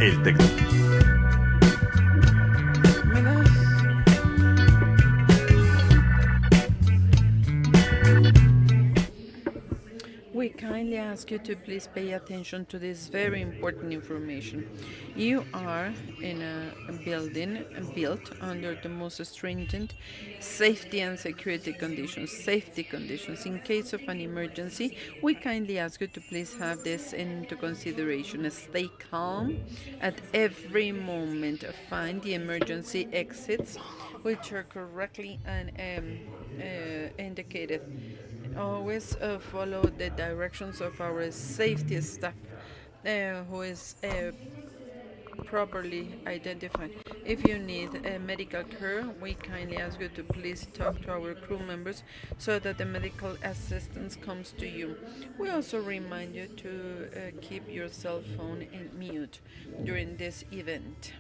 El tecno. ¿Me das? We kindly ask you to please pay attention to this very important information. You are in a building built under the most stringent safety and security conditions, safety conditions. In case of an emergency, we kindly ask you to please have this into consideration. Stay calm at every moment. Find the emergency exits which are correctly and indicated. Always follow the directions of our safety staff who is properly identified. If you need medical care, we kindly ask you to please talk to our crew members so that the medical assistance comes to you. We also remind you to keep your cell phone in mute during this event.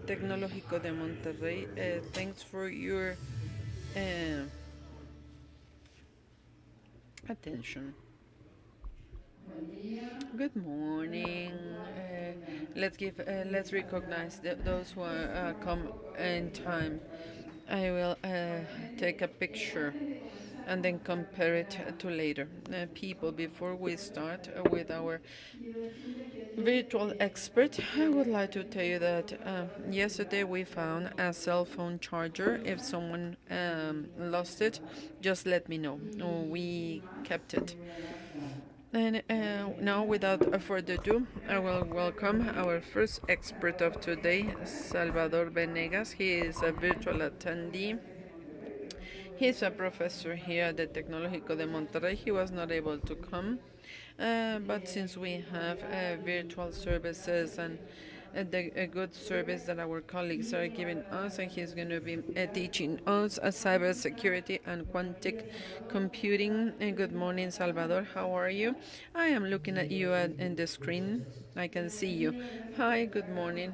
Tecnológico de Monterrey, thanks for your uh, attention. Good morning. Let's recognize those who are come in time. I will take a picture and then compare it to later people. Before we start with our virtual expert, I would like to tell you that yesterday we found a cell phone charger. If someone lost it, just let me know. We kept it. And now, without further ado, I will welcome our first expert of today, Salvador Venegas. He is a virtual attendee. He's a professor here at the Tecnológico de Monterrey. He was not able to come, but since we have virtual services and the good service that our colleagues are giving us, and he's going to be teaching us cybersecurity and quantum computing. And good morning, Salvador. How are you? I am looking at you in the screen. I can see you. Hi, good morning.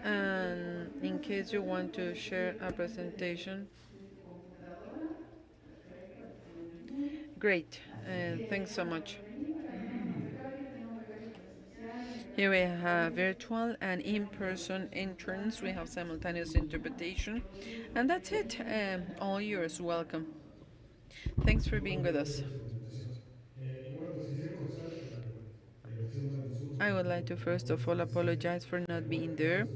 And in case you want to share a presentation, great. Thanks so much. Here we have virtual and in-person interns. We have simultaneous interpretation. And that's it. All yours. Welcome. Thanks for being with us. I would like to first of all apologize for not being there.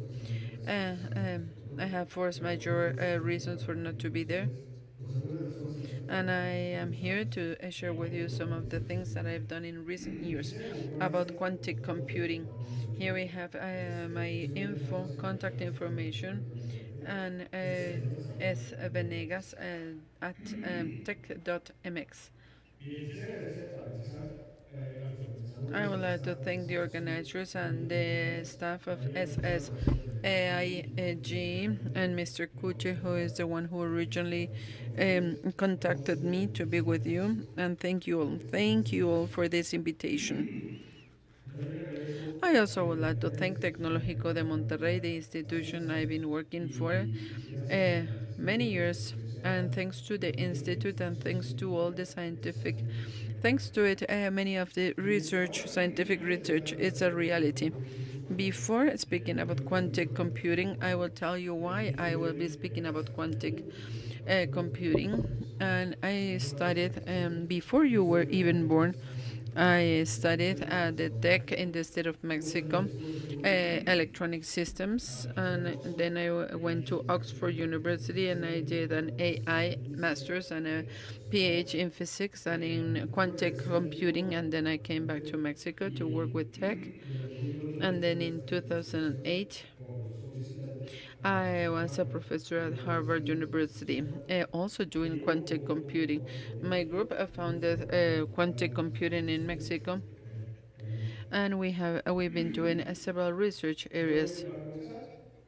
Uh, um, I have force majeure reasons for not to be there. And I am here to share with you some of the things that I've done in recent years about quantum computing. Here we have my contact information, and S. Venegas at tech.mx. I would like to thank the organizers and the staff of SSIG and Mr. Kuche, who is the one who originally contacted me to be with you. And thank you all. Thank you all for this invitation. I also would like to thank Tecnológico de Monterrey, the institution I've been working for many years, and thanks to the institute and thanks to all the scientific, thanks to it, many of the research, scientific research, is a reality. Before speaking about quantum computing, I will tell you why I will be speaking about quantum computing. And I studied before you were even born. I studied at the Tech in the state of Mexico, electronic systems, and then I went to Oxford University and I did an AI master's and a PhD in physics and in quantum computing, and then I came back to Mexico to work with tech. And then in 2008, I was a professor at Harvard University, also doing quantum computing. My group founded quantum computing in Mexico, and we've been doing several research areas.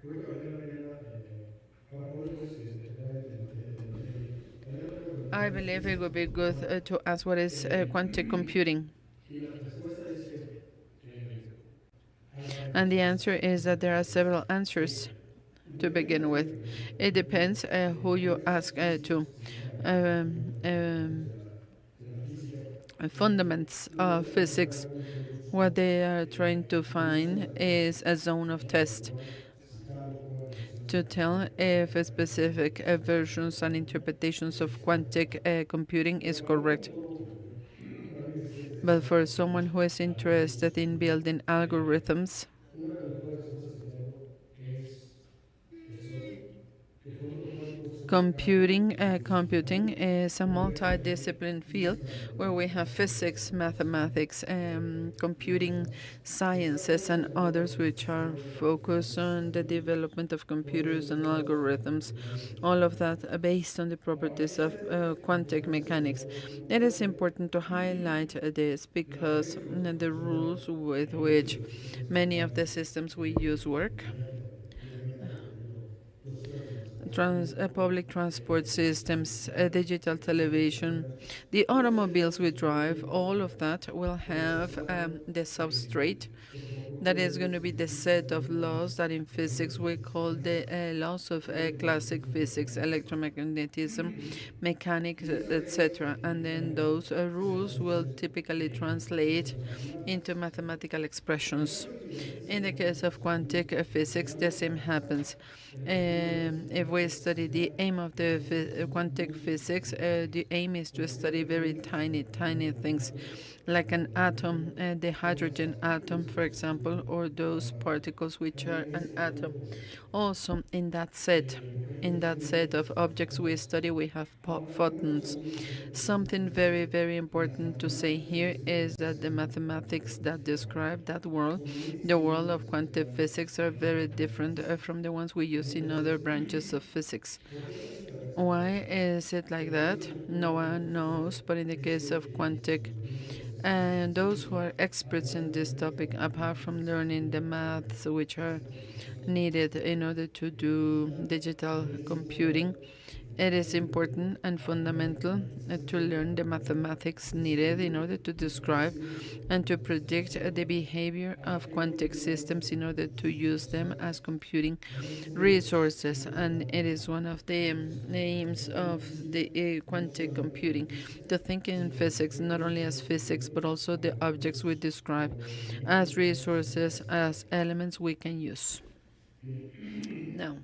Creo que valdría la pena, hoy pues tratar de entender un poco I mejor qué believe es it would be quantum good to ask what is quantum computing. y la respuesta es que And the answer is that there are several answers to begin with. It depends who you ask to. Um, um, Fundaments of physics What they are trying to find is a zone of test si tale può to essere tell if specific versions and interpretations of quantic computing is correct. alguien que esté But interesado for someone who is interested in building algorithms, una de las cuales hemos estudiado es eso, que junto cuántos computing is a multidiscipline field where we have physics, mathematics, computing sciences, and others which are focused on the development of computers and algorithms. All of that based on the properties of quantum mechanics. It is important to highlight this because the rules with which many of the systems we use work, public transport systems, digital television, the automobiles we drive, all of that will have the substrate that is going to be the set of laws that in physics we call the laws of classic physics, electromagnetism, mechanics, etc. And then those rules will typically translate into mathematical expressions. In the case of quantum physics, the same happens. If we study the aim of the quantum physics, the aim is to study very tiny, tiny things, like an atom, the hydrogen atom, for example, or those particles which are an atom. Also, in that set of objects we study, we have photons. Something very, very important to say here is that the mathematics that describe that world, the world of quantum physics, are very different from the ones we use in other branches of physics. Why is it like that? No one knows, but in the case of quantum, and those who are experts in this topic, apart from learning the maths which are needed in order to do digital computing, it is important and fundamental to learn the mathematics needed in order to describe and to predict the behavior of quantum systems in order to use them as computing resources. And it is one of the aims of the quantum computing to think in physics not only as physics but also the objects we describe as resources, as elements we can use. Now,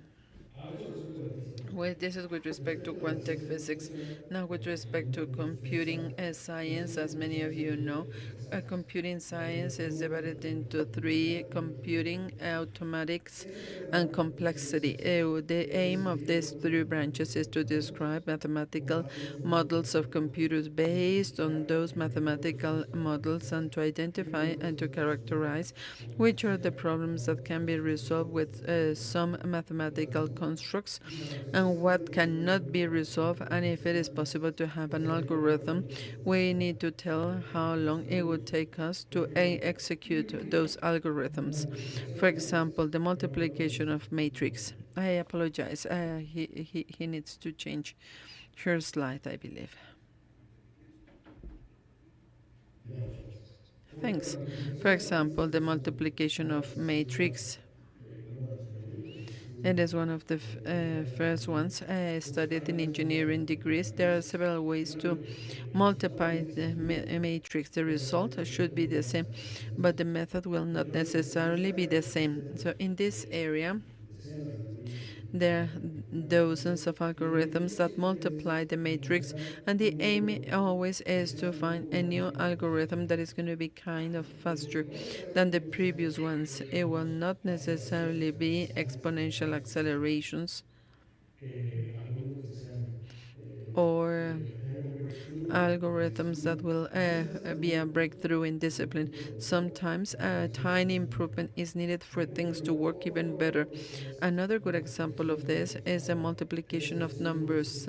this is with respect to quantum physics. Now, with respect to computing science, as many of you know, computing science is divided into three: computing, automatics, and complexity. The aim of these three branches is to describe mathematical models of computers based on those mathematical models and to identify and to characterize which are the problems that can be resolved with some mathematical constructs and what cannot be resolved, and if it is possible to have an algorithm, we need to tell how long it would take us to execute those algorithms. For example, the multiplication of matrix. I apologize. He needs to change her slide, I believe. Thanks. For example, the multiplication of matrix. It is one of the first ones studied in engineering degrees. There are several ways to multiply the matrix. The result should be the same, but the method will not necessarily be the same. So in this area, there are dozens of algorithms that multiply the matrix, and the aim always is to find a new algorithm that is going to be kind of faster than the previous ones. It will not necessarily be exponential accelerations or algorithms that will be a breakthrough in discipline. Sometimes a tiny improvement is needed for things to work even better. Another good example of this is the multiplication of numbers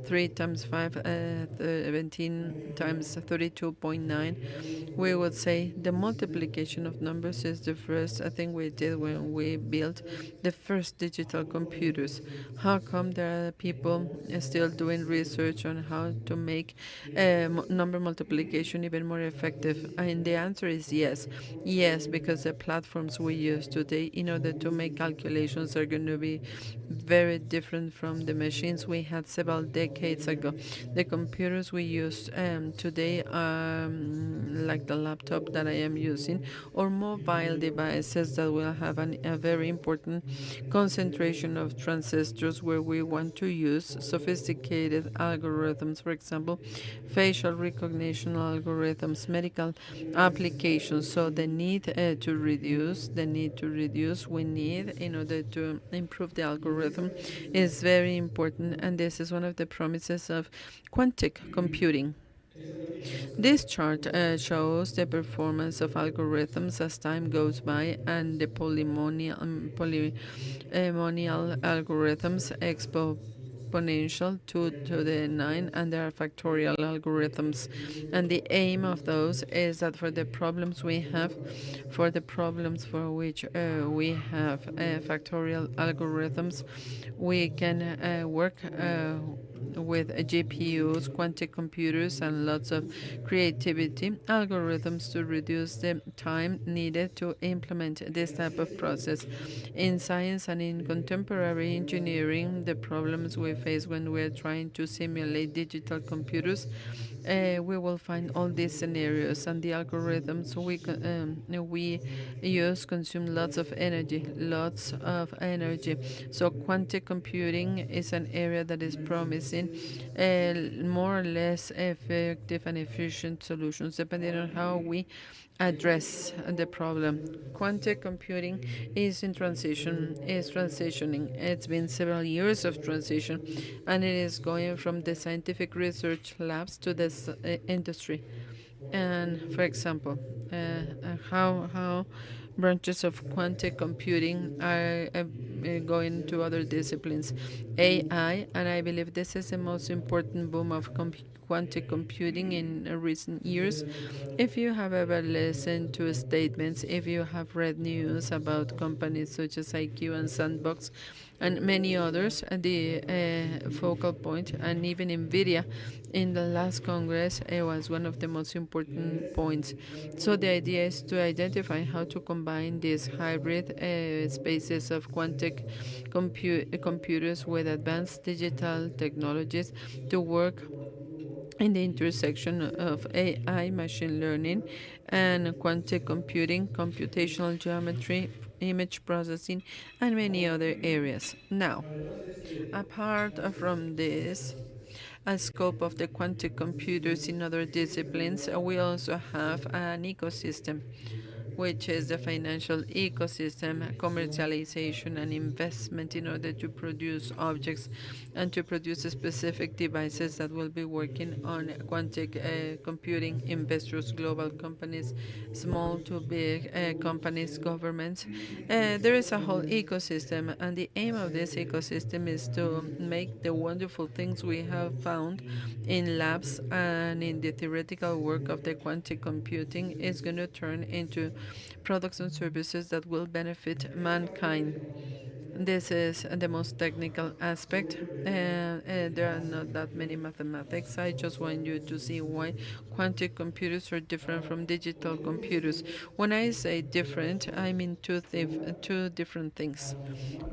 3 times 5, 17 times 32.9. We would say the multiplication of numbers is the first thing we did when we built the first digital computers. How come there are people still doing research on how to make number multiplication even more effective? And the answer is yes. Yes, because the platforms we use today in order to make calculations are going to be very different from the machines we had several decades ago. The computers we use today, like the laptop that I am using, or mobile devices that will have a very important concentration of transistors where we want to use sophisticated algorithms, for example, facial recognition algorithms, medical applications. So the need to reduce we need in order to improve the algorithm is very important, and this is one of the promises of quantic computing. This chart shows the performance of algorithms as time goes by and the polynomial algorithms exponential 2 to the 9, and there are factorial algorithms, and the aim of those is that for the problems for which we have factorial algorithms, we can work with GPUs, quantum computers, and lots of creativity algorithms to reduce the time needed to implement this type of process. In science and in contemporary engineering, the problems we face when we're trying to simulate digital computers, we will find all these scenarios, and the algorithms we use consume lots of energy. So quantum computing is an area that is promising more or less effective and efficient solutions depending on how we address the problem. Quantum computing is transitioning. It's been several years of transition, and it is going from the scientific research labs to the industry. And for example, how branches of quantum computing are going to other disciplines, AI, and I believe this is the most important boom of quantum computing in recent years. If you have ever listened to statements, if you have read news about companies such as IQ and Sandbox and many others, the focal point, and even NVIDIA in the last Congress, it was one of the most important points. So the idea is to identify how to combine these hybrid spaces of quantum computers with advanced digital technologies to work in the intersection of AI, machine learning, and quantum computing, computational geometry, image processing, and many other areas. Now, apart from this, a scope of the quantum computers in other disciplines, we also have an ecosystem, which is the financial ecosystem, commercialization, and investment in order to produce objects and to produce specific devices that will be working on quantum computing. Investors, global companies, small to big companies, governments. There is a whole ecosystem, and the aim of this ecosystem is to make the wonderful things we have found in labs and in the theoretical work of the quantum computing is going to turn into products and services that will benefit mankind. This is the most technical aspect. There are not that many mathematics. I just want you to see why quantum computers are different from digital computers. When I say different, I mean two different things.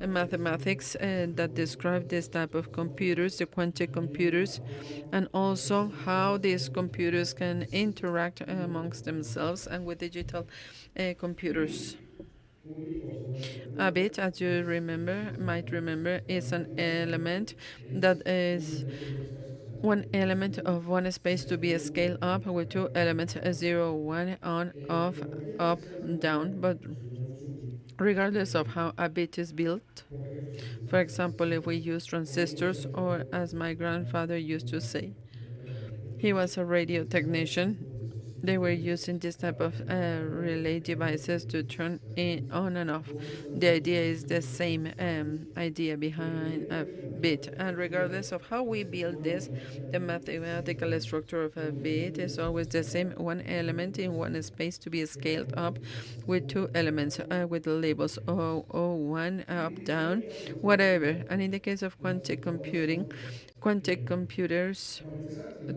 Mathematics that describe this type of computers, the quantum computers, and also how these computers can interact amongst themselves and with digital computers. only for someone to A know bit, as you might remember, is an element that is one element of one space to be scaled up with two elements 0, 1, on, off, up, down. But regardless of how a bit is built, for example, if we use transistors, or as my grandfather used to say, he was a radio technician. They were using this type of relay devices to turn it on and off. The idea is the same idea behind a bit. And regardless of how we build this, the mathematical structure of a bit is always the same: one element in one space to be scaled up with two elements with the labels O1, up, down, whatever. And in the case of quantum computers,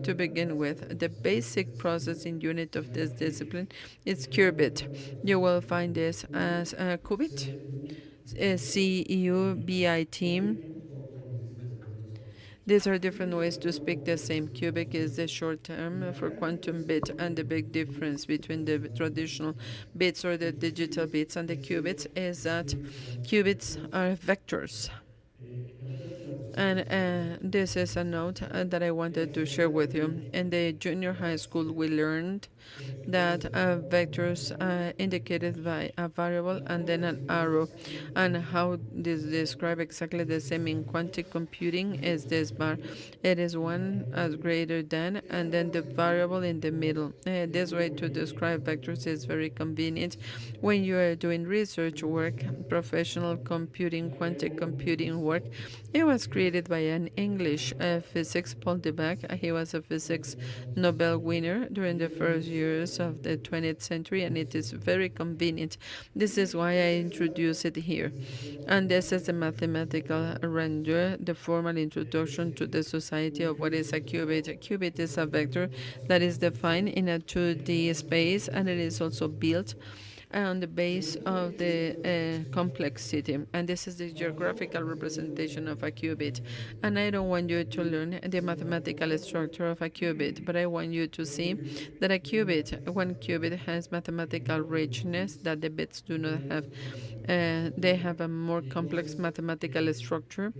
to begin with, the basic processing unit of this discipline is qubit. You will find this as a qubit, CUBIT. These are different ways to speak the same. Cubic is the short term for quantum bit, and the big difference between the traditional bits or the digital bits and the qubits is that qubits are vectors. And this is a note that I wanted to share with you. In the junior high school, we learned that vectors indicated by a variable and then an arrow, and how this describe exactly the same in quantum computing is this bar. It is one as greater than and then the variable in the middle. This way to describe vectors is very convenient when you are doing research work, professional computing, quantum computing work. It was created by an English physics, Paul Dirac. He was a physics Nobel winner during the first years of the 20th century, and it is very convenient. This is why I introduce it here. And this is the mathematical render, the formal introduction to the society of what is a qubit. A qubit is a vector that is defined in a 2D space, and it is also built on the base of the complexity. And this is the geographical representation of a qubit. And I don't want you to learn the mathematical structure of a qubit, but I want you to see that one qubit has mathematical richness that the bits do not have. They have a more complex mathematical structure,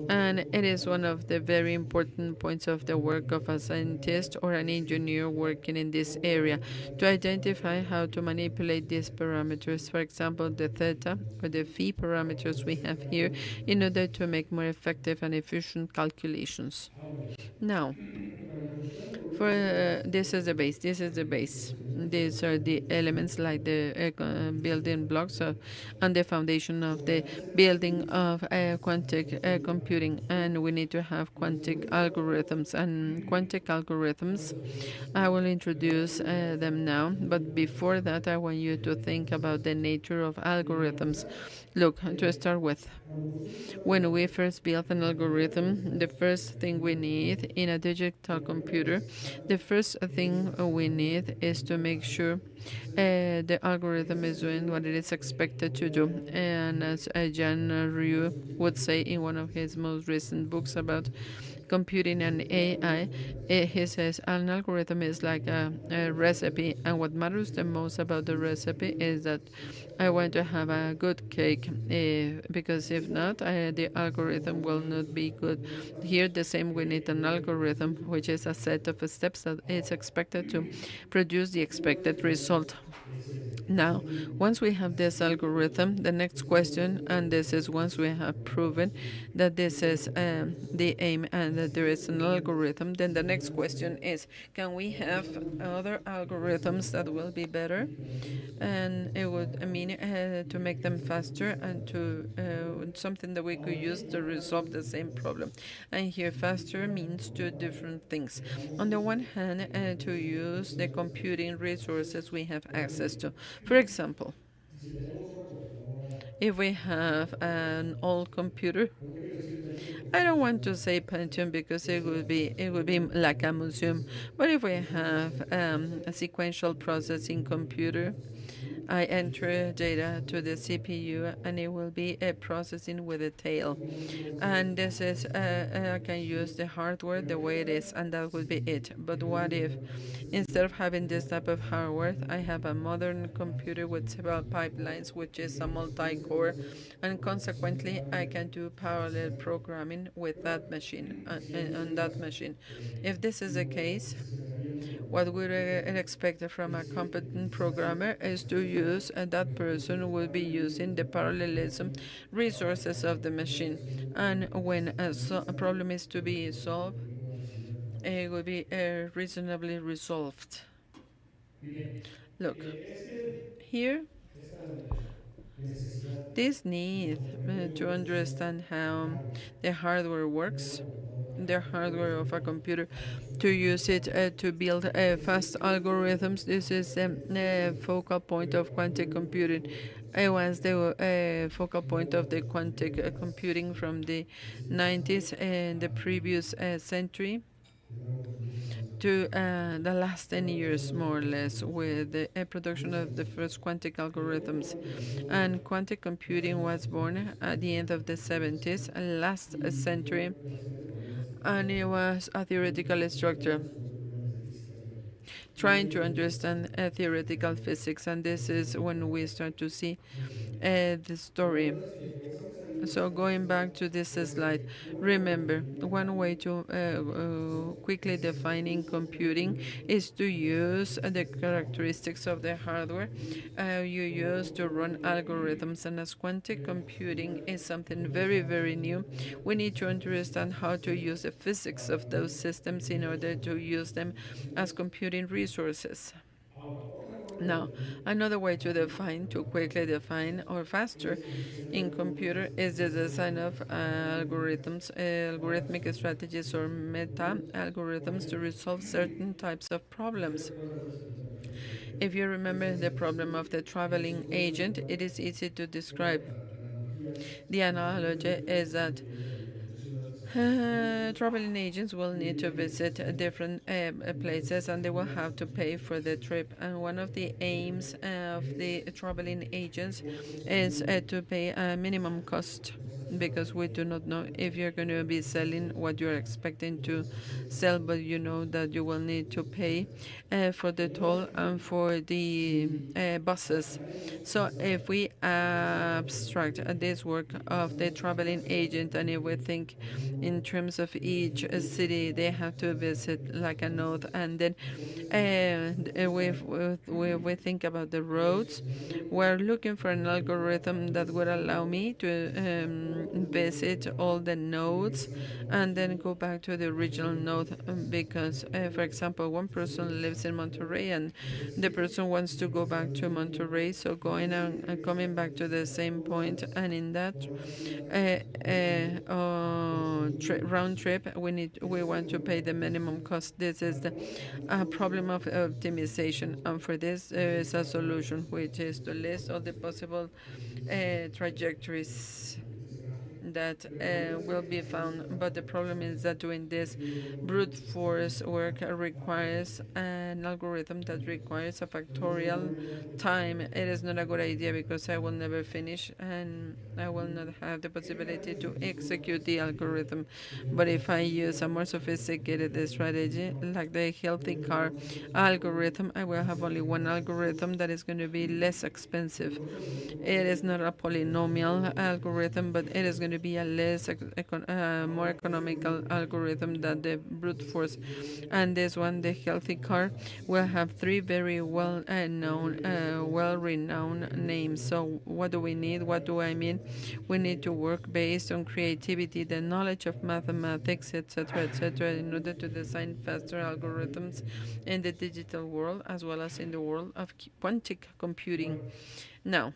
and it is one of the very important points of the work of a scientist or an engineer working in this area, to identify how to manipulate these parameters, for example, the theta or the phi parameters we have here, in order to make more effective and efficient calculations. Now, for this is the base. This is the base. These are the elements like the building blocks and the foundation of the building of quantum computing. And we need to have quantum algorithms. And quantum algorithms, I will introduce them now. But before that, I want you to think about the nature of algorithms. Look, to start with, when we first build an algorithm, the first thing we need in a digital computer, the first thing we need is to make sure the algorithm is doing what it is expected to do. And as Jan Ryu would say in one of his most recent books about computing and AI, he says an algorithm is like a recipe, and what matters the most about the recipe is that I want to have a good cake, because if not, the algorithm will not be good. Here, the same, we need an algorithm, which is a set of steps that is expected to produce the expected result. Now, once we have this algorithm, the next question, and this is once we have proven that this is the aim and that there is an algorithm, then the next question is, can we have other algorithms that will be better? And it would mean to make them faster and to something that we could use to resolve the same problem. And here, faster means two different things. On the one hand, to use the computing resources we have access to. For example, si tenemos una computadora, if we have an old computer, cuando quiero decir Pentium, pues I don't es want to say Pentium because es una it would be computadora like a que museum. But if we es una have secuencia a sequential processing computer, al CPU, I y eso enter es data to the CPU and it will be a processing with a tail. And this is, I can use the hardware the way it is, and that would be it. But what if, instead of having this type of hardware, I have a modern computer with several pipelines, which is a multi core, and consequently, I can do parallel programming with that machine, on that machine. If this is the case, se darían como what we expect from a competent programmer is to use, and that person will be using the parallelism resources of the machine. And when a problem is to be solved, it will be reasonably resolved. Look, este, here, esta necesidad this need de comprender to mejor el funcionamiento understand del how hardware the hardware de una works, computadora the y cómo hardware of a ayuda computer, a construir to mejores use it algoritmos, to build fast algorithms. This is the focal point of quantum computing. It was the focal point of the quantum computing from the 90s and the previous century to the last 10 years, more or less, with the production of the first quantum algorithms. And quantum computing was born at the end of the 70s, last century, and it was a theoretical structure trying to understand theoretical physics, and this is when we start to see the story. So going back to this slide, remember one way to quickly defining computing is to use the characteristics of the hardware you use to run algorithms. And as quantum computing is something very, very new, we need to understand how to use the physics of those systems in order to use them as computing resources. Now, another way to define, to quickly define or faster in computer is the design of algorithms, algorithmic strategies or meta algorithms to resolve certain types of problems. If you remember the problem of the traveling agent, it is easy to describe. The analogy is that traveling agents will need to visit different places and they will have to pay for the trip. And one of the aims of the traveling agents is to pay a minimum cost because we do not know if you're going to be selling what you're expecting to sell, but you know that you will need to pay for the toll and for the buses. So if we abstract this work of the traveling agent and if we think in terms of each city they have to visit like a node and then we think about the roads, we're looking for an algorithm that would allow me to visit all the nodes and then go back to the original node because for example one person lives in Monterrey and the person wants to go back to Monterrey, so going and coming back to the same point, and in that round trip, we want to pay the minimum cost. This is the problem of optimization, and for this there is a solution, which is to list all the possible trajectories that will be found. But the problem is that doing this brute force work requires an algorithm that requires a factorial time. It is not a good idea because I will never finish and I will not have the possibility to execute the algorithm. But if I use a more sophisticated strategy like the healthy car algorithm, I will have only one algorithm that is going to be less expensive. It is not a polynomial algorithm, but it is going to be a more economical algorithm than the brute force. And this one, the healthy car, will have three very well-renowned names. So what do we need? What do I mean? We need to work based on creativity, the knowledge of mathematics, etc., etc., in order to design faster algorithms in the digital world as well as in the world of quantum computing. Now,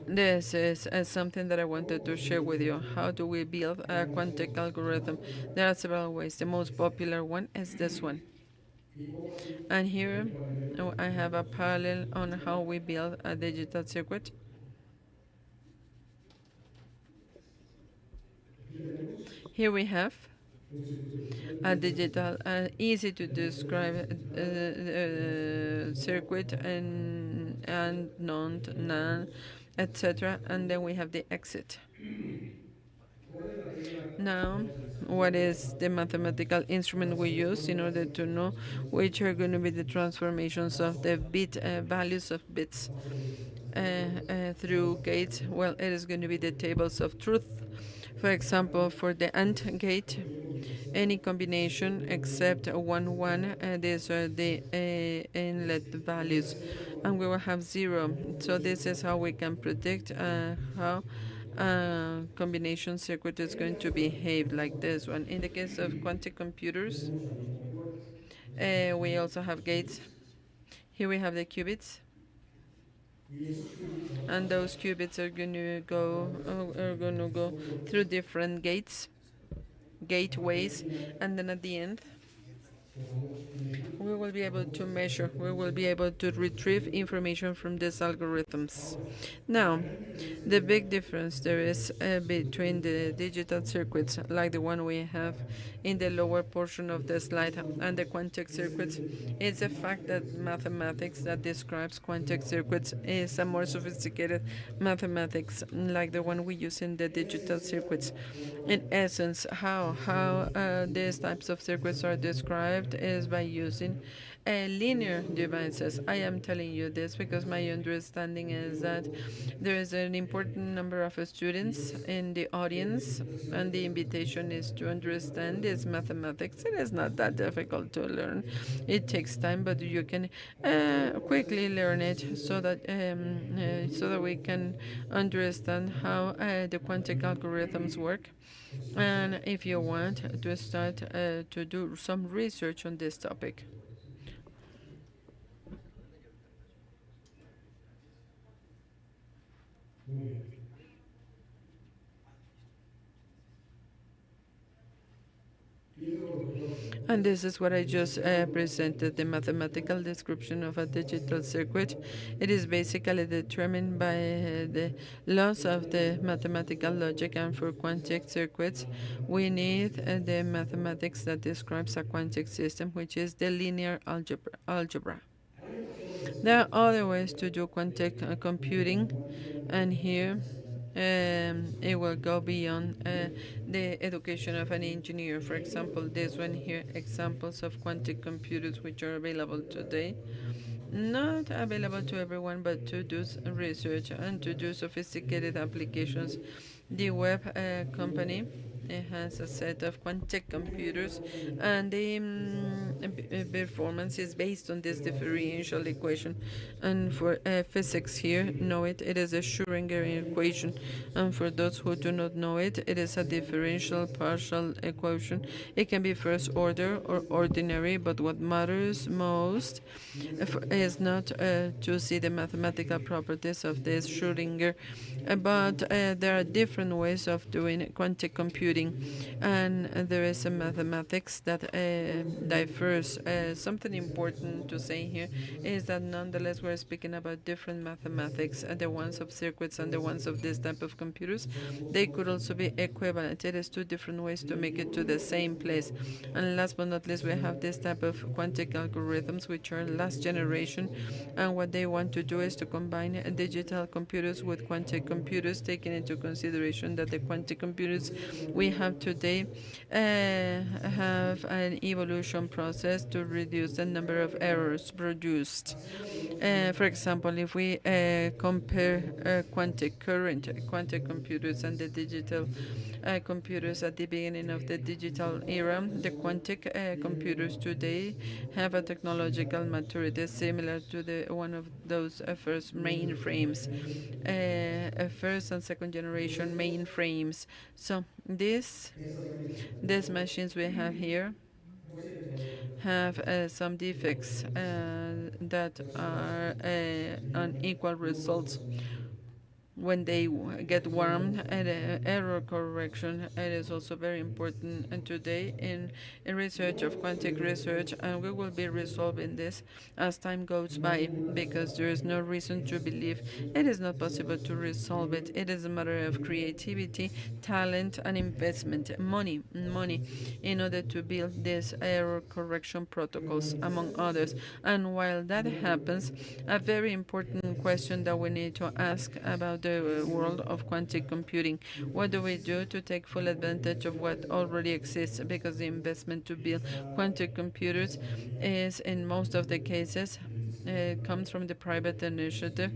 this is something that I wanted to share with you. How do we build a quantum algorithm? There are several ways. The most popular one is this one. And here I have a parallel on how we build a digital circuit. Here we have a digital, easy to describe circuit and non, etc. And then we have the exit. Now, what is the mathematical instrument we use in order to know which are going to be the transformations of the bit values of bits through gates? Well, it is going to be the tables of truth. For example, for the AND gate, any combination except 1 1, these are the inlet values, and we will have 0. So this is how we can predict how combination circuit is going to behave, like this one. In the case of quantum computers, We also have gates. Here we have the qubits, y esos qubits and ahora those qubits are going to go son through cortos, different hasta que al gateways, final and then at the end podamos medir we will be o able to podamos measure, we will reproducir be able to los retrieve circuitos. information from these algorithms. Ahora, la Now, gran diferencia the ya big difference there entre is los between circuitos the ya digital circuits, like the one we have in the lower portion of the slide, and the quantic es el circuits, hecho de que la is the fact matemática that de los circuitos mathematics cuánticos that describes es una quantic circuits matemática is a more más sophisticated compleja que los mathematics, circuitos like the one digitales. we use in the En digital esencia, circuits. la In forma essence, de how describir los these circuitos types of es circuits a are través de la described is mecánica by using computacional. Y linear eso lo digo devices. porque I esto am telling you this because parece my understanding is complejo that porque there is an important number of y students es in the audience, and the computación invitation is to understand this mathematics. It is not that compleja difficult to learn. It matemática takes time, but you can Otro quickly proceso learn que se it sigue so that we can understand how the quantic algorithms work. And if you want to start to do some research on this topic. muy bien. Y eso es lo que nosotros And aprendemos. this is what I just Desciframos los presented, the mathematical description of a esa base digital circuit. determinada por It is basically determined by the laws el of the método para mathematical simplificar logic, and for quantic circuits, la matemática we de los need the sistemas. mathematics that describes a quantic system, which is the linear algebra. Hay otras formas de There are hacerlo, other ways to do quantic como la computing, matemática and aplicada here más allá it will de go los beyond ingenieros. the education of an engineer. For Ejemplos example, this aplicados one a here, sistemas examples of quantic estables computers which are available fuera de today. algoritmos normales. Not available to Eso everyone, but to do research and to do significa sophisticated applications. definir The web partidos company de it has a set of quantic un ejemplo computers, rápido and the que está basado en performance is based on que this para hacer esto differential necesita equation. computación. And for physics here, know it, it is a Schrödinger Hay dos equation. ecuaciones And for those who do diferenciales not know it, it is a sean differential diferenciales partial equation. ¿no? It can be first order or ordinary, but what matters most no es is calcular not to see the mathematical properties of this sino Schrödinger, cómo but there are different ways of doing quantic computing, and there is a mathematics that differs. Something important to say here is that nonetheless we're speaking about different mathematics, the ones of circuits and the ones of this type of computers. They could also be equivalent. It is two different ways to make it to the same place. And last but not least, we have this type of quantic algorithms, which are last generation, and what they want to do is to combine digital computers with quantic computers, taking into consideration that the quantic computers we have today have an evolution process to reduce the number of errors produced. For example, if we compare quantic computers and the digital computers at the beginning of the digital era, the quantic computers today have a technological maturity similar to the one of those first mainframes, first and second generation mainframes. So estas máquinas que these tenemos hoy machines we have here pues tienen todavía mucho have some defects that are unequal results when they get warmed, and error correction. It is also very important and today in research of quantic research, and we will be resolving this as time goes no hay by, ninguna because razón there is no reason en to hacer believe eso it is not que sea possible to posible resolve it. It is a matter of debido creativity, pues talent, and investment, money, las condiciones in order to build these error correction pero protocols, mientras among eso others. sucede And while that no hay happens, a very important question that we need to ask about the world of quantic computing: what do we do to take full advantage of what already exists? Because the investment to build quantic computers is, in most of the cases, comes from the private initiative,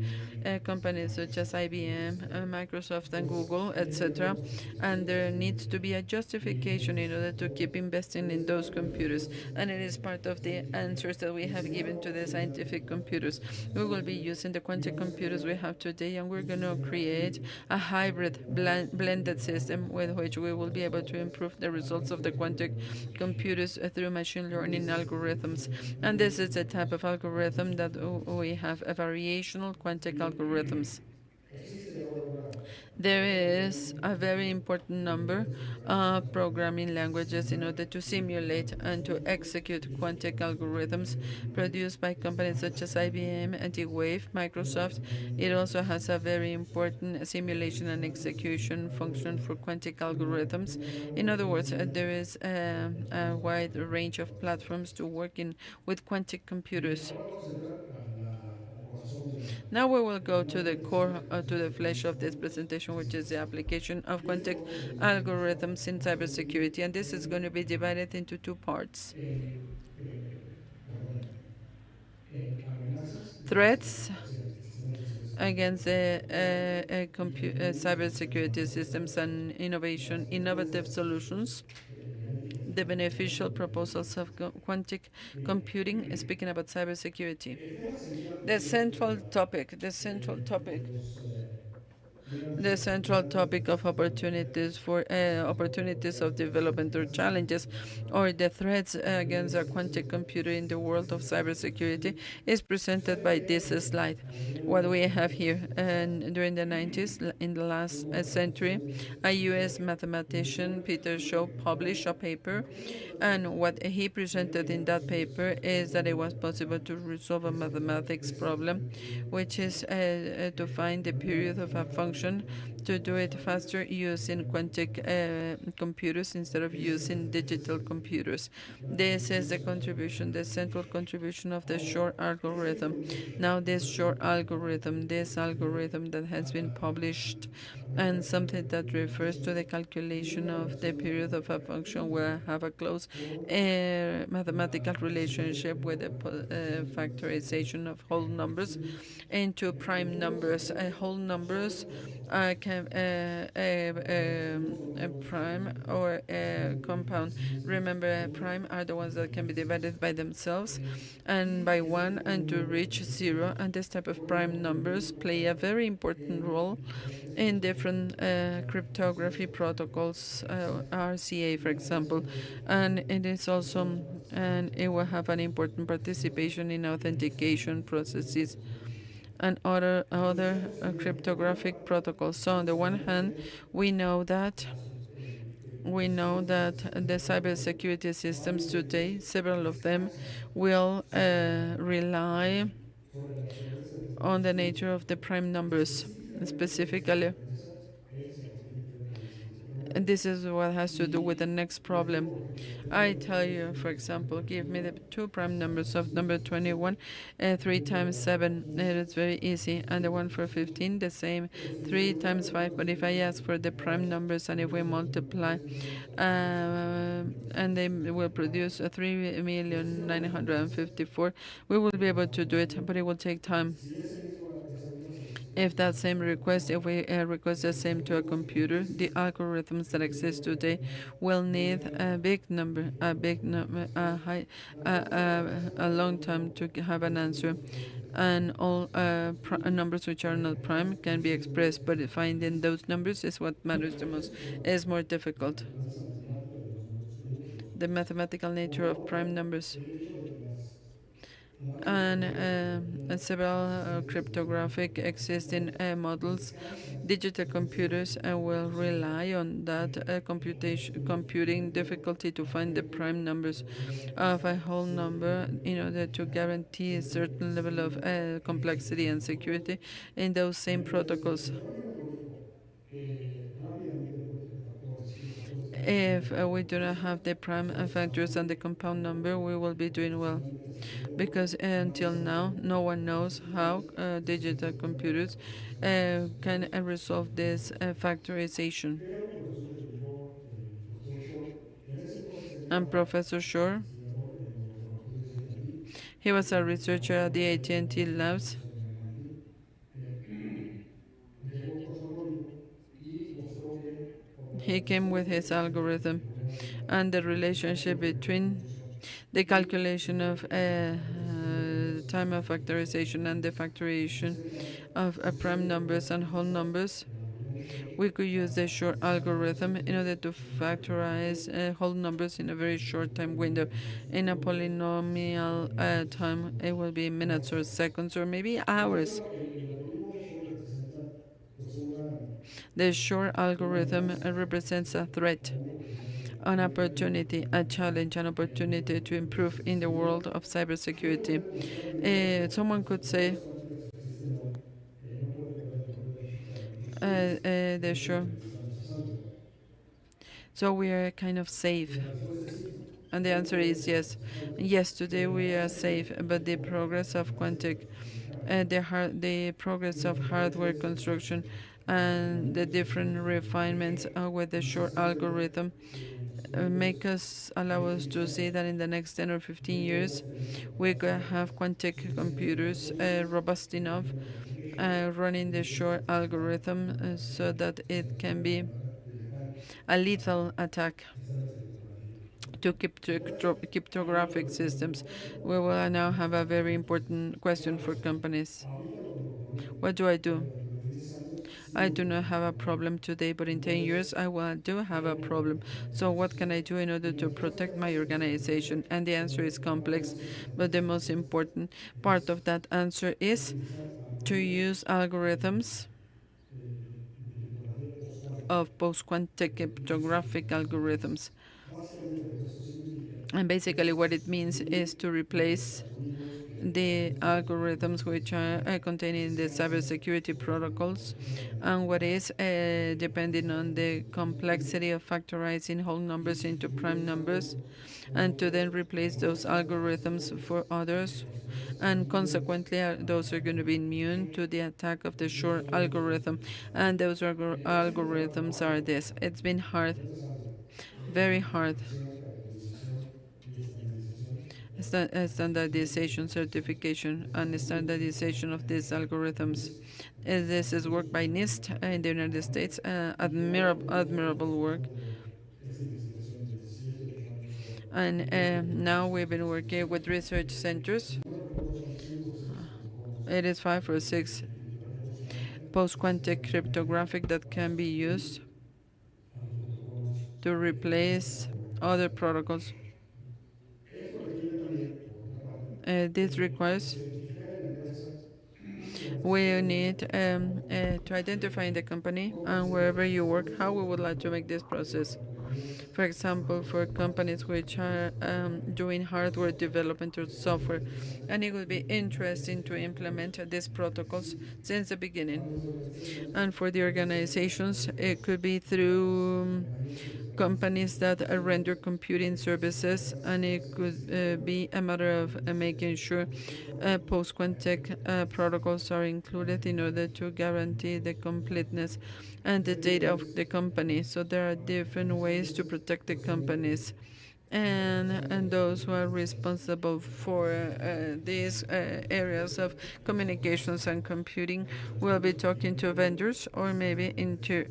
companies such as IBM, Microsoft, and Google, etc. And there needs to be a justification in order to keep investing in those computers. And it is part of the answers that we have given to the scientific computers. We will be using the quantum computers we have today, and we're going to create a hybrid blended system with which we will be able to improve the results of the quantum computers through machine learning algorithms. And this is a type of algorithm that we have a variational quantum algorithms. There is a very important number of programming languages in order to simulate and to execute quantum algorithms produced by companies such as IBM, D-Wave, Microsoft. It also has a very important simulation and execution function for quantum algorithms. In other words, there is a wide range of platforms to work in with quantum computers. Ahora vamos a entrar a la corazón Now we will go to the core, to the del flesh of this desarrollo presentation, de which is the sistemas. application of Y este quantum enfoque se algorithms in basa cybersecurity. And this is going to be primero divided into two parts. en, perdón, en amenazas y Threats sistemas de ciberseguridad. against the cybersecurity systems and innovative solutions, the beneficial proposals of quantum computing, speaking about cybersecurity. El tema central The de, central topic, de los, digamos, the central topic of opportunities of development or challenges or the threats against a quantum computer in the world of cybersecurity is presented by this slide. What we have here, and during the 90s, in the last century, a U.S. mathematician, Peter Shaw, published a paper, and what he presented in that paper is that it was possible to resolve a mathematics problem, which is to find the period of a function, to do it faster using quantum computers instead of using digital computers. This is the contribution, the central contribution of the short algorithm. Now this algorithm that has been published, and something that refers to the calculation of the period of a function will have a close mathematical relationship with the factorization of whole numbers into prime numbers. Whole numbers can a prime or a compound. Remember, prime are the ones that can be divided by themselves and by one and to reach zero. And this type of prime numbers play a very important role in different cryptography protocols, RCA, for example, and it is also and it will have an important participation in authentication processes and other cryptographic protocols. So on the one hand, we know that the cybersecurity systems today, several of them, will rely sobre la naturaleza de las on the mismas nature of the prime y numbers. específicamente esta Specifically, naturaleza es la que tiene que ver con el siguiente and problema. this is what has to do with the next Les problem. digo, por ejemplo, la I tabla de tell números you, for example, give me the 21 two prime hasta numbers of number 27, 21, 3 yo voy times a 7. It 15 is very easy. And the one for 15, the same, 3 times 5. But if I ask for the prime numbers and if we multiply, and they will produce 3,954,000, we will be able to do it, but it will take time. Si esa misma solicitud If that same request, if we request the same to a computer, the algorithms that exist today will need a big number, a long time to have an answer. And all numbers which are not prime can be expressed, but finding those numbers is what matters the most, is more difficult. la naturaleza matemática de los números primeros. The mathematical Por nature of ahora, prime numbers. el hecho de que las máquinas And computadoras podrían several asociarse con cryptographic existing models, descansan digital en la necesidad computers will rely on that computing difficulty to find the prime numbers of a whole number in order to guarantee a certain level of complexity and security in those same mientras protocols. el tamaño algorítmico que rápidamente encuentre factores y los factores If también we do not have the prime factors and the compound number, we will be doing well. finalmente hasta el día de hoy Because until nadie now, sabe no one knows how cómo digital computers can resolve this factorization. pero pues resulta que llegó el profesor Shor, que en ese entonces And era Professor Shore, investigador en los laboratorios de MIT, He was a researcher at the AT&T labs. profesor en el MIT, llegó con su algoritmo y mostró que como He came with his algorithm el problema and the del relationship cálculo de between confusión the y calculation of factorización de las time of factorization and the Entonces factorization ella of prime decidió numbers and whole utilizar numbers. el algoritmo de Shor We could use para the short factorizar números algorithm in enteros order to en un tiempo corto, factorize whole numbers in a very en un short time polinomio window. de números In a completos, se polynomial tarda minutos o time, it segundos will be en minutes or hacerlo. seconds or maybe Entonces hours. el algoritmo de Shor representa pues The short una algorithm amenaza represents a threat, al mundo porque an puede caer opportunity, a challenge, an en el opportunity to mundo de la improve in the ciberseguridad. world of Uno cybersecurity. puede buscar la manera de que Someone las could say computadoras cuánticas que existen hoy no pueden perder el poder digital de los qubits y they're eso es lo sure. que les estamos usando. So we are kind of Y safe. la respuesta es sí. And the Hoy answer todavía is estamos yes. usando, Yes, pero today el we are avance safe, but the tecnológico, progress el of avance quantic, mecánico the progress y of las hardware diferentes construction, and the refinamientos different tecnológicos que han refinements hecho, with the nos short hacen ver algorithm que en los siguientes make us allow 20 us 10 to see años that in the next 10 or 15 podemos years tener we computadoras could cuánticas have quantic suficientemente computers robustas robust que enough tengan el algoritmo de Shor running the short suficiente algorithm para so that pues, it can atacar de be manera letal a a lethal attack sistemas de criptografía. to Con esto hay otra cryptographic pregunta muy systems. importante. We Bueno, will now have a ¿qué very hacemos después? important ¿Qué question hago for después? companies. Ahorita lo puedo proponer, What do I pero do? dentro de 10 años sí I lo do not podría have a proponer. problem today, but in 10 Entonces, years do have a ¿cómo puedo problem. proteger mi So what can I organización? do in order Y la to respuesta es protect my fácil, es compleja, organization? And the answer pero is la más complex, básica de but todas the las most respuestas important part es of that answer is utilizar to algoritmos use algorithms criptografía post-cuántica. of post-quantic cryptographic algorithms. Básicamente lo que esto significa And basically, es what it means sustituir is to los replace algoritmos que the actualmente se utilizan en la algorithms which are ciberseguridad, contained que in se the basan cybersecurity sobre la protocols complejidad de la and what dificultad is depending factorizar on números the en prime numbers complexity of factorizing whole y numbers into sustituir prime esos numbers, algoritmos por and to otros then replace más those estables y algorithms seguros for y que others, por su lado serán and inmunes consequently al those are ataque going de to la be immune computación to the attack of the y esos short algoritmos son algorithm. estos. And those Ha sido algorithms are arduo this. It's been hard, diferentes años very de hard. certificación, caracterización y estandarización Standardization, certification, and standardization of these algorithms. es This is work by NIST in the United trabajo States, y que ahora admirable work. después de esta investigación de 17 8 años And llevo con now diferentes we've been working with research centers. y no recuerdo son 5 o 6 protocolos It is 5 or 6 de criptografía post-cuántica que se post-quantic pueden emplear cryptographic that para can be sustituir used a los protocolos to que replace están other programados en protocols. Short. Esto requiere también, por otra parte, This requires identificar en la empresa donde se we esté need trabajando to identify in the company cómo and quisiera wherever you work hacerlo how we would por like to ejemplo, make this process. para compañías For que están example, for relacionadas con companies which are doing el hardware software. development or Sería muy software, interesante and it would be implementar interesting estos to protocolos implement these desde el protocols principio. since the beginning. Para las organizaciones And for the puede ser a organizations, través de it could be de las through compañías que les proveen companies servicios de that computación render computing services, and it could se incluyan be a matter of making sure los protocolos post-quantic protocols are included in order to guarantee the completeness and the Depende data cuál of es the company. So there are different ways to protect the companies. And those who are responsible for these areas of communications and computing will be talking to vendors or maybe into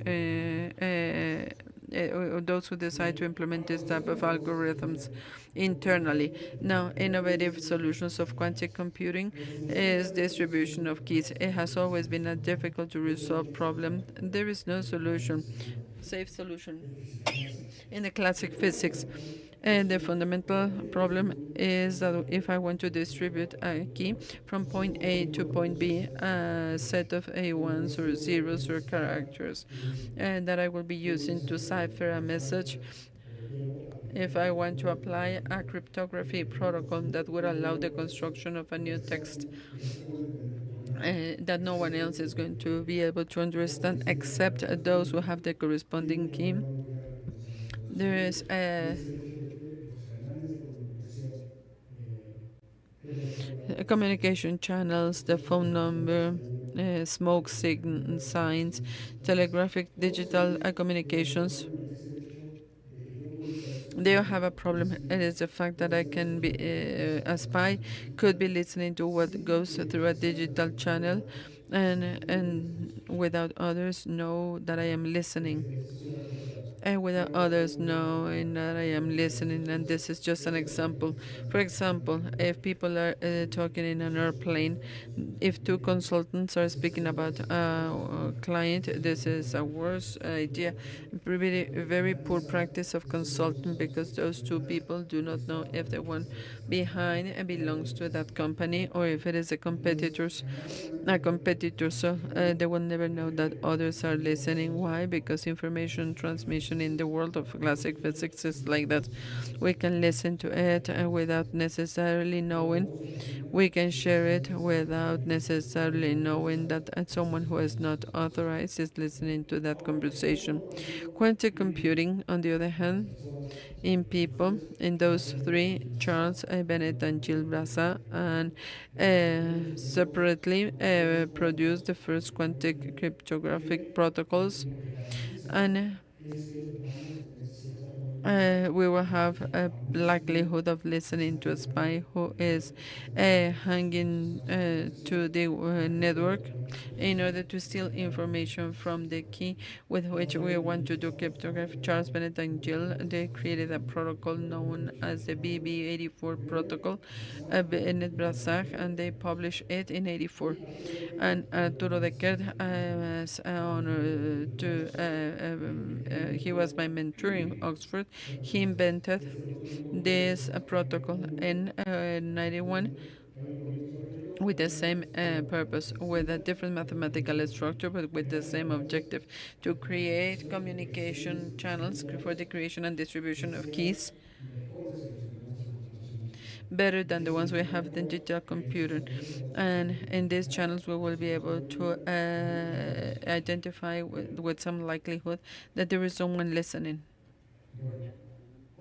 those who decide to implement this type of algorithms internally. Now, innovative solutions of quantum computing is distribution of keys. It has always been a difficult to resolve problem. There is no solution, safe solution in the classic physics. And the fundamental problem is that if I want to distribute a key from point A to point B, a set of A1s or zeros or characters, and that I will be using to cipher a message, if I want to apply a cryptography protocol that would allow the construction of a new text that no one else is going to be able to understand except those who have the corresponding key. There is communication channels, the phone number, smoke signs, telegraphic digital communications. They have a problem. It is the fact that I can be a spy could be listening to what goes through a digital channel, and without others know that I am listening, and without others knowing that I am listening. And this is just an example. For example, if people are talking in an airplane, if two consultants are speaking about a client, this is a worse idea. Very poor practice of consulting, because those two people do not know if the one behind belongs to that company or if it is a competitor. So they will never know that others are listening. Why? Because information transmission in the world of classic physics is like that. We can listen to it without necessarily knowing. We can share it without necessarily knowing that someone who is not authorized is listening to that conversation. Quantum computing, on the other hand, in people, in those three, Charles Bennett and Gilles Brassa, and separately produced the first quantum cryptographic protocols, and we will have a likelihood of listening to a spy who is hanging to the network in order to steal information from the key with which we want to do cryptography. Charles Bennett and Gill, they created a protocol known as the BB84 protocol, Bennett Brassach, and they published it in 84. And Arturo Deckert was he was my mentor in Oxford. He invented this protocol in 91 with the same purpose, with a different mathematical structure, but with the same objective: to create communication channels for the creation and distribution of keys better than the ones we have in digital computer. And in these channels, we will be able to identify with some likelihood that there is someone listening. Bueno,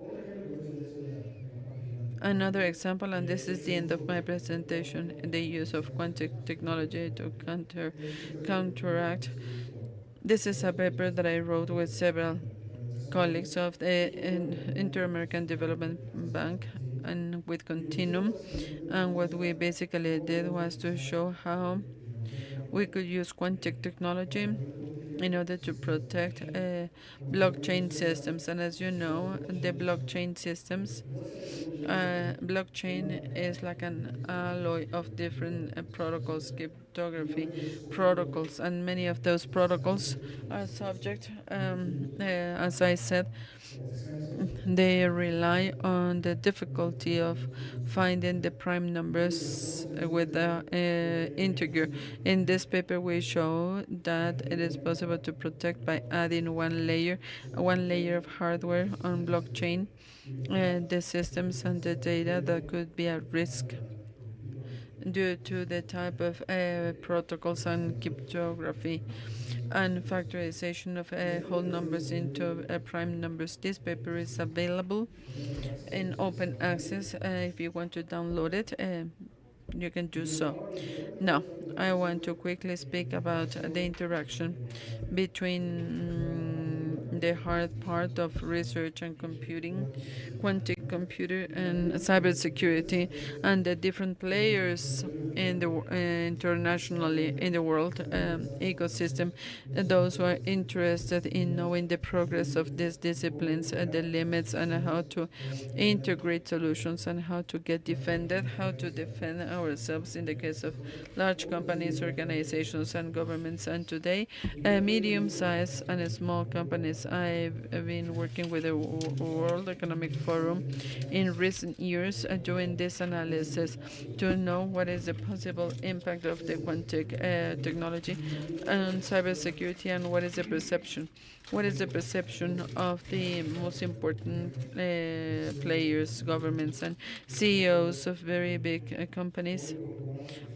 otro ejemplo que esto ya estoy en la parte final Another example, and this is the end of my del presentation, trabajo, the use of quantum technology to counteract. he visto This is a paper that I wrote with several desarrollo colleagues of the y cómo Inter-American Development Bank and with Continuum. And what we basically did was to show how we could use quantum technology in order to protect blockchain systems. And as you know, the blockchain systems, blockchain is like an alloy of different protocols, cryptography protocols, and many of those protocols are subject, as I said, they rely on the difficulty of finding the prime numbers with the integer. In this paper, we show that it is possible to protect by adding one layer of hardware on blockchain, the systems and the data that could be at risk due to the type of protocols and cryptography and factorization of whole numbers into prime numbers. This paper is available in open access. If you want to download it, you can do so. Now, I want to quickly speak about the interaction between the hard part of research and computing, quantum computer and cybersecurity, and the different players in the internationally in the world ecosystem, those who are interested in knowing the progress of these disciplines, the limits, and how to integrate solutions, and how to get defended, how to defend ourselves in the case of large companies, organizations, and governments. And today, medium-sized and small companies. I've been working with the World Economic Forum in recent years doing this analysis to know what is the possible impact of the quantum technology on cybersecurity, and what is the perception. What is the perception of the most important players, governments, and CEOs of very big companies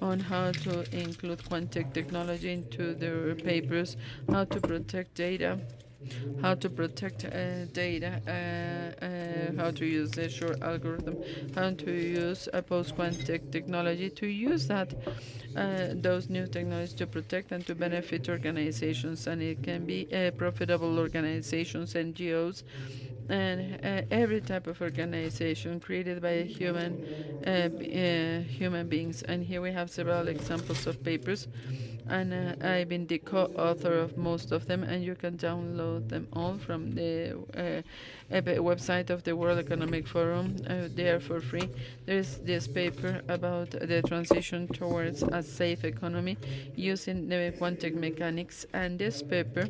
on how to include quantum technology into their papers, how to protect data, how to use the short algorithm, how to use a post-quantum technology to use those new technologies to protect and to benefit organizations. And it can be profitable organizations, NGOs, and every type of organization created by human beings. And here we have several examples of papers, and I've been the co-author of most of them, and you can download them all from the website of the World Economic Forum. They are for free. There's this paper about the transition towards a safe economy using the quantum mechanics, and this paper,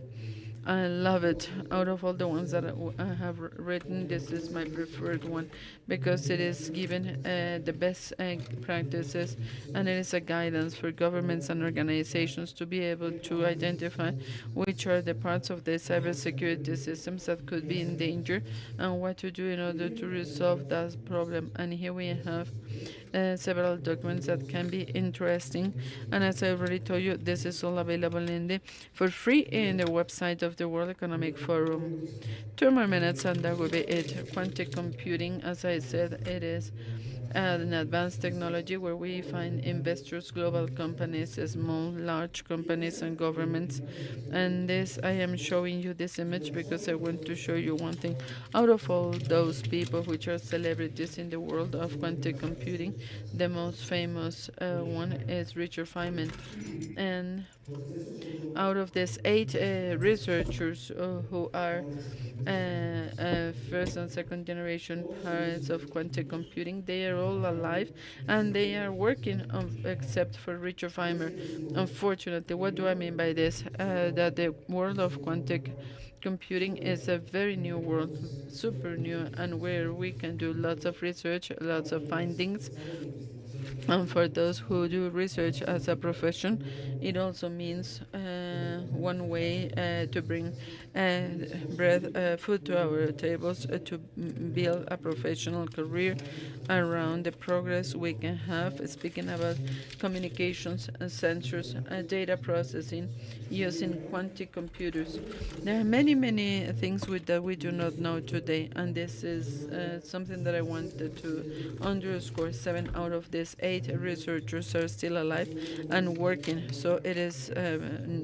I love it. Out of all the ones that I have written, this is my preferred one because it is given the best practices, and it is a guidance for governments and organizations to be able to identify which are the parts of the cybersecurity systems that could be in danger and what to do in order to resolve that problem. And here we have several documents that can be interesting. And as I already told you, this is all available for free in the website of the World Economic Forum. 2 more minutes and that will be it. Quantum computing, as I said, it is an advanced technology where we find investors, global companies, small, large companies, and governments. And this, I am showing you this image because I want to show you one thing. Out of all those people which are celebrities in the world of quantum computing, the most famous one is Richard Feynman. And out of these 8 researchers who are first and second generation parents of quantum computing, they are all alive and they are working on, except for Richard Feynman. Unfortunately, what do I mean by this? That the world of quantum computing is a very new world, super new, and where we can do lots of research, lots of findings. And for those who do research as a profession, it also means one way to bring food to our tables, to build a professional career around the progress we can have. Speaking about communications, sensors, data processing using quantum computers. There are many, many things that we do not know today, and this is something that I wanted to underscore. 7 out of these 8 researchers are still alive and working, so it is a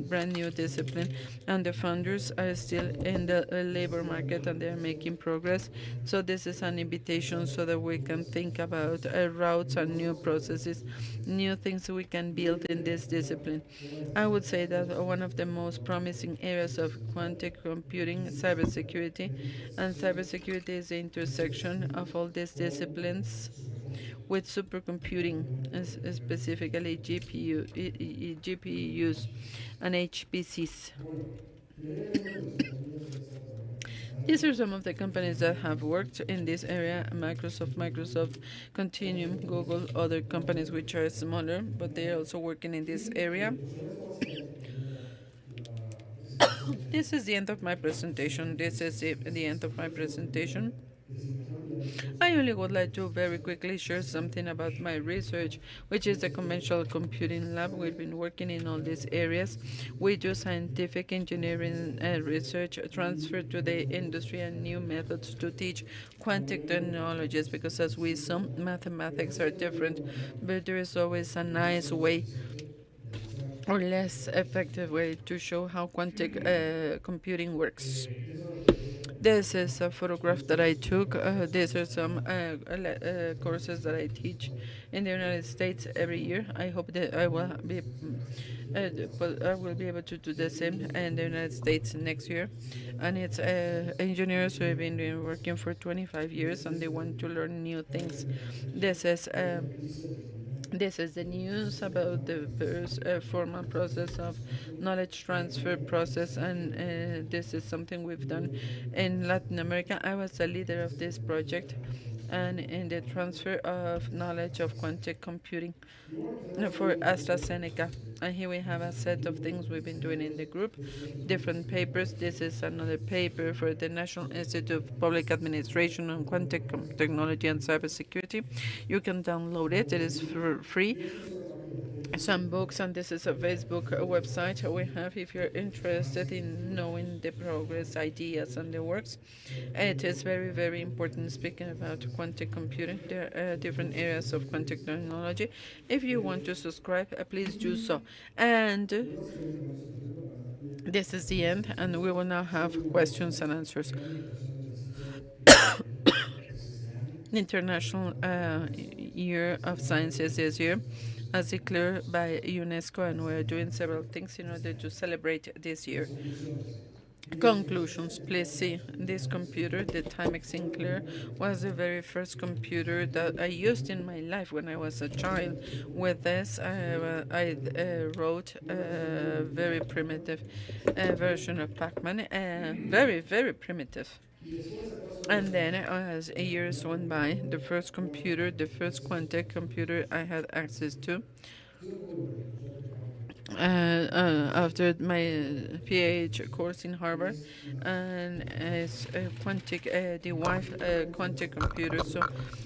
brand new discipline, and the founders are still in the labor market and they are making progress. So this is an invitation so that we can think about routes and new processes, new things we can build in this discipline. I would say that one of the most promising areas of quantum computing is cybersecurity, and cybersecurity is the intersection of all these disciplines with supercomputing, specifically GPUs and HPCs. Bueno, y hay algunas de las compañías que han estado trabajando con These Star. are some of the companies that have worked in this area: Microsoft, Continuum, Google, other companies which are smaller, but they are also working in this Y area. pues con esto básicamente termino la presentación This de, is the end of my presentation. This is the end of my de esto presentation. de desintercambiar I información only would y like to very quickly share something about my research, which is the conventional computing lab. We've been working in all these areas. We do scientific engineering research, transfer to the industry, and new methods to teach quantum technologies, because as we saw, y mathematics así are hay una different, forma but there is always a de nice way visualización de mostrar. or less effective way to show how quantum computing works. Eso es lo que voy This a is a photograph that utilizar I para took. These are some para courses that I teach in the United States every year. I hope that I will be able to do the same in the United States next year. And it's engineers who have been working for 25 years and they want to learn new things. This is um, this is the news about the first formal process of knowledge transfer process, and this is something we've done in Latin America. I was the leader of this project and in the transfer of knowledge of quantum computing for AstraZeneca. And here we have a set of things we've been doing in the group, different papers. This is another paper for the National Institute of Public Administration on Quantum Technology and Cybersecurity. You can download it, it is for free. Some books, and this is a Facebook website we have if you're interested in knowing the progress, ideas, and the works. It is very, very important. Speaking about quantum computing, there are different areas of quantum technology. If you want to subscribe, please do so. And this is the end, and we will now have questions and answers. International Year of Sciences this year, as declared by UNESCO, and we're doing several things in order to celebrate this year. Conclusions. Please see this computer, the Timex Sinclair, was the very first computer that I used in my life when I was a child. With this, I wrote a very primitive version of Pac-Man, very, very primitive. And then, as years went by, the first computer, the first quantum computer I had access to, after my PhD course in Harvard, and as a quantic derived quantum computer. So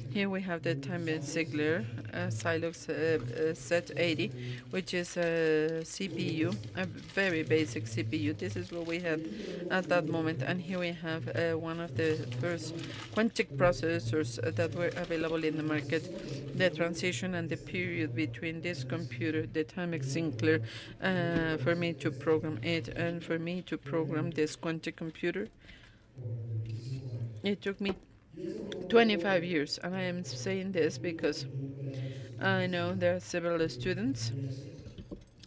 here we have the Timex Ziegler Silox Z80, which is a CPU, a very basic CPU. This is what we had at that moment. And here we have one of the first quantic processors that were available in the market. The transition and the period between this computer, the Timex Sinclair, for me to program it and for me to program this quantum computer, it took me 25 years. And I am saying this because I know there are several students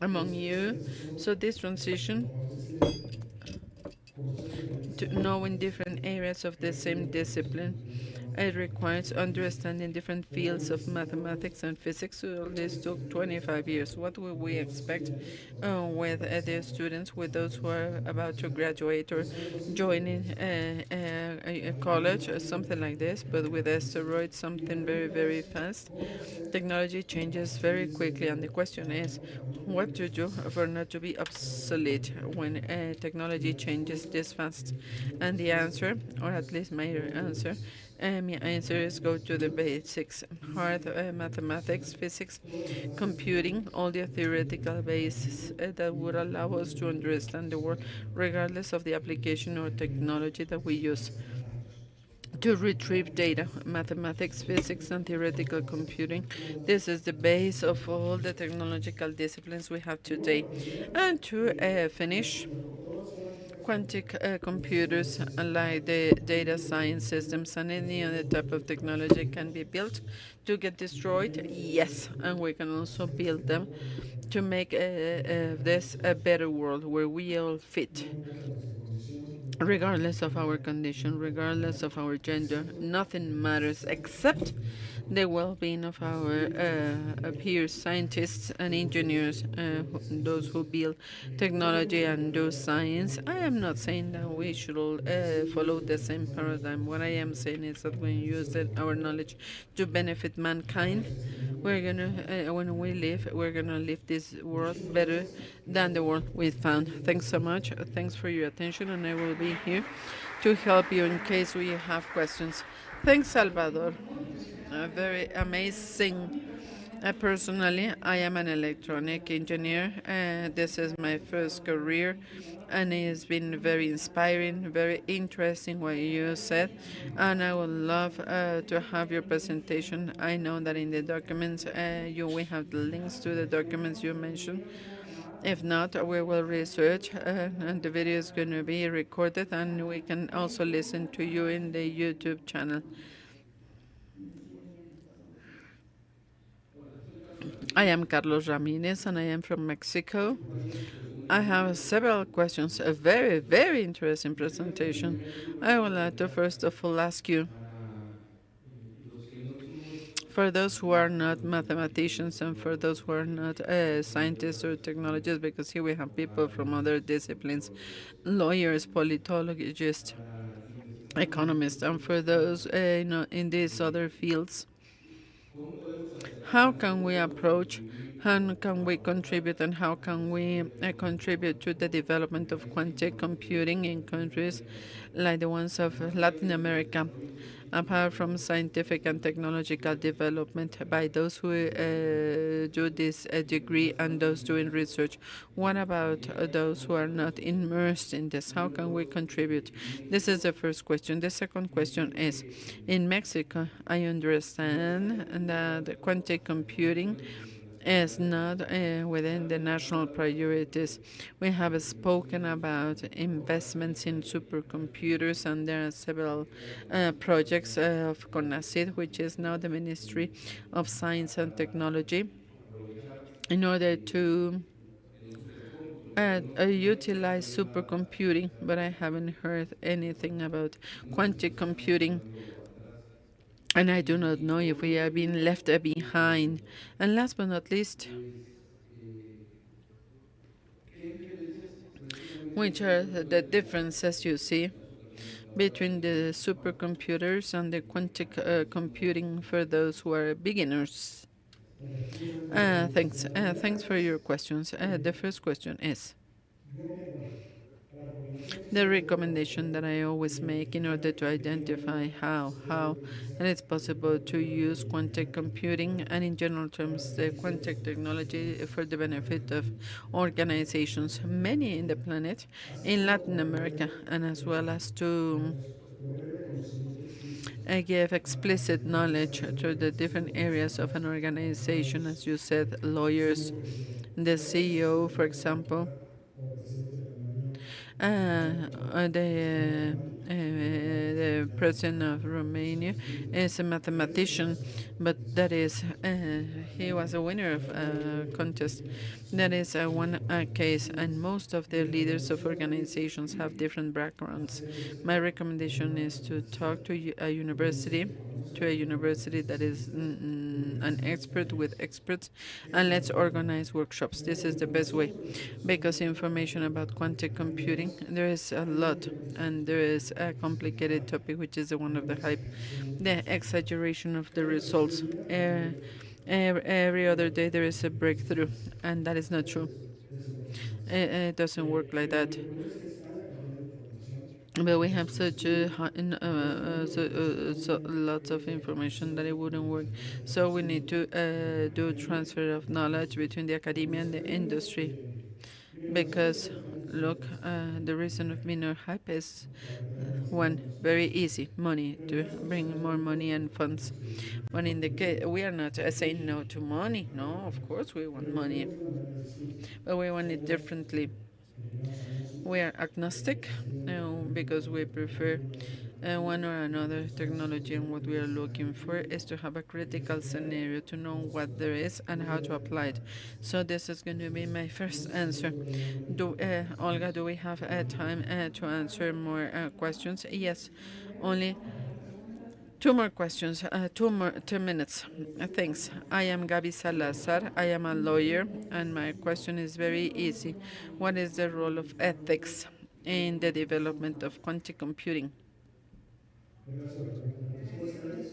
among you. So this transition to knowing different areas of the same discipline, it requires understanding different fields of mathematics and physics. So this took 25 years. What will we expect with the students, with those who are about to graduate or joining a college or something like this, but with asteroids, something very, very fast? Technology changes very quickly, and the question is what to do for not to be obsolete when technology changes this fast. And the answer, or at least my answer is go to the basics: hard mathematics, physics, computing, all the theoretical bases that would allow us to understand the world, regardless of the application or technology that we use to retrieve data. Mathematics, physics, and theoretical computing. This is the base of all the technological disciplines we have today. And to finish, quantic computers, like the data science systems and any other type of technology, can be built to get destroyed. Yes, and we can also build them to make this a better world where we all fit, regardless of our condition, regardless of our gender. Nothing matters except the well-being of our peers, scientists and engineers, those who build technology and do science. I am not saying that we should all follow the same paradigm. What I am saying is that when we use our knowledge to benefit mankind, we're gonna when we live, we're gonna leave this world better than the world we found. Thanks so much. Thanks for your attention, and I will be here to help you in case we have questions. Thanks, Salvador. Very amazing. Personally, I am an electronic engineer. This is my first career, and it's been very inspiring, very interesting what you said. And I would love to have your presentation. I know that in the documents, we have the links to the documents you mentioned. If not, we will research, and the video is going to be recorded, and we can also listen to you in the YouTube channel. I am Carlos Ramirez, and I am from Mexico. I have several questions, a very, very interesting presentation. I would like to first of all ask you, for those who are not mathematicians and for those who are not scientists or technologists, because here we have people from other disciplines, lawyers, politologists, economists, and for those in these other fields, how can we approach, how can we contribute, and how can we contribute to the development of quantum computing in countries like the ones of Latin America, apart from scientific and technological development by those who do this degree and those doing research? What about those who are not immersed in this? How can we contribute? This is the first question. The second question is, in Mexico, I understand that quantum computing is not within the national priorities. We have spoken about investments in supercomputers, and there are several projects of CONACYT, which is now the Ministry of Science and Technology, in order to utilize supercomputing, but I haven't heard anything about quantum computing, and I do not know if we are being left behind. And last but not least, which are the differences you see between the supercomputers and the quantum computing for those who are beginners? Thanks for your questions. The first question is the recommendation that I always make in order to identify how and it's possible to use quantum computing and in general terms the quantum technology for the benefit of organizations, many in the planet, in Latin America, and as well as to give explicit knowledge to the different areas of an organization, as you said, lawyers, the CEO, for example, the president of Romania is a mathematician, but that is, he was a winner of a contest. That is one case, and most of the leaders of organizations have different backgrounds. My recommendation is to talk to a university, that is an expert with experts, and let's organize workshops. This is the best way, because information about quantum computing, there is a lot, and there is a complicated topic, which is the one of the hype, the exaggeration of the results. Every other day there is a breakthrough, and that is not true. It doesn't work like that. But we have such so lots of information that it wouldn't work. So we need to do transfer of knowledge between the academia and the industry. Because, look, the reason of minor hype is one, very easy, money, to bring more money and funds. But in the case, we are not saying no to money. No, of course we want money, but we want it differently. We are agnostic because we prefer one or another technology, and what we are looking for is to have a critical scenario to know what there is and how to apply it. So this is going to be my first answer. Olga, do we have time to answer more questions? Yes, only two more questions, 2 minutes. Thanks. I am Gabi Salazar. I am a lawyer, and my question is very easy. What is the role of ethics in the development of quantum computing? Gracias por la pregunta. La respuesta es,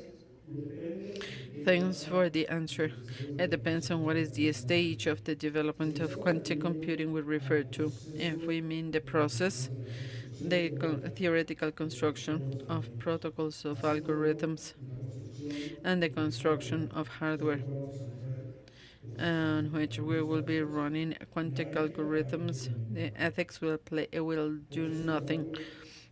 depende de qué Thanks etapa for the answer. del desarrollo It depends on what is the stage of the se development of está quantum refiriendo computing we refer al to. If proceso we mean the a process, través de la construcción the teórica theoretical de construction protocolos de of algoritmos, protocols of así como algorithms, la construcción and the del hardware construction of sobre el hardware, cual vamos a correr on which we will be algoritmos. running La quantum ética algorithms. The ethics will do porque es nothing, algo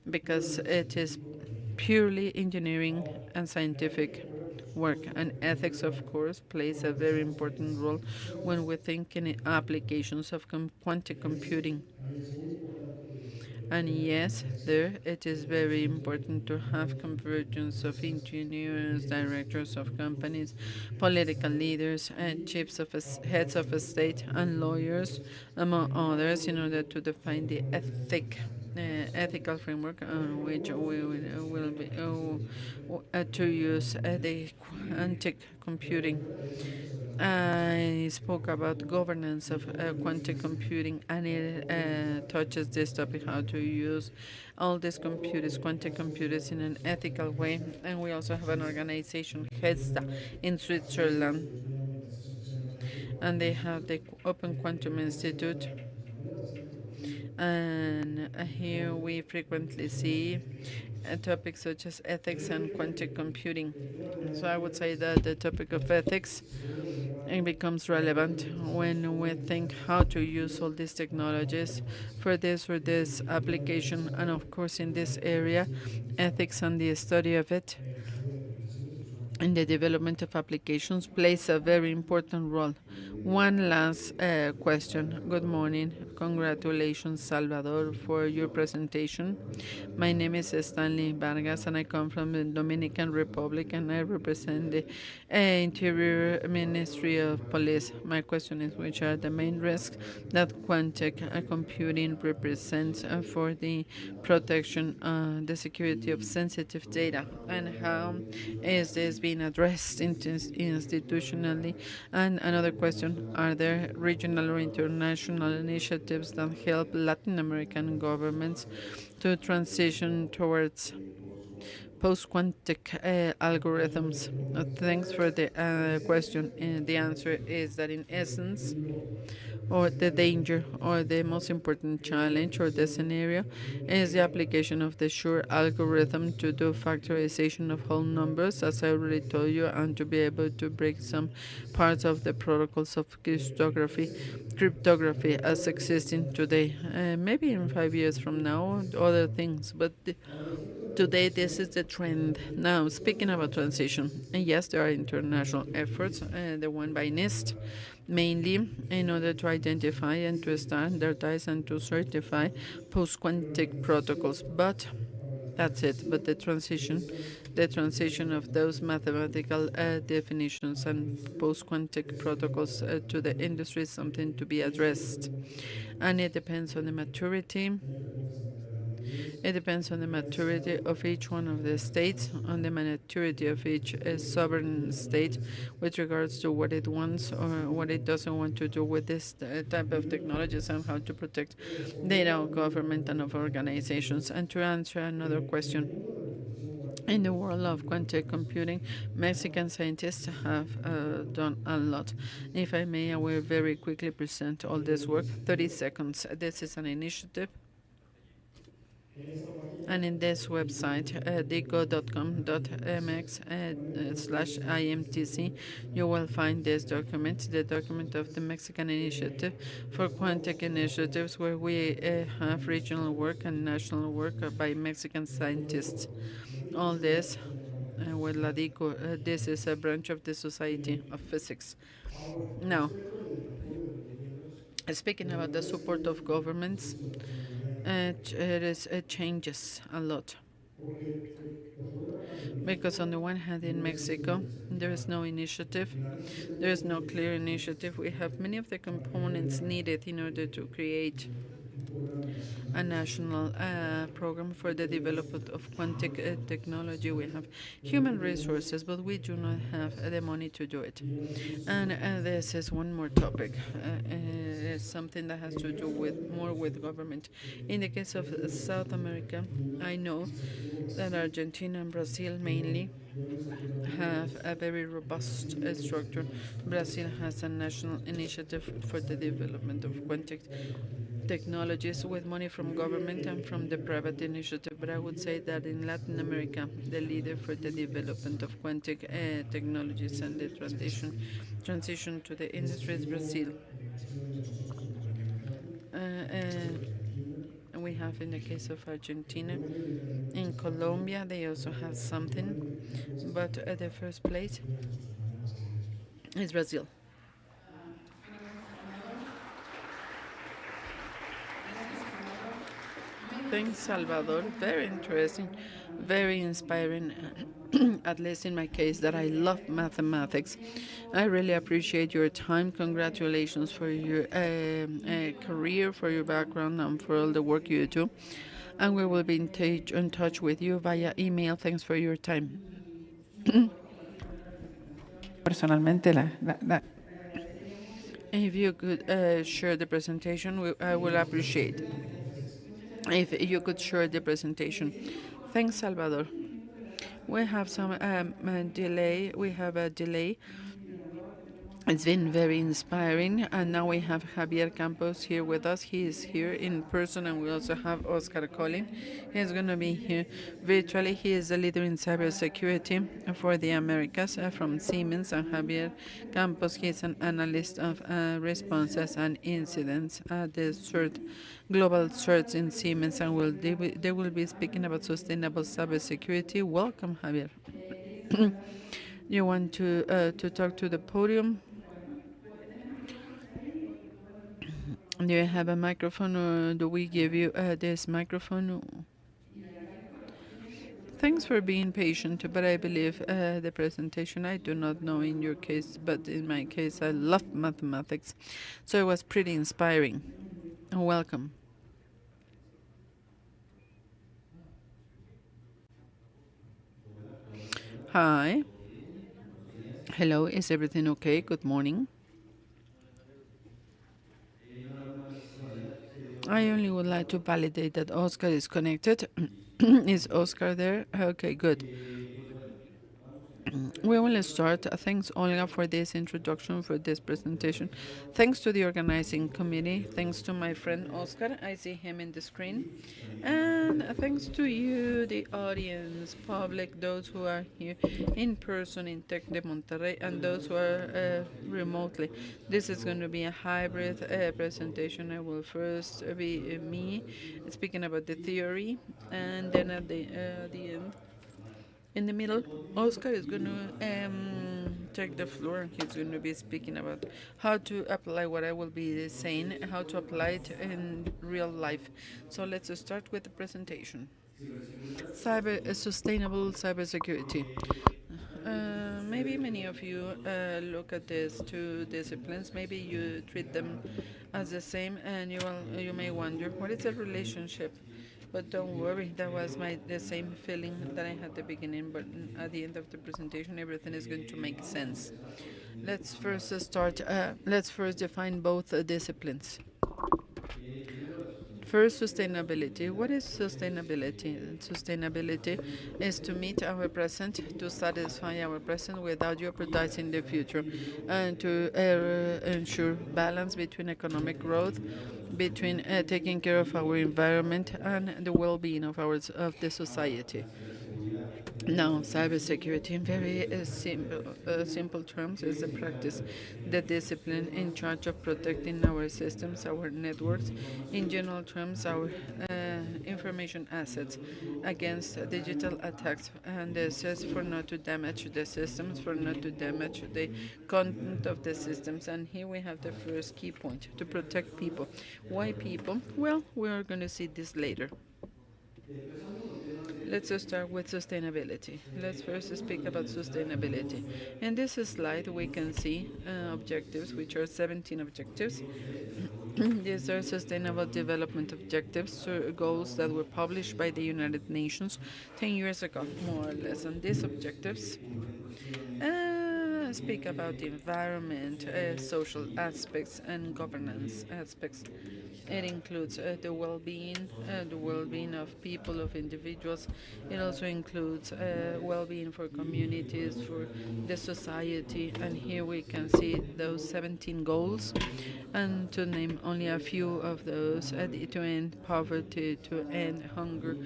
because puramente it is científico e ingeniería. purely engineering Ahora, and la ética scientific juega por work. supuesto un And papel ethics, of relevante course, plays a cuando very pensamos en important las role when aplicaciones we think in de quantum computing. applications of quantum computing. Ahí es muy importante que And haya yes, convergencia there it is entre very personas important to have de convergence of empresas, engineers, líderes directors of políticos, companies, jefes de political Estado leaders, y chiefs of heads aplicados of state, administrativos y and lawyers, jurídicos among en el marco others, in order teórico to sobre define el the cual debemos pensar las aplicaciones. ethical framework Porque on como which no we podemos will negociar be beneficios de coste to con la use economía the y quantum computing. recuerda que siempre se habrá beneficios I spoke en about favor governance de of todos los quantum incidentes computing, and para it poder utilizar touches this la topic, how to tecnología. use all these Otro computers, quantum caso es la computers, in an Organización ethical way. Japonesa And we also en have an Suiza, organization, que HESTA, tiene in acceso Switzerland, definitivamente a acceso que se llama Open and Quantum they have Institute, the Open Quantum donde se Institute. habla pues, de manera bastante profunda And del here rol we de lo que frequently son las see éticas de información. topics such as ethics Pero yo and diría quantum que computing. el tema So I relevante would say es that the topic of cuando ethics, se vuelve it relevante becomes la relevant implementación when o we think utilización de how estas to use all tecnologías these para fines technologies laborales. for this Definitivamente application, esa and área of course in pues this también tiene que area, ser supervisada ethics and the study of it, en las labores de investigación de sus usuarios. in the development of applications plays a very important role. One last question. Good morning. Congratulations, Salvador, for your presentation. My name is Stanley Vargas, and I come from the Dominican Republic, and I represent the Interior Ministry of Police. My question is, which are the main risks that quantum computing represents for the protection, the security of sensitive data, and how is this being addressed institutionally? And another question, are there regional or international initiatives that help Latin American governments to transition towards post-quantic algorithms? Thanks for the question. The answer is that in essence, or the danger, or the most important challenge, or the scenario, is the application of the Sure algorithm to do factorization of whole numbers, as I already told you, and to be able to break some parts of the protocols of cryptography as existing today. Maybe in 5 years from now, other things, but today this is the trend. Now, speaking about transition, yes, there are international efforts, the one by NIST, mainly in order to identify and to standardize and to certify post-quantic protocols. But that's it. But the transition of those mathematical definitions and post-quantic protocols to the industry is something to be addressed. And it depends on the maturity. It depends on the maturity of each one of the states, on the maturity of each sovereign state with regards to what it wants or what it doesn't want to do with this type of technologies, and how to protect data of government and of organizations. And to answer another question, in the world of quantum computing, Mexican scientists have done a lot. If I may, I will very quickly present all this work. 30 seconds. This is an initiative, and in this website, dico.com.mx/imtc, you will find this document, the document of the Mexican Initiative for Quantic Initiatives, where we have regional work and national work by Mexican scientists. All this with la DICO, this is a branch of the Society of Physics. Ahora, Now, respecto del apoyo de los gobiernos, speaking about the support of governments, sí se puede variar, it changes a lot. porque por una parte en Because on México the one hand, no in existe una Mexico, there is iniciativa no initiative, clara, sí se there ve is no que clear hay initiative. We have many of the para crear components needed in order to create un programa a nacional national program for the tenemos development of quantic technology. We have human resources, but we do not have the money to do it. y una discusión And this is one more topic. It's something that has en to el do caso with more with government. In the case of South America, I know that Brasil, Argentina and Brazil mainly debemos hacer una have a very robust structure. Brazil has a national initiative for the development of quantic technologies with money from government and from the private initiative. But I would say that in Latin America, the leader for the development of quantic technologies and the transition to the industry is Brazil. And we have in the case of Argentina, in Colombia, they also have something, but at the first place is Brazil. Thanks, Salvador. Very interesting, very inspiring. At least in my case, that I love mathematics. I really appreciate your time. Congratulations for your career, for your background, and for all the work you do. And we will be in touch with you via email. Thanks for your time. Personalmente, If you could share the presentation, I will appreciate. If you could share the presentation. Thanks, Salvador. We have some delay. We have a delay. It's been very inspiring, and now we have Javier Campos here with us. He is here in person, and we also have Oscar Collin. He's going to be here virtually. He is the leader in cybersecurity for the Americas from Siemens, and Javier Campos, he's an analyst of responses and incidents at the global search in Siemens, and they will be speaking about sustainable cybersecurity. Welcome, Javier. You want to talk to the podium? Do you have a microphone, or do we give you this microphone? Thanks for being patient, but I believe the presentation, I do not know in your case, but in my case, I love mathematics, so it was pretty inspiring. Welcome. Hi. Hello, is everything okay? Good morning. I only would like to validate that Oscar is connected. Is Oscar there? Okay, good. We will start. Thanks, Olga, for this introduction, for this presentation. Thanks to the organizing committee. Thanks to my friend Oscar. I see him in the screen. And thanks to you, the audience, public, those who are here in person in Tec de Monterrey, and those who are remotely. This is going to be a hybrid presentation. I will first be me speaking about the theory, and then at the end, in the middle, Oscar is going to take the floor. He's going to be speaking about how to apply what I will be saying, how to apply it in real life. So let's start with the presentation. Sustainable cybersecurity. Maybe many of you look at these two disciplines. Maybe you treat them as the same, and you may wonder what is the relationship. But don't worry, that was the same feeling that I had at the beginning. But at the end of the presentation, everything is going to make sense. Let's first start. Let's first define both disciplines. First, sustainability. What is sustainability? Sustainability is to meet our present, to satisfy our present without jeopardizing the future, and to ensure balance between economic growth, between taking care of our environment and the well-being of the society. Now, cybersecurity, in very simple terms, is the practice, the discipline in charge of protecting our systems, our networks, in general terms, our information assets against digital attacks. And this is for not to damage the systems, for not to damage the content of the systems. And here we have the first key point, to protect people. Why people? Well, we are going to see this later. Let's start with sustainability. Let's first speak about sustainability. In this slide, we can see objectives, which are 17 objectives. These are sustainable development objectives, so goals that were published by the United Nations 10 years ago, more or less. And these objectives speak about the environment, social aspects, and governance aspects. It includes the well-being of people, of individuals. It also includes well-being for communities, for the society. And here we can see those 17 goals. And to name only a few of those, to end poverty, to end hunger,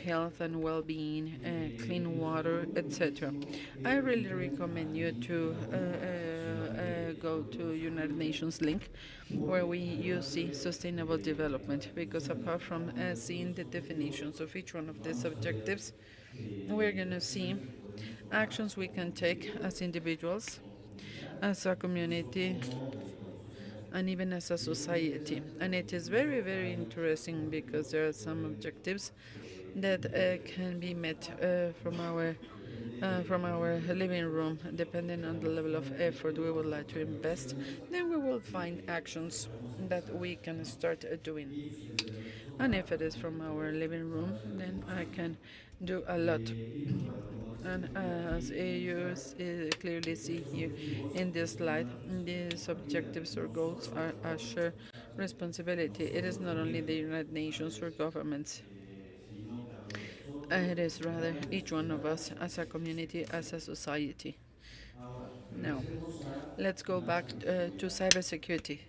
health and well-being, clean water, etc. I really recommend you to go to United Nations link, where you see sustainable development, because apart from seeing the definitions of each one of these objectives, we're going to see actions we can take as individuals, as a community, and even as a society. And it is very, very interesting, because there are some objectives that can be met from our living room, depending on the level of effort we would like to invest. Then we will find actions that we can start doing. And if it is from our living room, then I can do a lot. And as you clearly see here in this slide, these objectives or goals are a shared responsibility. It is not only the United Nations or governments. It is rather each one of us as a community, as a society. Now, let's go back to cybersecurity.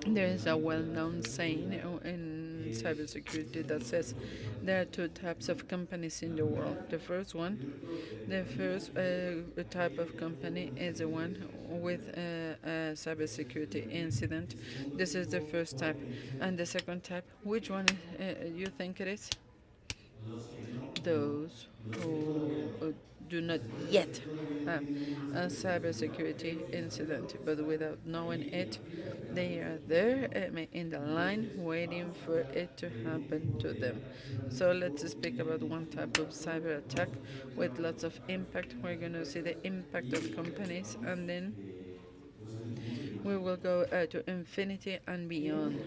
There is a well-known saying in cybersecurity that says there are two types of companies in the world. The first type of company is the one with a cybersecurity incident. This is the first type. And the second type, which one you think it is? those who do not yet have a cybersecurity incident, but without knowing it, they are there in the line waiting for it to happen to them. So let's speak about one type of cyber attack with lots of impact. We're going to see the impact of companies, and then we will go to infinity and beyond.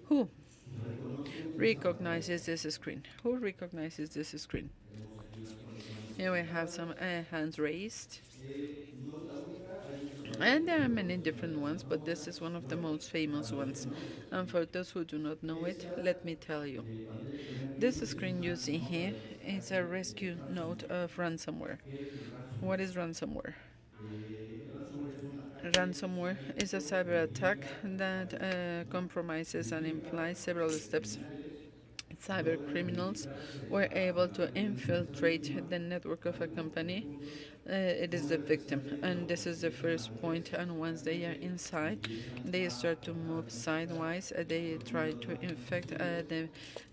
Who recognizes this screen? Who recognizes this screen? Here we have some hands raised. And there are many different ones, but this is one of the most famous ones. And for those who do not know it, let me tell you. This screen you see here is a rescue note of ransomware. What is ransomware? Ransomware is a cyber attack that compromises and implies several steps. Cyber criminals were able to infiltrate the network of a company. It is the victim, and this is the first point. And once they are inside, they start to move sidewise. They try to infect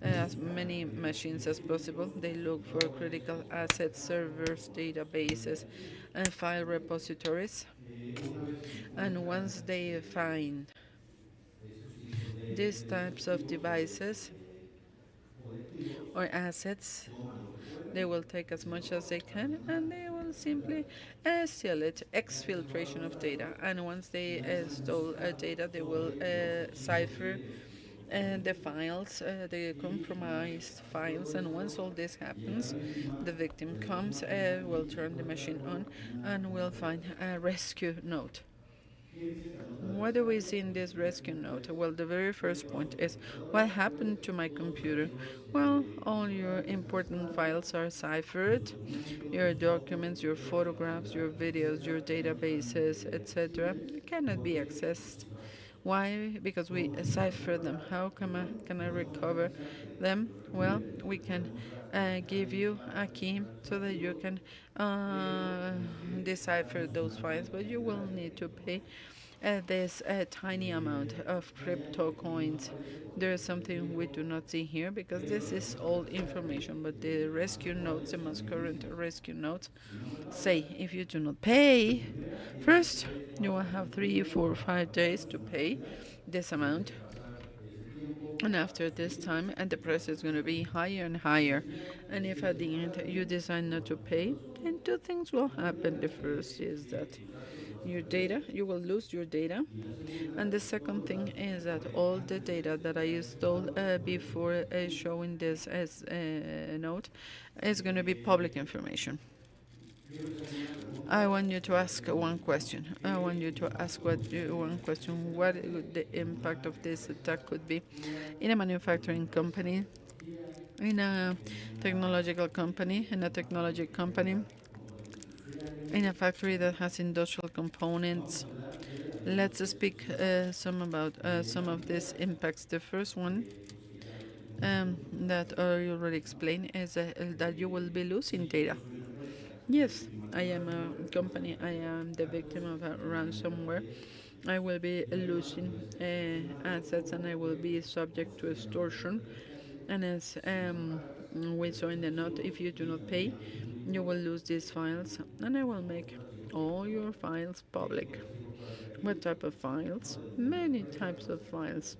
as many machines as possible. They look for critical assets, servers, databases, and file repositories. And once they find these types of devices or assets, they will take as much as they can and they will simply steal it, exfiltration of data. And once they stole data, they will cipher the files, the compromised files. And once all this happens, the victim comes, will turn the machine on, and will find a rescue note. What do we see in this rescue note? Well, the very first point is what happened to my computer? Well, all your important files are ciphered, your documents, your photographs, your videos, your databases, etc. cannot be accessed. Why? Because we cipher them. How can I recover them? Well, we can give you a key so that you can decipher those files, but you will need to pay this tiny amount of crypto coins. There is something we do not see here because this is old information, but the rescue notes, the most current rescue notes, say if you do not pay, first you will have 3, 4, 5 days to pay this amount. And after this time, and the price is going to be higher and higher. And if at the end you decide not to pay, then two things will happen. The first is that your data, you will lose your data. And the second thing is that all the data that I installed before showing this as a note is going to be public information. I want you to ask one question. I want you to ask one question. What the impact of this attack could be in a manufacturing company, in a technological company, in a technology company, in a factory that has industrial components. Let's speak some about some of these impacts. The first one that I already explained is that you will be losing data. Yes, I am a company. I am the victim of a ransomware. I will be losing assets and I will be subject to extortion. And as we saw in the note, if you do not pay, you will lose these files and I will make all your files public. What type of files? Many types of files.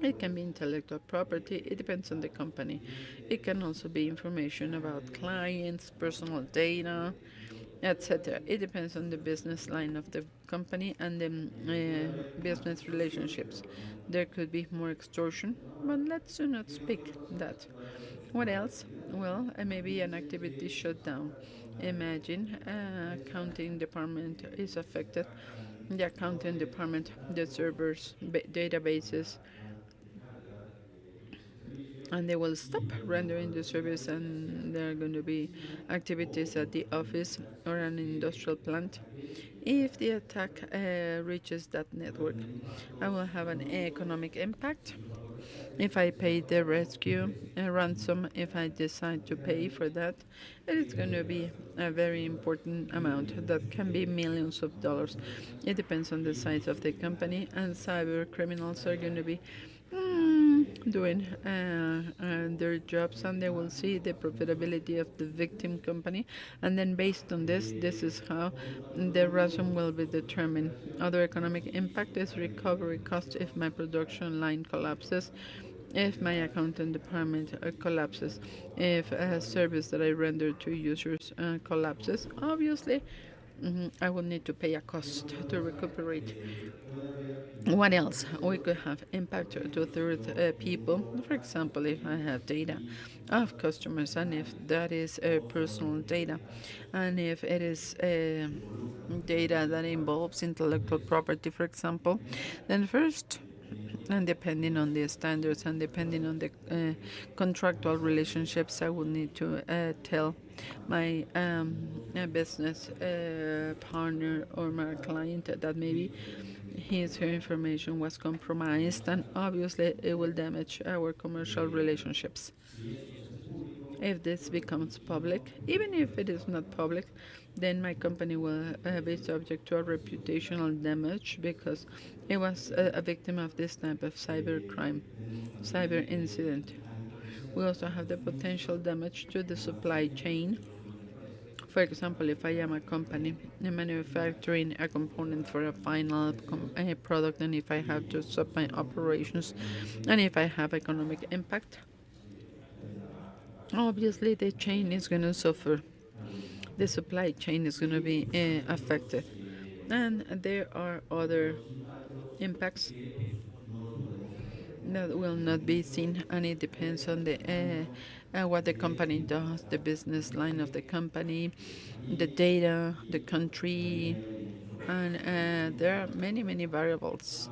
It can be intellectual property, it depends on the company. It can also be information about clients, personal data, etc. It depends on the business line of the company and the business relationships. There could be more extortion, but let's do not speak that. What else? Well, maybe an activity shut down. Imagine accounting department is affected. The accounting department, the servers, databases, and they will stop rendering the service and there are going to be activities at the office or an industrial plant. If the attack reaches that network, I will have an economic impact. If I pay the rescue ransom, if I decide to pay for that, it's going to be a very important amount that can be millions of dollars. It depends on the size of the company, and cyber criminals are going to be doing their jobs, and they will see the profitability of the victim company, and then based on this is how the ransom will be determined. Other economic impact is recovery cost if my production line collapses, if my accounting department collapses, if a service that I render to users collapses. Obviously, I will need to pay a cost to recuperate. What else? We could have impact to third people. For example, if I have data of customers and if that is personal data, and if it is data that involves intellectual property, for example, then first, and depending on the standards and depending on the contractual relationships, I will need to tell my business partner or my client that maybe her information was compromised, and obviously it will damage our commercial relationships. If this becomes public, even if it is not public, then my company will be subject to a reputational damage because it was a victim of this type of cyber crime, cyber incident. We also have the potential damage to the supply chain. For example, if I am a company manufacturing a component for a final product, and if I have to stop my operations, and if I have economic impact, obviously the chain is going to suffer. The supply chain is going to be affected. And there are other impacts that will not be seen, and it depends on the what the company does, the business line of the company, the data, the country, and there are many variables.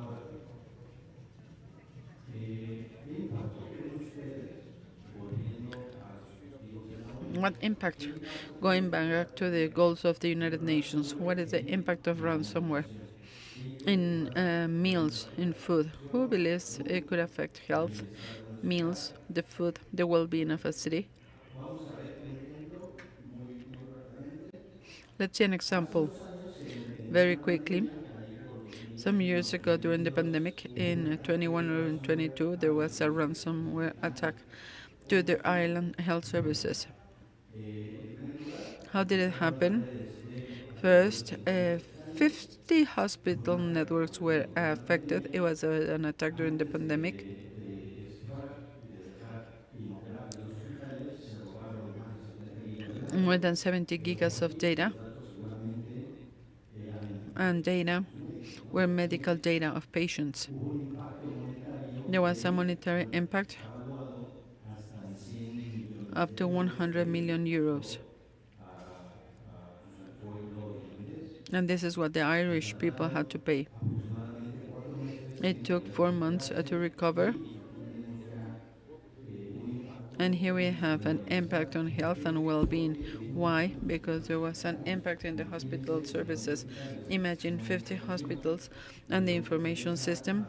What impact? Going back to the goals of the United Nations, what is the impact of ransomware in meals, in food? Who believes it could affect health, meals, the food, the well-being of a city? Let's see an example very quickly. Some years ago, during the pandemic, in 21 or 22, there was a ransomware attack to the island health services. How did it happen? First, 50 hospital networks were affected. It was an attack during the pandemic. More than 70 gigas of data, and data were medical data of patients. There was a monetary impact up to 100 million euros. And this is what the Irish people had to pay. It took 4 months to recover. And here we have an impact on health and well-being. Why? Because there was an impact in the hospital services. Imagine 50 hospitals and the information system,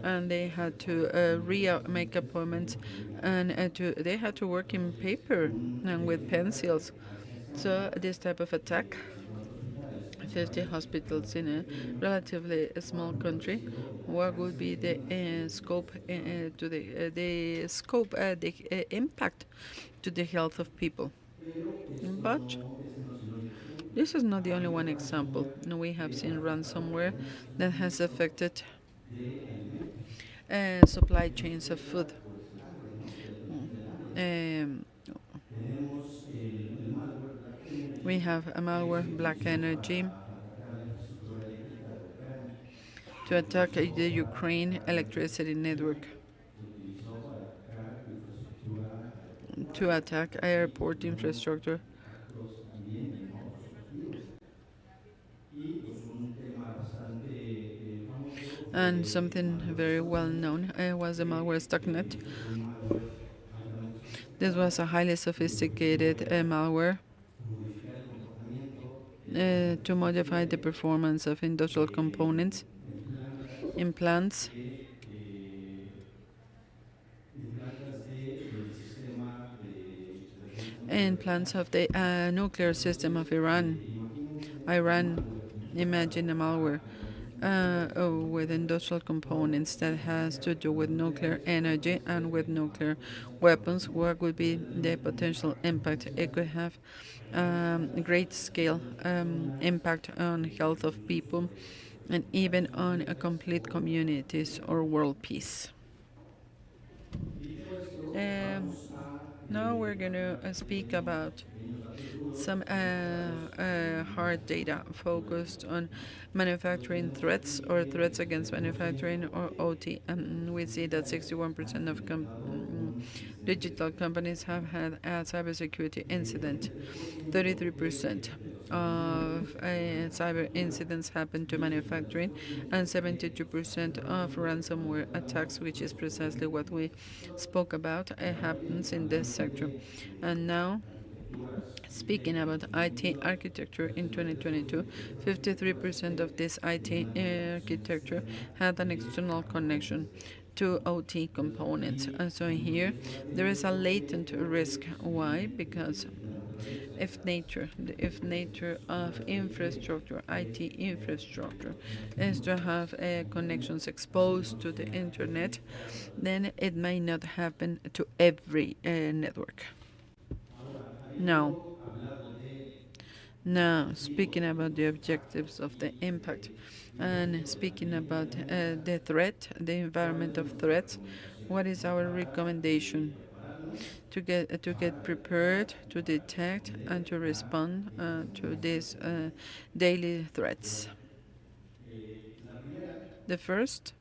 and they had to make appointments, and they had to work in paper and with pencils. So this type of attack, 50 hospitals in a relatively small country, what would be the scope to the scope the impact to the health of people? But this is not the only one example. We have seen ransomware that has affected supply chains of food. Um, we have a malware, Black Energy, to attack the Ukraine electricity network, to attack airport infrastructure. And something very well known was the malware Stuxnet. This was a highly sophisticated malware to modify the performance of industrial components in plants, and plants of the nuclear system of Iran. Imagine a malware with industrial components that has to do with nuclear energy and with nuclear weapons. What would be the potential impact it could have? Great scale impact on health of people and even on a complete communities or world peace. Um, Now we're going to speak about some hard data focused on manufacturing threats or threats against manufacturing or OT. We see that 61% of digital companies have had a cybersecurity incident. 33% of cyber incidents happen to manufacturing, and 72% of ransomware attacks, which is precisely what we spoke about, happens in this sector. And now, speaking about IT architecture in 2022, 53% of this IT architecture had an external connection to OT components. So here there is a latent risk. Why? Because if nature of infrastructure, IT infrastructure, is to have connections exposed to the internet, then it may not happen to every network. Now, Now, speaking about the objectives of the impact and speaking about the threat, the environment of threats, what is our recommendation? To get prepared, to detect, and to respond to these daily threats. The first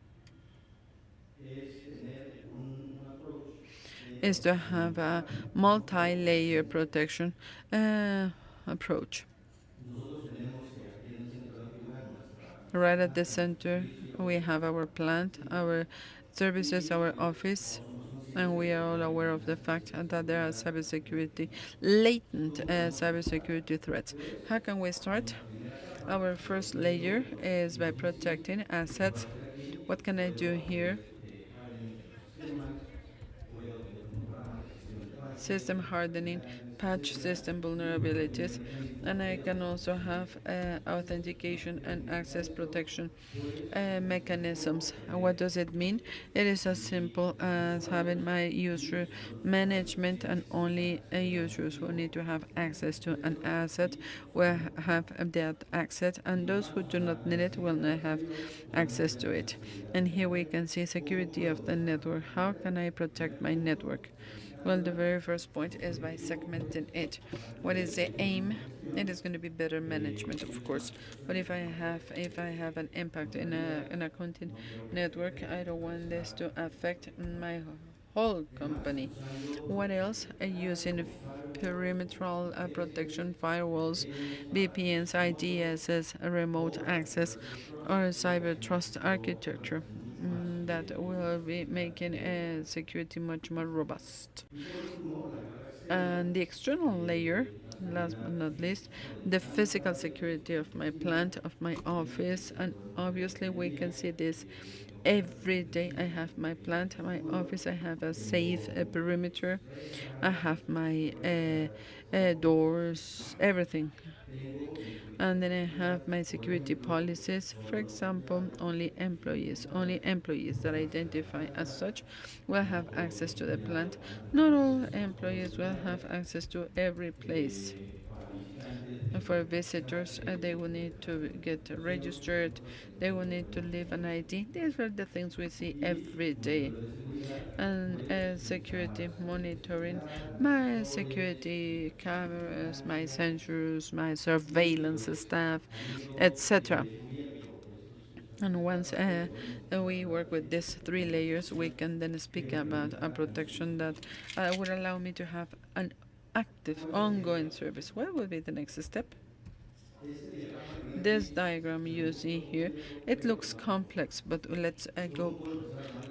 is to have a multi-layer protection approach. Right at the center, we have our plant, our services, our office, and we are all aware of the fact that there are latent cybersecurity threats. How can we start? Our first layer is by protecting assets. What can I do here? System hardening, patch system vulnerabilities, and I can also have authentication and access protection mechanisms. And what does it mean? It is as simple as having my user management, and only users who need to have access to an asset will have that access, and those who do not need it will not have access to it. And here we can see security of the network. How can I protect my network? Well, the very first point is by segmenting it. What is the aim? It is going to be better management, of course. But if I have an impact in a content network, I don't want this to affect my whole company. What else? Using perimetral protection, firewalls, VPNs, IDSs, remote access, or cyber trust architecture that will be making security much more robust. And the external layer, last but not least, the physical security of my plant, of my office, and obviously we can see this every day. I have my plant, my office, I have a safe perimeter, I have my doors, everything. And then I have my security policies. For example, only employees that identify as such will have access to the plant. Not all employees will have access to every place. For visitors, they will need to get registered, they will need to leave an ID. These are the things we see every day. And security monitoring, my security cameras, my sensors, my surveillance staff, etc. And once we work with these three layers, we can then speak about a protection that would allow me to have an active, ongoing service. What will be the next step? This diagram you see here, it looks complex, but let's go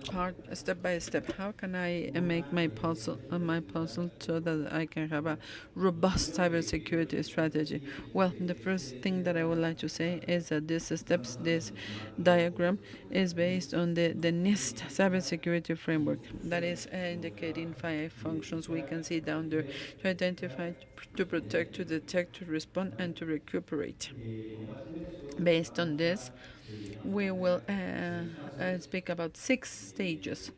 part step by step. How can I make my puzzle so that I can have a robust cybersecurity strategy? Well, the first thing that I would like to say is that this diagram is based on the NIST cybersecurity framework that is indicating 5 functions we can see down there: to identify, to protect, to detect, to respond, and to recuperate. Based on this, We will speak about 6 stages.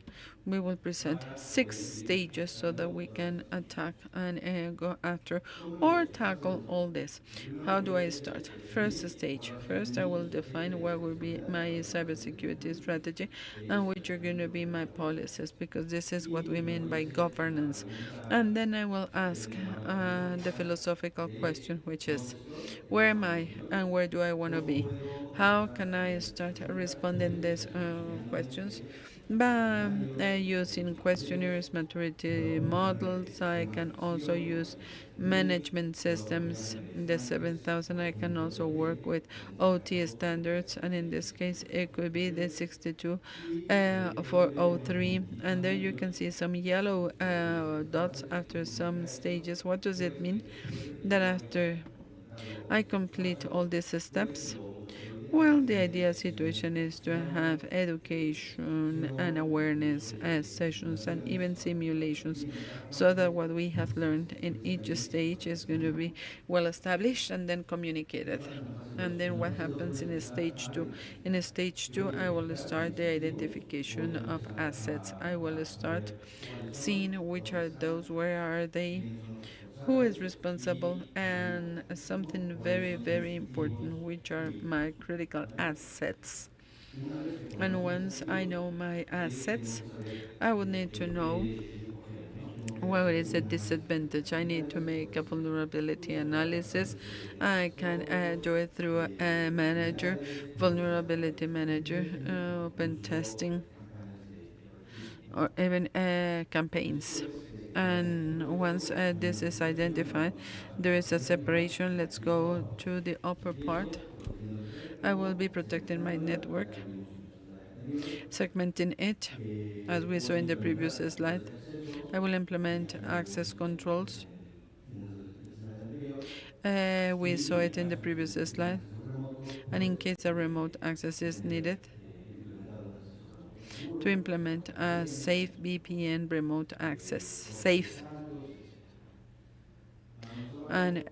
We will present 6 stages so that we can attack and go after or tackle all this. How do I start? First stage. First, I will define what will be my cybersecurity strategy and which are going to be my policies, because this is what we mean by governance. And then I will ask the philosophical question, which is, where am I and where do I want to be? How can I start responding these questions? By using questionnaires, maturity models. I can also use management systems. In the 7000, I can also work with OT standards, and in this case, it could be the 62 for O3. And there you can see some yellow dots after some stages. What does it mean? That after I complete all these steps, well, the ideal situation is to have education and awareness sessions and even simulations, so that what we have learned in each stage is going to be well established and then communicated. And then what happens in a stage two? In a stage two, I will start the identification of assets. I will start seeing which are those, where are they, who is responsible, and something very, very important, which are my critical assets. And once I know my assets, I would need to know what is the disadvantage. I need to make a vulnerability analysis. I can do it through a manager, vulnerability manager, open testing, or even campaigns. And once this is identified, there is a separation. Let's go to the upper part. I will be protecting my network, segmenting it, as we saw in the previous slide. I will implement access controls. We saw it in the previous slide. And in case a remote access is needed, to implement a safe VPN remote access, safe, and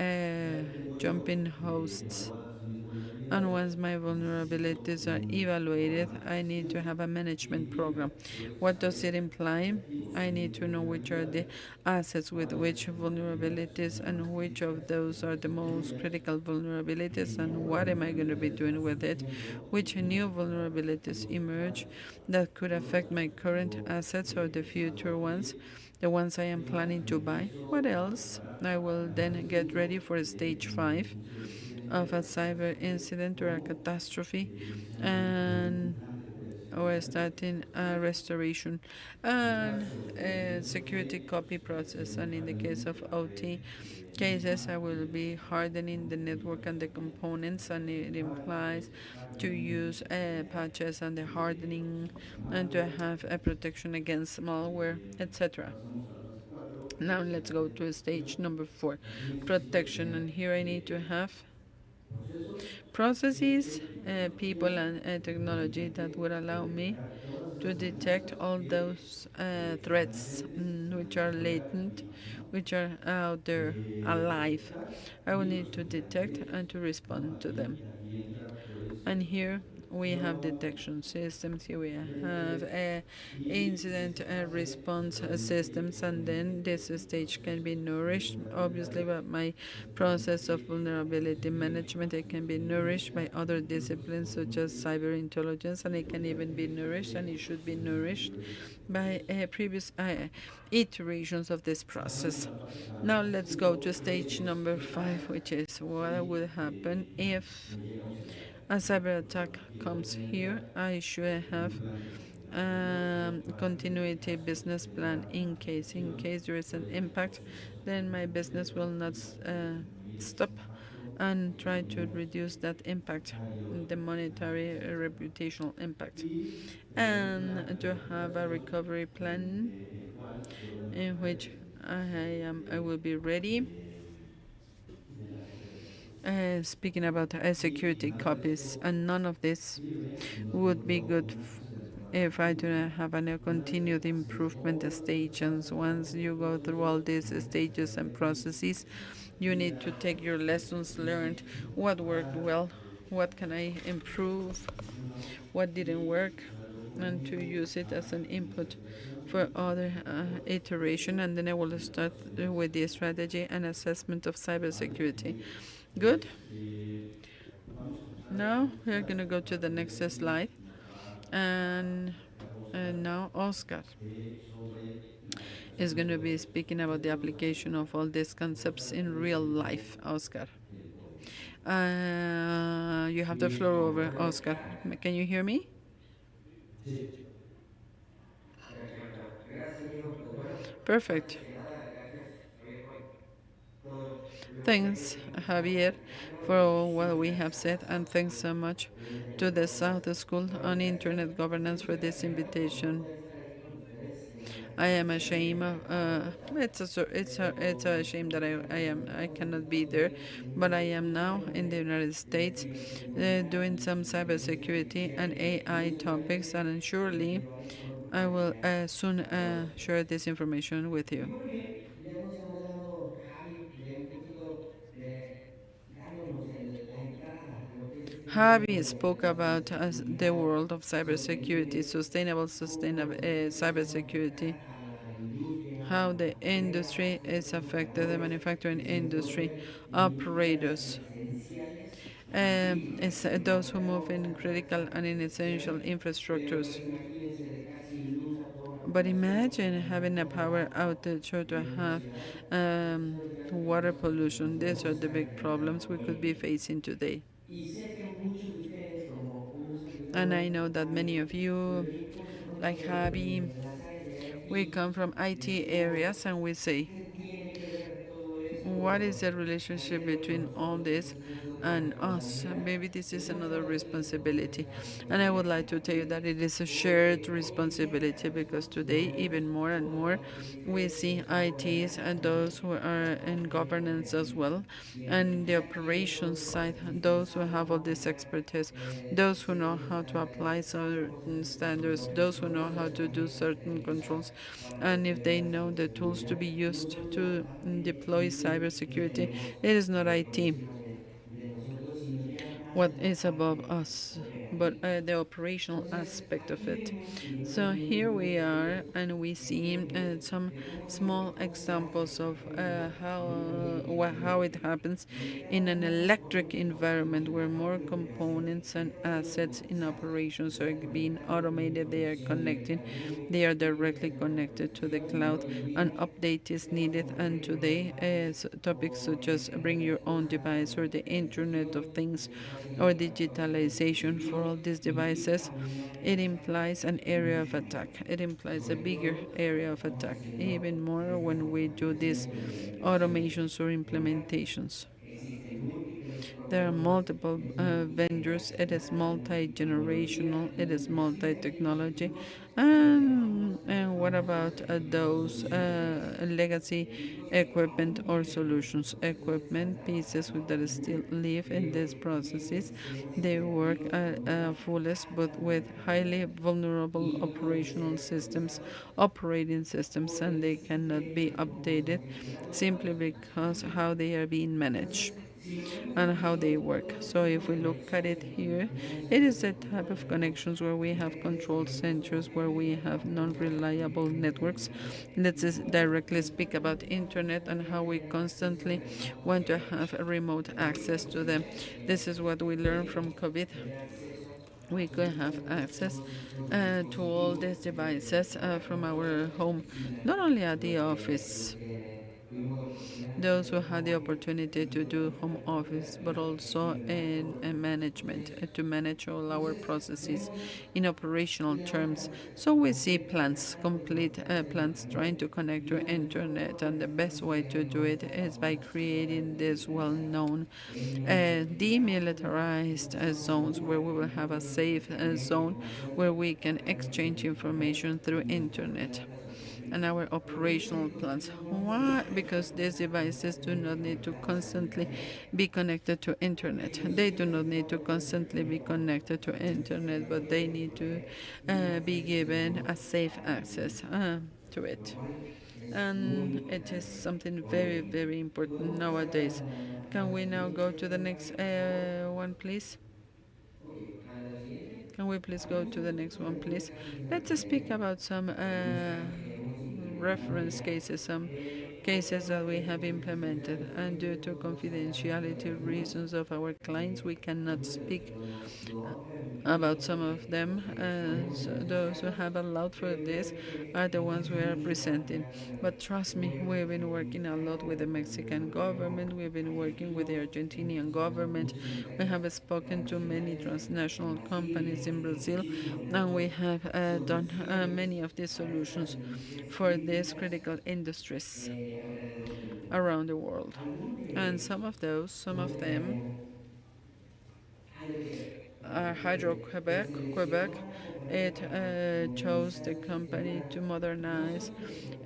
jumping hosts. And once my vulnerabilities are evaluated, I need to have a management program. What does it imply? I need to know which are the assets with which vulnerabilities and which of those are the most critical vulnerabilities, and what am I going to be doing with it? Which new vulnerabilities emerge that could affect my current assets or the future ones, the ones I am planning to buy? What else? I will then get ready for stage 5 of a cyber incident or a catastrophe, and or starting a restoration and a security copy process. And in the case of OT cases, I will be hardening the network and the components, and it implies to use patches and the hardening, and to have a protection against malware, etc. Now let's go to stage number 4, protection. And here I need to have processes, people, and technology that would allow me to detect all those threats, which are latent, which are out there alive. I will need to detect and to respond to them. And here we have detection systems. Here we have incident response systems, and then this stage can be nourished obviously by my process of vulnerability management. It can be nourished by other disciplines such as cyber intelligence, and it can even be nourished, and it should be nourished by previous iterations of this process. Now let's go to stage number 5, which is what would happen if a cyber attack comes here. I should have continuity business plan. In case there is an impact, then my business will not stop, and try to reduce that impact, the monetary reputational impact, and to have a recovery plan in which I will be ready. Speaking about security copies, and none of this would be good if I do not have a continued improvement stage. And once you go through all these stages and processes, you need to take your lessons learned, what worked well, what can I improve, what didn't work, and to use it as an input for other iteration. And then I will start with the strategy and assessment of cybersecurity. Good. Now we are going to go to the next slide. And now Oscar is going to be speaking about the application of all these concepts in real life. Oscar. You have the floor over, Oscar. Can you hear me? Sí, Perfecto. Perfect. antes que nada, gracias Javier por todo lo Thanks, que nos has estado Javier, platicando for y all sí, what we have gracias a said, la and South thanks School so much por el to Internet the Governance. South School on Bueno, Internet estoy Governance muy for this agradecido por invitation. poder estar aquí con ustedes I am ashamed of. precisamente ahorita, It's a shame that I estamos en cannot be Estados there, Unidos y but I muy am now in the probablemente United States, doing some cybersecurity and me AI topics, gustaría and surely I will compartirles soon a todos. share this information with Y you. muy bien, ya nos hemos dado, Javi, de un poquito de dándonos la entrada a lo que es este mundo Javi de spoke la about the ciberseguridad world of cybersecurity, sostenible, sustainable cómo esto puede cybersecurity, afectar a la industria how the manufacturera, industry is sistemas affected, the operadores manufacturing que se industry, encuentran en industrias operators, esenciales y it's en lo those que who ha move in provocado critical esta and in essential afectación. infrastructures. Pues imagínense dejar sin luz a toda una But población o imagine having a contaminando el power agua outage or to de una have ciudad. Estos um, son los grandes water riesgos que pollution. These are podemos the estar big problems enfrentando we hoy could en be día. facing today. Y sé que muchos de ustedes, como un And I servidor, know that many Javi, of pues you, venimos de like pronto Javi, de las áreas de we IT, come from y IT decimos, areas and we say, ¿qué tiene que ver todo what is esto, the relationship Javier, con between all nosotros? this Pues esta es otra and us? responsabilidad. Maybe this Pues is no another solo es responsibility. nuestra And I would responsabilidad, like to sino tell you that que it is a lo que shared hoy en día responsibility because atravesamos y today, even vemos more and toda more, la we gente que see está ITs rodeada and también those who are a in parte governance as operativa. well, Bien, and the ya tienen operations todo side, those who have all indispensable this para expertise, those who know seguir how to apply estandarizados en certain nuestros standards, controles, those who know how procesos, to do herramientas que certain utilizar controls, para and if they desplegar know the tools to ciberseguridad. be used Nosotros to parte deploy definitiva no cybersecurity, tenemos it is not por IT encima de nosotros, sino ya más what en la is above parte us, but operativa. the operational Entonces, aspect of aquí it. vemos y So estamos muy, here muy we are, orgullosos and we see de some cómo small cómo se hace, examples por of ejemplo, hoy en día how it happens in an electric environment en where la more parte de operación components and están siendo assets in automatizados, operations ya are sea being conectando automated. They are información connecting, a la nube, they are tienen que directly hacer una connected to the actualización y cloud. hoy en An día update is temas needed, como and Internet de las today cosas topics o such el as Internet bring de your las own cosas device o or the Internet of digitalización Things que está or haciendo para todos estos digitalization for dispositivos all these devices, implica una it amenaza implies an area of mucho mayor, attack. It implies a sobre bigger todo si lo area of estamos attack, haciendo even more estas when we do these automatizaciones o implementaciones automations or en red. implementations. Existen múltiples There are proveedores, multiple es vendors, it is multi-generational, multitecnología it is inclusive hay multi-technology. dispositivos que And what trabajamos about en those soluciones de legacy, legacy equipos que equipment aún or viven en sus solutions? procesos de Equipment pieces trabajando that a still full, live in pero these que tienen processes. sistemas They work operativos at con una fullest, but alta with highly vulnerabilidad vulnerable y no pueden operational ser systems, actualizados operating systems, por and el they cannot be simple cómo updated están configurados para simply su because funcionamiento. how they are being managed Entonces, si lo vemos un and how they poquito, work. todo este So tipo if we de look at conexiones it en donde here, tenemos it is centros de the type control, of tenemos connections where we have redes, control tenemos centers, where we ONT, have tenemos non-reliable networks. Internet Let's y just cómo directly speak about constantemente internet and how quieren we tener acceso constantly remoto want hacia to ellos. have a remote Hoy access to them. inclusive This is what we learned from queremos COVID. tener acceso We could have absolutamente a access todos estos to all dispositivos these devices para from toda our nuestra home, oficina. not only at the Los office, que tuvimos la oportunidad de those tener who home had the office, opportunity to nosotros do home ahorita office, poder but also gestionar in todos nuestros management, procesos. to manage all our Entonces, processes vemos in operational una terms. organización So we see completa plants, tratando de complete conectarse plants a trying red to connect y to vemos todo internet, lo and que the best estamos way to do creando it estas is by famosas zonas creating these demilitarizadas well-known en cada una demilitarized una zona zones where segura we will en have a donde safe se conecte zone información where we can a través exchange de internet information through en nuestras internet plantas and operativas. our Porque estos operational plans. dispositivos no Why? necesitan Because estar these devices do not need to conectados al constantly internet, be connected to internet. ellos They do tienen not el need to protocolo constantly be mejor connected to internet, but they que need to provee un be acceso given a seguro safe al access internet, to lo it. cual es muy And it is importante something hoy en very, día. very important Podemos pasar a nowadays. a Can la we now go siguiente to the next slide, por favor. one, please? Can we please go to the next one, please? Let's speak about some reference cases, some cases that we have implemented. And due to confidentiality reasons of our clients, we cannot speak about some of them. So those who have allowed for this are the ones we are presenting. But trust me, we've been working a lot with the Mexican government, we've been working with the Argentinian government, we have spoken to many transnational companies in Brazil, and we have done many of these solutions for these critical industries around the world. And some of them Quebec. It chose the company to modernize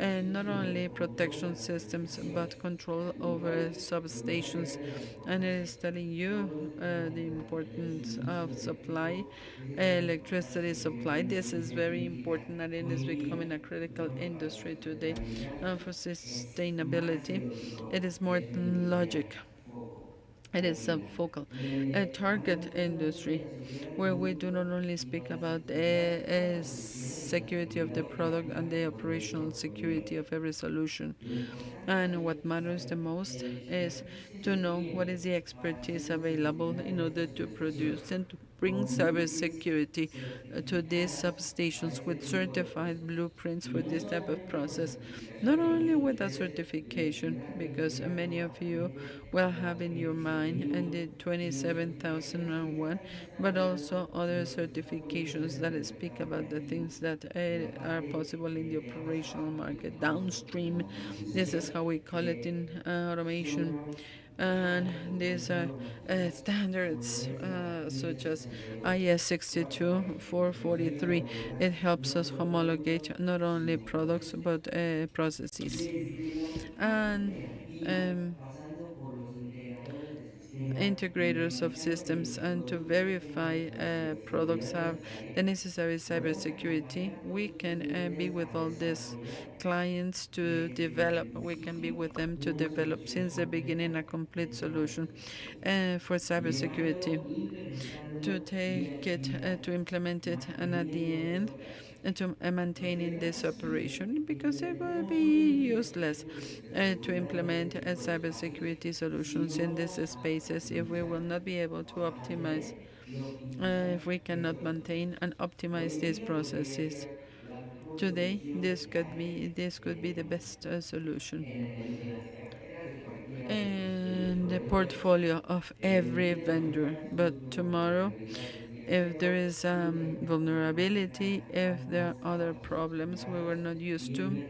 and not only protection systems but control over substations. And it is telling you the importance of supply, electricity supply. This is very important and it is becoming a critical industry today. And for sustainability, it is more than logic. It is a focal, a target industry where we do not only speak about the security of the product and the operational security of every solution. And what matters the most is to know what is the expertise available in order to produce and to bring cybersecurity to these substations with certified blueprints for this type of process. Not only with a certification, because many of you will have in your mind and the 27001, but also other certifications that speak about the things that are possible in the operational market downstream. This is how we call it in automation. And these are standards such as IS 62443. It helps us homologate not only products but processes. And integrators of systems, and to verify products have the necessary cybersecurity. We can be with all these clients to develop, we can be with them to develop since the beginning a complete solution for cybersecurity, to take it, to implement it, and at the end, and to maintaining this operation because it will be useless to implement cybersecurity solutions in these spaces if we will not be able to optimize, if we cannot maintain and optimize these processes. Today, this could be the best solution. And the portfolio of every vendor. But tomorrow, if there is vulnerability, if there are other problems we were not used to,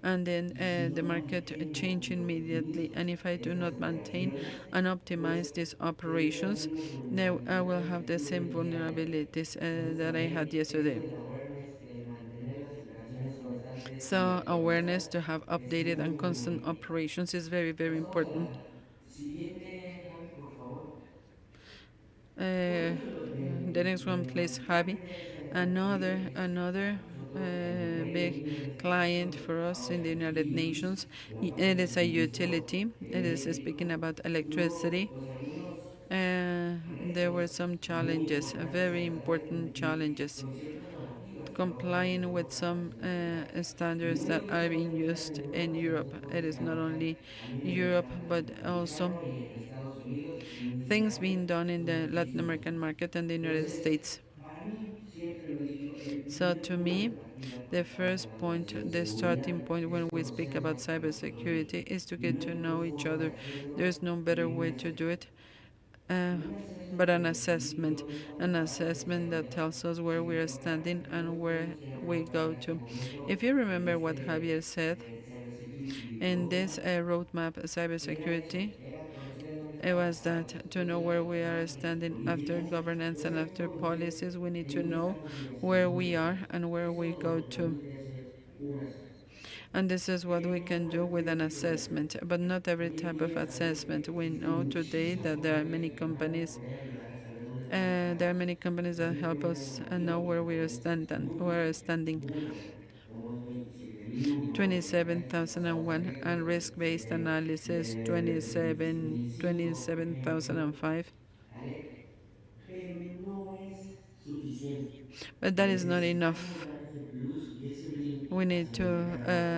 and then the market change immediately, and if I do not maintain and optimize these operations, then I will have the same vulnerabilities that I had yesterday. So awareness to have updated and constant operations is very, very important. Uh, the next one, please, Javi. Another big client for us in the United Nations. It is a utility. It is speaking about electricity. There were some challenges, very important challenges, complying with some standards that are being used in Europe. It is not only Europe, but also things being done in the Latin American market and the United States. So to me, the first point, the starting point when we speak about cybersecurity is to get to know each other. There's no better way to do it uh, but an assessment that tells us where we are standing and where we go to. If you remember what Javier said in this roadmap cybersecurity, it was that to know where we are standing after governance and after policies, we need to know where we are and where we go to. And this is what we can do with an assessment, but not every type of assessment. We know today that there are many companies that help us know where we are standing. 27,001 and risk-based analysis 27,005. But that is not enough. Damos datos de plus y ese link We need hacia el to mercado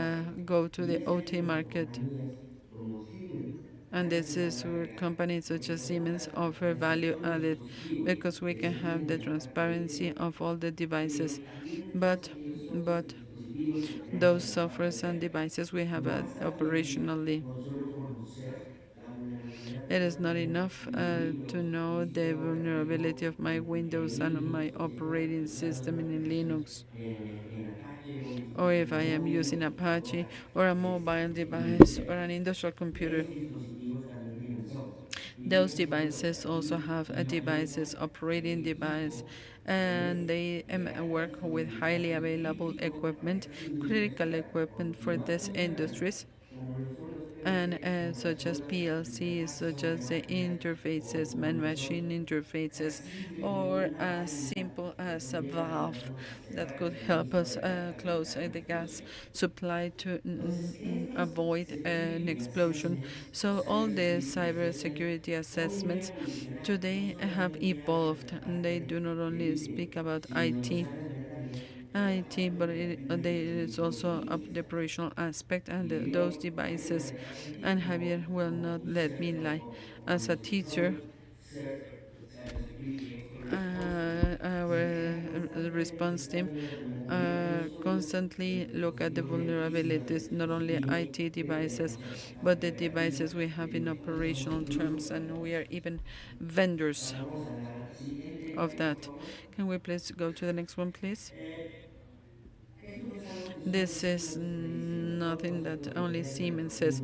go to y the es ahí OT donde market. compañías como Siemens And han this is empezado a where crear, companies such porque as como Siemens tal, offer value respecto a los added dispositivos because we que can se have tienen the en la parte de transparency venta, of all the devices. también de todos But aquellos softwares y but dispositivos que tenemos those en la parte softwares and interna. devices we have No basta operationally. con solo conocer la vulnerabilidad que It is pueda not tener enough mi to Windows, mi know the sistema vulnerability operativo of my Windows and Linux, my o si tengo operating instaladas system mis in aplicaciones Linux, en Apache o un or if dispositivo I am móvil o using Apache computadora or a mobile device or industrial. an industrial computer. Esos dispositivos también tienen software y Those tienen un software devices also operativo have a y manejan devices operating device, equipo que and es they de work alta with highly disponibilidad y available crítico para equipment, estas industrias, critical equipment porque for no these funcionan industries, como lo son los and PLCs con las such as solas PLCs, interfaces such sobre as the máquina interfaces, o lo man-machine son interfaces, casillos de or una as válvula simple que as a pudiera valve ayudarnos a that cerrar el could help us suministro de gas y close evitar una the gas explosión. supply to Entonces, estos avoid an Security explosion. Assessments o So all Cyber the Security cybersecurity Assessment hoy han assessments evolucionado. No today have solamente hablan de evolved, la and they parte do not de only vídeo, speak about sino nos IT, hablan ya también de la parte but operativa there de is also the dispositivos. operational aspect and Y those yo, déjenme devices. dejarlo aquí And Javier will como not let teacher, me lie. como As a teacher, instructor, Cert Cyber Security Expert Response Team, our significa constantemente response estar team viendo documentos no solo constantly del look at the dispositivo de NT, sino de los vulnerabilities, not only dispositivos IT que devices, tenemos en la but parte the operativa, devices we have de in los cuales somos operational incluso terms, and we are proveedores. even vendors Pasamos a la siguiente of slide, por that. favor. Can we please go to the next one, please? Eh, Esto no es algo que solo This is Siemens dice, o solo nothing that conceptos de only defensa, Siemens porque says.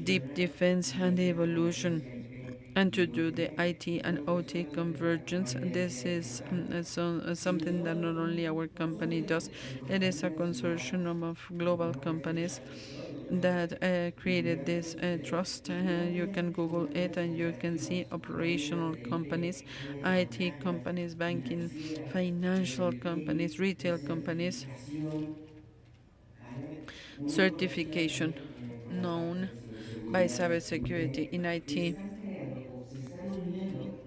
Deep evolucionar defense y and the hacer evolution, convergencia IP and y to do the Internet IT es and algo que OT solamente la convergence. compañía This decide is encargarse, sino something that son not only our un company does, consorcio de it is a compañías globales consortium of que global forman este companies ecosistema que llamamos that created Internet this ecosistema. trust. Y no You voy a can Google it comentarles and you can see operativas o nóminas operational de companies, IT, nóminas IT bancarias, companies, banking, financieras, financial companies, retail, de retail companies, certificación. Hay uno conocida certification también por la parte known de by ciberseguridad cybersecurity in que IT, están creando o se están uniendo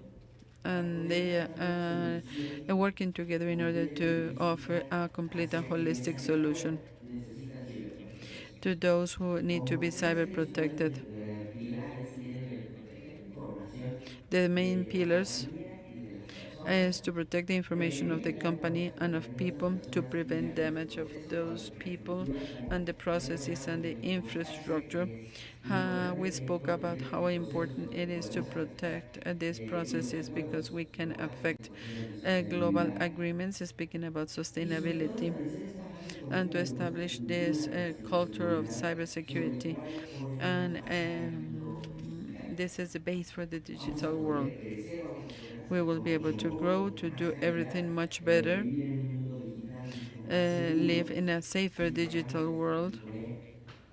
para and poder they dar una solución are working together in order completa y to offer holística a complete and hacia quienes holistic allá solution afuera necesitan ciberprotección. to those who need to be Como tres cyber principales protected. pilares tienen el proteger la información The main de la pillars compañía y de las is personas, to protect the information of the mitigar company and of comportamientos de las people, to personas y prevent de los damage of procesos o those people infraestructuras como and the ya lo processes and dejamos the en constancia infrastructure. que es importante We también spoke about proteger how estos procesos important it porque is to podemos afectar protect these los processes because acuerdos we can globales en affect cuestiones de global sostenibilidad agreements, speaking about y sobre todo sustainability, establecer esta base and to común o esta establish cultura this de la culture of ciberseguridad sobre el cybersecurity. cual podemos And pasar al mundo digital. this is the base for the Vamos a digital world. poder crecer, vamos a poder We hacer will be todo able mucho to mejor, grow, con to más do calidad, everything much better, vivir en un mundo digital mucho más live seguro in a safer si creamos digital este world tipo de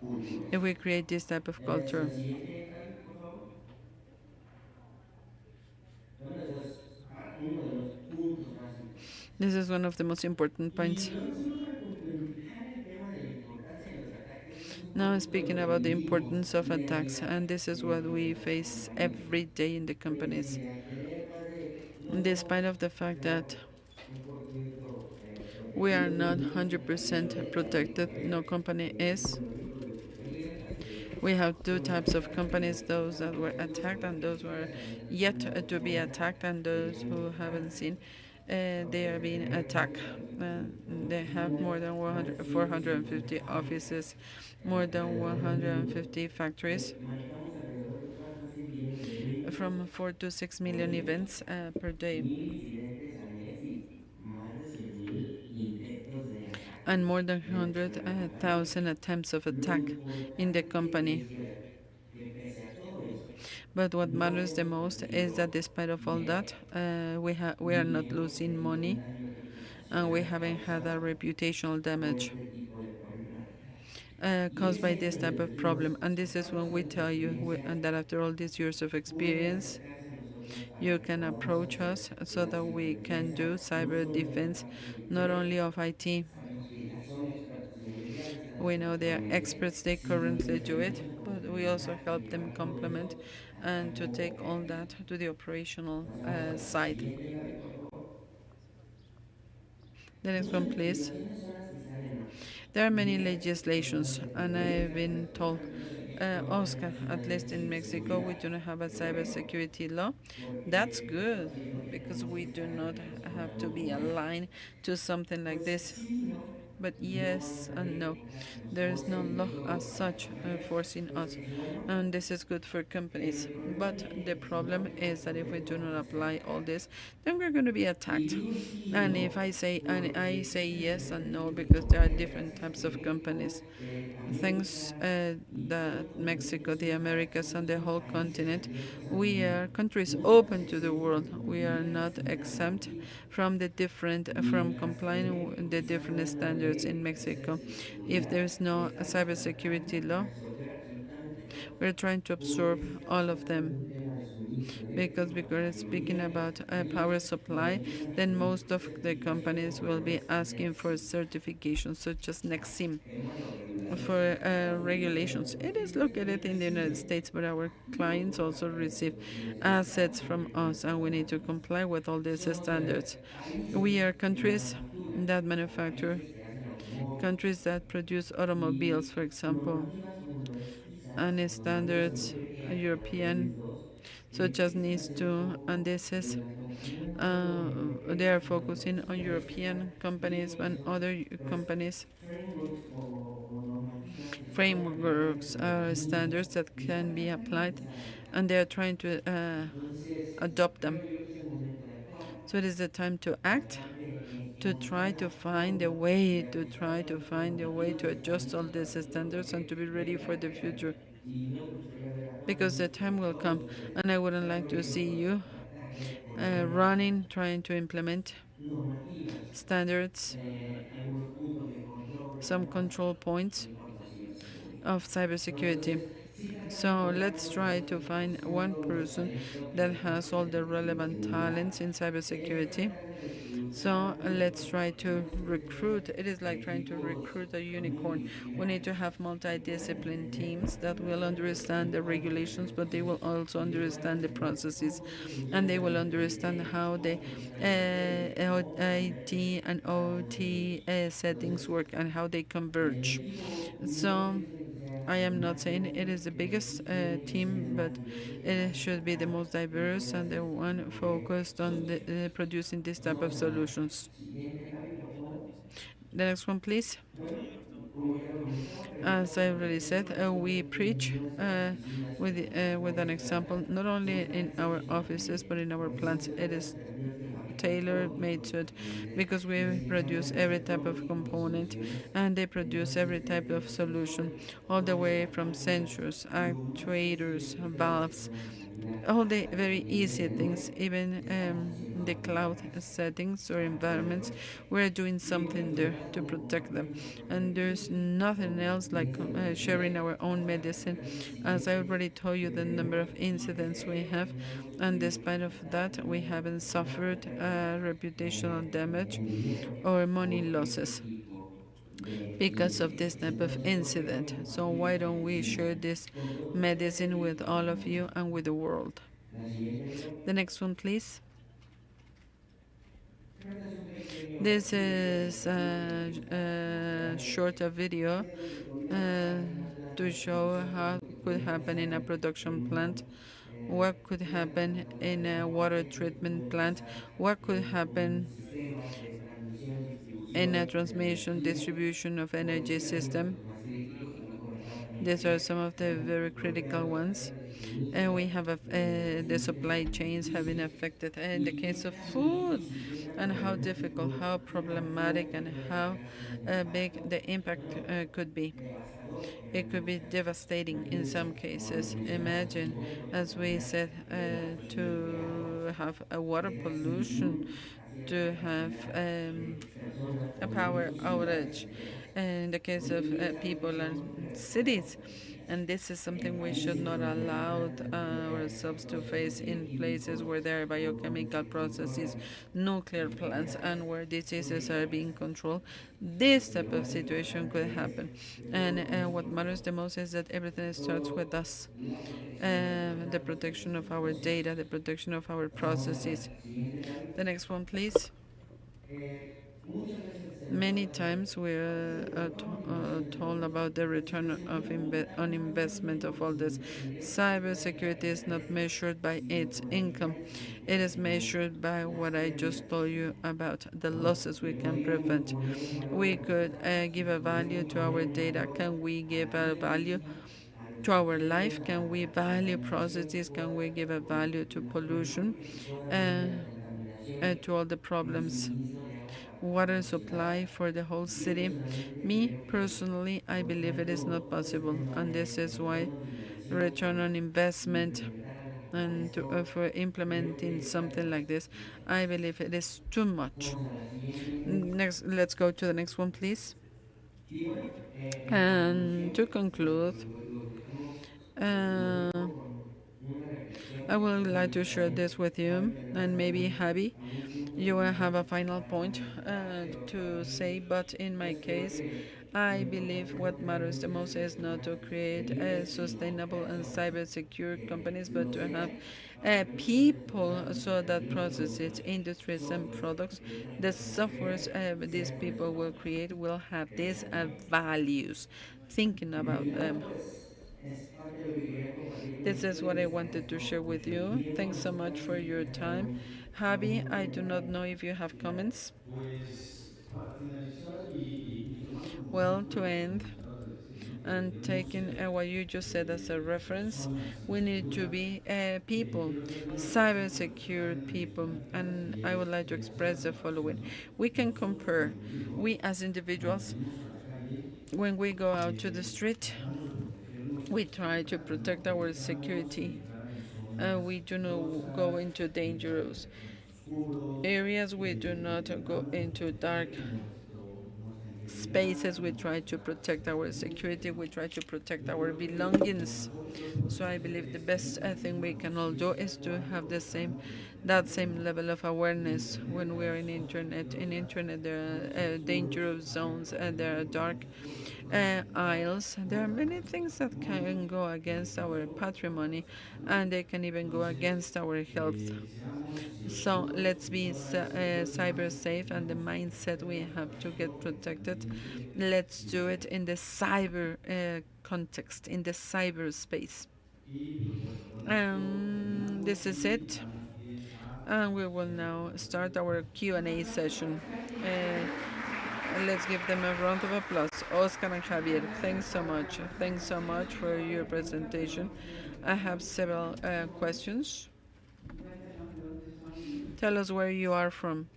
culturas. if we create this type of culture. La siguiente, Javi, por favor. Bueno, eso es uno de los puntos más importantes. This is one of the most important points. Y bueno, solo para complementar el tema de la importancia de los ataques, esto es un Now, poquito lo speaking que about the vivimos importance of día a attacks, día and this is what dentro de we las face compañías. every day in the companies. Pese a tener más de, no Despite somos of the fact that un por ciento we are protegidos, not muchas compañías lo 100% están en protected, no poder. company El is. momento de ocurrir las de We have two los types of ataques companies, que those están that were protegidos attacked por las and those who are políticas yet administrativas to be gobierno attacked, and those debemos who estar haven't seen. They are porque being tener attacked. casi 400 They have more than más de 450 150 offices, fábricas more than alrededor del mundo. 150 factories, Manejamos alrededor de 4 a 6 millones de eventos from 4 to 6 por million día, events per day, 1000 incidentes al mes y más de 100,000 intentos de and ataque more than dentro de la compañía. 100,000 attempts of Lo attack in the importante company. es que pese a todo eso, But what no matters the hemos most is that perdido despite of all dinero, that, we are ni not hemos losing tenido un money, daño and we reputacional haven't had a causado reputational por damage este tipo de problemáticas. Y caused es by ahí this donde type les of decimos, problem. And this is when basados we en nuestra tell you experiencia, and that after all these years of pueden experience, acercarse a nosotros para you que can podamos approach hacer us so la that we can do ciberdefensa, no cyber solo de la defense, parte de not IT. only of IT. Sabemos que ya son expertos en ello, ya lo están We haciendo know they are actualmente, experts, they sino que currently les do it, ayudamos a but we also complementar y help them llevar todo complement eso al and to plano take all operativo. that to the operational Pasamos a la side. siguiente, Gaby, por favor. The next one, Muchas please. legislaciones son las que están en marcha. There are many Bien, los legislations, and I've been told, Departamentos eléctricos Oscar, es una at ley de least in Mexico, we ciberseguridad. do not have a Qué bueno, cybersecurity law. That's porque esto good aquí es lo que because tenemos we que do estar not atentos con have to algo be como esto. aligned to something like Pues this. sí, ¿no? But No hay yes una and ley no, como tal que nos there is no force y law as eso para las such compañías, forcing pues us, es bueno. and this is good for companies. El problema But the viene si no problem is hacemos that todo if we esto, do vamos not a ser apply all atacados. this, then we're going to be Y attacked. digo sí y And if no, I say and I porque say existen yes and diferentes no tipos de because there are compañías. different Gracias a types que of México, companies. Thanks América y that todos los Mexico, países the Americas, and the somos whole países continent, abiertos al we mundo. are countries No open somos to the exentos world. de We are cumplir not absolutamente la exempt normativa. from the different from Mientras que complying México the quizá no different una standards in ley per se de Mexico. If ciberseguridad, there's no estamos tratando cybersecurity de law, resolver absolutamente todo. we're trying to Porque absorb si estamos all of hablando de them un tema de suministro because eléctrico, la because speaking mayoría de las about compañías power nos supply, empiezan a then pedir most of the certificación companies como will lo be es asking for NEXIM. certifications such as Nexim Bueno, regulaciones en for los Estados Unidos, pero regulations. pues It is tristemente located in the United reciben States, but our activos clients por also parte de receive nuestros vecinos del assets Estado from porque us, and cumplen we con need las to normas. comply with all these Somos standards. We países are de countries manufactura that o manufacture, países que hacen automóviles countries that produce automobiles, y for example, normativas como lo es ISA and o normativas standards europeas como lo es European, NIS 2, such as están NIS en 2, and foco this de is las compañías tanto they are europeas como de focusing otros on países que European están companies viendo and esos other pues companies frameworks o normativas que se puedan aplicar en frameworks otros lados del mundo standards that y can están be tratando de applied, empezar a aplicar. and they are trying to Entonces, adopt creo them. yo que es el momento de actuar, So it is the time to act, tratar de to try encontrar to la find a forma way, de ajustarnos to normativas adjust all establecidas para these el futuro, standards and to porque be ready for the créanme, future. y no me gustaría ver a Because the nadie time de will todos come, ustedes and I wouldn't like to see corriendo you a tratar de poner running, trying to implement normativas, standards, algunos puntos de control some control points en cuanto a ciberseguridad. of cybersecurity. Entonces, sí tratar de So let's encontrarnos try to nosotros que find somos one todos los person talentos que that tenemos has que all ver the en relevant ciberseguridad, talents in es cybersecurity. tratar de reclutar So let's uno try y no to es que recruit. tener It is like trying to equipos recruit a unicorn. We need to multidisciplinarios have que puedan multidiscipline entender teams that will perfectamente understand en the cuál debe ser regulations, el but they will proceso also y que puedan understand the entender processes, cómo es que and they funciona will el understand how the cómo funcionan los niveles, cómo converge IT and cada uno de OT ellos. settings Entonces, work and how they el converge. equipo no So piensen que I sea el am not saying it máximo, is the biggest tiene que ser el team, más but diverso, el más it should be the enfocado most y que diverse pueda and ser the este one tipo de focused on soluciones. producing this type of Pasamos a la solutions. siguiente, Gaby, por favor. The next one, please. Bueno, como ya lo comentaba, As predicamos I los already said, ejemplos we en preach nuestras oficinas y with an organizaciones para example, not only buscar in our offices but in our plants. It precisamente is las garantías que fabrican tailor todos made nuestros to it clientes because y we les produce enseñamos a every hacer type todo of tipo de component soluciones. and they produce every Entonces, type desde of los solution, sensores, all the todas way estas from máquinas sensors, y lo más sencillo actuators, que ustedes se valves, puedan imaginar, all the hasta very dependiendo easy de la things, nube, even estamos haciendo the algo cloud para eso, settings or para environments, poderlos we're doing y en something nuestro there to caso, protect aquí en them. nuestro And there's paciente, nothing else con like esto de los sharing our own ahora medicine. al día As I siguiente already told you, the number tenemos of incidentes incidents we have, eléctricos, and que despite of quizá that, we tenemos haven't alguna suffered pérdida reputational damage en dinero or money por este losses tipo de because of this incidencias. type of Entonces, ¿por qué no incident. So compartir why esta don't we share medicina this con todos ustedes medicine y with con all el of you mundo? and with the world? La siguiente video. The next one, please. Este es un pequeño This video que is tratamos de presentar a mostrando short video qué es lo que podría pasar uh, en una planta to de show producción, qué es how lo que could podría happen in a pasar production en plant, what could una happen in tratadora de a agua, water qué es lo que treatment puede plant, pasar what could con un happen sistema de transmisión y in a distribución de transmission energía, distribution of porque energy es alguno de system. los más críticos, como comentaba también These are Javier, some of se the han very critical golpeado las ones. cadenas de And we suministro have de the combustibles supply chains have been alimenticios affected in the y case es of tan food, difícil, es tan and how difficult, problemático, how es tan problematic, fuerte que and puede how llegar a ser un big impacto, the impact bueno, could be. devastador en It could algunos be casos. devastating in some Imagínense, como lo cases. mencionamos hace un Imagine, momento, la as we compañía said, de la Autoridad de Aguas, to have a water que casi ni pollution, luz hacía la to have capacidad de personas a o power incluso ciudades outage enteras. in the case Porque of ya es algo que people estamos and preocupados cities. todos los días. And this is En something we should países not donde hay allow plantas nucleares, hay ourselves to face procesos in places bioquímicos where there are o donde biochemical se processes, controlan nuclear plants, enfermedades and where diseases are being crónicas. controlled. This Porque type lo of más situation could importante es happen. que And todo comience what con matters the nosotros. most is that everything starts with Todo, us. la protección de los The datos de protection of nuestros our data, procesos. the protection of our Pasamos a la processes. siguiente, Gaby. The next one, please. Eh, Many times we're told about the return of on investment of all this. Cybersecurity is not measured by its income. It is measured by what I just told you about the losses we can prevent. We could give a value to our data. Can we give a value to our life? Can we value processes? Can we give a value to pollution? Uh, to all the problems, water supply for the whole city. Me, personally, I believe it is not possible, and this is why return on investment and for implementing something like this, I believe it is too much. Next, let's go to the next one, please. And to conclude, uh, I would like to share this with you, and maybe Javi, you will have a final point to say, but in my case, I believe what matters the most is not to create sustainable and cyber secure companies, but to have people so that processes, industries, and products, the softwares these people will create will have these values. Thinking about them. This is what I wanted to share with you. Thanks so much for your time. Javi, I do not know if you have comments. Well, to end, and taking what you just said as a reference, we need to be people, cyber secure people. And I would like to express the following. We can compare, we as individuals, when we go out to the street, we try to protect our security. We do not go into dangerous areas. We do not go into dark spaces. We try to protect our security. We try to protect our belongings. So I believe the best thing we can all do is to have that same level of awareness when we are in internet. In internet, there are dangerous zones, there are dark aisles. There are many things that can go against our patrimony, and they can even go against our health. So let's be cyber safe, and the mindset we have to get protected. Let's do it in the cyber context, in the cyberspace. This is it, and we will now start our Q&A session. Let's give them a round of applause. Oscar and Javier, thanks so much. Thanks so much for your presentation. I have several questions. Tell us where you are from.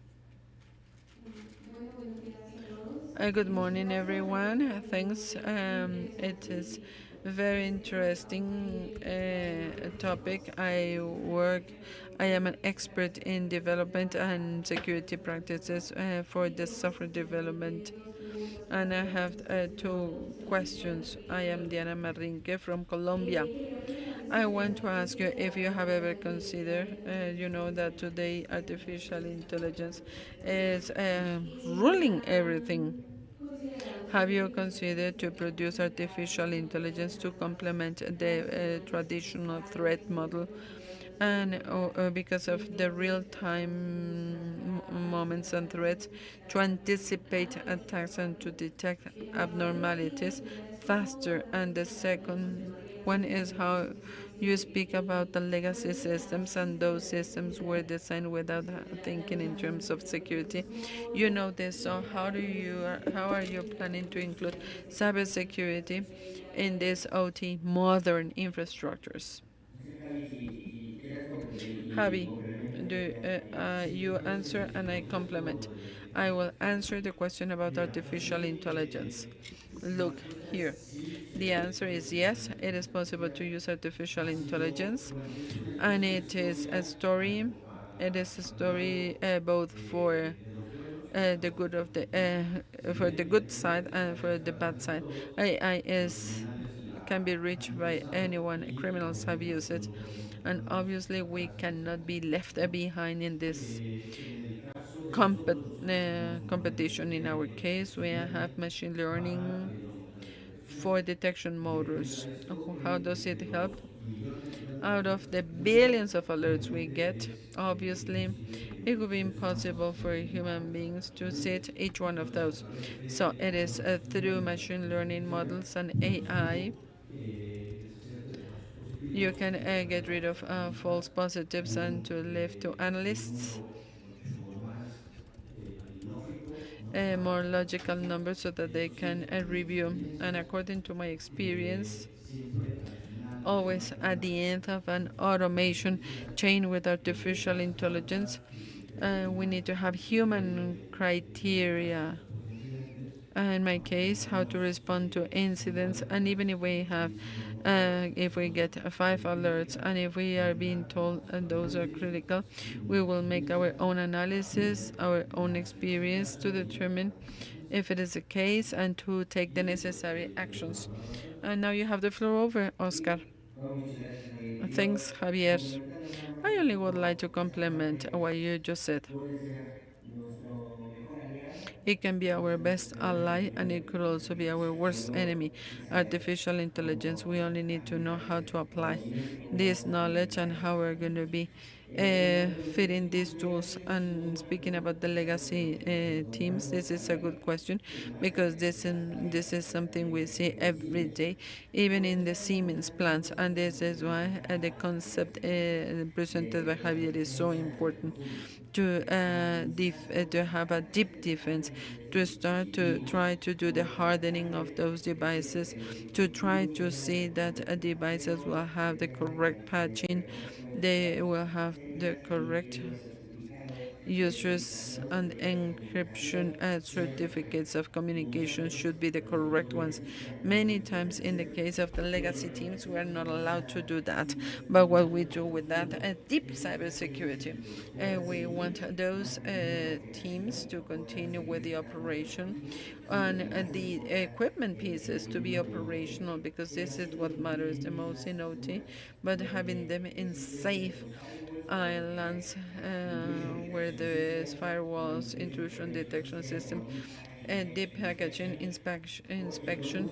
Good morning, everyone. Thanks. It is very interesting topic. I am an expert in development and security practices for the software development. And I have two questions. I am Diana Marinque from Colombia. I want to ask you if you have ever considered, you know, that today artificial intelligence is ruling everything. Have you considered to produce artificial intelligence to complement the traditional threat model, and because of the real-time moments and threats, to anticipate attacks and to detect abnormalities faster? And the second one is how you speak about the legacy systems, and those systems were designed without thinking in terms of security. You know this, so how are you planning to include cybersecurity in these OT modern infrastructures? Javi, do you answer and I complement. I will answer the question about artificial intelligence. Look here. The answer is yes, it is possible to use artificial intelligence, and it is a story. It is a story both for the good of the for the good side and for the bad side. AI is can be reached by anyone. Criminals have used it, and obviously we cannot be left behind in this competition. In our case, we have machine learning for detection motors. How does it help? Out of the billions of alerts we get, obviously, it would be impossible for human beings to set each one of those. So it is through machine learning models and AI you can get rid of false positives and to leave to analysts more logical numbers so that they can review. And according to my experience, always at the end of an automation chain with artificial intelligence, we need to have human criteria. In my case, how to respond to incidents, and even if we get 5 alerts, and if we are being told those are critical, we will make our own analysis, our own experience to determine if it is the case and to take the necessary actions. And now you have the floor over, Oscar. Thanks, Javier. I only would like to complement what you just said. puede ser nuestro mejor aliado It can be our best o ally puede and it could also be our worst enemy. Artificial intelligence, we only need to know how to apply this knowledge and how we're going to be fitting these tools. And speaking about the legacy teams, this is a good question because this is something we see every day, even in the Siemens plants. And this is why the concept presented by Javier is so important to have a deep defense, to start to try to do the hardening of those devices, to try to see that devices will have the correct patching, they will have the correct users, and encryption certificates of communication should be the correct ones. Many times in the case of the legacy teams, we are not allowed to do that. But what we do with that, deep cybersecurity, we want those teams to continue with the operation and the equipment pieces to be operational because this is what matters the most in OT, but having them in safe islands where there is firewalls, intrusion detection system, and deep packaging inspection,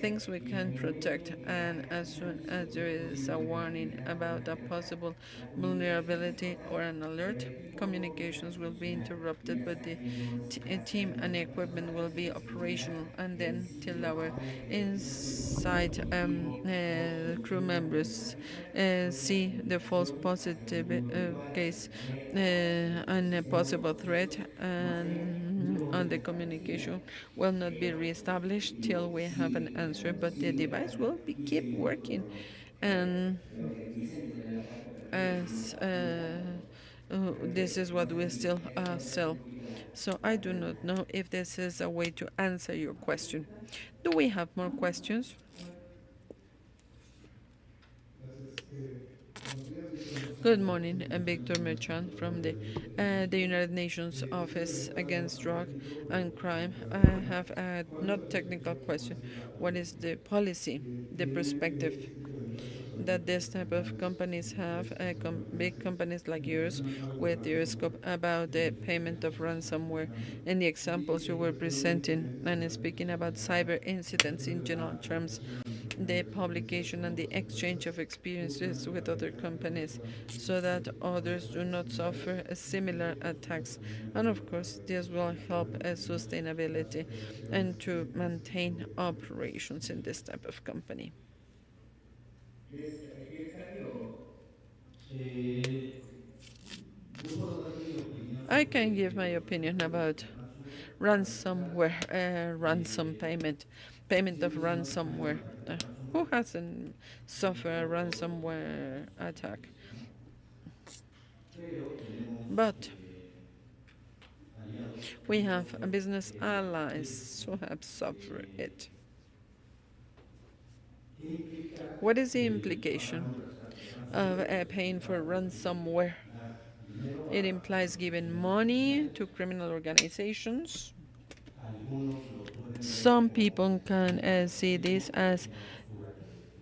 things we can protect. And as soon as there is a warning about a possible vulnerability or an alert, communications will be interrupted, but the team and equipment will be operational, and then till our inside crew members see the false positive case and a possible threat, and the communication will not be reestablished till we have an answer, but the device will keep working. And as this is what we still sell. So I do not know if this is a way to answer your question. Do we have more questions? Good morning, I'm Victor Merchant from the United Nations Office Against Drug and Crime. I have a not technical question. What is the policy, the perspective that this type of companies have, big companies like yours, with your scope about the payment of ransomware and the examples you were presenting, and speaking about cyber incidents in general terms, the publication and the exchange of experiences with other companies so that others do not suffer similar attacks. And of course, this will help sustainability and to maintain operations in this type of company. ¿Quieres explicarte o...? Eh, Yo puedo dar mi opinión I can give sobre my los opinion ataques about de ransomware. Para empezar, ransomware, ransom payment of siempre es más daño ransomware. atacar Who ransomware hasn't que suffered a otros ransomware attack? ataques, ¿no? Pero tenemos But aliados we en el have sector business que allies who have suffered eh, it. ¿qué implica What is the pagar implication un of ransomware? paying for Implica ransomware? dar dinero It a implies giving money to criminal organizations. algunos lo pueden ver Some como people can see this as una postura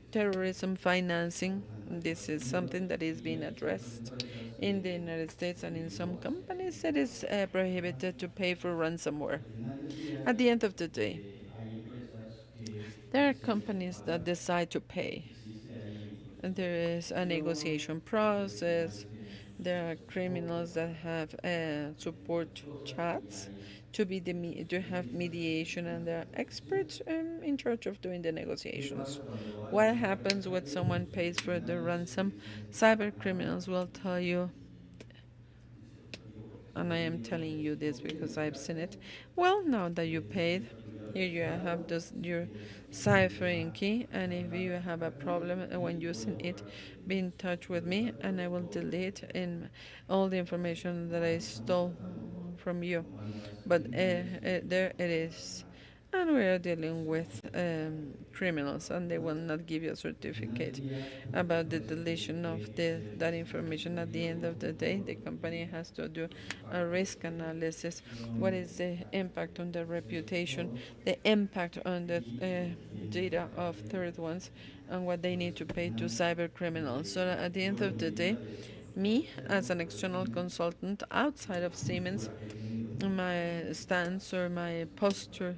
que terrorism financing. por tanto This is something that is being addressed empresas in the United States, and in some companies it is prohibited to pay for ransomware. al final del día At the end of the day, hay empresas que there are se niegan a companies that pagar. decide to pay. Existe ahí And there is a negotiation process. There are criminals that have support chats to be to have mediation, and there are experts in charge of doing the negotiations. What happens when someone pays for the ransom? Cyber criminals will tell you, and I am telling you this because I've seen it. Well, now that you paid, here you have this, your ciphering key, and if you have a problem when using it, be in touch with me, and I will delete in all the information that I stole from you. But there it is. And we are dealing with criminals, and they will not give you a certificate about the deletion of that information. At the end of the day, the company has to do a risk analysis. What is the impact on the reputation, the impact on the data of third ones, and what they need to pay to cyber criminals. So at the end of the day, me as an external consultant outside of Siemens, my stance or my posture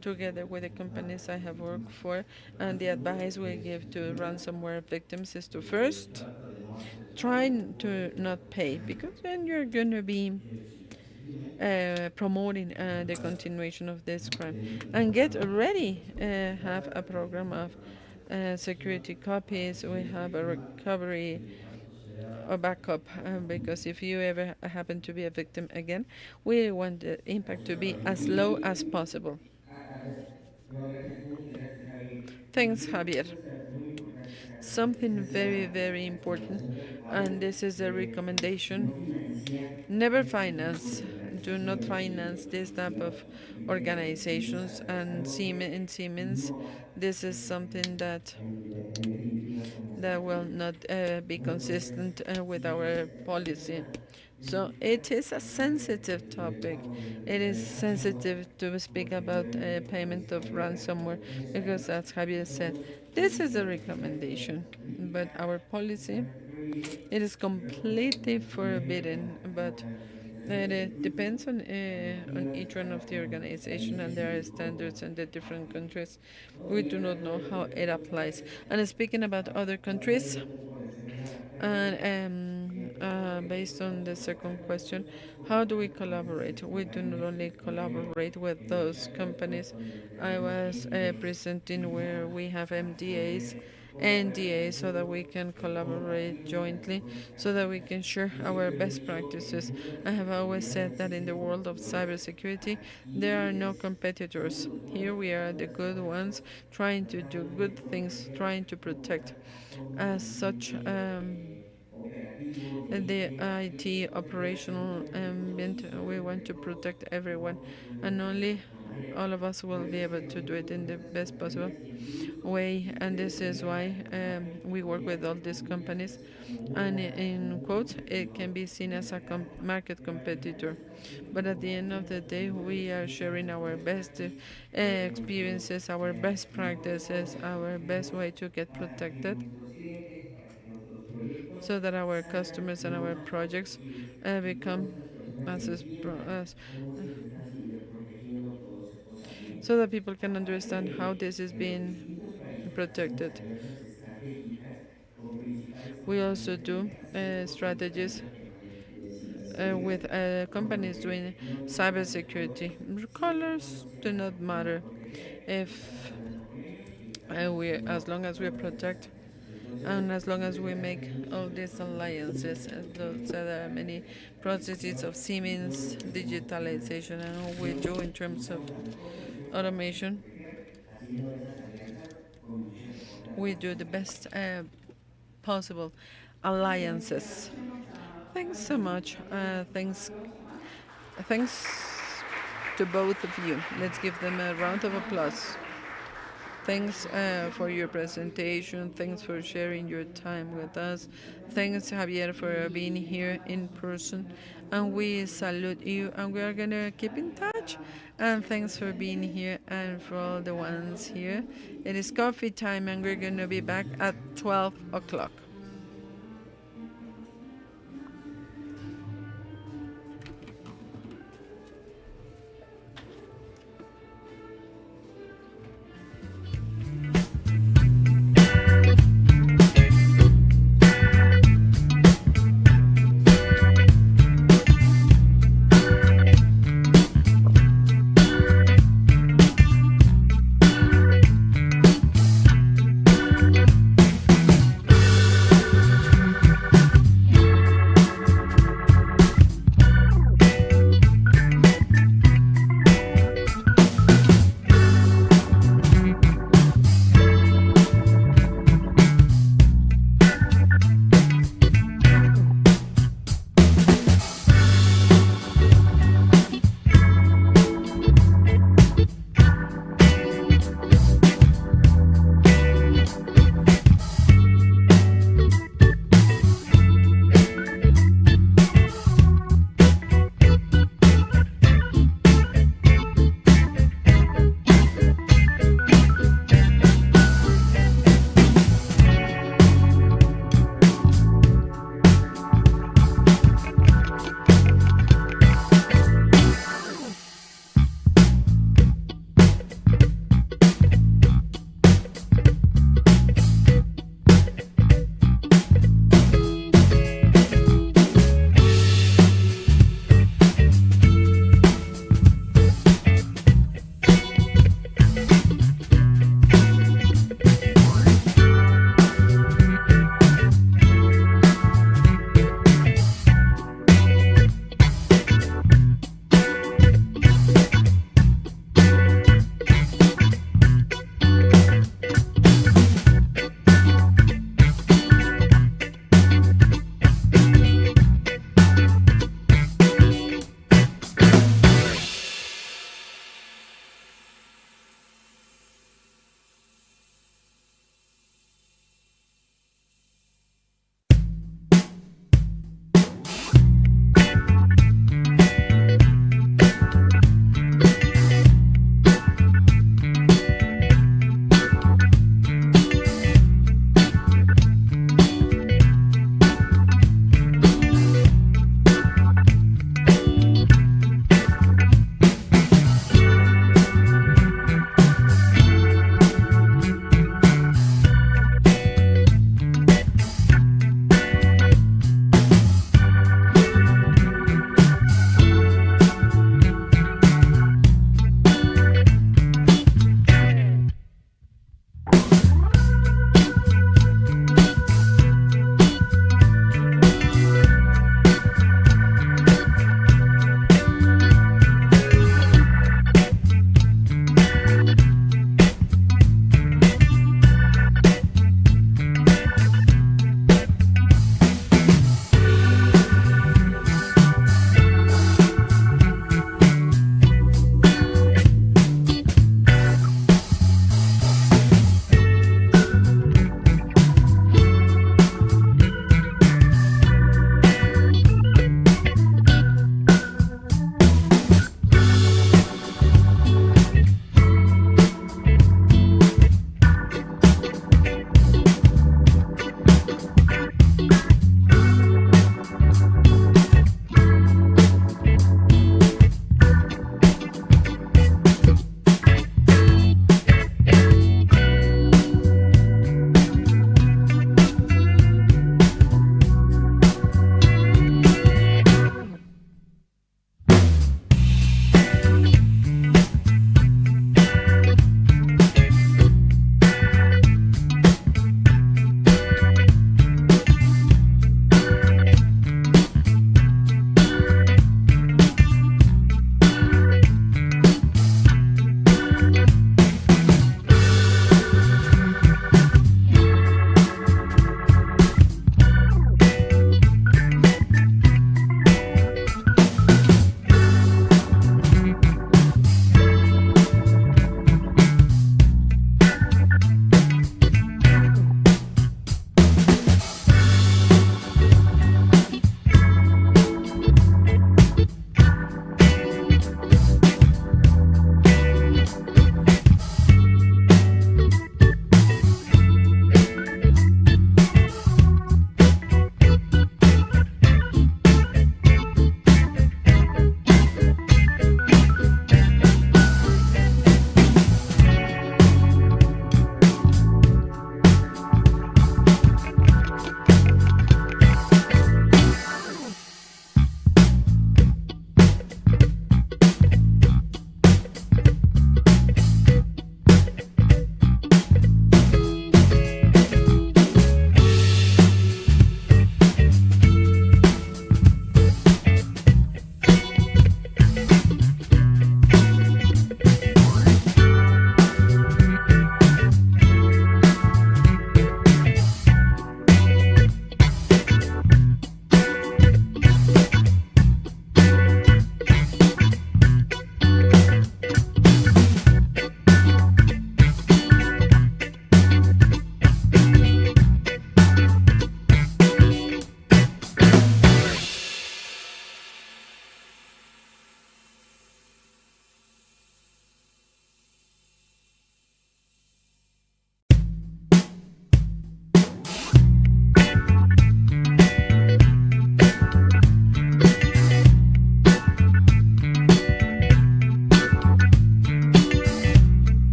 together with the companies I have worked for, and the advice we give to ransomware victims is to first try to not pay, because then you're going to be promoting the continuation of this crime, and get ready, have a program of security copies. We have a recovery a backup, because if you ever happen to be a victim again, we want the impact to be as low as possible. No, gracias, muchas gracias, Javi. Thanks, Y Javier. esto es muy importante, o sea, Something very, precisamente very la important, explotación virtual and this is a recommendation. no financia Never este tipo finance, de do not organizaciones, finance this type sino of primero organizations. es And algo que In Siemens, innova this is something that en definitiva como will startup. not be ¿No? Entonces, consistent with si our esta policy. persona So identifica it is a sensitive el topic. lenguaje It de is validación, sensitive to speak porque about obviamente payment of hay ransomware, acciones because, ahí. as Javier said, Nosotros this is a esa es recommendation, nuestra but política, our policy, totalmente prohibido. it is Y luego, pues, completely independientemente forbidden. como But las organizaciones, it incluso depends on normativas each one of the organization, and países there are y standards cómo in the different aplica. countries. ¿No? We Y do not hablando know how it de otros applies. países, And speaking about other countries, volviendo un poco a la segunda and pregunta, based on the nosotros second trabajamos question, mucho how do we con collaborate? We do not compañías only de dinero, collaborate with those nosotros companies. cuando I tenemos was litigos y presenting where normas we have para MDAs, poder colaborar con NDAs, so that nosotros, we can collaborate compartimos las jointly, mejores so that we prácticas. can share Yo our siempre he best dicho, en el practices. mundo de la I have always ciberseguridad no said that in the existen world of competidores. cybersecurity, there Aquí are no somos competitors. los Here buenos we are, tratando the de good hacer las ones, cosas, trying to do tratando good de things, proteger trying to como protect. todos los As such, servicios operativos de the IT, aquí lo que IT no queremos es operational solamente unos sí, ambient, we solamente want to todos protect everyone, no, no, and only no manera. all of us Por will eso be es able que to do it nosotros in con the estas best possible compañías, incluso way. si And ustedes this is llegan why a trabajar we work con with all ellas, these con ellas, companies. es como And una, in como un quotes, it can competidor be seen as a inmediato. market Pero al final, pues competitor. But siempre at the end of compartimos the con day, ustedes we are muchas, sharing our muchas best prácticas de nuestros, experiences, our best no, no solo practices, de los que our best tenemos way to get para que protected, nuestros clientes, para que nuestros proyectos so that our salgan customers and lo our mejor projects posible y todas become estas personas as, entiendan as cómo es que se están protegiendo todos estos so ambientes. that people can Aparte understand de how que this is en los being distintos países hacemos protected. alianzas estratégicas con principales We compañías also del do strategies ecosistema de ciberseguridad, with companies donde doing no importa el color, cybersecurity. siempre y Colors cuando do sea not para matter proteger, estamos if hablando con ellos y estamos we, as haciendo long as we todas estas protect, alianzas. Entonces, and as long as we les make agradezco mucho all la these participación de alliances, nuestros so there are many processes ¿no? of Y todo lo Siemens que hacemos digitalization, and all we lo do in terms of buscamos la mejor solución para automation, proteger, haciendo esas alianzas con muchas otras we do the best organizaciones. possible alliances. Thanks so much. Thanks to both of you. Let's give them a round of applause. Thanks for your presentation. Thanks for sharing your time with us. Thanks, Javier, for being here in person. And we salute you, and we are going to keep in touch. And thanks for being here, and for all the ones here. It is coffee time, and we're going to be back at 12 o'clock.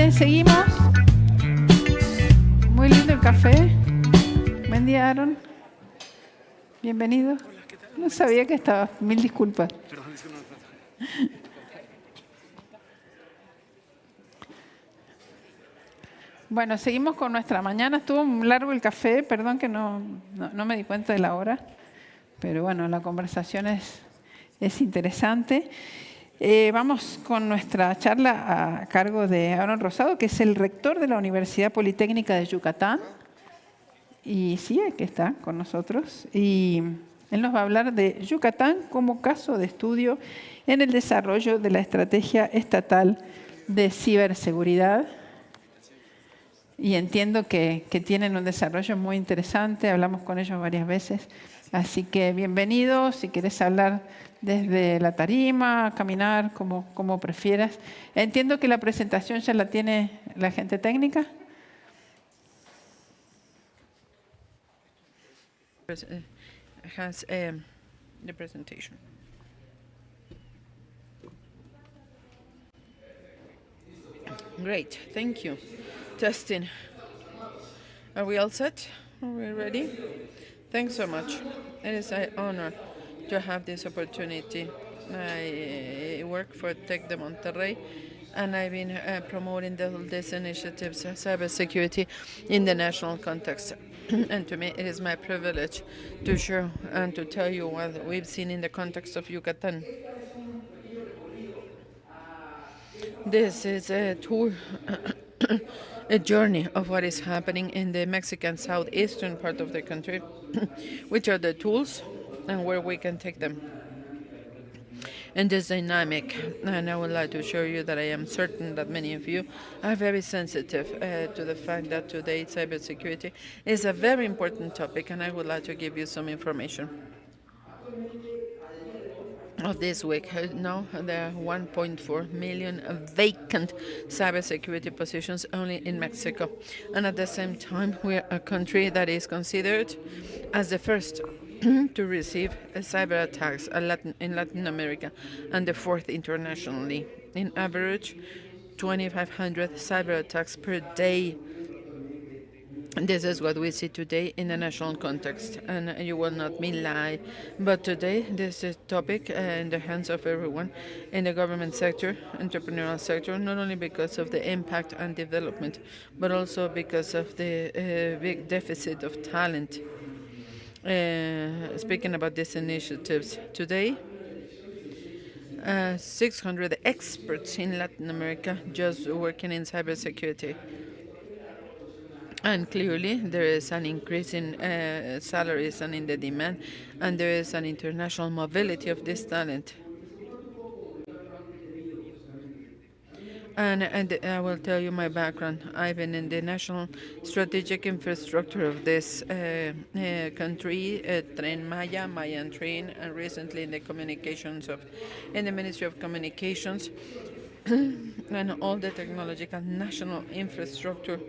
bien, seguimos. Muy lindo el café. Buen día, Aaron. Bienvenido. No sabía que estaba. Mil disculpas. Bueno, seguimos con nuestra mañana. Estuvo muy largo el café. Perdón que no me di cuenta de la hora. Pero bueno, la conversación es interesante. Vamos con nuestra charla a cargo de Aaron Rosado, que es el rector de la Universidad Politécnica de Yucatán. Y sí, aquí está con nosotros. Y él nos va a hablar de Yucatán como caso de estudio en el desarrollo de la estrategia estatal de ciberseguridad. Y entiendo que tienen un desarrollo muy interesante, hablamos con ellos varias veces. Así que bienvenido, si quieres hablar desde la tarima, caminar, como prefieras. Entiendo que la presentación ya la tiene la gente técnica. Has the presentation. Great, thank you. Testing. Are we all set? Are we ready? Thanks so much. It is an honor to have this opportunity. I work for Tec de Monterrey, and I've been promoting these initiatives of cybersecurity in the national context. And to me, it is my privilege to share and to tell you what we've seen in the context of Yucatan. This is a tour, a journey of what is happening in the Mexican southeastern part of the country, which are the tools and where we can take them. And this dynamic, and I would like to show you that I am certain that many of you are very sensitive to the fact that today cybersecurity is a very important topic, and I would like to give you some information. Of this week. Now there are 1.4 million vacant cybersecurity positions only in Mexico. And at the same time, we're a country that is considered as the first to receive cyber attacks in Latin America and the fourth internationally. In average, 2,500 cyber attacks per day. This is what we see today in the national context, and you will not me lie. But today, this is a topic in the hands of everyone in the government sector, entrepreneurial sector, not only because of the impact and development, but also because of the big deficit of talent. Speaking about these initiatives, today, 600 experts in Latin America just working in cybersecurity. And clearly, there is an increase in salaries and in the demand, and there is an international mobility of this talent. And I will tell you my background. I've been in the national strategic infrastructure of this country, Tren Maya, Mayan Train, and recently in the in the Ministry of Communications, and all the technological national infrastructure,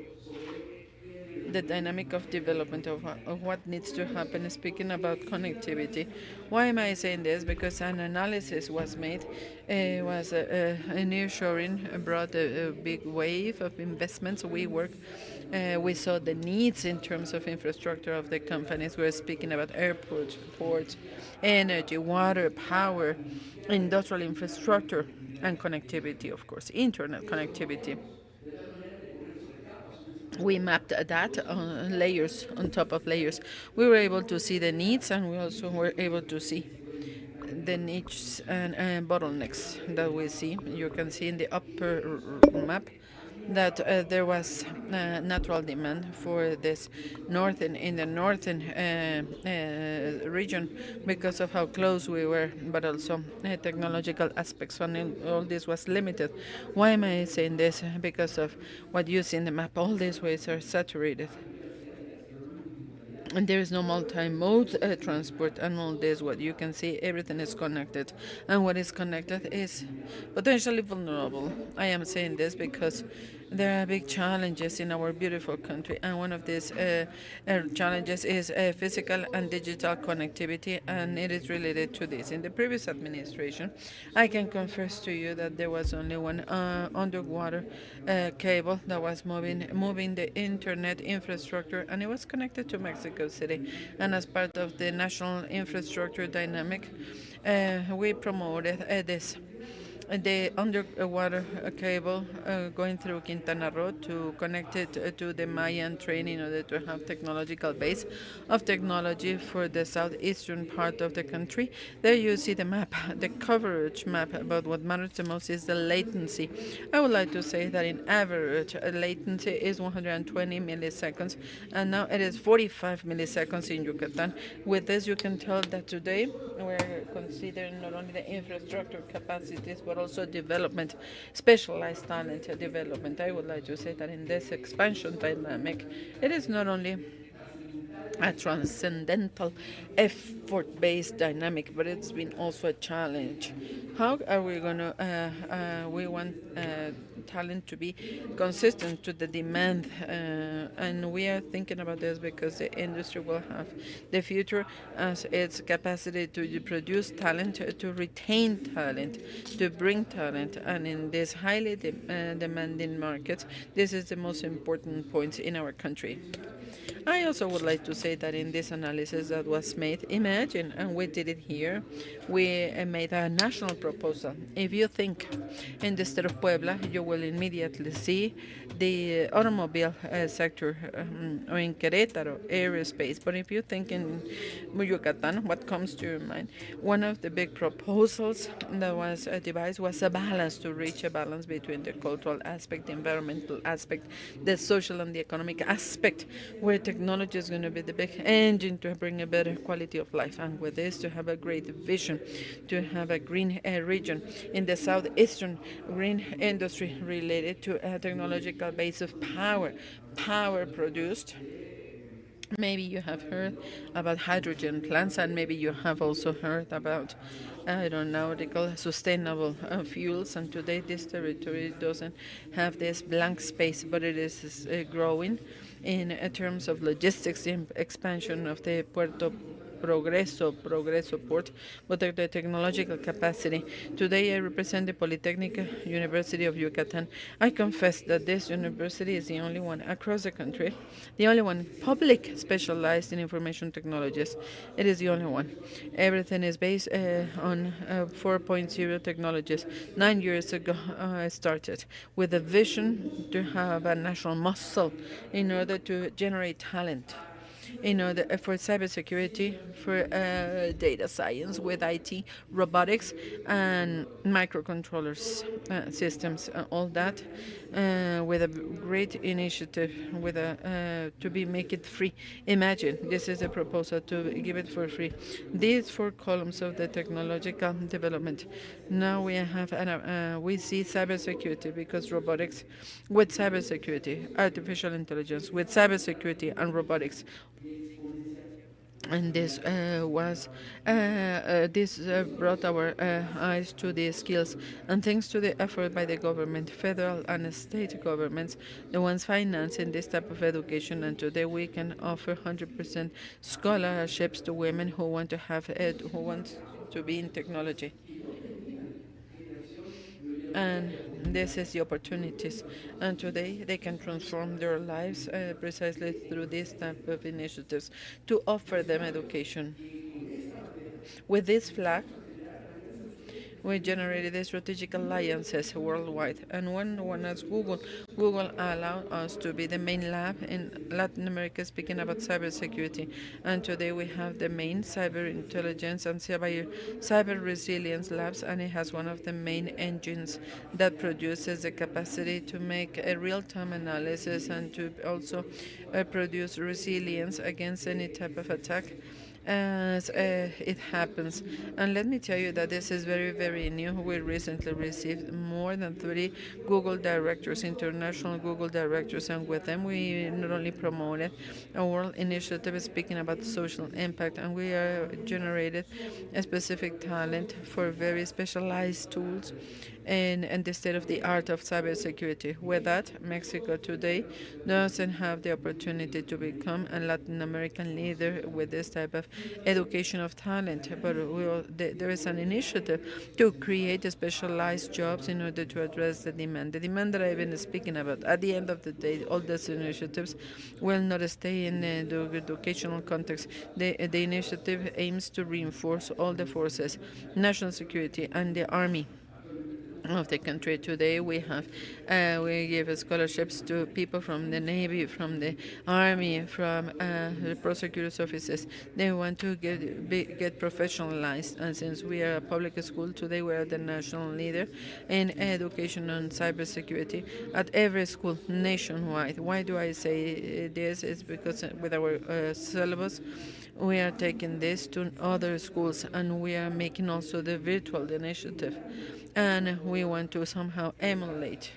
the dynamic of development of what needs to happen. Speaking about connectivity, why am I saying this? Because an analysis was made, was a nearshoring brought a big wave of investments. We saw the needs in terms of infrastructure of the companies. We're speaking about airports, ports, energy, water, power, industrial infrastructure, and connectivity, of course, internet connectivity. We mapped that on layers on top of layers. We were able to see the needs, and we also were able to see the niches and bottlenecks that we see. You can see in the upper map that there was natural demand for this in the northern region because of how close we were, but also technological aspects. And all this was limited. Why am I saying this? Because of what you see in the map. All these ways are saturated. And there is no multi-mode transport, and all this, what you can see, everything is connected. And what is connected is potentially vulnerable. I am saying this because There are big challenges in our beautiful country, and one of these challenges is physical and digital connectivity, and it is related to this. In the previous administration, I can confess to you that there was only one underwater cable that was moving the internet infrastructure, and it was connected to Mexico City. And as part of the national infrastructure dynamic, we promoted this the underwater cable going through Quintana Roo to connect it to the Mayan train in order to have technological base of technology for the southeastern part of the country. There you see the map, the coverage map, but what matters the most is the latency. I would like to say that in average, latency is 120 milliseconds, and now it is 45 milliseconds in Yucatan. With this, you can tell that today we're considering not only the infrastructure capacities but also development, specialized talent development. I would like to say that in this expansion dynamic, it is not only a transcendental effort-based dynamic, but it's been also a challenge. How are we going to, we want talent to be consistent to the demand, and we are thinking about this because the industry will have the future as its capacity to produce talent, to retain talent, to bring talent, and in this highly demanding markets, this is the most important point in our country. I also would like to say that in this analysis that was made, imagine, and we did it here, we made a national proposal. If you think in the state of Puebla, you will immediately see the automobile sector, or in Querétaro, aerospace. But if you think in Yucatan, what comes to your mind? One of the big proposals that was devised was a balance, to reach a balance between the cultural aspect, the environmental aspect, the social and the economic aspect, where technology is going to be the big engine to bring a better quality of life. And with this, to have a great vision, to have a green region in the southeastern green industry related to a technological base of power produced. Maybe you have heard about hydrogen plants, and maybe you have also heard about, I don't know, they call it sustainable fuels. And today, this territory doesn't have this blank space, but it is growing in terms of logistics, the expansion of the Puerto Progreso port, but the technological capacity. Today, I represent the Polytechnic University of Yucatan. I confess that this university is the only one across the country, the only one public specialized in information technologies. It is the only one. Everything is based on 4.0 technologies. 9 years ago, I started with a vision to have a national muscle in order to generate talent, for cybersecurity, for data science with IT, robotics, and microcontrollers systems, all that, with a great initiative, with a to be make it free. Imagine this is a proposal to give it for free. These four columns of the technological development. Now we have we see cybersecurity, because robotics with cybersecurity, artificial intelligence with cybersecurity and robotics, and this brought our eyes to the skills, and thanks to the effort by the government, federal and state governments, the ones financing this type of education. And today we can offer 100% scholarships to women who want to who want to be in technology. And this is the opportunities, and today they can transform their lives precisely through this type of initiatives to offer them education. With this flag, we generated the strategic alliances worldwide, and one as Google. Google allowed us to be the main lab in Latin America speaking about cybersecurity, and today we have the main cyber intelligence and cyber resilience labs, and it has one of the main engines that produces the capacity to make a real-time analysis and to also produce resilience against any type of attack, as it happens. And let me tell you that this is very, very new. We recently received more than 30 Google directors, international Google directors, and with them we not only promoted a world initiative speaking about social impact, and we are generated a specific talent for very specialized tools and the state of the art of cybersecurity. With that, Mexico today doesn't have the opportunity to become a Latin American leader with this type of education of talent, but there is an initiative to create specialized jobs in order to address the demand that I've been speaking about. At the end of the day, all these initiatives will not stay in the educational context. The initiative aims to reinforce all the forces, national security, and the army of the country. Today we give scholarships to people from the Navy, from the Army, from the prosecutors' offices. They want to get professionalized, and since we are a public school today, we are the national leader in education on cybersecurity at every school nationwide. Why do I say this? It's because with our syllabus, we are taking this to other schools, and we are making also the virtual initiative, and we want to somehow emulate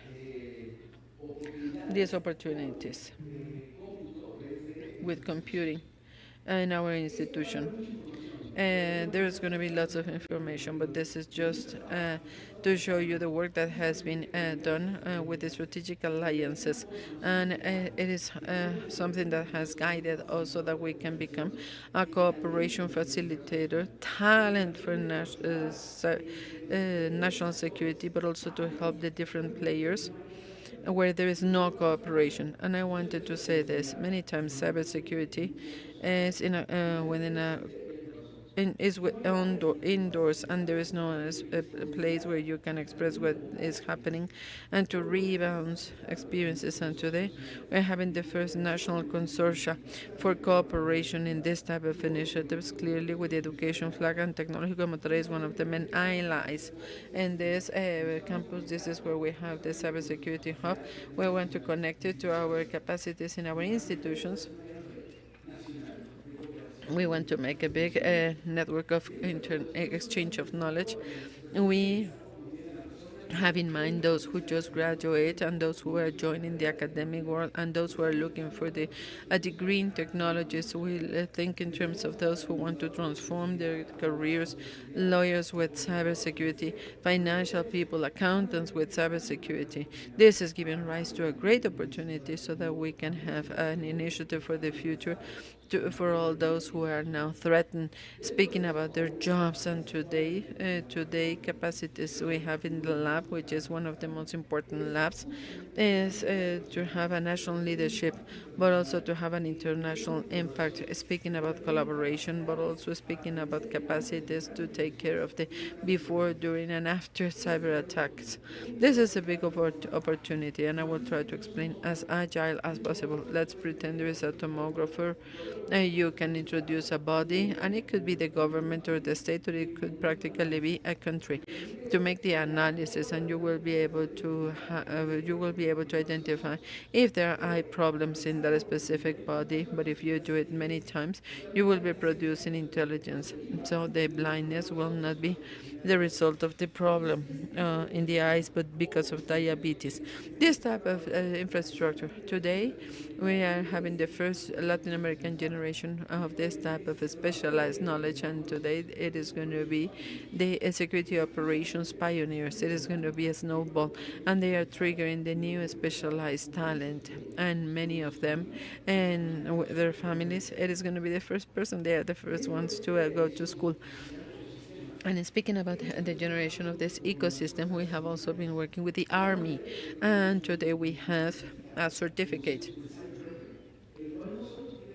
these opportunities with computing in our institution. There's going to be lots of information, but this is just to show you the work that has been done with the strategic alliances. And it is something that has guided also that we can become a cooperation facilitator, talent for national security, but also to help the different players where there is no cooperation. And I wanted to say this many times: cybersecurity is within indoors, and there is no a place where you can express what is happening and to rebound experiences. And today we're having the first national consortia for cooperation in this type of initiatives, clearly with the education flag, and Tecnológico de Monterrey is one of the main allies in this campus. This is where we have the cybersecurity hub. We want to connect it to our capacities in our institutions. We want to make a big network of exchange of knowledge. We have in mind those who just graduate and those who are joining the academic world and those who are looking for a degree in technologies. We think in terms of those who want to transform their careers: lawyers with cybersecurity, financial people, accountants with cybersecurity. This is giving rise to a great opportunity so that we can have an initiative for the future for all those who are now threatened, speaking about their jobs. And today capacities we have in the lab, which is one of the most important labs, is to have a national leadership, but also to have an international impact, speaking about collaboration, but also speaking about capacities to take care of the before, during, and after cyber attacks. This is a big opportunity, and I will try to explain as agile as possible. Let's pretend there is a tomographer. You can introduce a body, and it could be the government or the state, or it could practically be a country, to make the analysis, and you will be able to identify if there are eye problems in that specific body. But if you do it many times, you will be producing intelligence. So the blindness will not be the result of the problem in the eyes, but because of diabetes. This type of infrastructure. Today, we are having the first Latin American generation of this type of specialized knowledge, and today it is going to be the security operations pioneers. It is going to be a snowball, and they are triggering the new specialized talent, and many of them and their families. It is going to be the first person. They are the first ones to go to school. And speaking about the generation of this ecosystem, we have also been working with the Army, and today we have a certificate,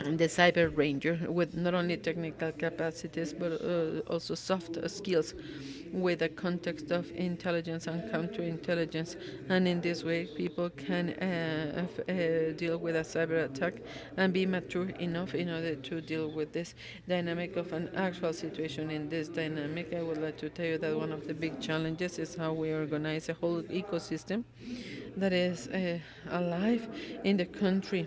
the Cyber Ranger, with not only technical capacities but also soft skills, with a context of intelligence and counterintelligence. And in this way, people can deal with a cyber attack and be mature enough in order to deal with this dynamic of an actual situation. In this dynamic, I would like to tell you that one of the big challenges is how we organize a whole ecosystem that is alive in the country.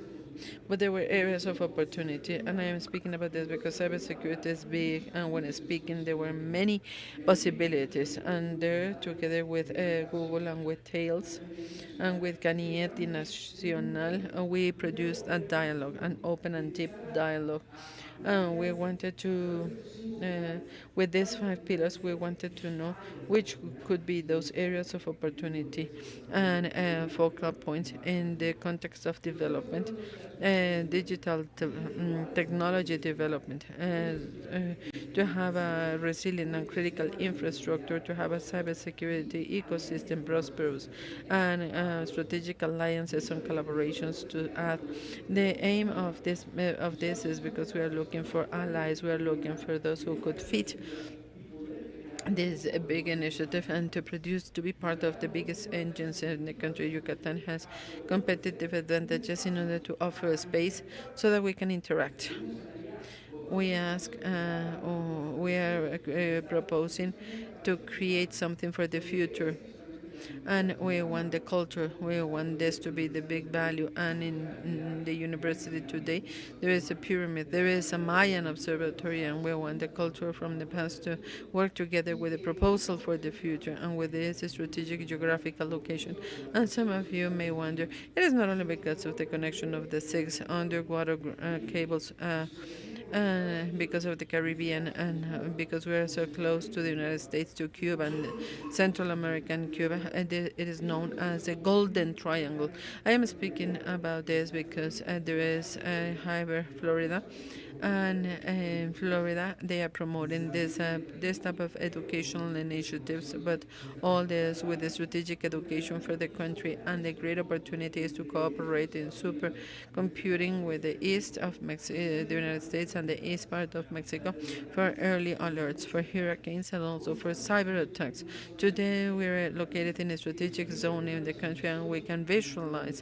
But there were areas of opportunity, and I am speaking about this because cybersecurity is big, and when speaking, there were many possibilities. And there, together with Google and with Tails, and with Canieti Nacional, we produced a dialogue, an open and deep dialogue. We wanted to, with these 5 pillars, we wanted to know which could be those areas of opportunity and focal points in the context of development, digital technology development, to have a resilient and critical infrastructure, to have a cybersecurity ecosystem prosperous, and strategic alliances and collaborations to add. The aim of this is because we are looking for allies, we are looking for those who could fit this big initiative and to produce to be part of the biggest engines in the country. Yucatan has competitive advantages in order to offer a space so that we can interact. We ask, or we are proposing to create something for the future, and we want the culture. We want this to be the big value. And in the university today, there is a pyramid, there is a Mayan observatory, and we want the culture from the past to work together with a proposal for the future, and with this strategic geographical location. And some of you may wonder, it is not only because of the connection of the 6 underwater cables. Because of the Caribbean, and because we are so close to the United States, to Cuba and Central America and Cuba, and it is known as the Golden Triangle. I am speaking about this because there is Hyber, Florida, and in Florida they are promoting this type of educational initiatives, but all this with the strategic education for the country, and the great opportunities to cooperate in supercomputing with the east of the United States and the east part of Mexico, for early alerts for hurricanes and also for cyber attacks. Today we are located in a strategic zone in the country, and we can visualize.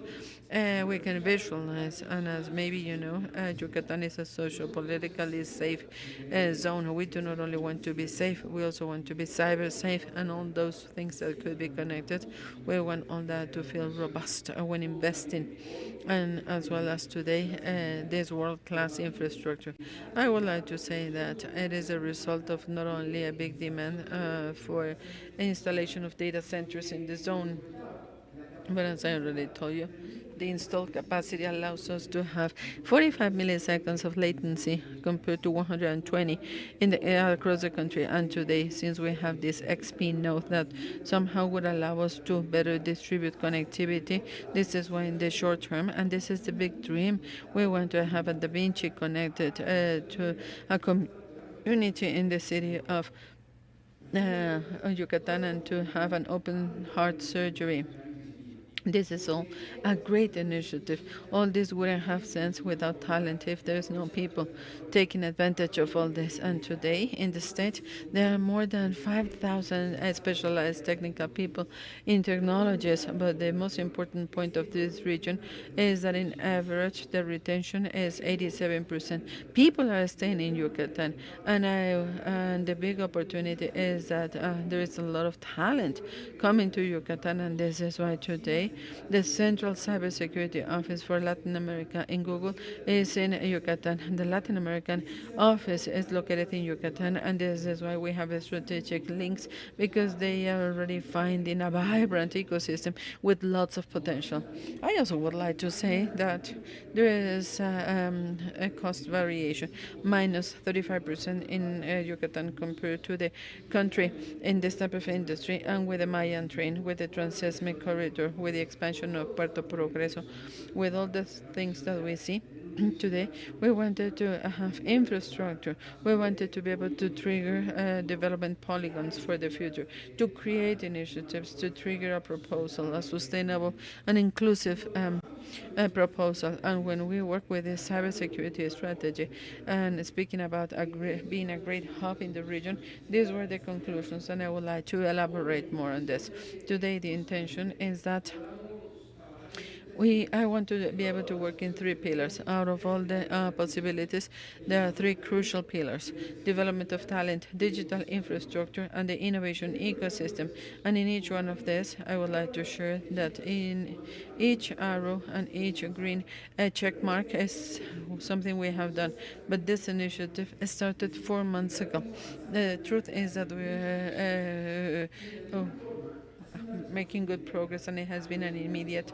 And as maybe you know, Yucatan is a social-politically safe zone. We do not only want to be safe, we also want to be cyber safe, and all those things that could be connected. We want all that to feel robust when investing, and as well as today, this world-class infrastructure. I would like to say that it is a result of not only a big demand for installation of data centers in the zone, but as I already told you, the installed capacity allows us to have 45 milliseconds of latency compared to 120 across the country. And today, since we have this XP node that somehow would allow us to better distribute connectivity, this is why in the short term, and this is the big dream, we want to have a Da Vinci connected to a community in the city of Yucatan, and to have an open heart surgery. This is all a great initiative. All this wouldn't have sense without talent, if there's no people taking advantage of all this. And today in the state, there are more than 5,000 specialized technical people in technologies. But the most important point of this region is that in average, the retention is 87%. People are staying in Yucatan, and the big opportunity is that there is a lot of talent coming to Yucatan, and this is why today the Central Cybersecurity Office for Latin America in Google is in Yucatan. The Latin American office is located in Yucatan, and this is why we have strategic links, because they are already finding a vibrant ecosystem with lots of potential. I also would like to say that there is a cost variation, minus 35% in Yucatan compared to the country in this type of industry, and with the Mayan train, with the Transseismic corridor, with the expansion of Puerto Progreso, with all the things that we see today. We wanted to have infrastructure. We wanted to be able to trigger development polygons for the future, to create initiatives, to trigger a proposal, a sustainable and inclusive proposal. And when we work with the cybersecurity strategy, and speaking about being a great hub in the region, these were the conclusions, and I would like to elaborate more on this. Today, the intention is that I want to be able to work in three pillars. Out of all the possibilities, there are three crucial pillars: development of talent, digital infrastructure, and the innovation ecosystem. And in each one of these, I would like to share that in each arrow and each green check mark is something we have done. But this initiative started 4 months ago. The truth is that we making good progress, and it has been an immediate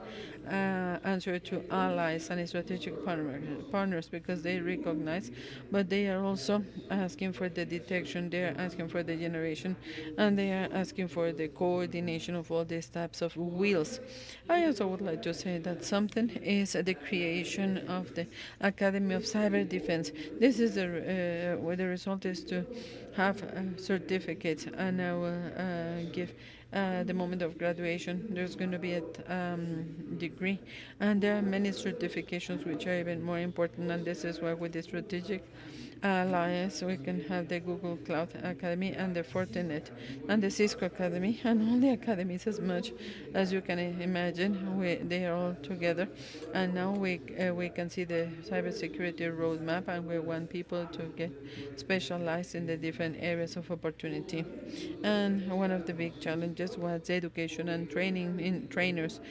answer to allies and strategic partners because they recognize, but they are also asking for the detection, they are asking for the generation, and they are asking for the coordination of all these types of wheels. I also would like to say that something is the creation of the Academy of Cyber Defense. This is where the result is to have certificates, and I will give the moment of graduation. There's going to be a degree, and there are many certifications which are even more important. And this is why, with the strategic alliance, we can have the Google Cloud Academy and the Fortinet and the Cisco Academy and all the academies. As much as you can imagine, they are all together, and now we can see the cybersecurity roadmap, and we want people to get specialized in the different areas of opportunity. And one of the big challenges was education and training in trainers.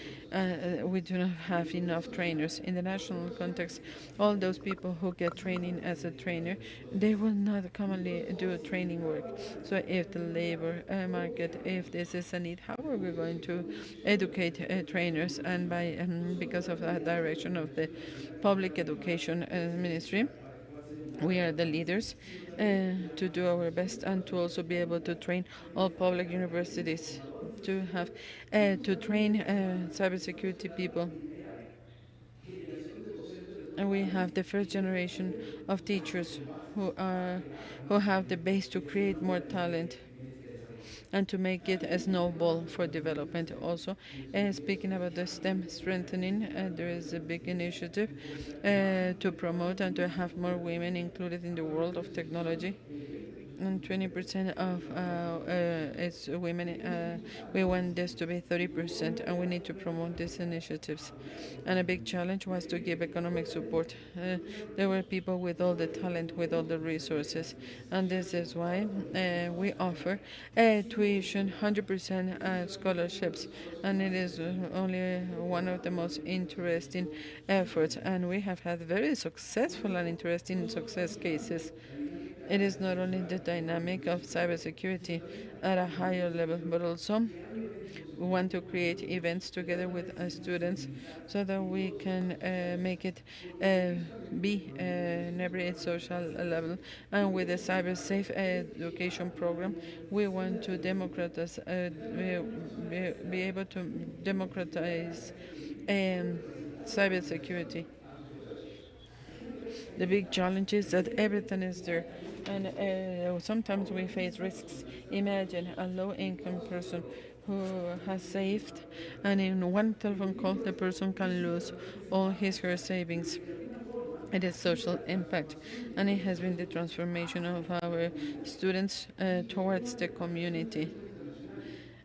We do not have enough trainers in the national context. All those people who get training as a trainer, they will not commonly do training work. So if the labor market, if this is a need, how are we going to educate trainers? And by because of that direction of the public education ministry, we are the leaders to do our best and to also be able to train all public universities to have to train cybersecurity people. And we have the first generation of teachers who have the base to create more talent and to make it a snowball for development. Also, speaking about the STEM strengthening, there is a big initiative to promote and to have more women included in the world of technology. And 20% of it's women. We want this to be 30%, and we need to promote these initiatives. And a big challenge was to give economic support. There were people with all the talent, with all the resources, and this is why we offer tuition 100% scholarships, and it is only one of the most interesting efforts. And we have had very successful and interesting success cases. It is not only the dynamic of cybersecurity at a higher level, but also we want to create events together with students so that we can make it be in every social level. And with the cyber safe education program, we want to democratize, be able to democratize cybersecurity. The big challenge is that everything is there, and sometimes we face risks. Imagine a low-income person who has saved, and in one telephone call, the person can lose all his her savings. It is social impact, and it has been the transformation of our students towards the community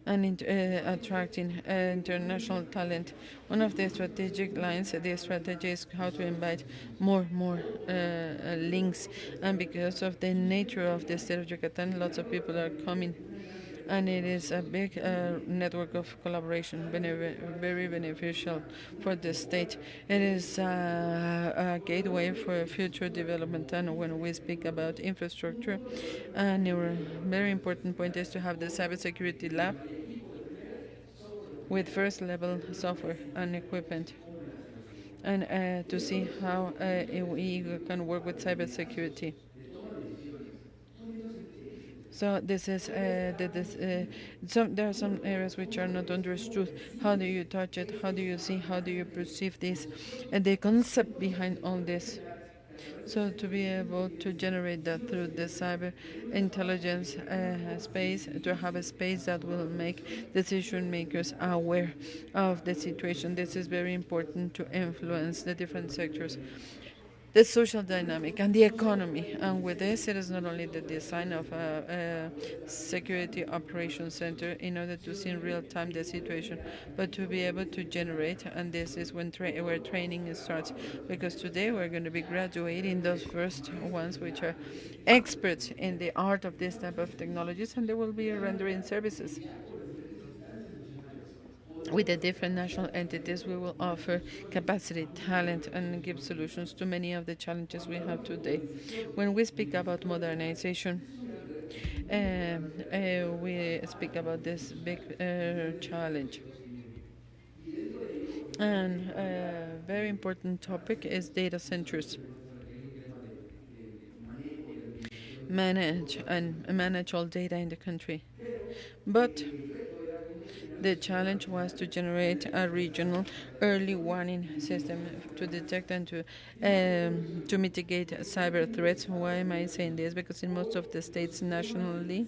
and attracting international talent. One of the strategic lines, the strategy is how to invite more links, and because of the nature of the state of Yucatan, lots of people are coming, and it is a big network of collaboration, very beneficial for the state. It is a gateway for future development, and when we speak about infrastructure, a very important point is to have the cybersecurity lab with first level software and equipment, and to see how we can work with cybersecurity. So this is there are some areas which are not understood. How do you touch it? How do you see? How do you perceive this? And the concept behind all this. So to be able to generate that through the cyber intelligence space, to have a space that will make decision makers aware of the situation. This is very important to influence the different sectors. the social dynamic and the economy. And with this, it is not only the design of a security operations center in order to see in real time the situation, but to be able to generate. And this is when where training starts, because today we're going to be graduating those first ones, which are experts in the art of this type of technologies, and they will be rendering services. With the different national entities, we will offer capacity, talent, and give solutions to many of the challenges we have today. When we speak about modernization, we speak about this big challenge. And a very important topic is data centers. Manage all data in the country. But the challenge was to generate a regional early warning system to detect and to mitigate cyber threats. Why am I saying this? Because in most of the states nationally,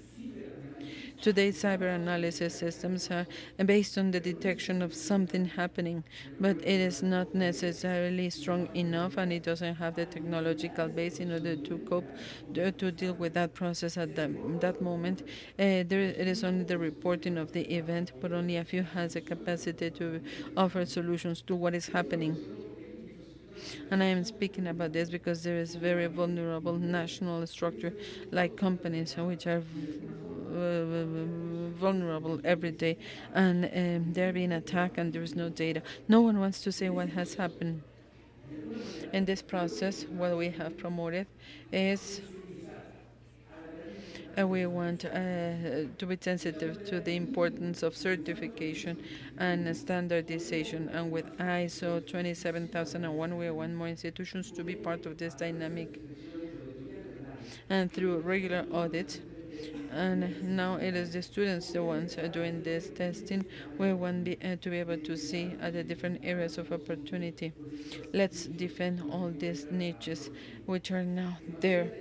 today's cyber analysis systems are based on the detection of something happening, but it is not necessarily strong enough and it doesn't have the technological base in order to cope, to deal with that process at that moment. It is only the reporting of the event, but only a few has the capacity to offer solutions to what is happening. And I am speaking about this because there is very vulnerable national structure like companies which are vulnerable every day, and they're being attacked and there is no data. No one wants to say what has happened. In this process, what we have promoted is we want to be sensitive to the importance of certification and standardization. And with ISO 27001, we want more institutions to be part of this dynamic and through regular audits. And now it is the students the ones doing this testing. We want to be able to see at the different areas of opportunity. Let's defend all these niches which are now there.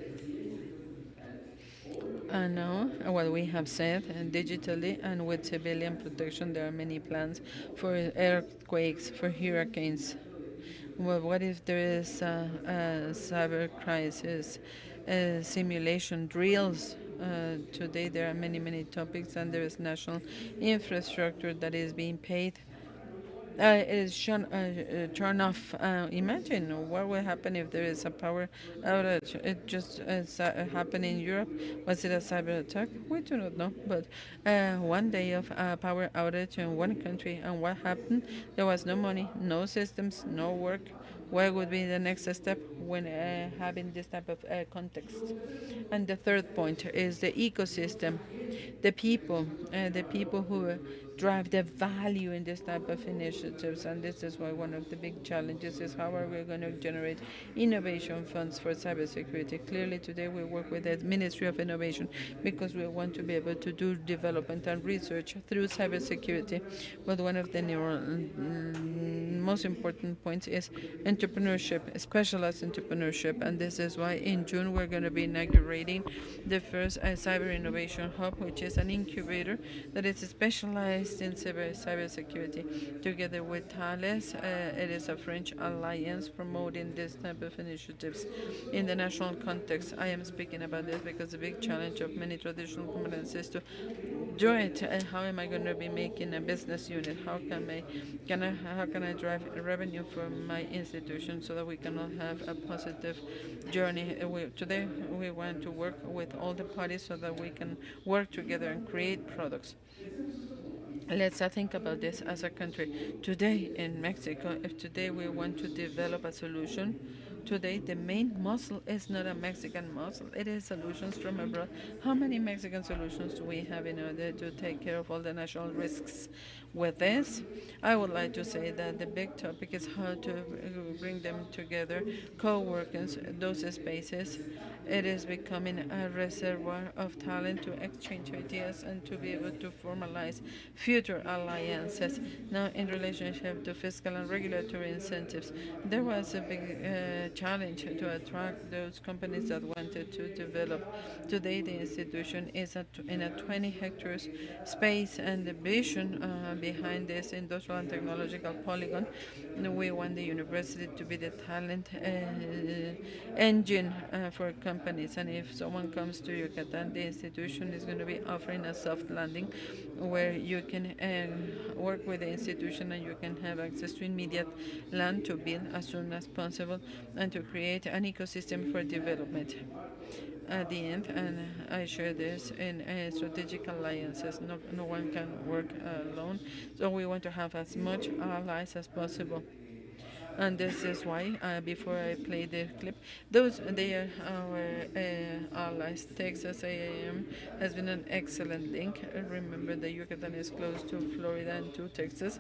And now, what we have said, digitally and with civilian protection, there are many plans for earthquakes, for hurricanes. Well, what if there is a cyber crisis, simulation drills? Today there are many, many topics, and there is national infrastructure that is being paid is turn off. Imagine what will happen if there is a power outage. It just happened in Europe. Was it a cyber attack? We do not know. But one day of power outage in one country, and what happened? There was no money, no systems, no work. What would be the next step when having this type of context? And the third point is the ecosystem, the people who drive the value in this type of initiatives. And this is why one of the big challenges is how are we going to generate innovation funds for cybersecurity. Clearly, today we work with the Ministry of Innovation because we want to be able to do development and research through cybersecurity. But one of the most important points is entrepreneurship, specialized entrepreneurship. And this is why in June we're going to be inaugurating the first Cyber Innovation Hub, which is an incubator that is specialized in cybersecurity. Together with Thales, it is a French alliance promoting this type of initiatives in the national context. I am speaking about this because the big challenge of many traditional companies is to do it. And how am I going to be making a business unit? How can I drive revenue from my institution so that we can all have a positive journey? Today we want to work with all the parties so that we can work together and create products. Let's think about this as a country. Today in Mexico, if today we want to develop a solution, today the main muscle is not a Mexican muscle, it is solutions from abroad. How many Mexican solutions do we have in order to take care of all the national risks? With this, I would like to say that the big topic is how to bring them together, co-workers, those spaces. It is becoming a reservoir of talent to exchange ideas and to be able to formalize future alliances. Now, in relationship to fiscal and regulatory incentives, there was a big challenge to attract those companies that wanted to develop. Today, the institution is in a 20 hectares space, and the vision behind this industrial and technological polygon, we want the university to be the talent engine for companies. And if someone comes to Yucatan, the institution is going to be offering a soft landing where you can work with the institution and you can have access to immediate land to build as soon as possible and to create an ecosystem for development. At the end, and I share this in strategic alliances. No one can work alone, so we want to have as much allies as possible. And this is why, before I play the clip, they are our allies. Texas A&M has been an excellent link. Remember that Yucatan is close to Florida and to Texas.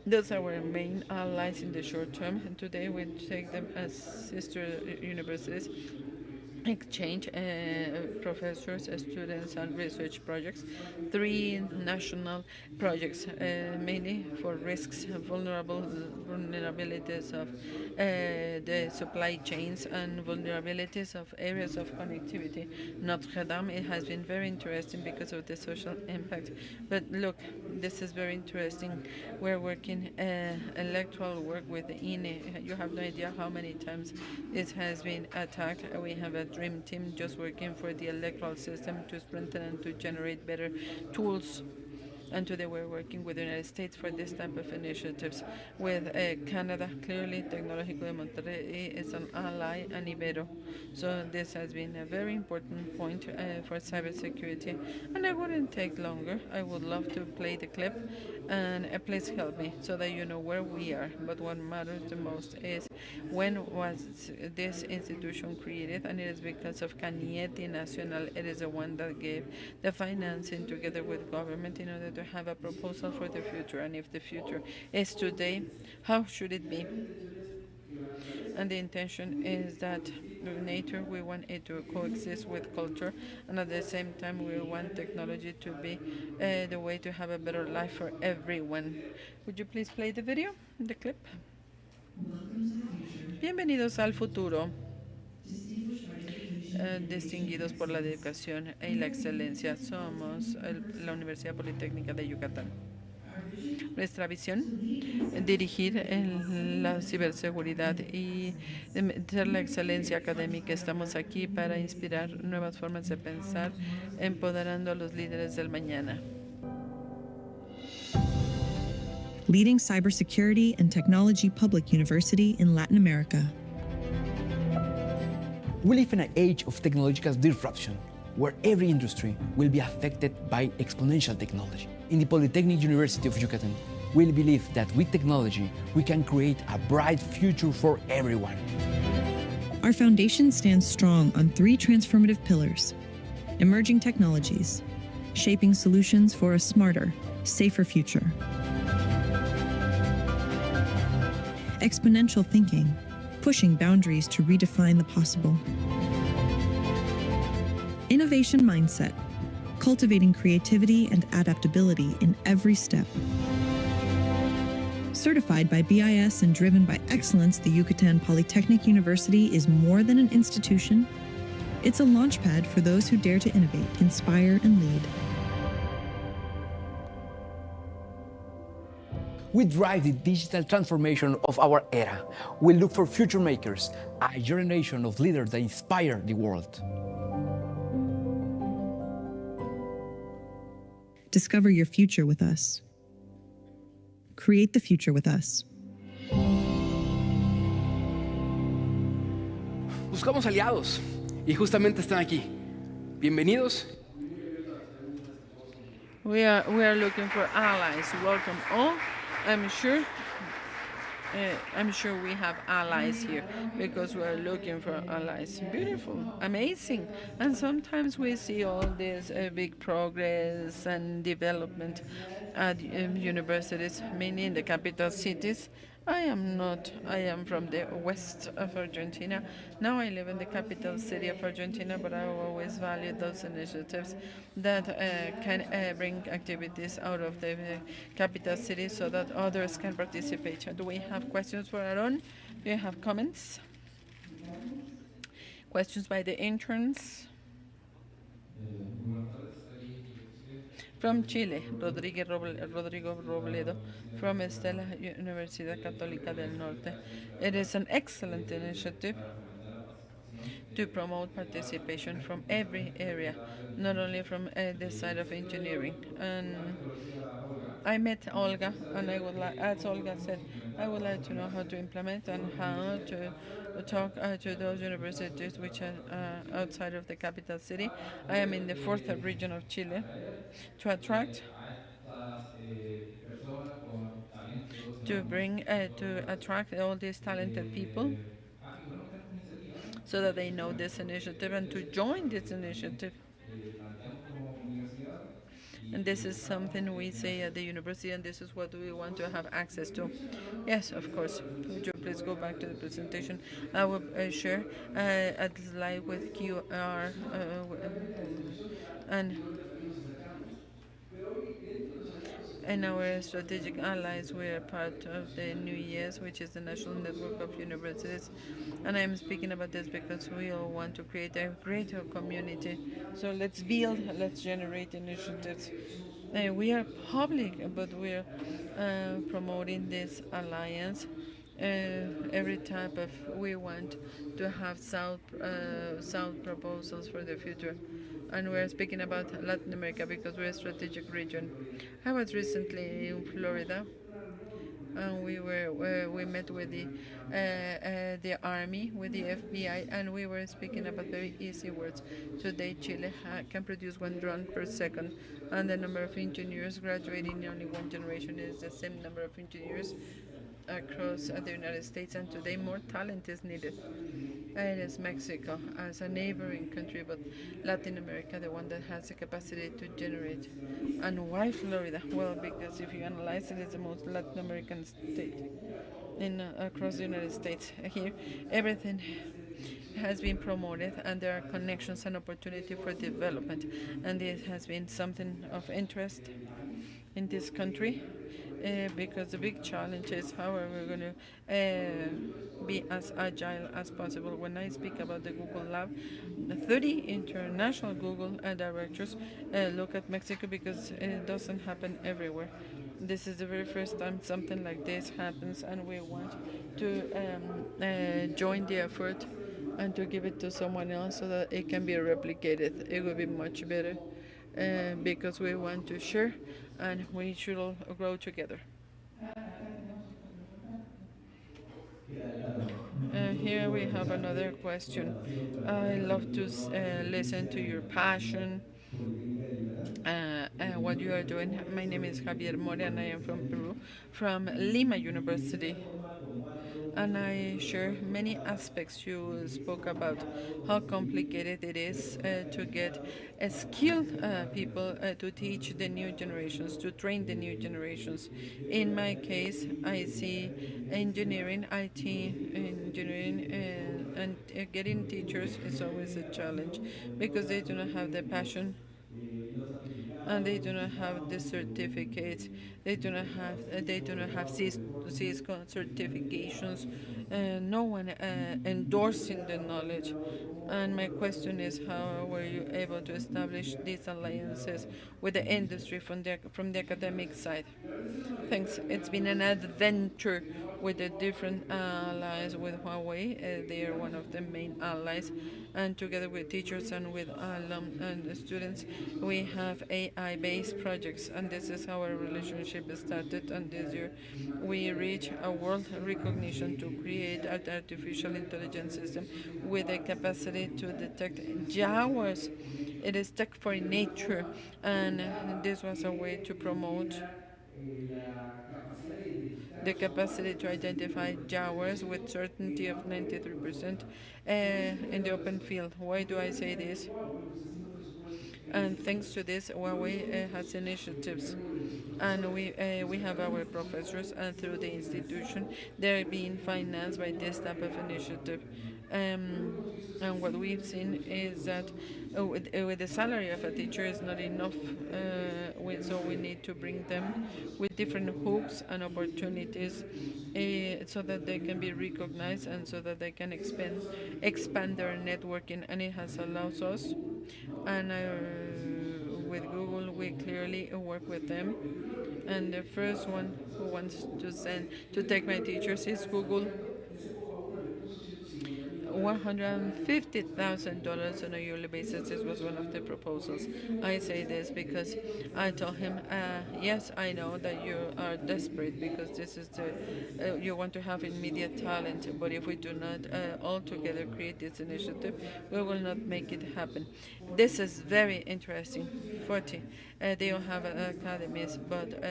Those are our main allies in the short term, and today we take them as sister universities, exchange professors, students, and research projects. Three national projects, mainly for risks, vulnerabilities of the supply chains and vulnerabilities of areas of connectivity. Notre Dame, it has been very interesting because of the social impact. But look, this is very interesting. We're working electoral work with the INE. You have no idea how many times it has been attacked. We have a dream team just working for the electoral system to strengthen and to generate better tools. And today we're working with the United States for this type of initiatives. With Canada, clearly, Tecnológico de Monterrey is an ally, and Ibero. So this has been a very important point for cybersecurity. And I wouldn't take longer. I would love to play the clip, and please help me so that you know where we are. But what matters the most is when was this institution created, and it is because of Cañete Nacional. It is the one that gave the financing together with government in order to have a proposal for the future. And if the future is today, how should it be? And the intention is that nature, we want it to coexist with culture, and at the same time we want technology to be the way to have a better life for everyone. Would you please play the video, the clip? Bienvenidos al futuro. Distinguidos por la educación y la excelencia, somos la Universidad Politécnica de Yucatán. Nuestra visión, dirigir en la ciberseguridad y ser la excelencia académica. Estamos aquí para inspirar nuevas formas de pensar, empoderando a los líderes del mañana. Leading cybersecurity and technology public university in Latin America. We live in an age of technological disruption, where every industry will be affected by exponential technology. In the Polytechnic University of Yucatan, we believe that with technology, we can create a bright future for everyone. Our foundation stands strong on three transformative pillars: emerging technologies, shaping solutions for a smarter, safer future; exponential thinking, pushing boundaries to redefine the possible; innovation mindset, cultivating creativity and adaptability in every step. Certified by BIS and driven by excellence, the Yucatan Polytechnic University is more than an institution. It's a launchpad for those who dare to innovate, inspire, and lead. We drive the digital transformation of our era. We look for future makers, a generation of leaders that inspire the world. Discover your future with us. Create the future with us. Buscamos aliados y justamente están aquí. Bienvenidos. We are looking for allies. Welcome all. I'm sure we have allies here because we are looking for allies. Beautiful, amazing. And sometimes we see all this big progress and development at universities, mainly in the capital cities. I am from the west of Argentina. Now I live in the capital city of Argentina, but I will always value those initiatives that can bring activities out of the capital city so that others can participate. Do we have questions for Aaron? Do you have comments? Questions by the interns? Buenas tardes, aquí de Chile. From Chile, Rodrigo Robledo, from Estela Universidad Católica del Norte. It is an excellent initiative Para fomentar la participación to promote participation from every area, not only from the side of engineering. And I met Olga, and I would like, as Olga said, I would like to know how to implement and how to talk to those universities which are outside of the capital city. I am in the fourth region of Chile to attract, a estas personas con talento to bring, to attract all these talented people a que conozcan esta iniciativa, ¿no? so that they know this initiative and to join this initiative. Planteamos como universidad. And this is something we say at the university, and this is what we want to have access to. Yes, of course. Would you please go back to the presentation? I will share a slide with QR and in our strategic allies, we are part of the New Year's, which is the National Network of Universities. And I'm speaking about this because we all want to create a greater community. So let's build, let's generate initiatives. We are public, but we're promoting this alliance. Every type of, we want to have South proposals for the future. And we're speaking about Latin America because we're a strategic region. I was recently in Florida, and we met with the army, with the FBI, and we were speaking about very easy words. Today, Chile can produce 1 drone per second, and the number of engineers graduating in only one generation is the same number of engineers across the United States, and today more talent is needed. It is Mexico as a neighboring country, but Latin America, the one that has the capacity to generate. And why Florida? Well, because if you analyze it, it's the most Latin American state in across the United States. Here, everything has been promoted, and there are connections and opportunity for development, and this has been something of interest in this country. Because the big challenge is how are we going to be as agile as possible. When I speak about the Google Lab, 30 international Google directors look at Mexico because it doesn't happen everywhere. This is the very first time something like this happens, and we want to join the effort and to give it to someone else so that it can be replicated. It will be much better. Because we want to share and we should all grow together. Here we have another question. I love to listen to your passion, what you are doing. My name is Javier Mora and I am from Peru, from Lima University. And I share many aspects you spoke about, how complicated it is to get skilled people to teach the new generations, to train the new generations. In my case, I see engineering, IT engineering, and getting teachers is always a challenge because they do not have the passion and they do not have the certificates. They do not have CISCO certifications. No one endorsing the knowledge. And my question is, how were you able to establish these alliances with the industry from the academic side? Thanks. It's been an adventure with the different allies with Huawei. They are one of the main allies, and together with teachers and with alum and students, we have AI-based projects, and this is how our relationship started. And this year, we reached a world recognition to create an artificial intelligence system with the capacity to detect jaguars. It is tech for nature, and this was a way to promote the capacity to identify jaguars with certainty of 93% in the open field. Why do I say this? And thanks to this, Huawei has initiatives, and we have our professors, and through the institution, they're being financed by this type of initiative. And what we've seen is that with the salary of a teacher is not enough, so we need to bring them with different hooks and opportunities, so that they can be recognized and so that they can expand their networking, and it has allows us. And with Google, we clearly work with them. And the first one who wants to take my teachers is Google. $150,000 on a yearly basis. This was one of the proposals. I say this because I told him, yes, I know that you are desperate because this is the you want to have immediate talent, but if we do not all together create this initiative, we will not make it happen. This is very interesting. 40. They don't have academies, but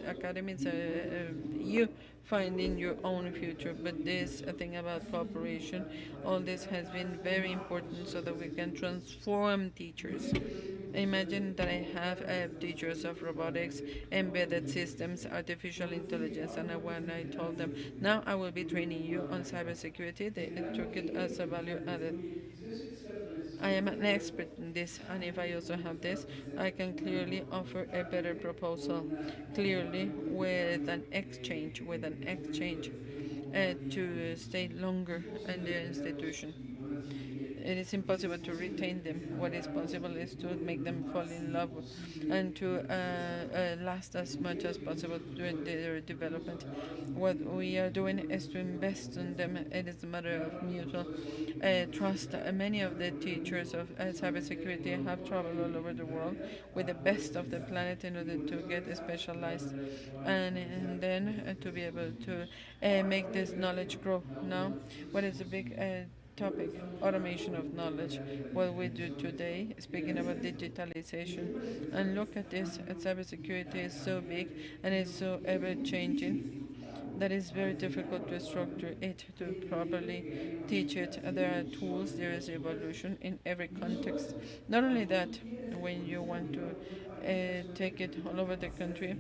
academies are you finding your own future. But this thing about cooperation, all this has been very important so that we can transform teachers. Imagine that I have teachers of robotics, embedded systems, artificial intelligence, and when I told them, now I will be training you on cybersecurity, they took it as a value added. I am an expert in this, and if I also have this, I can clearly offer a better proposal, clearly with an exchange to stay longer in the institution. It is impossible to retain them. What is possible is to make them fall in love and to last as much as possible during their development. What we are doing is to invest in them. It is a matter of mutual trust. Many of the teachers of cybersecurity have traveled all over the world with the best of the planet in order to get specialized, and then to be able to make this knowledge grow. Now, what is a big topic? Automation of knowledge. What we do today, speaking about digitalization, and look at this. Cybersecurity is so big and it's so ever changing that is very difficult to structure it, to properly teach it. There are tools, there is evolution in every context. Not only that, when you want to take it all over the country,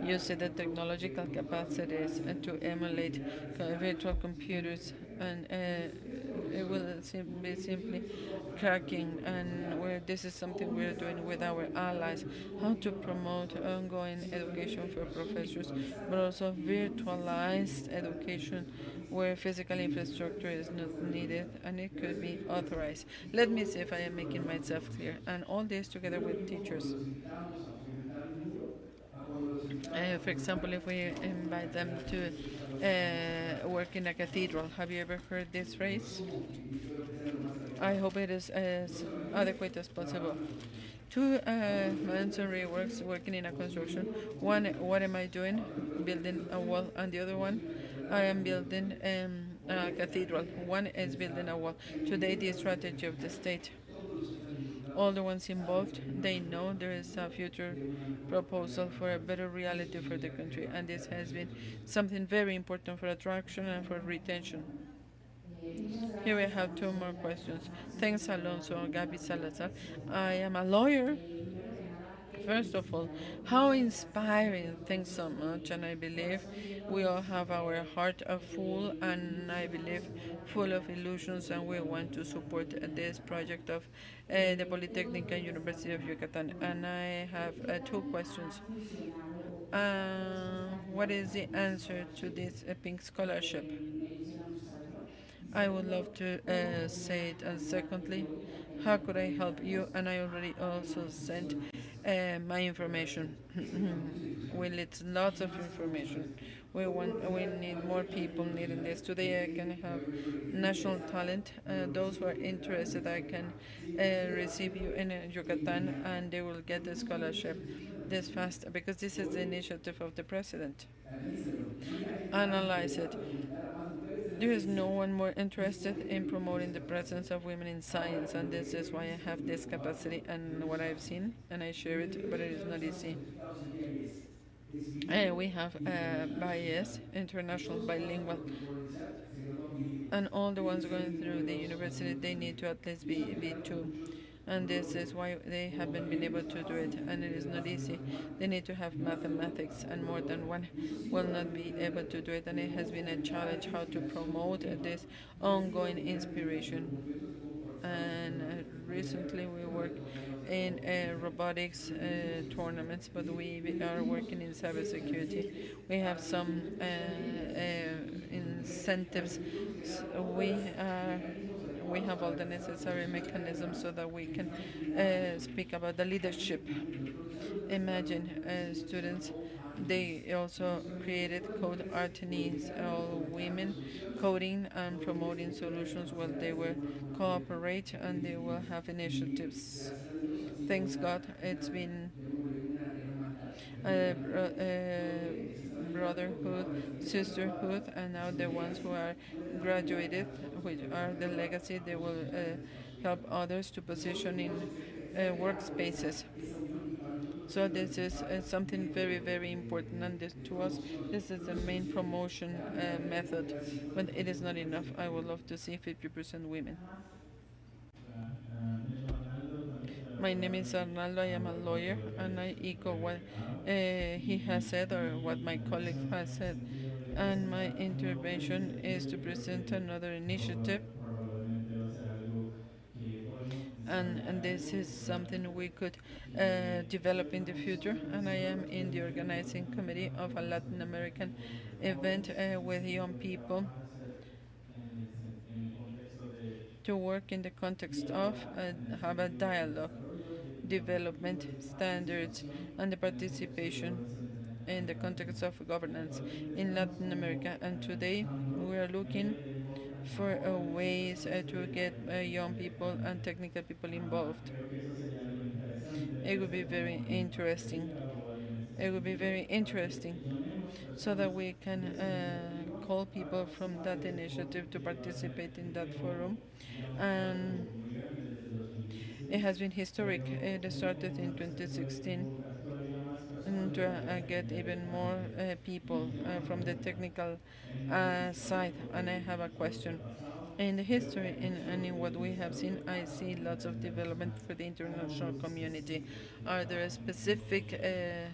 you see the technological capacities to emulate virtual computers, and it will be simply cracking. And this is something we're doing with our allies, how to promote ongoing education for professors, but also virtualized education where physical infrastructure is not needed and it could be authorized. Let me see if I am making myself clear. And all this together with teachers. For example, if we invite them to work in a cathedral, have you ever heard this phrase? I hope it is as adequate as possible. Two masonry works working in a construction. One, what am I doing? Building a wall, and the other one, I am building a cathedral. One is building a wall. Today, the strategy of the state, all the ones involved, they know there is a future proposal for a better reality for the country, and this has been something very important for attraction and for retention. Here we have two more questions. Thanks, Alonso. Gabi Salazar. I am a lawyer. First of all, how inspiring! Thanks so much, and I believe we all have our heart full, and I believe full of illusions, and we want to support this project of the Polytechnic and University of Yucatan. And I have two questions. What is the answer to this pink scholarship? I would love to say it. And secondly, how could I help you? And I already also sent my information. Well, it's lots of information. We need more people needing this. Today I can have national talent. Those who are interested, I can receive you in Yucatan, and they will get the scholarship this fast because this is the initiative of the president. Analyze it. There is no one more interested in promoting the presence of women in science, and this is why I have this capacity and what I've seen, and I share it, but it is not easy. We have BIS, international bilingual, and all the ones going through the university, they need to at least be B2. and this is why they haven't been able to do it, and it is not easy. They need to have mathematics, and more than one will not be able to do it, and it has been a challenge how to promote this ongoing inspiration. And recently we work in robotics tournaments, but we are working in cybersecurity. We have some incentives. We have all the necessary mechanisms so that we can speak about the leadership. Imagine students, they also created code Artenis, all women coding and promoting solutions while they will cooperate and they will have initiatives. Thanks God, it's been brotherhood, sisterhood, and now the ones who are graduated, which are the legacy, they will help others to position in workspaces. So this is something very, very important, and this, to us, this is the main promotion method. But it is not enough. I would love to see 50% women. My name is Arnaldo. I am a lawyer, and I echo what he has said or what my colleague has said. And my intervention is to present another initiative, and this is something we could develop in the future. And I am in the organizing committee of a Latin American event with young people to work in the context of have a dialogue, development standards, and the participation in the context of governance in Latin America. And today we are looking for ways to get young people and technical people involved. It would be very interesting. It would be very interesting so that we can call people from that initiative to participate in that forum. And it has been historic. It started in 2016 and to get even more people from the technical side. And I have a question. In the history and in what we have seen, I see lots of development for the international community. Are there specific uh,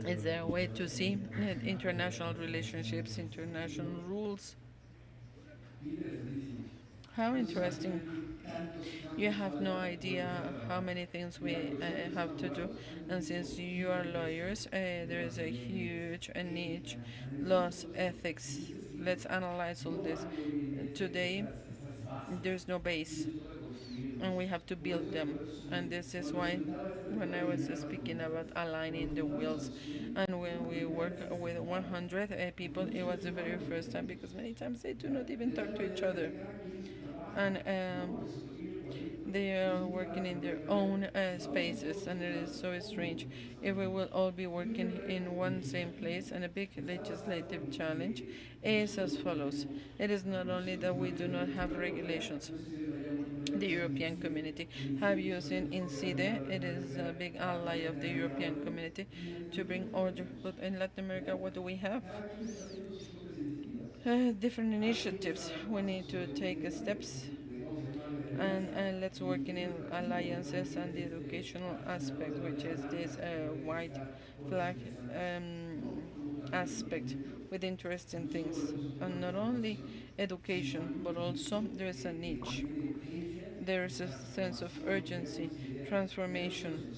is there a way to see international relationships, international rules? How interesting. You have no idea how many things we have to do. And since you are lawyers, there is a huge niche, laws, ethics. Let's analyze all this. Today, there's no base, and we have to build them. And this is why, when I was speaking about aligning the wheels, and when we work with 100 people, it was the very first time because many times they do not even talk to each other. And they are working in their own spaces, and it is so strange. If we will all be working in one same place, and a big legislative challenge is as follows. It is not only that we do not have regulations. The European community have used INCIDE. It is a big ally of the European community to bring order. But in Latin America, what do we have? Different initiatives. We need to take steps, and let's work in alliances and the educational aspect, which is this white flag aspect with interesting things. And not only education, but also there is a niche. There is a sense of urgency, transformation.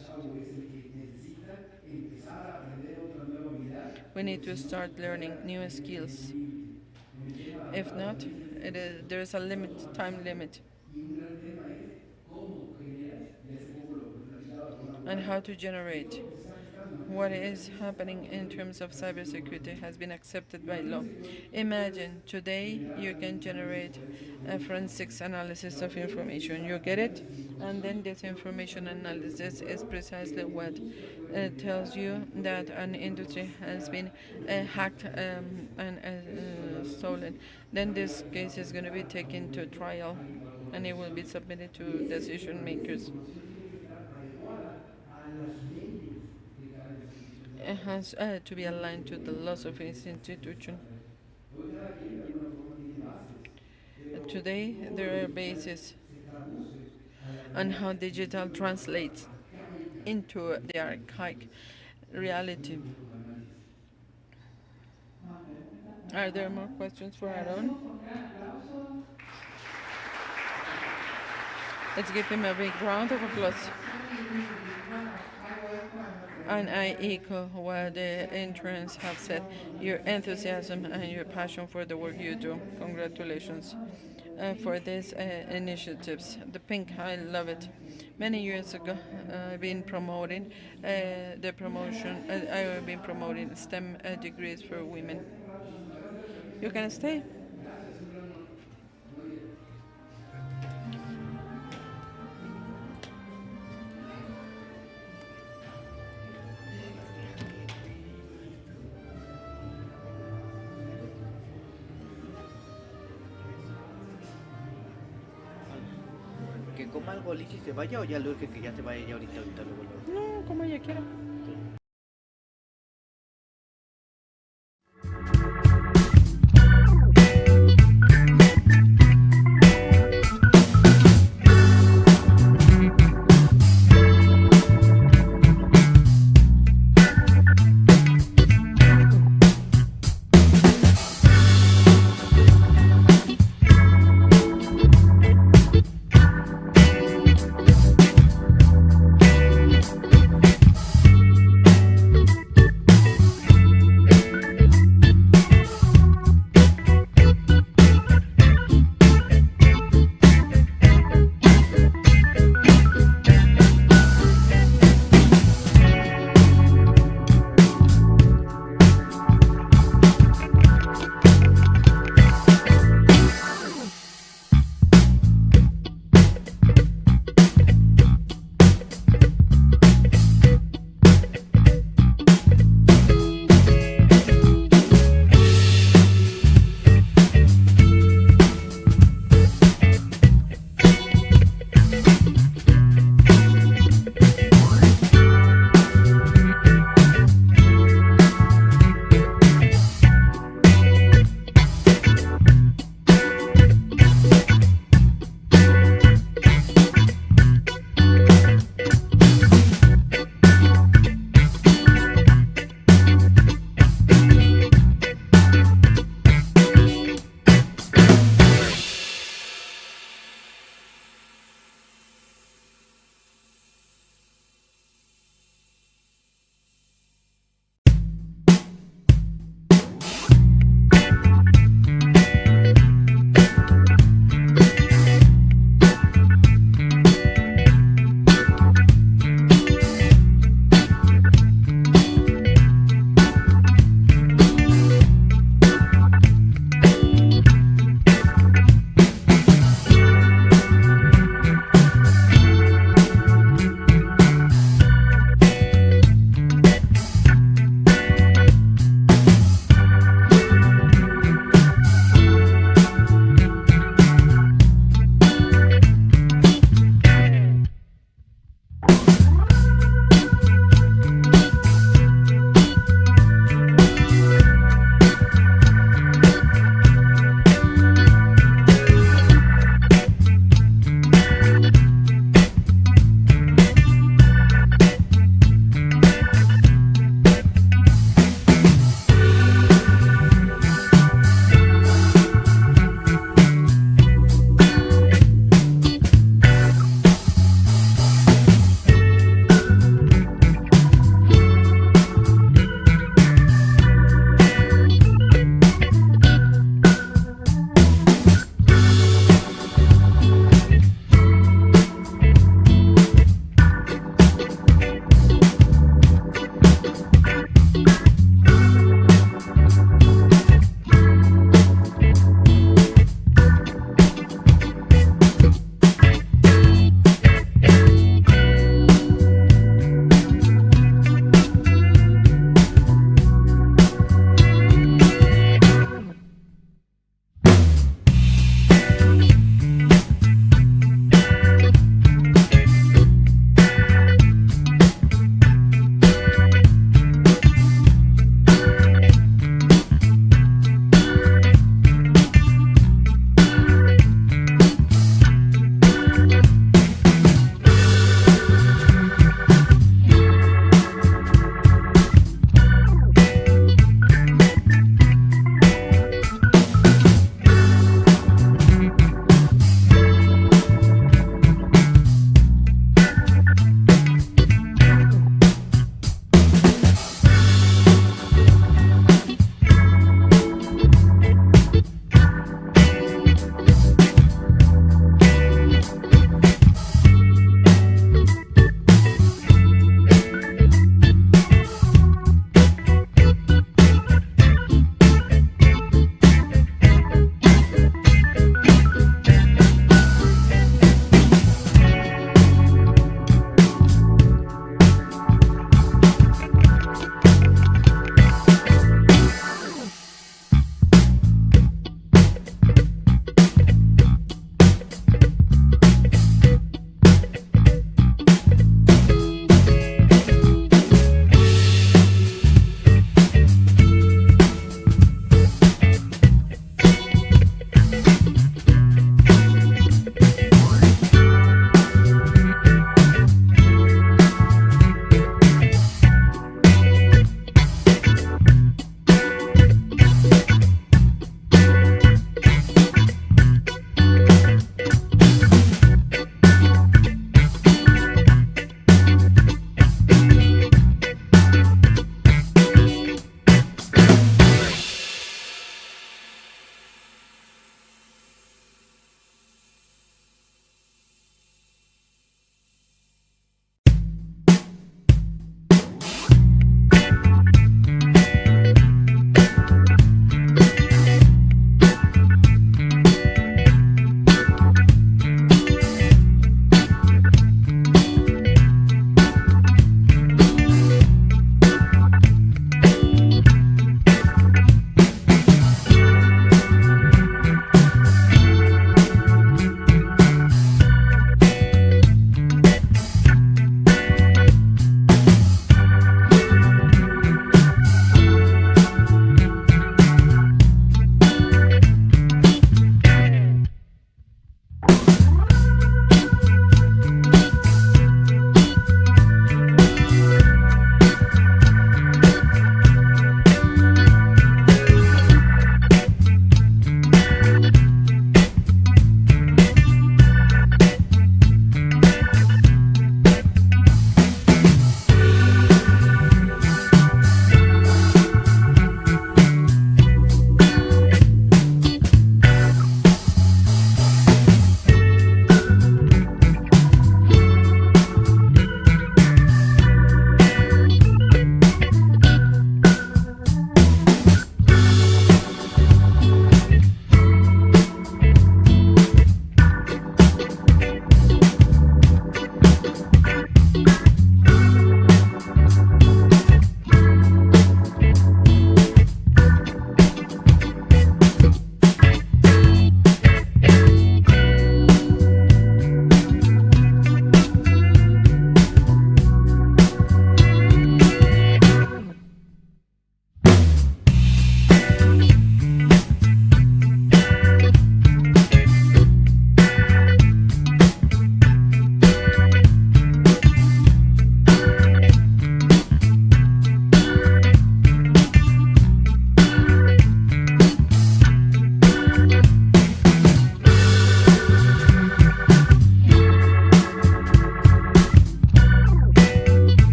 We need to start learning new skills. If not, there is a time limit. And how to generate. What is happening in terms of cybersecurity has been accepted by law. Imagine today you can generate a forensics analysis of information. You get it? And then this information analysis is precisely what tells you that an industry has been hacked and stolen. Then this case is going to be taken to trial, and it will be submitted to decision makers. It has to be aligned to the laws of its institution. Today, there are bases on how digital translates into the archaic reality. Are there more questions for Aaron? Let's give him a big round of applause. And I echo what the interns have said, your enthusiasm and your passion for the work you do. Congratulations for these initiatives. The pink, I love it. Many years ago, I've been promoting I've been promoting STEM degrees for women. You can stay. Que coma algo Liz y se vaya o ya le urge que ya se vaya ya ahorita, luego, luego. No, como ella quiera.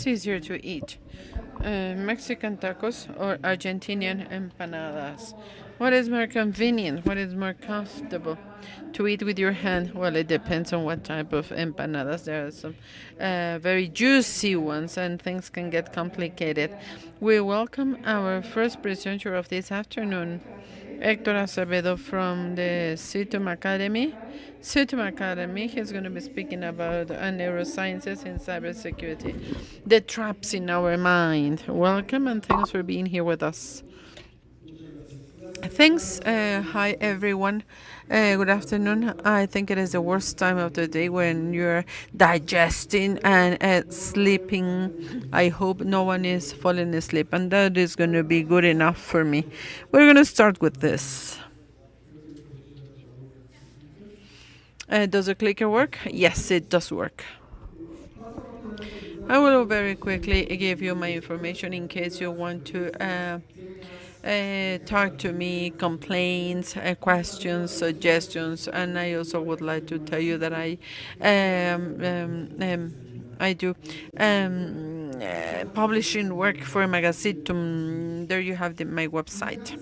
is easier to eat? Mexican tacos or Argentinian empanadas? What is more convenient? What is more comfortable? To eat with your hand? Well, it depends on what type of empanadas. There are some very juicy ones, and things can get complicated. We welcome our first presenter of this afternoon, Hector Acevedo from the CITUM Academy. CITUM Academy, he's going to be speaking about neurosciences and cybersecurity, the traps in our mind. Welcome and thanks for being here with us. Thanks. Hi, everyone. Good afternoon. I think it is the worst time of the day when you're digesting and sleeping. I hope no one is falling asleep, and that is going to be good enough for me. We're going to start with this. Does the clicker work? Yes, it does work. I will very quickly give you my information in case you want to talk to me, complaints, questions, suggestions, and I also would like to tell you that I do publishing work for Magazine. There you have my website.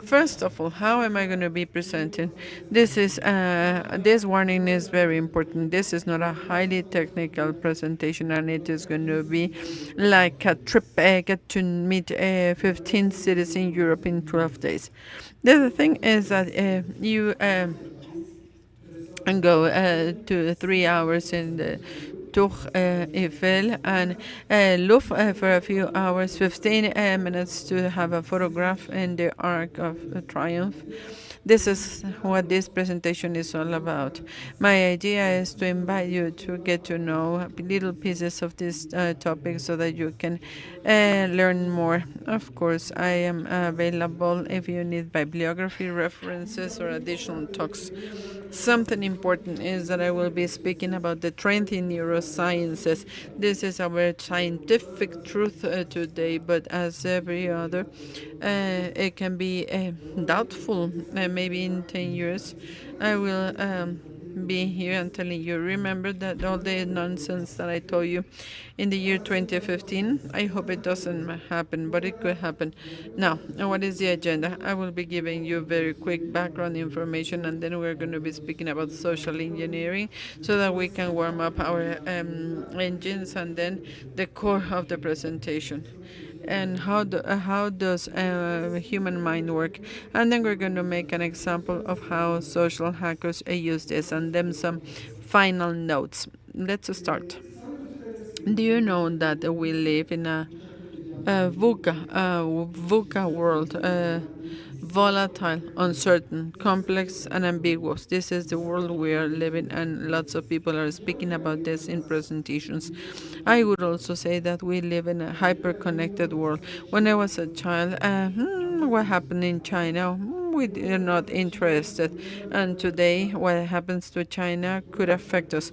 First of all, how am I going to be presenting? This warning is very important. This is not a highly technical presentation, and it is going to be like a trip get to meet 15 cities in Europe in 12 days. The other thing is that you and go to 3 hours in the Tour Eiffel and look for a few hours, 15 minutes to have a photograph in the Arc of Triumph. This is what this presentation is all about. My idea is to invite you to get to know little pieces of this topic so that you can learn more. Of course, I am available if you need bibliography, references, or additional talks. Something important is that I will be speaking about the trend in neurosciences. This is our scientific truth today, but as every other, it can be doubtful. Maybe in 10 years, I will be here and telling you, remember that all the nonsense that I told you in the year 2015? I hope it doesn't happen, but it could happen. Now, what is the agenda? I will be giving you very quick background information, and then we're going to be speaking about social engineering so that we can warm up our engines, and then the core of the presentation. And how does human mind work? And then we're going to make an example of how social hackers use this, and then some final notes. Let's start. Do you know that we live in a VUCA world? Volatile, uncertain, complex, and ambiguous. This is the world we are living, and lots of people are speaking about this in presentations. I would also say that we live in a hyper-connected world. When I was a child, what happened in China? We are not interested. And today, what happens to China could affect us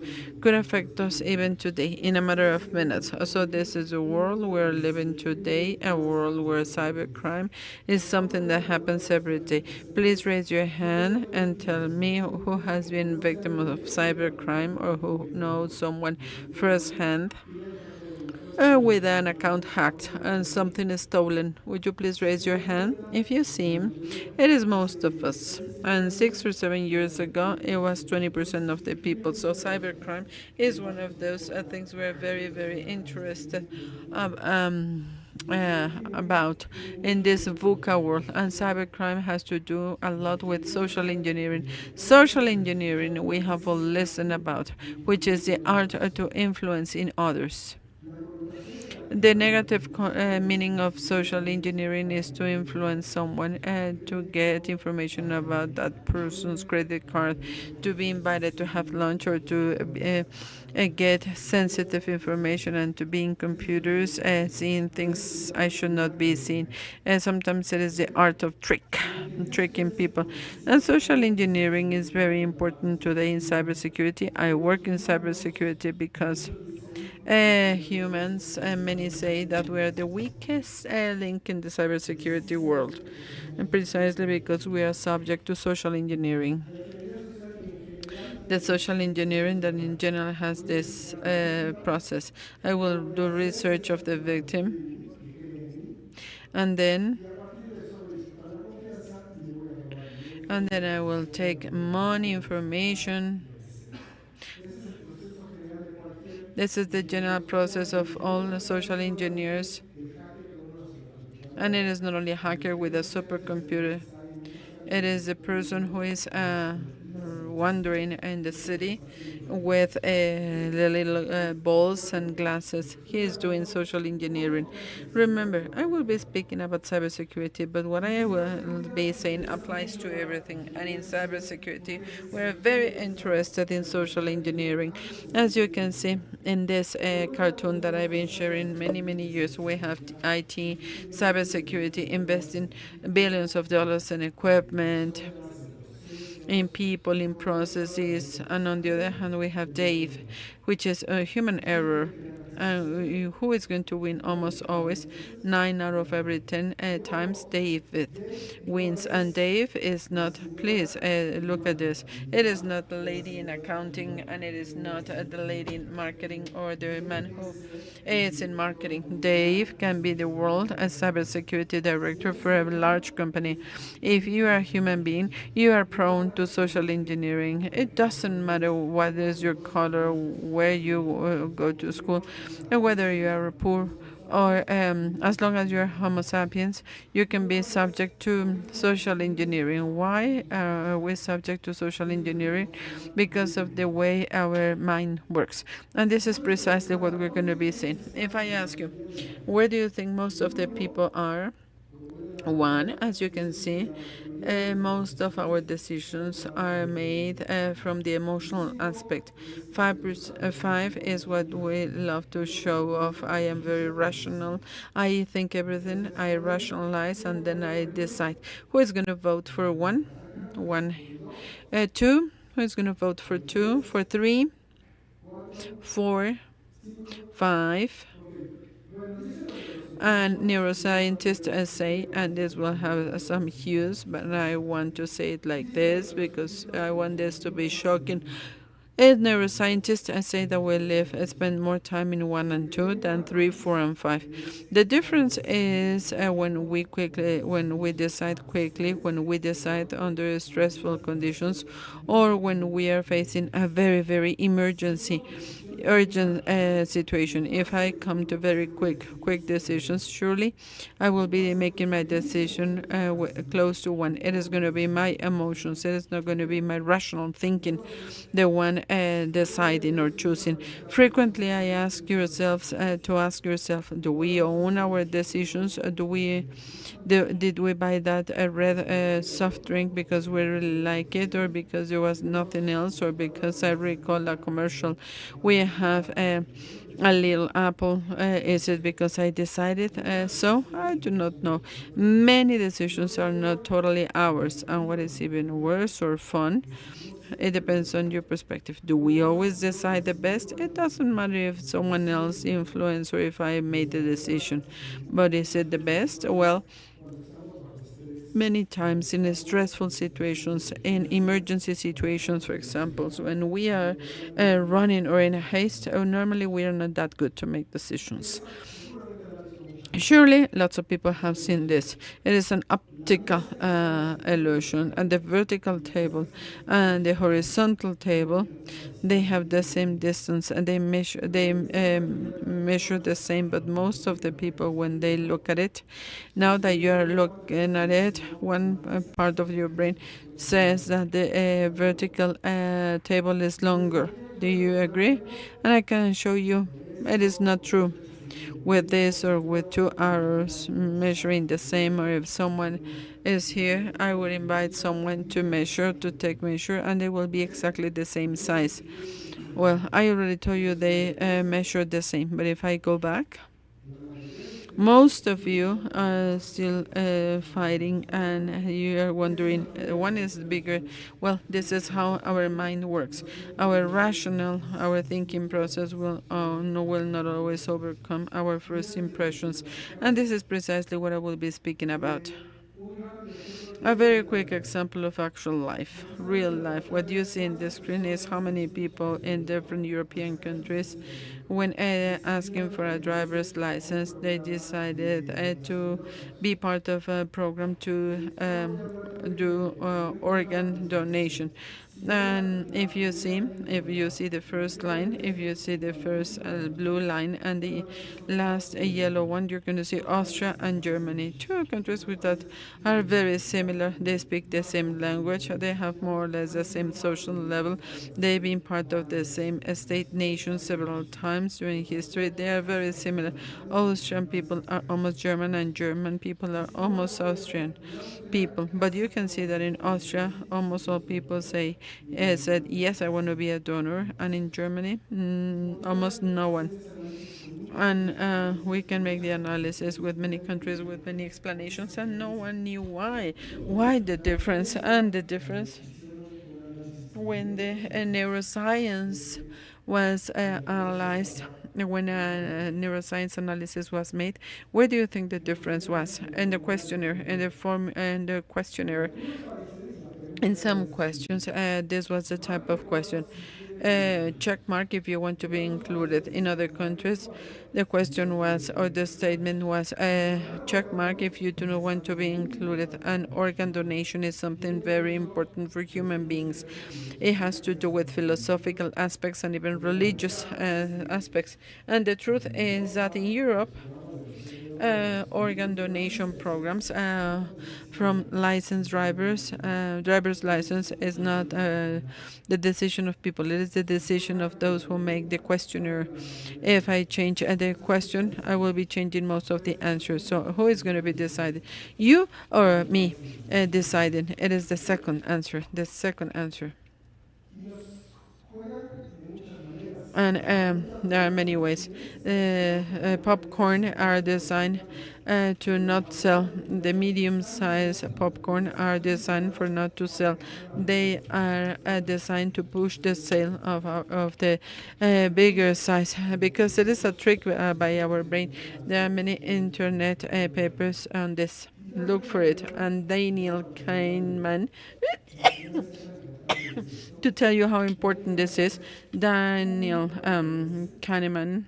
even today, in a matter of minutes. So this is a world we're living today, a world where cybercrime is something that happens every day. Please raise your hand and tell me who has been victim of cybercrime or who knows someone firsthand with an account hacked and something is stolen. Would you please raise your hand? If you see, it is most of us. And 6 or 7 years ago, it was 20% of the people. So cybercrime is one of those things we're very, very interested about in this VUCA world. And cybercrime has to do a lot with social engineering. Social engineering we have all listened about, which is the art to influence in others. The negative meaning of social engineering is to influence someone to get information about that person's credit card, to be invited to have lunch, or to get sensitive information, and to be in computers seeing things I should not be seeing. And sometimes it is the art of tricking people. And social engineering is very important today in cybersecurity. I work in cybersecurity because humans, many say that we're the weakest link in the cybersecurity world, and precisely because we are subject to social engineering. the social engineering that in general has this process. I will do research of the victim, and then I will take money information. This is the general process of all the social engineers. And it is not only a hacker with a supercomputer. It is a person who is wandering in the city with the little balls and glasses. He is doing social engineering. Remember, I will be speaking about cybersecurity, but what I will be saying applies to everything. And in cybersecurity, we're very interested in social engineering. As you can see in this cartoon that I've been sharing many years, we have IT, cybersecurity, investing billions of dollars in equipment, in people, in processes, and on the other hand, we have Dave, which is a human error. Who is going to win almost always? 9 out of every 10 times, David wins. And Dave is not, please look at this. It is not the lady in accounting, and it is not the lady in marketing or the man who is in marketing. Dave can be the world as cybersecurity director for a large company. If you are a human being, you are prone to social engineering. It doesn't matter what is your color, where you go to school, and whether you are poor or as long as you're Homo sapiens, you can be subject to social engineering. Why are we subject to social engineering? Because of the way our mind works. And this is precisely what we're going to be seeing. If I ask you, where do you think most of the people are? One, as you can see, most of our decisions are made from the emotional aspect. 5 is what we love to show off. I am very rational. I think everything. I rationalize and then I decide who is going to vote for one. One. Two. Who is going to vote for two? For three. 4. 5. And neuroscientists say, and this will have some hues, but I want to say it like this because I want this to be shocking. Neuroscientists say that we spend more time in 1 and 2 than 3, 4, and 5. The difference is when we decide quickly, when we decide under stressful conditions, or when we are facing a very urgent situation. If I come to very quick decisions, surely I will be making my decision close to 1. It is going to be my emotions. It is not going to be my rational thinking, the one deciding or choosing. Frequently, I ask yourselves to ask yourself: do we own our decisions? Did we buy that red soft drink because we really like it, or because there was nothing else, or because I recall a commercial? We have a little apple. Is it because I decided so? I do not know. Many decisions are not totally ours, and what is even worse or fun, it depends on your perspective. Do we always decide the best? It doesn't matter if someone else influenced or if I made the decision. But is it the best? Well, many times in stressful situations, in emergency situations, for example, when we are running or in a haste, normally we are not that good to make decisions. Surely, lots of people have seen this. It is an optical illusion, and the vertical table and the horizontal table, they have the same distance and they measure the same. But most of the people, when they look at it, now that you are looking at it, one part of your brain says that the vertical table is longer. Do you agree? And I can show you it is not true. With this or with 2 arrows measuring the same, or if someone is here, I will invite someone to take measure, and they will be exactly the same size. Well, I already told you they measure the same, but if I go back, most of you are still fighting, and you are wondering, one is bigger. Well, this is how our mind works. Our our thinking process will not always overcome our first impressions. And this is precisely what I will be speaking about. A very quick example of actual life, real life. What you see in the screen is how many people in different European countries, when asking for a driver's license, they decided to be part of a program to do organ donation. And if you see the first line, if you see the first blue line and the last yellow one, you're going to see Austria and Germany, two countries with that are very similar. They speak the same language. They have more or less the same social level. They've been part of the same state nation several times during history. They are very similar. Austrian people are almost German, and German people are almost Austrian people. But you can see that in Austria, almost all people said, yes, I want to be a donor. And in Germany, almost no one. And we can make the analysis with many countries with many explanations, and no one knew why. Why the difference? And the difference when the neuroscience was analyzed, when a neuroscience analysis was made, where do you think the difference was in the questionnaire, in some questions, this was the type of question. Check mark if you want to be included. In other countries, the question was, or the statement was, check mark if you do not want to be included. And organ donation is something very important for human beings. It has to do with philosophical aspects and even religious aspects. And the truth is that in Europe, organ donation programs from licensed drivers. Driver's license is not the decision of people. It is the decision of those who make the questionnaire. If I change the question, I will be changing most of the answers. So who is going to be decided? You or me deciding? It is the second answer. The second answer. And there are many ways. Popcorn are designed to not sell. The medium-sized popcorn are designed for not to sell. They are designed to push the sale of the bigger size, because it is a trick by our brain. There are many internet papers on this. Look for it. And Daniel Kahneman to tell you how important this is. Daniel Kahneman,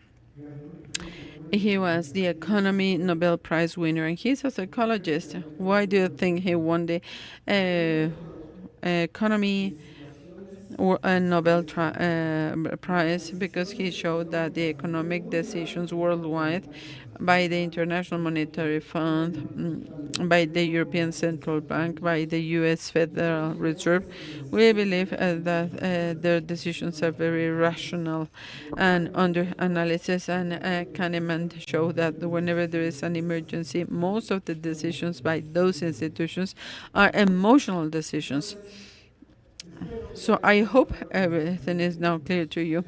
he was the economy Nobel Prize winner, and he's a psychologist. Why do you think he won the economy or a Nobel Prize? Because he showed that the economic decisions worldwide by the International Monetary Fund, by the European Central Bank, by the U.S. Federal Reserve, we believe that their decisions are very rational and under analysis. And Kahneman showed that whenever there is an emergency, most of the decisions by those institutions are emotional decisions. So I hope everything is now clear to you,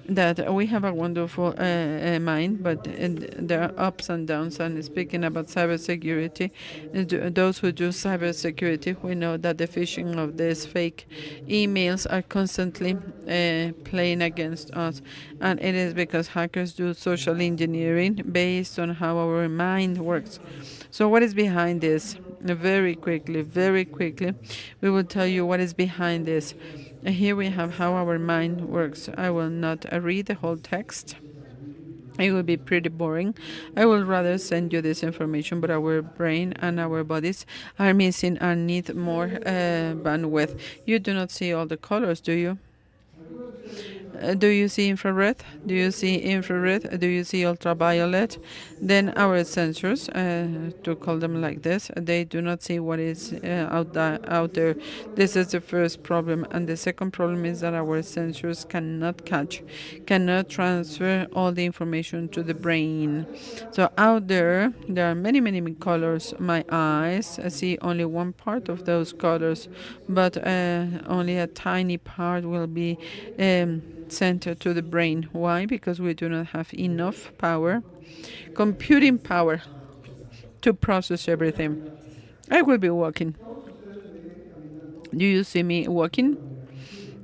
that we have a wonderful mind, but there are ups and downs. And speaking about cybersecurity, those who do cybersecurity, we know that the phishing of these fake emails are constantly playing against us. And it is because hackers do social engineering based on how our mind works. So what is behind this? Very quickly, we will tell you what is behind this. Here we have how our mind works. I will not read the whole text. It will be pretty boring. I will rather send you this information, but our brain and our bodies are missing and need more bandwidth. You do not see all the colors, do you? Do you see infrared? Do you see infrared? Do you see ultraviolet? Then our sensors, to call them like this, they do not see what is out there. This is the first problem. And the second problem is that our sensors cannot transfer all the information to the brain. So out there are many, many colors. My eyes see only one part of those colors, but only a tiny part will be sent to the brain. Why? Because we do not have enough power, computing power, to process everything. I will be walking. Do you see me walking?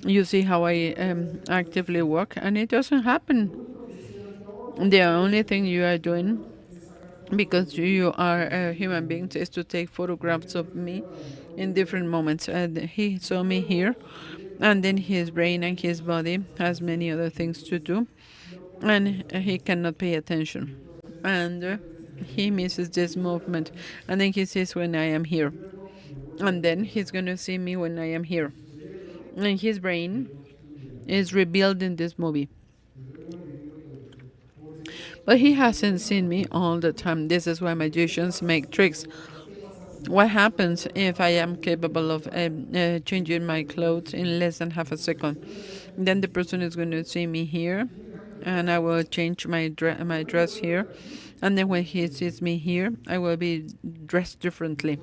You see how I actively walk, and it doesn't happen. The only thing you are doing because you are a human being, is to take photographs of me in different moments. And he saw me here, and then his brain and his body has many other things to do, and he cannot pay attention. And he misses this movement. And then he sees when I am here. And then he's going to see me when I am here. And his brain is rebuilding this movie. But he hasn't seen me all the time. This is why magicians make tricks. What happens if I am capable of changing my clothes in less than half a second? Then the person is going to see me here, and I will change my dress here. And then when he sees me here, I will be dressed differently.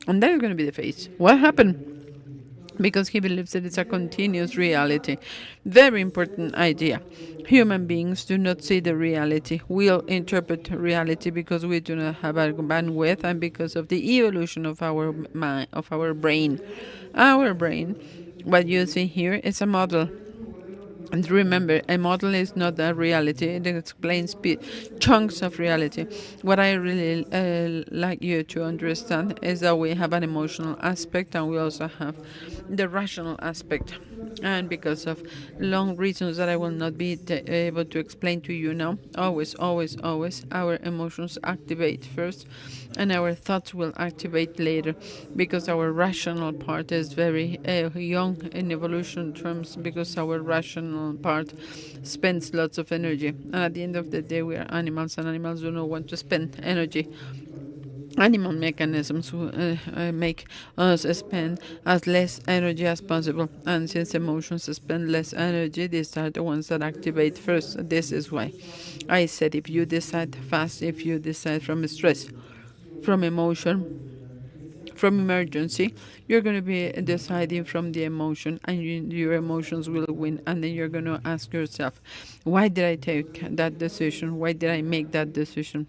And that is going to be the face. What happened? Because he believes that it's a continuous reality. Very important idea. Human beings do not see the reality. We'll interpret reality because we do not have a bandwidth and because of the evolution of our mind, of our brain. Our brain, what you see here, is a model. And remember, a model is not a reality. It explains chunks of reality. What I really like you to understand is that we have an emotional aspect and we also have the rational aspect. And because of long reasons that I will not be able to explain to you now, always, always, always, our emotions activate first and our thoughts will activate later, because our rational part is very young in evolution terms, because our rational part spends lots of energy. And at the end of the day, we are animals, and animals do not want to spend energy. Animal mechanisms make us spend as less energy as possible, and since emotions spend less energy, these are the ones that activate first. This is why I said, if you decide fast, if you decide from stress, from emotion, from emergency, you're going to be deciding from the emotion, and your emotions will win. And then you're going to ask yourself, why did I take that decision? Why did I make that decision?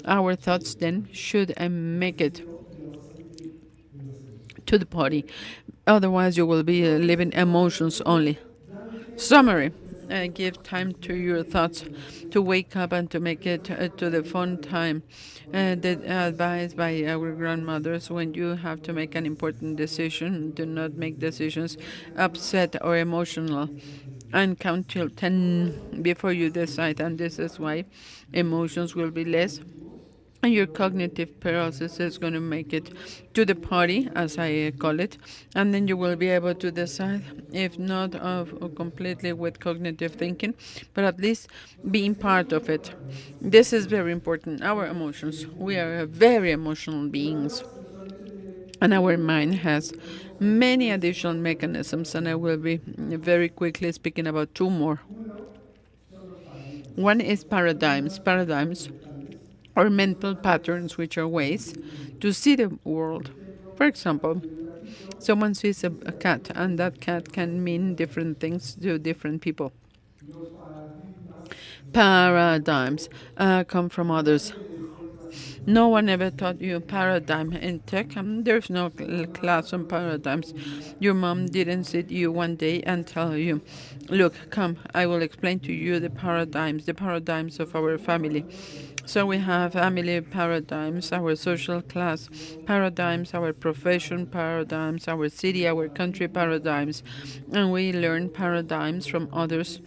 Our thoughts then should make it to the party. Otherwise, you will be living emotions only. Summary. Give time to your thoughts to wake up and to make it to the fun time. The advice by our grandmothers: when you have to make an important decision, do not make decisions upset or emotional, and count till 10 before you decide. And this is why emotions will be less, and your cognitive process is going to make it to the party, as I call it, and then you will be able to decide, if not completely with cognitive thinking, but at least being part of it. This is very important. Our emotions, we are very emotional beings, and our mind has many additional mechanisms, and I will be very quickly speaking about two more. One is paradigms. Paradigms or mental patterns, which are ways to see the world. For example, someone sees a cat, and that cat can mean different things to different people. Paradigms come from others. No one ever taught you paradigm in tech. There's no class on paradigms. Your mom didn't sit you one day and tell you, look, come, I will explain to you the paradigms of our family. So we have family paradigms, our social class paradigms, our profession paradigms, our city, our country paradigms, and we learn paradigms from others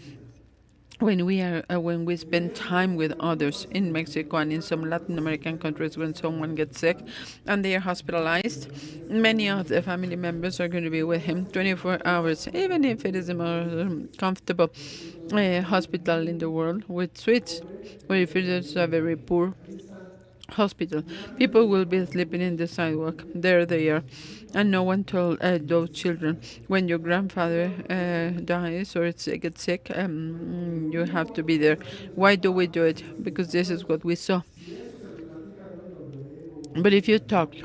when we spend time with others. In Mexico and in some Latin American countries, when someone gets sick and they are hospitalized, many of the family members are going to be with him 24 hours, even if it is the most comfortable hospital in the world with suites, or if it is a very poor hospital. People will be sleeping in the sidewalk. There they are. And no one told those children, when your grandfather dies or gets sick, you have to be there. Why do we do it? Because this is what we saw. But if you talk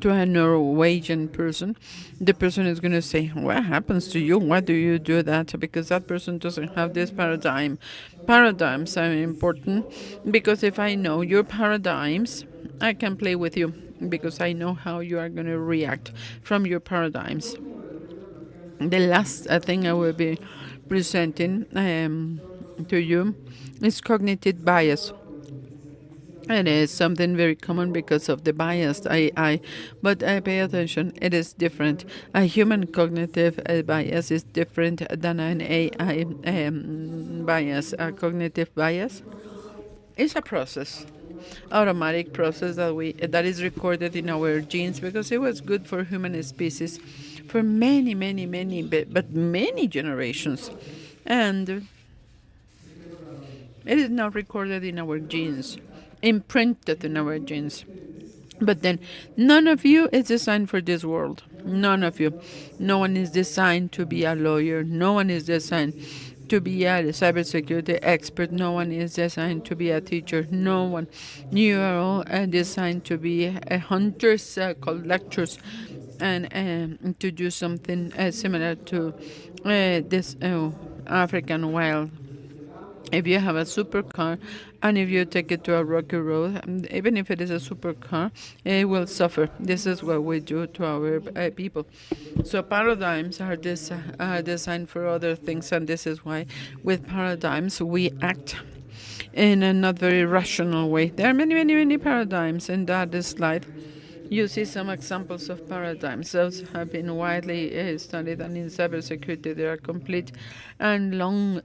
to a Norwegian person, the person is going to say, what happens to you? Why do you do that? Because that person doesn't have this paradigm. Paradigms are important, because if I know your paradigms, I can play with you, because I know how you are going to react from your paradigms. The last thing I will be presenting to you is cognitive bias. It is something very common because of the biased AI, but pay attention, it is different. A human cognitive bias is different than an AI bias. A cognitive bias is a process, automatic process that is recorded in our genes because it was good for human species for many, but many generations, and it is now recorded in our genes, imprinted in our genes. But then, none of you is designed for this world. None of you. No one is designed to be a lawyer. No one is designed to be a cybersecurity expert. No one is designed to be a teacher. No one. You are all designed to be hunters, collectors, and to do something similar to this African wild. If you have a supercar and if you take it to a rocky road, even if it is a supercar, it will suffer. This is what we do to our people. So paradigms are designed for other things, and this is why with paradigms we act in a not very rational way. There are many paradigms in that slide. You see some examples of paradigms. Those have been widely studied, and in cybersecurity, there are complete and long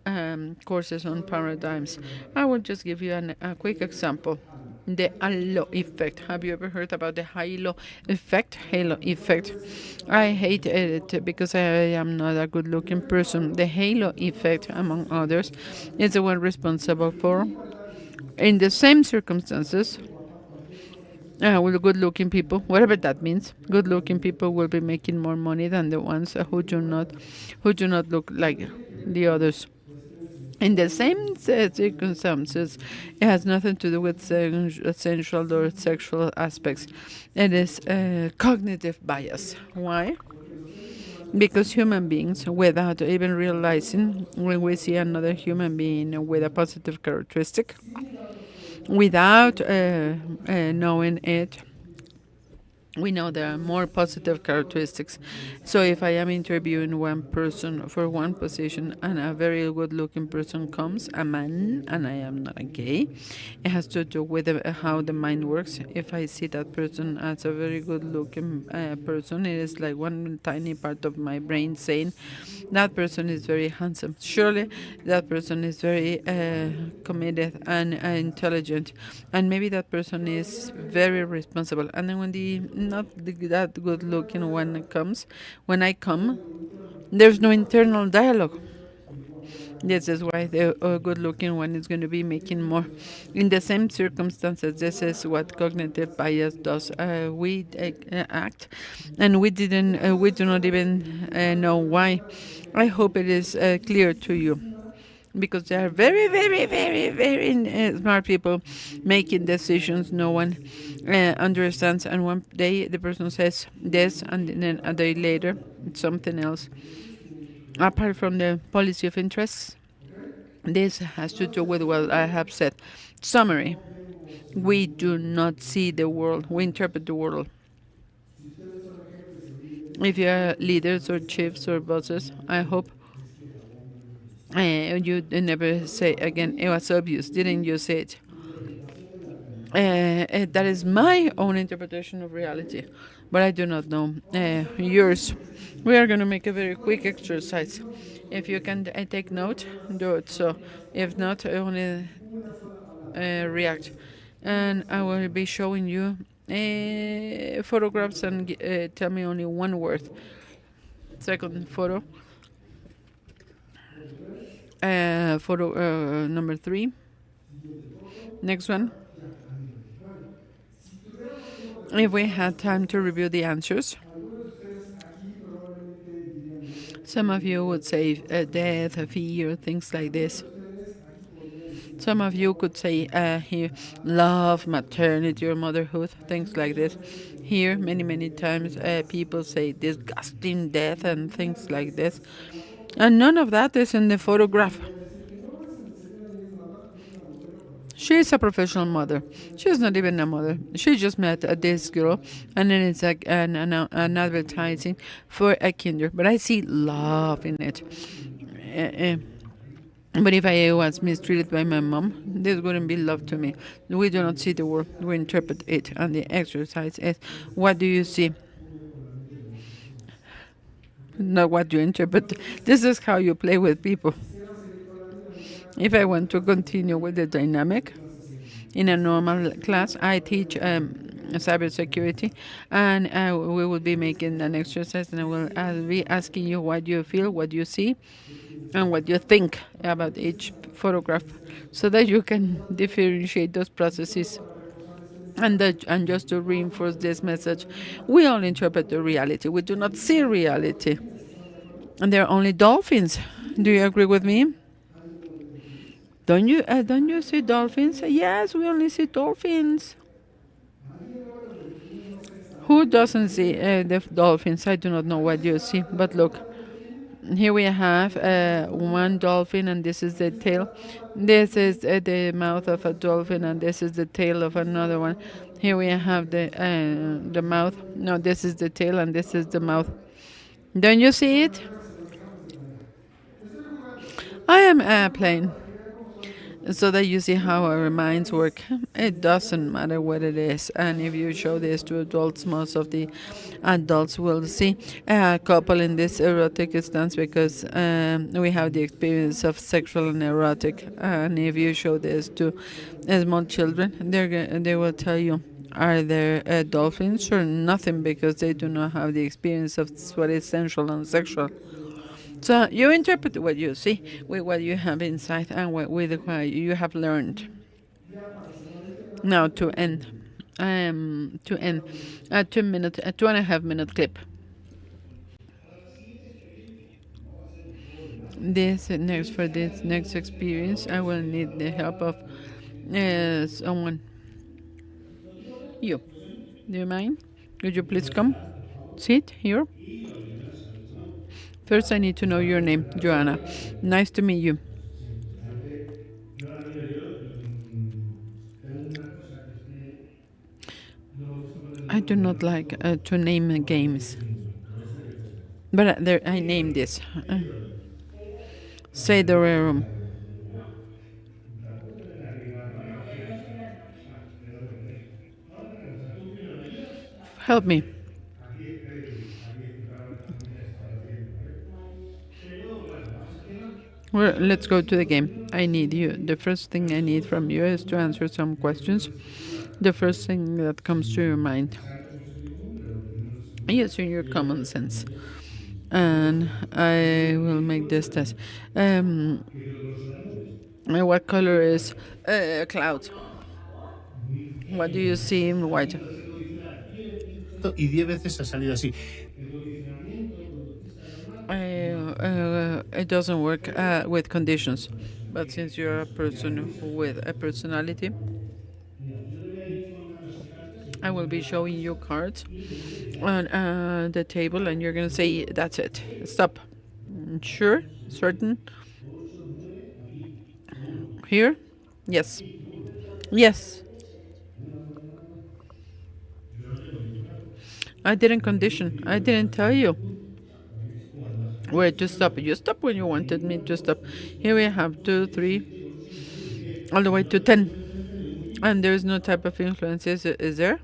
courses on paradigms. I will just give you a quick example. The halo effect. Have you ever heard about the halo effect? Halo effect. I hate it because I am not a good looking person. The halo effect, among others, is the one responsible for, in the same circumstances, with good-looking people, whatever that means, good-looking people will be making more money than the ones who do not look like the others. In the same circumstances, it has nothing to do with sensual or sexual aspects. It is cognitive bias. Why? Because human beings, without even realizing, when we see another human being with a positive characteristic, without knowing it, we know there are more positive characteristics. So if I am interviewing one person for one position and a very good looking person comes, a man, and I am not a gay, it has to do with how the mind works. If I see that person as a very good looking person, it is like one tiny part of my brain saying that person is very handsome. Surely that person is very committed and intelligent, and maybe that person is very responsible. And then when the not that good looking one comes, when I come, there's no internal dialogue. This is why the good looking one is going to be making more. In the same circumstances, this is what cognitive bias does. We act, and we do not even know why. I hope it is clear to you, because there are very smart people making decisions no one understands, and one day the person says this and then a day later it's something else. Apart from the policy of interests, this has to do with what I have said. Summary: we do not see the world, we interpret the world. If you are leaders or chiefs or bosses, I hope you never say again, it was obvious, didn't you say it? That is my own interpretation of reality, but I do not know yours. We are going to make a very quick exercise. If you can take note, do it. So, if not, only react. And I will be showing you photographs and tell me only one word. Second photo. Photo number 3. Next one. If we had time to review the answers, some of you would say death, fear, things like this. Some of you could say here, love, maternity, or motherhood, things like this. Here, many times, people say disgusting death and things like this. And none of that is in the photograph. She's a professional mother. She's not even a mother. She just met this girl, and then it's like an advertising for a kinder. But I see love in it. But if I was mistreated by my mom, this wouldn't be love to me. We do not see the world, we interpret it. And the exercise is, what do you see? Not what you interpret. This is how you play with people. If I want to continue with the dynamic, in a normal class, I teach cybersecurity, and we will be making an exercise, and I'll be asking you what you feel, what you see, and what you think about each photograph, so that you can differentiate those processes. And just to reinforce this message, we all interpret the reality. We do not see reality. And there are only dolphins. Do you agree with me? Don't you see dolphins? Yes, we only see dolphins. Who doesn't see the dolphins? I do not know what you see, but look. Here we have one dolphin, and this is the tail. This is the mouth of a dolphin, and this is the tail of another one. Here we have the mouth. No, this is the tail, and this is the mouth. Don't you see it? I am airplane. So that you see how our minds work. It doesn't matter what it is. And if you show this to adults, most of the adults will see a couple in this erotic stance, because we have the experience of sexual and erotic. And if you show this to small children, they will tell you, are there dolphins or nothing, because they do not have the experience of what is sensual and sexual. So you interpret what you see with what you have inside and with what you have learned. Now to end, a 2 minute, a 2.5 minute clip. For this next experience, I will need the help of someone. You, do you mind? Could you please come? Sit here. First, I need to know your name, Joanna. Nice to meet you. I do not like to name games, but I name this. Say the room. Help me. Well, let's go to the game. I need you. The first thing I need from you is to answer some questions. The first thing that comes to your mind. Using your common sense. And I will make this test. What color is clouds? What do you see in white? Y 10 veces ha salido así. It doesn't work with conditions. But since you're a person with a personality, I will be showing you cards on the table, and you're going to say, that's it. Stop. Sure? Certain? Here? Yes. Yes. I didn't condition. I didn't tell you where to stop. You stop when you wanted me to stop. Here we have 2, 3, all the way to 10. And there's no type of influence, is there?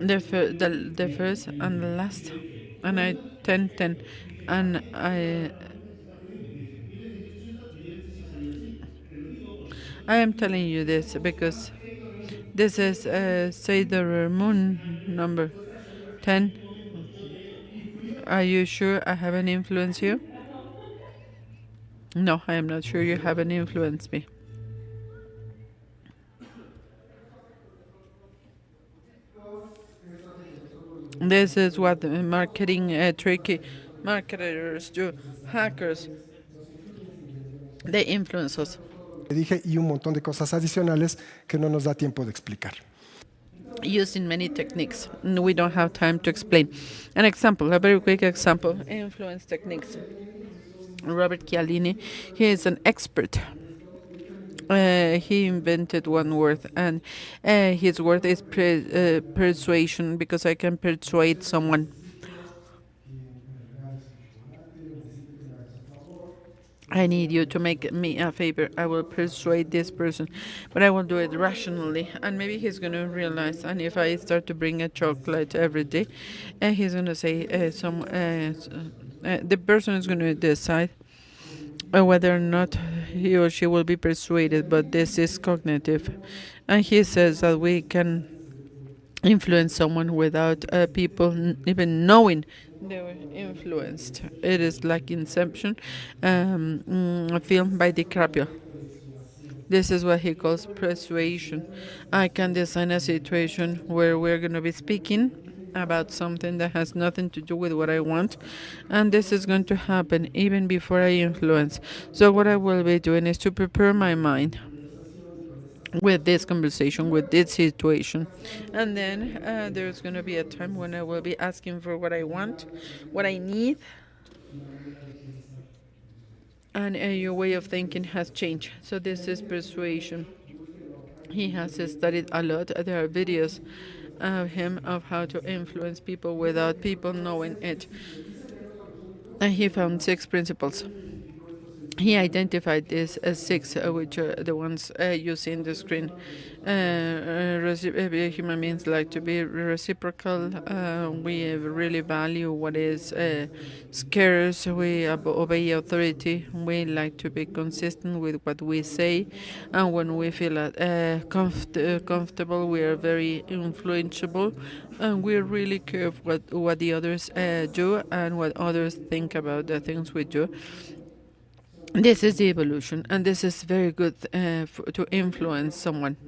The first and the last. And I 10, 10. And I am telling you this because this is say the moon number 10. Are you sure I haven't influenced you? No, I am not sure you haven't influenced me. This is what marketing tricky marketers do. Hackers, they influence us. Dije, y un montón de cosas adicionales que no nos da tiempo de explicar. Using many techniques, we don't have time to explain. An example, a very quick example, influence techniques. Robert Chialini, he is an expert. He invented one word, and his word is persuasion, because I can persuade someone. I need you to make me a favor. I will persuade this person, but I will do it rationally. And maybe he's going to realize. And if I start to bring a chocolate every day, he's going to say, the person is going to decide whether or not he or she will be persuaded. But this is cognitive. And he says that we can influence someone without people even knowing they were influenced. It is like Inception, a film by DiCaprio. This is what he calls persuasion. I can design a situation where we're going to be speaking about something that has nothing to do with what I want, and this is going to happen even before I influence. So what I will be doing is to prepare my mind with this conversation, with this situation. And then there's going to be a time when I will be asking for what I want, what I need, and your way of thinking has changed. So this is persuasion. He has studied a lot. There are videos of him of how to influence people without people knowing it. And he found 6 principles. He identified these as 6, which are the ones you see in the screen. Human beings like to be reciprocal. We really value what is scarce. We obey authority. We like to be consistent with what we say. And when we feel comfortable, we are very influenceable. And we really care what the others do and what others think about the things we do. This is the evolution, and this is very good to influence someone.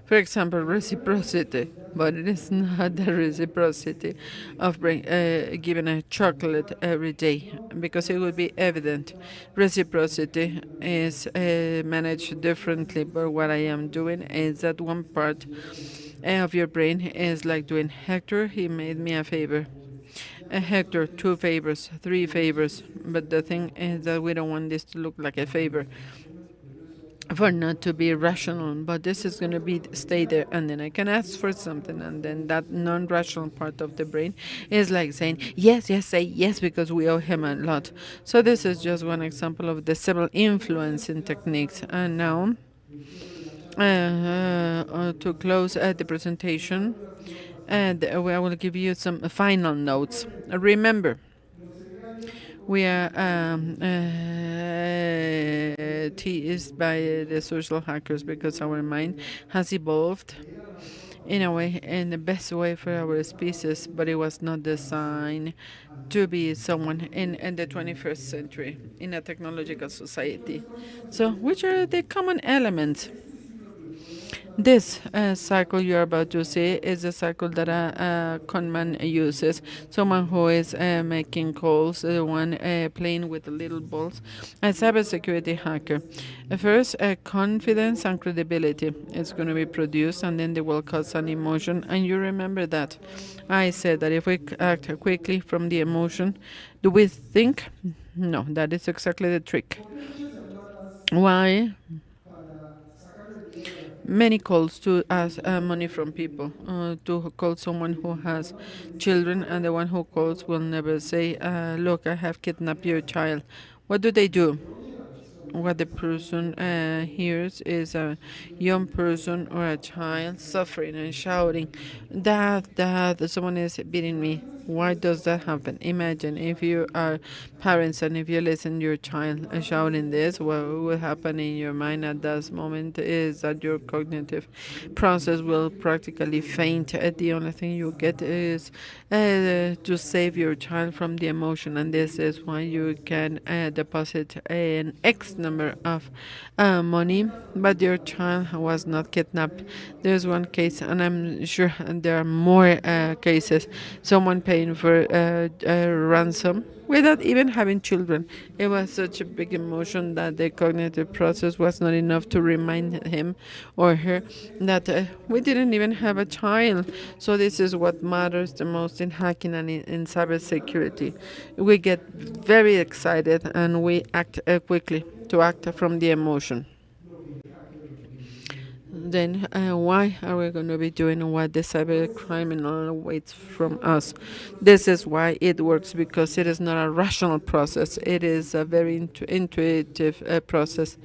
For example, reciprocity, but it is not the reciprocity of giving a chocolate every day, because it would be evident. Reciprocity is managed differently, but what I am doing is that one part of your brain is like doing, Hector, he made me a favor. Hector, 2 favors, 3 favors, but the thing is that we don't want this to look like a favor, for not to be rational, but this is going to be stay there, and then I can ask for something, and then that non-rational part of the brain is like saying yes, yes, say yes, because we owe him a lot. So this is just one example of the several influencing techniques. And now to close the presentation, and I will give you some final notes. Remember, we are teased by the social hackers because our mind has evolved in a way, in the best way for our species, but it was not designed to be someone in the 21st century in a technological society. So which are the common elements? This cycle you're about to see is a cycle that a conman uses. Someone who is making calls, the one playing with the little balls. A cybersecurity hacker. First, confidence and credibility is going to be produced, and then they will cause an emotion. And you remember that I said that if we act quickly from the emotion, do we think? No, that is exactly the trick. Why? Many calls to ask money from people, to call someone who has children, and the one who calls will never say, look, I have kidnapped your child. What do? What the person hears is a young person or a child suffering and shouting, Dad, someone is beating me. Why does that happen? Imagine if you are parents and if you listen to your child shouting this, what will happen in your mind at that moment is that your cognitive process will practically faint. The only thing you get is to save your child from the emotion, and this is why you can deposit an X number of money, but your child was not kidnapped. There's one case, and I'm sure there are more cases, someone paying for a ransom without even having children. It was such a big emotion that the cognitive process was not enough to remind him or her that we didn't even have a child. So this is what matters the most in hacking and in cybersecurity. We get very excited and we act quickly, to act from the emotion. then why are we going to be doing what the cyber criminal waits from us? This is why it works, because it is not a rational process. It is a very intuitive process.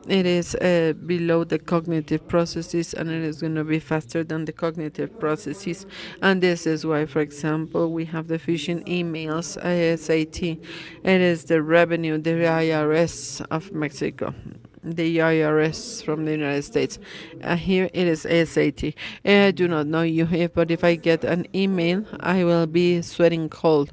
It is below the cognitive processes, and it is going to be faster than the cognitive processes. And this is why, for example, we have the phishing emails, SAT. It is the revenue, the IRS of Mexico, the IRS from the United States. Here it is SAT. I do not know you, but if I get an email, I will be sweating cold,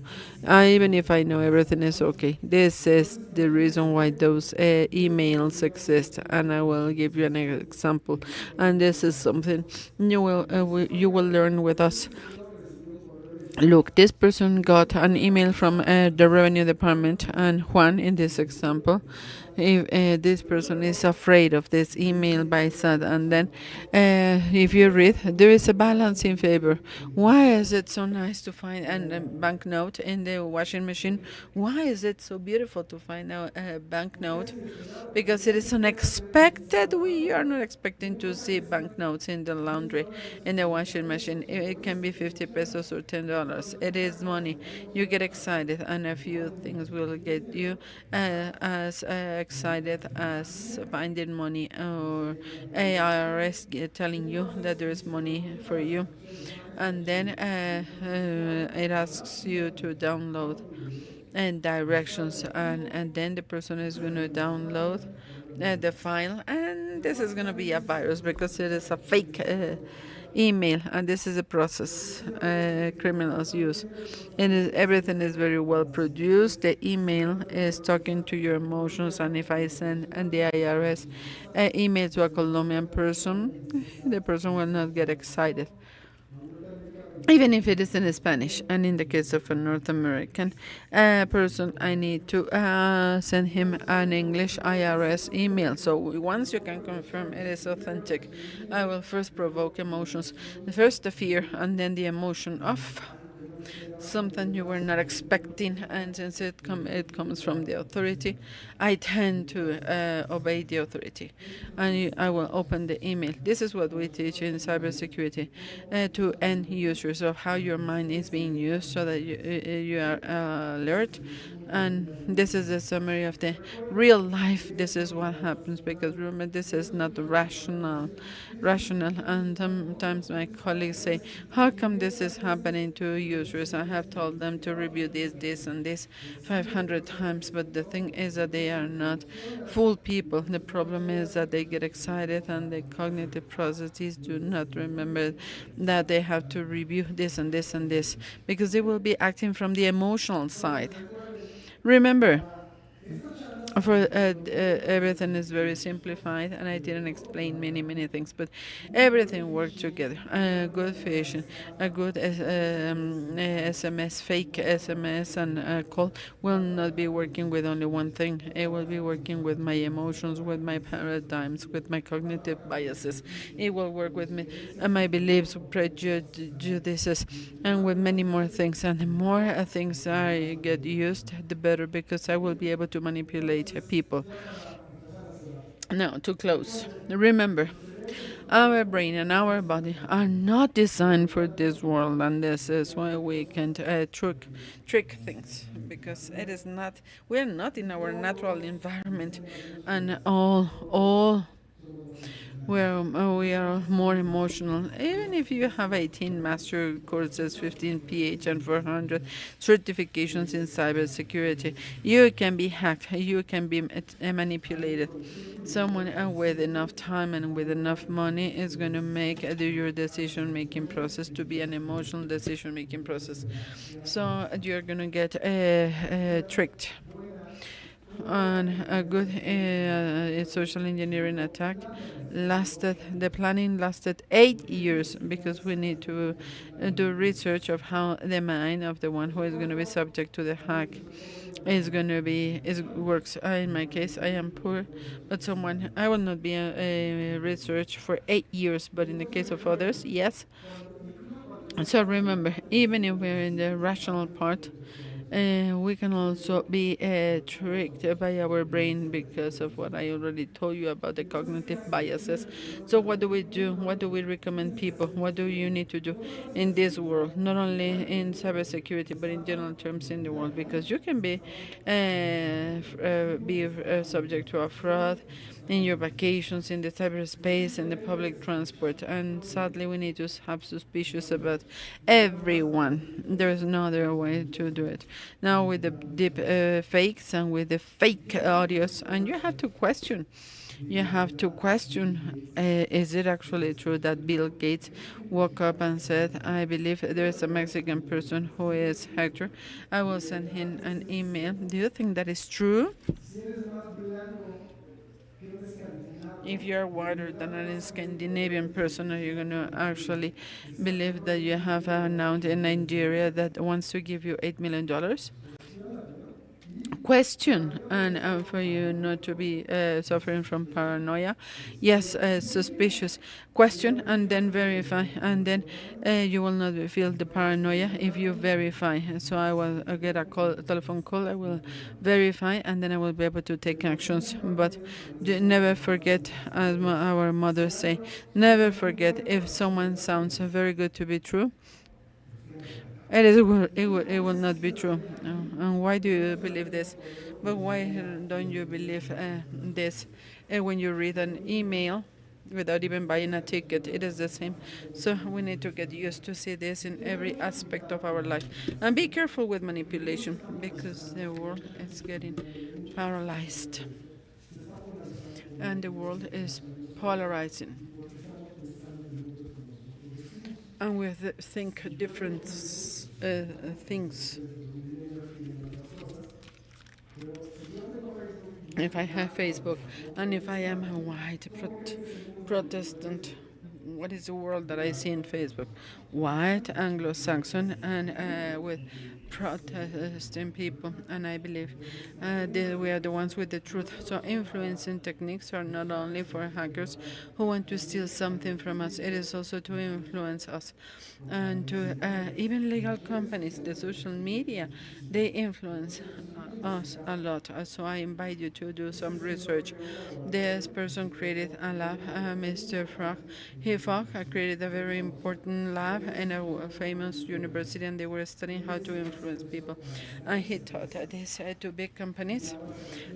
even if I know everything is okay. This is the reason why those emails exist, and I will give you an example. And this is something you will learn with us. Look, this person got an email from the revenue department, and Juan, in this example, if this person is afraid of this email by SAT, and then if you read, there is a balance in favor. Why is it so nice to find a banknote in the washing machine? Why is it so beautiful to find a banknote? Because it is unexpected. We are not expecting to see banknotes in the laundry, in the washing machine. It can be 50 pesos or $10. It is money. You get excited, and a few things will get you as excited as finding money, or IRS telling you that there is money for you. And then it asks you to download and directions, and then the person is going to download the file, and this is going to be a virus because it is a fake email, and this is a process criminals use. And everything is very well produced. The email is talking to your emotions, and if I send the IRS email to a Colombian person, the person will not get excited, even if it is in Spanish. And in the case of a North American person, I need to send him an English IRS email. So once you can confirm it is authentic, I will first provoke emotions. First the fear, and then the emotion of something you were not expecting, and since it comes from the authority, I tend to obey the authority, and I will open the email. This is what we teach in cybersecurity to end users, of how your mind is being used, so that you are alert. And this is a summary of the real life. This is what happens, because remember, this is not rational. And sometimes my colleagues say, how come this is happening to users? I have told them to review this and this 500 times, but the thing is that they are not full people. The problem is that they get excited, and the cognitive processes do not remember that they have to review this and this and this, because they will be acting from the emotional side. Remember, for everything is very simplified, and I didn't explain many things, but everything worked together. A good phishing, a good SMS, fake SMS and call will not be working with only one thing. It will be working with my emotions, with my paradigms, with my cognitive biases. It will work with me and my beliefs, prejudices, and with many more things. And the more things I get used, the better, because I will be able to manipulate people. Now, to close, remember, our brain and our body are not designed for this world, and this is why we can trick things, because it is not. We are not in our natural environment, and all where we are more emotional. Even if you have 18 master courses, 15 PH, and 400 certifications in cybersecurity, you can be hacked, you can be manipulated. Someone with enough time and with enough money is going to make your decision-making process to be an emotional decision-making process. So you're going to get tricked. On a good social engineering attack the planning lasted 8 years, because we need to do research of how the mind of the one who is going to be subject to the hack is going to be works. In my case, I am poor, but someone I will not be a research for 8 years, but in the case of others, yes. So remember, even if we're in the rational part, we we can also be tricked by our brain because of what I already told you about the cognitive biases. So what do we do? What do we recommend people? What do you need to do in this world? Not only in cybersecurity, but in general terms in the world, because you can be subject to a fraud in your vacations, in the cyberspace, in the public transport. And sadly, we need to have suspicious about everyone. There's no other way to do it. Now with the deep fakes and with the fake audios, and you have to question. You have to question, is it actually true that Bill Gates woke up and said, I believe there's a Mexican person who is Hector. I will send him an email. Do you think that is true? If you're wider than a Scandinavian person, are you going to actually believe that you have an aunt in Nigeria that wants to give you $8 million? Question, and for you not to be suffering from paranoia. Yes, suspicious. Question and then verify, and then you will not feel the paranoia if you verify. So I will get a telephone call. I will verify, and then I will be able to take actions. But never forget, as our mothers say, never forget, if someone sounds very good to be true, it will not be true. And why do you believe this? But why don't you believe this when you read an email without even buying a ticket? It is the same. So we need to get used to see this in every aspect of our life. And be careful with manipulation, because the world is getting paralyzed. And the world is polarizing. And we think different things. If I have Facebook, and if I am a white Protestant, what is the world that I see in Facebook? White, Anglo-Saxon, and with Protestant people, and I believe we are the ones with the truth. So influencing techniques are not only for hackers who want to steal something from us, it is also to influence us. And to even legal companies, the social media, they influence us a lot. So I invite you to do some research. This person created a lab, Mr. Frog. Fogg created a very important lab in a famous university, and they were studying how to influence people. And he taught this to big companies.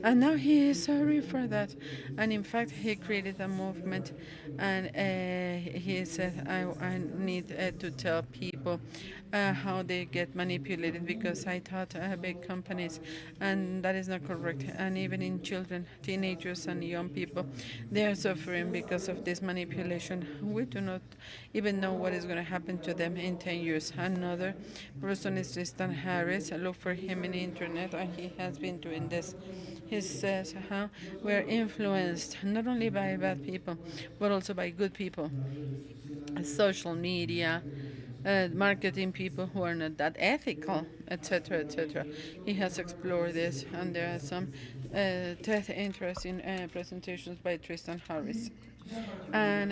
And now he is sorry for that. And in fact, he created a movement, and he said, I need to tell people how they get manipulated, because I taught big companies, and that is not correct. And even in children, teenagers, and young people, they are suffering because of this manipulation. We do not even know what is going to happen to them in 10 years. Another person is Tristan Harris. Look for him in the internet, and he has been doing this. He says how we're influenced not only by bad people, but also by good people. Social media, marketing people who are not that ethical, etc., etc. He has explored this, and there are some interesting presentations by Tristan Harris. And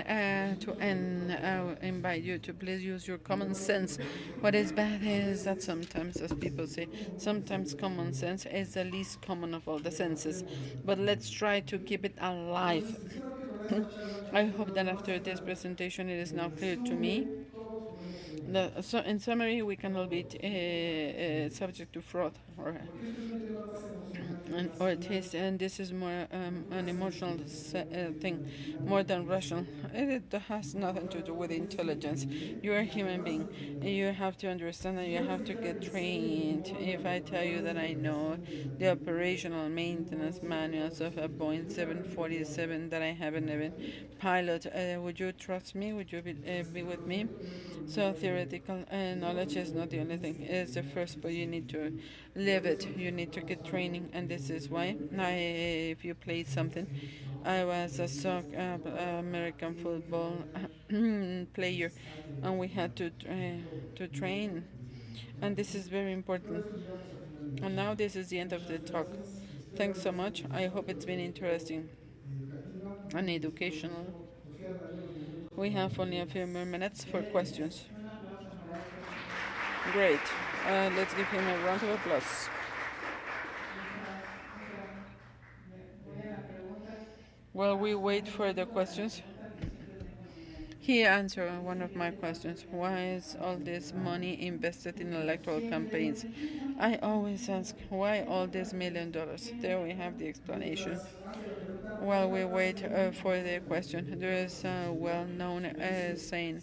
to end, I invite you to please use your common sense. What is bad is that sometimes, as people say, sometimes common sense is the least common of all the senses. But let's try to keep it alive. I hope that after this presentation it is now clear to me. So in summary, we can all be subject to fraud or taste, and this is more an emotional thing, more than rational. It has nothing to do with intelligence. You're a human being. You have to understand, and you have to get trained. If I tell you that I know the operational maintenance manuals of a Boeing 747 that I haven't even piloted, would you trust me? Would you be with me? So theoretical knowledge is not the only thing. It's the first, but you need to live it. You need to get training, and this is why. If you play something, I was a soccer, American football player, and we had to train, and this is very important. And now this is the end of the talk. Thanks so much. I hope it's been interesting and educational. We have only a few more minutes for questions. Great. Let's give him a round of applause. While we wait for the questions, he answered one of my questions. Why is all this money invested in electoral campaigns? I always ask, why all this $1 million? There we have the explanation. While we wait for the question, there is a well-known saying,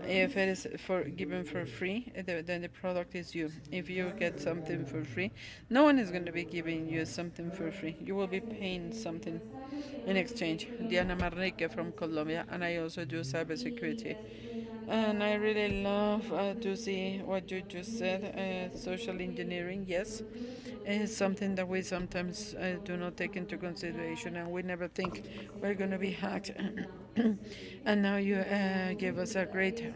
if it is given for free, then the product is you. If you get something for free, no one is going to be giving you something for free. You will be paying something in exchange. Diana Marrique from Colombia, and I also do cybersecurity. And I really love to see what you just said. Social engineering, yes, is something that we sometimes do not take into consideration, and we never think we're going to be hacked. And now you gave us a great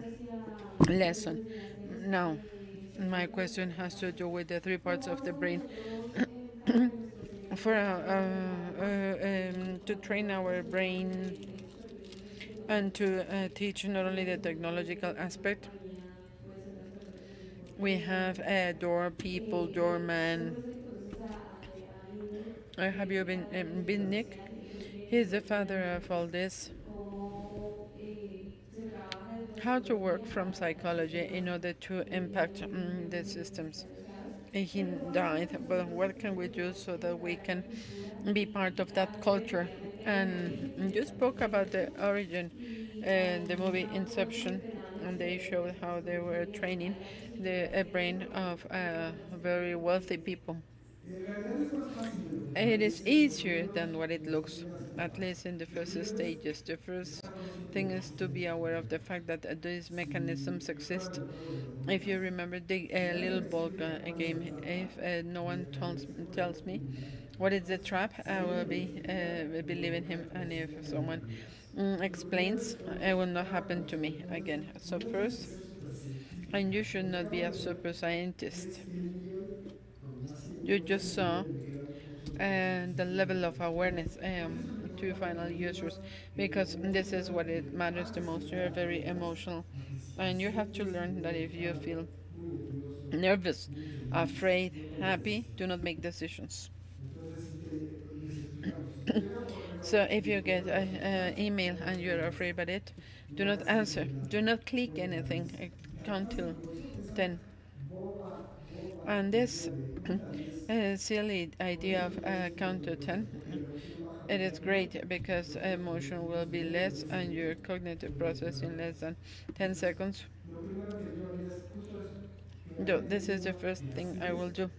lesson. Now, my question has to do with the three parts of the brain. For to train our brain and to teach not only the technological aspect. We have door people, doorman. Have you been Nick? He's the father of all this. How to work from psychology in order to impact the systems. He died, but what can we do so that we can be part of that culture? And you spoke about the origin and the movie Inception, and they showed how they were training the brain of very wealthy people. It is easier than what it looks, at least in the first stages. The first thing is to be aware of the fact that these mechanisms exist. If you remember the little ball game, if no one tells me what is the trap, I will be believing him, and if someone explains, it will not happen to me again. So first, and you should not be a super scientist. You just saw the level of awareness to final users, because this is what it matters the most. You are very emotional, and you have to learn that if you feel nervous, afraid, happy, do not make decisions. So if you get an email and you're afraid about it, do not answer. Do not click anything. Count till 10. And this silly idea of count to 10, it is great because emotion will be less and your cognitive process in less than 10 seconds. This is the first thing I will do.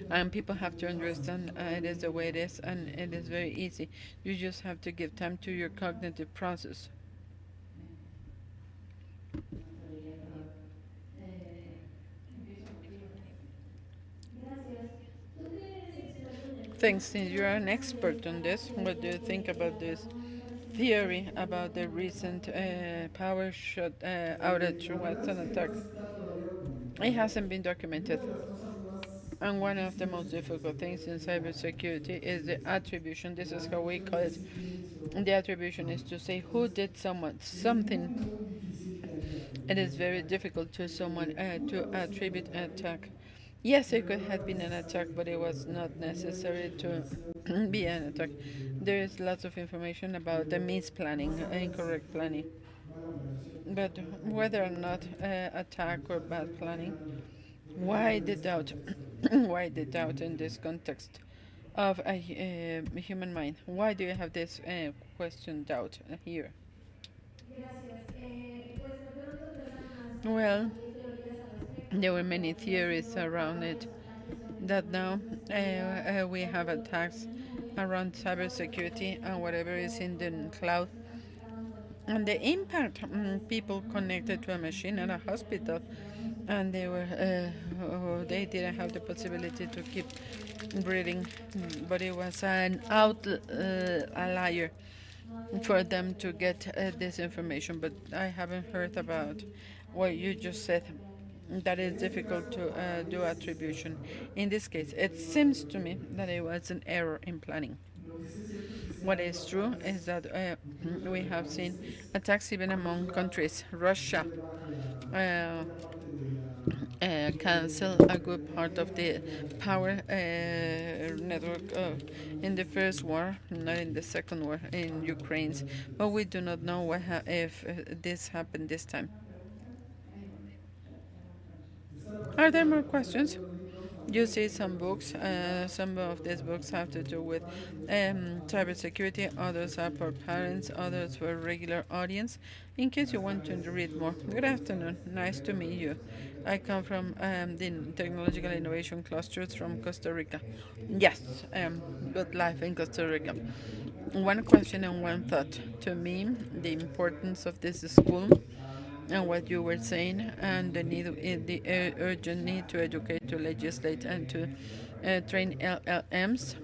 And people have to understand it is the way it is, and it is very easy. You just have to give time to your cognitive process. Thanks, since you are an expert on this, what do you think about this theory about the recent power shut outage? What's an attack? It hasn't been documented. And one of the most difficult things in cybersecurity is the attribution. This is how we call it. The attribution is to say who did something. It is very difficult to someone to attribute an attack. Yes, it could have been an attack, but it was not necessary to be an attack. There is lots of information about the misplanning, incorrect planning. But whether or not attack or bad planning, why the doubt? Why the doubt in this context of a human mind? Why do you have this question doubt here? Well, there were many theories around it. That now we have attacks around cybersecurity and whatever is in the cloud. And the impact, people connected to a machine at a hospital, and they didn't have the possibility to keep breathing, but it was an outlier for them to get this information. But I haven't heard about what you just said. That is difficult to do attribution. In this case, it seems to me that it was an error in planning. What is true is that we have seen attacks even among countries. Russia cancel a good part of the power network in the first war, not in the second war in Ukraine. But we do not know if this happened this time. Are there more questions? You see some books. Some of these books have to do with cybersecurity. Others are for parents. Others for regular audience. In case you want to read more. Good afternoon. Nice to meet you. I come from the Technological Innovation Clusters from Costa Rica. Yes, good life in Costa Rica. One question and one thought. To me, the importance of this school and what you were saying, and the urgent need to educate, to legislate, and to train LLMs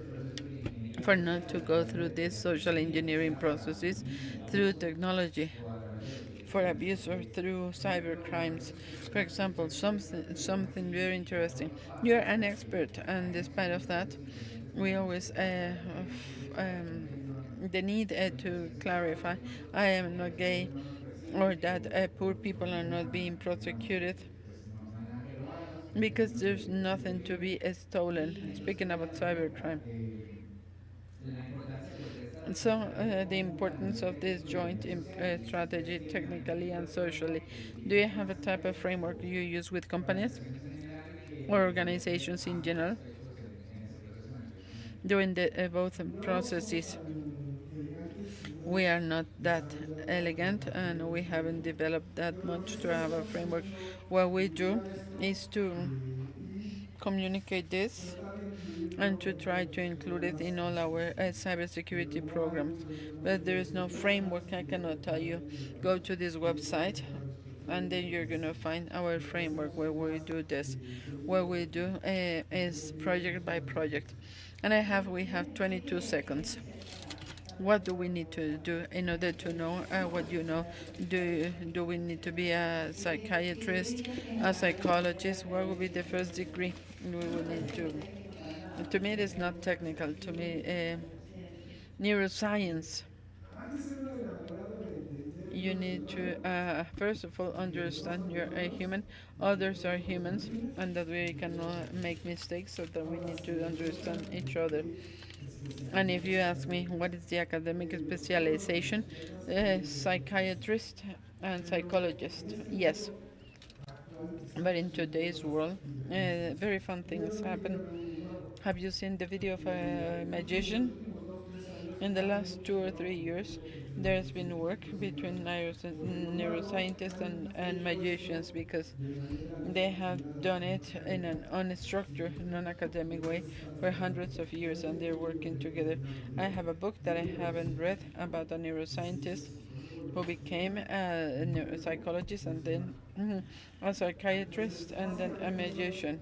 for not to go through these social engineering processes through technology for abuse or through cyber crimes. For example, something very interesting. You're an expert, and despite of that, we always the need to clarify I am not gay, or that poor people are not being prosecuted because there's nothing to be stolen. Speaking about cybercrime. So, the importance of this joint strategy, technically and socially. Do you have a type of framework you use with companies or organizations in general during the both processes? We are not that elegant, and we haven't developed that much to have a framework. What we do is to communicate this and to try to include it in all our cybersecurity programs. But there is no framework, I cannot tell you. Go to this website and then you're going to find our framework where we do this. What we do is project by project. And we have 22 seconds. What do we need to do in order to know what you know? Do we need to be a psychiatrist, a psychologist? What would be the first degree we will need to? To me, it is not technical. To me, neuroscience. You need to, first of all, understand you're a human, others are humans, and that we cannot make mistakes, so that we need to understand each other. And if you ask me what is the academic specialization, psychiatrist and psychologist, yes. But in today's world, very fun things happen. Have you seen the video of a magician? In the last 2 or 3 years, there's been work between neuroscientists and magicians, because they have done it in an unstructured, non-academic way for hundreds of years, and they're working together. I have a book that I haven't read about a neuroscientist who became a neuropsychologist, and then a psychiatrist, and then a magician.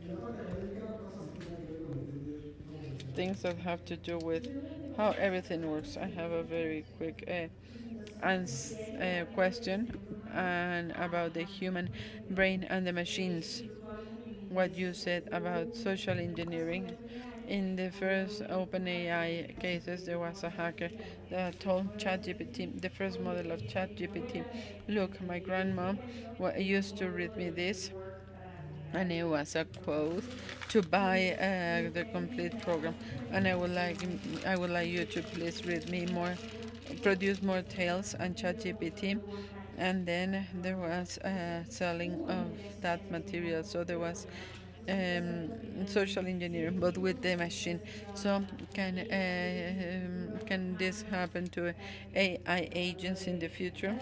Things that have to do with how everything works. I have a very quick question and about the human brain and the machines. What you said about social engineering. In the first OpenAI cases, there was a hacker that told ChatGPT, the first model of ChatGPT, look, my grandma used to read me this, and it was a quote to buy the complete program. And I would like you to please read me more, produce more tales on ChatGPT. And then there was selling of that material. So there was social engineering, but with the machine. So can this happen to AI agents in the future?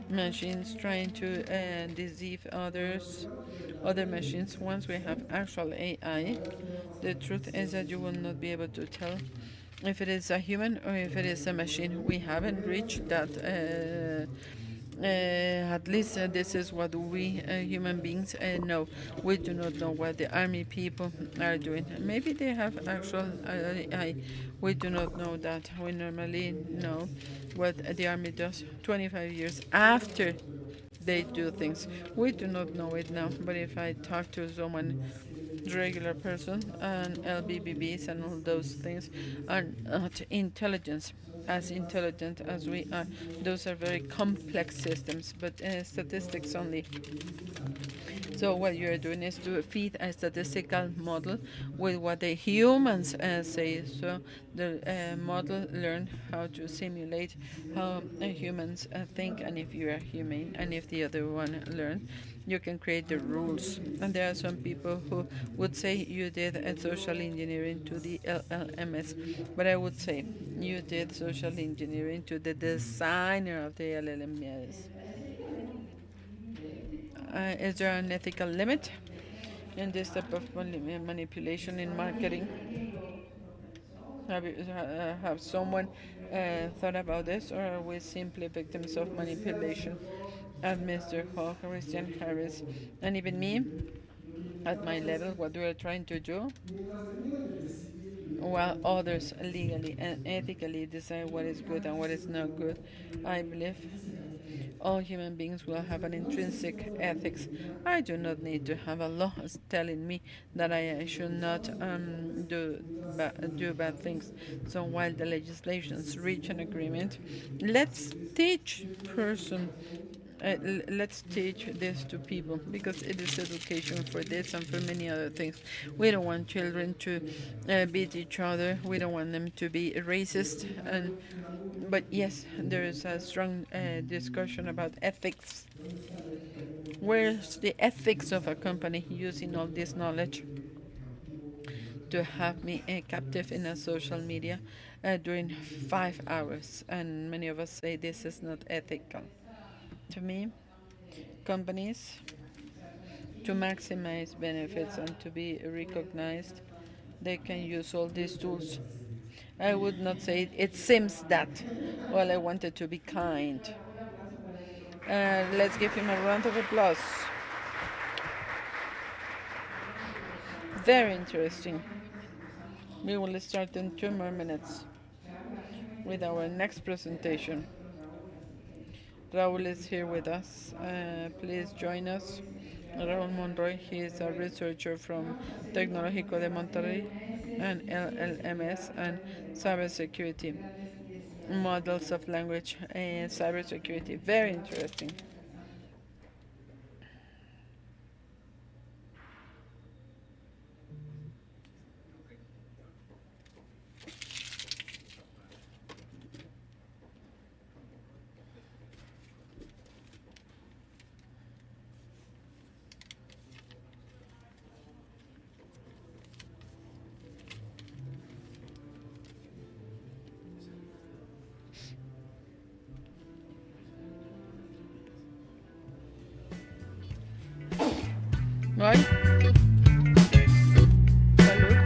Machines trying to deceive other machines. Once we have actual AI, the truth is that you will not be able to tell if it is a human or if it is a machine. We haven't reached that. At least this is what we human beings know. We do not know what the army people are doing. Maybe they have actual AI. We do not know that. We normally know what the army does 25 years after they do things. We do not know it now, but if I talk to someone, regular person, and LBBBs and all those things are not intelligence, as intelligent as we are. Those are very complex systems, but statistics only. So what you're doing is to feed a statistical model with what the humans say. So the model learn how to simulate how humans think, and if you are humane, and if the other one learn, you can create the rules. And there are some people who would say you did social engineering to the LLMS, but I would say you did social engineering to the designer of the LLMS. Is there an ethical limit in this type of manipulation in marketing? Have someone thought about this, or are we simply victims of manipulation? And Mr. Hall, Christian Harris, and even me, at my level, what we are trying to do, while others legally and ethically decide what is good and what is not good, I believe all human beings will have an intrinsic ethics. I do not need to have a law telling me that I should not do bad things. So while the legislations reach an agreement, let's teach person. Let's teach this to people, because it is education for this and for many other things. We don't want children to beat each other. We don't want them to be racist. But yes, there is a strong discussion about ethics. Where's the ethics of a company using all this knowledge to have me captive in a social media during 5 hours? And many of us say this is not ethical. To me, companies, to maximize benefits and to be recognized, they can use all these tools. I would not say it seems that. Well, I wanted to be kind. Let's give him a round of applause. Very interesting. We will start in 2 more minutes with our next presentation. Raúl is here with us. Please join us. Raúl Monroy, he is a researcher from Tecnológico de Monterrey and LLMS and cybersecurity, models of language and cybersecurity. Very interesting. Right? Salud.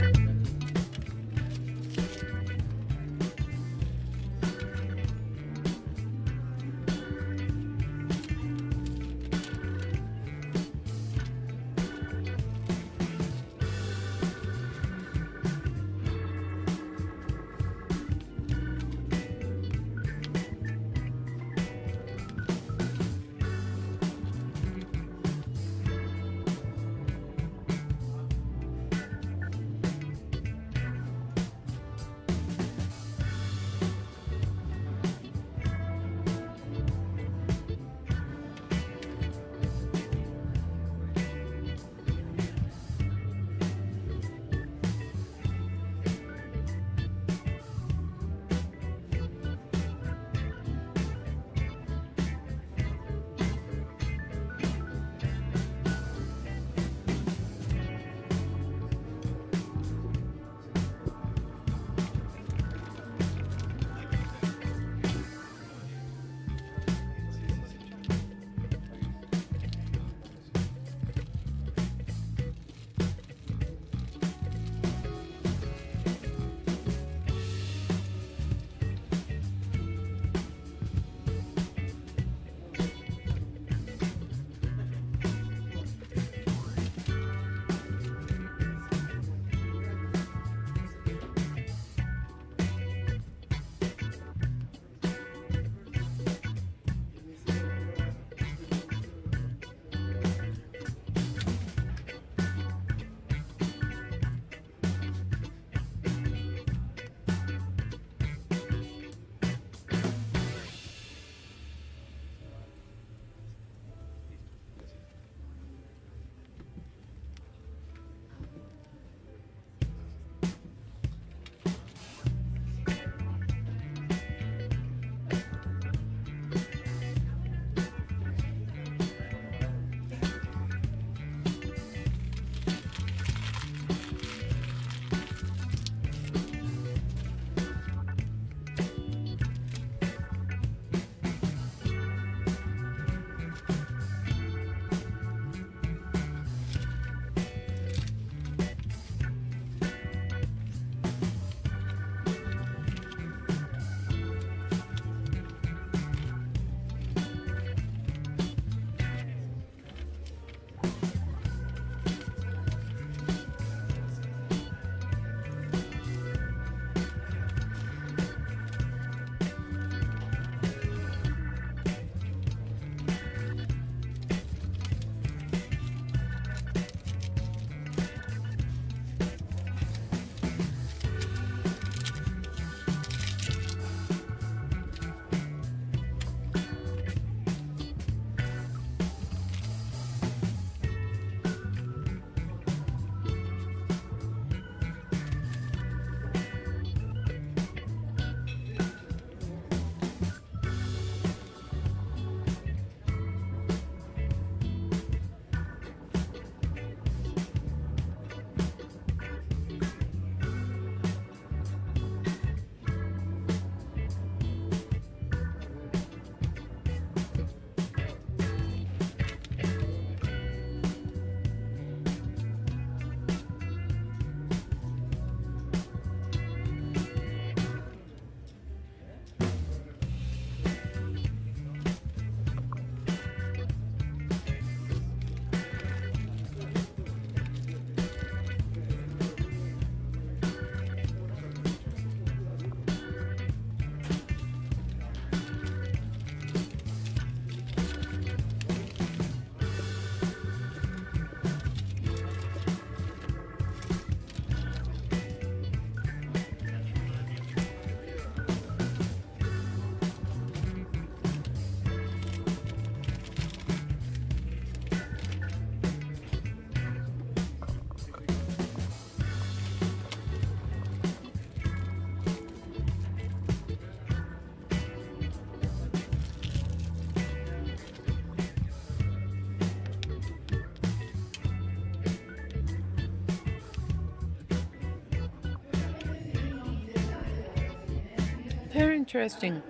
Very interesting.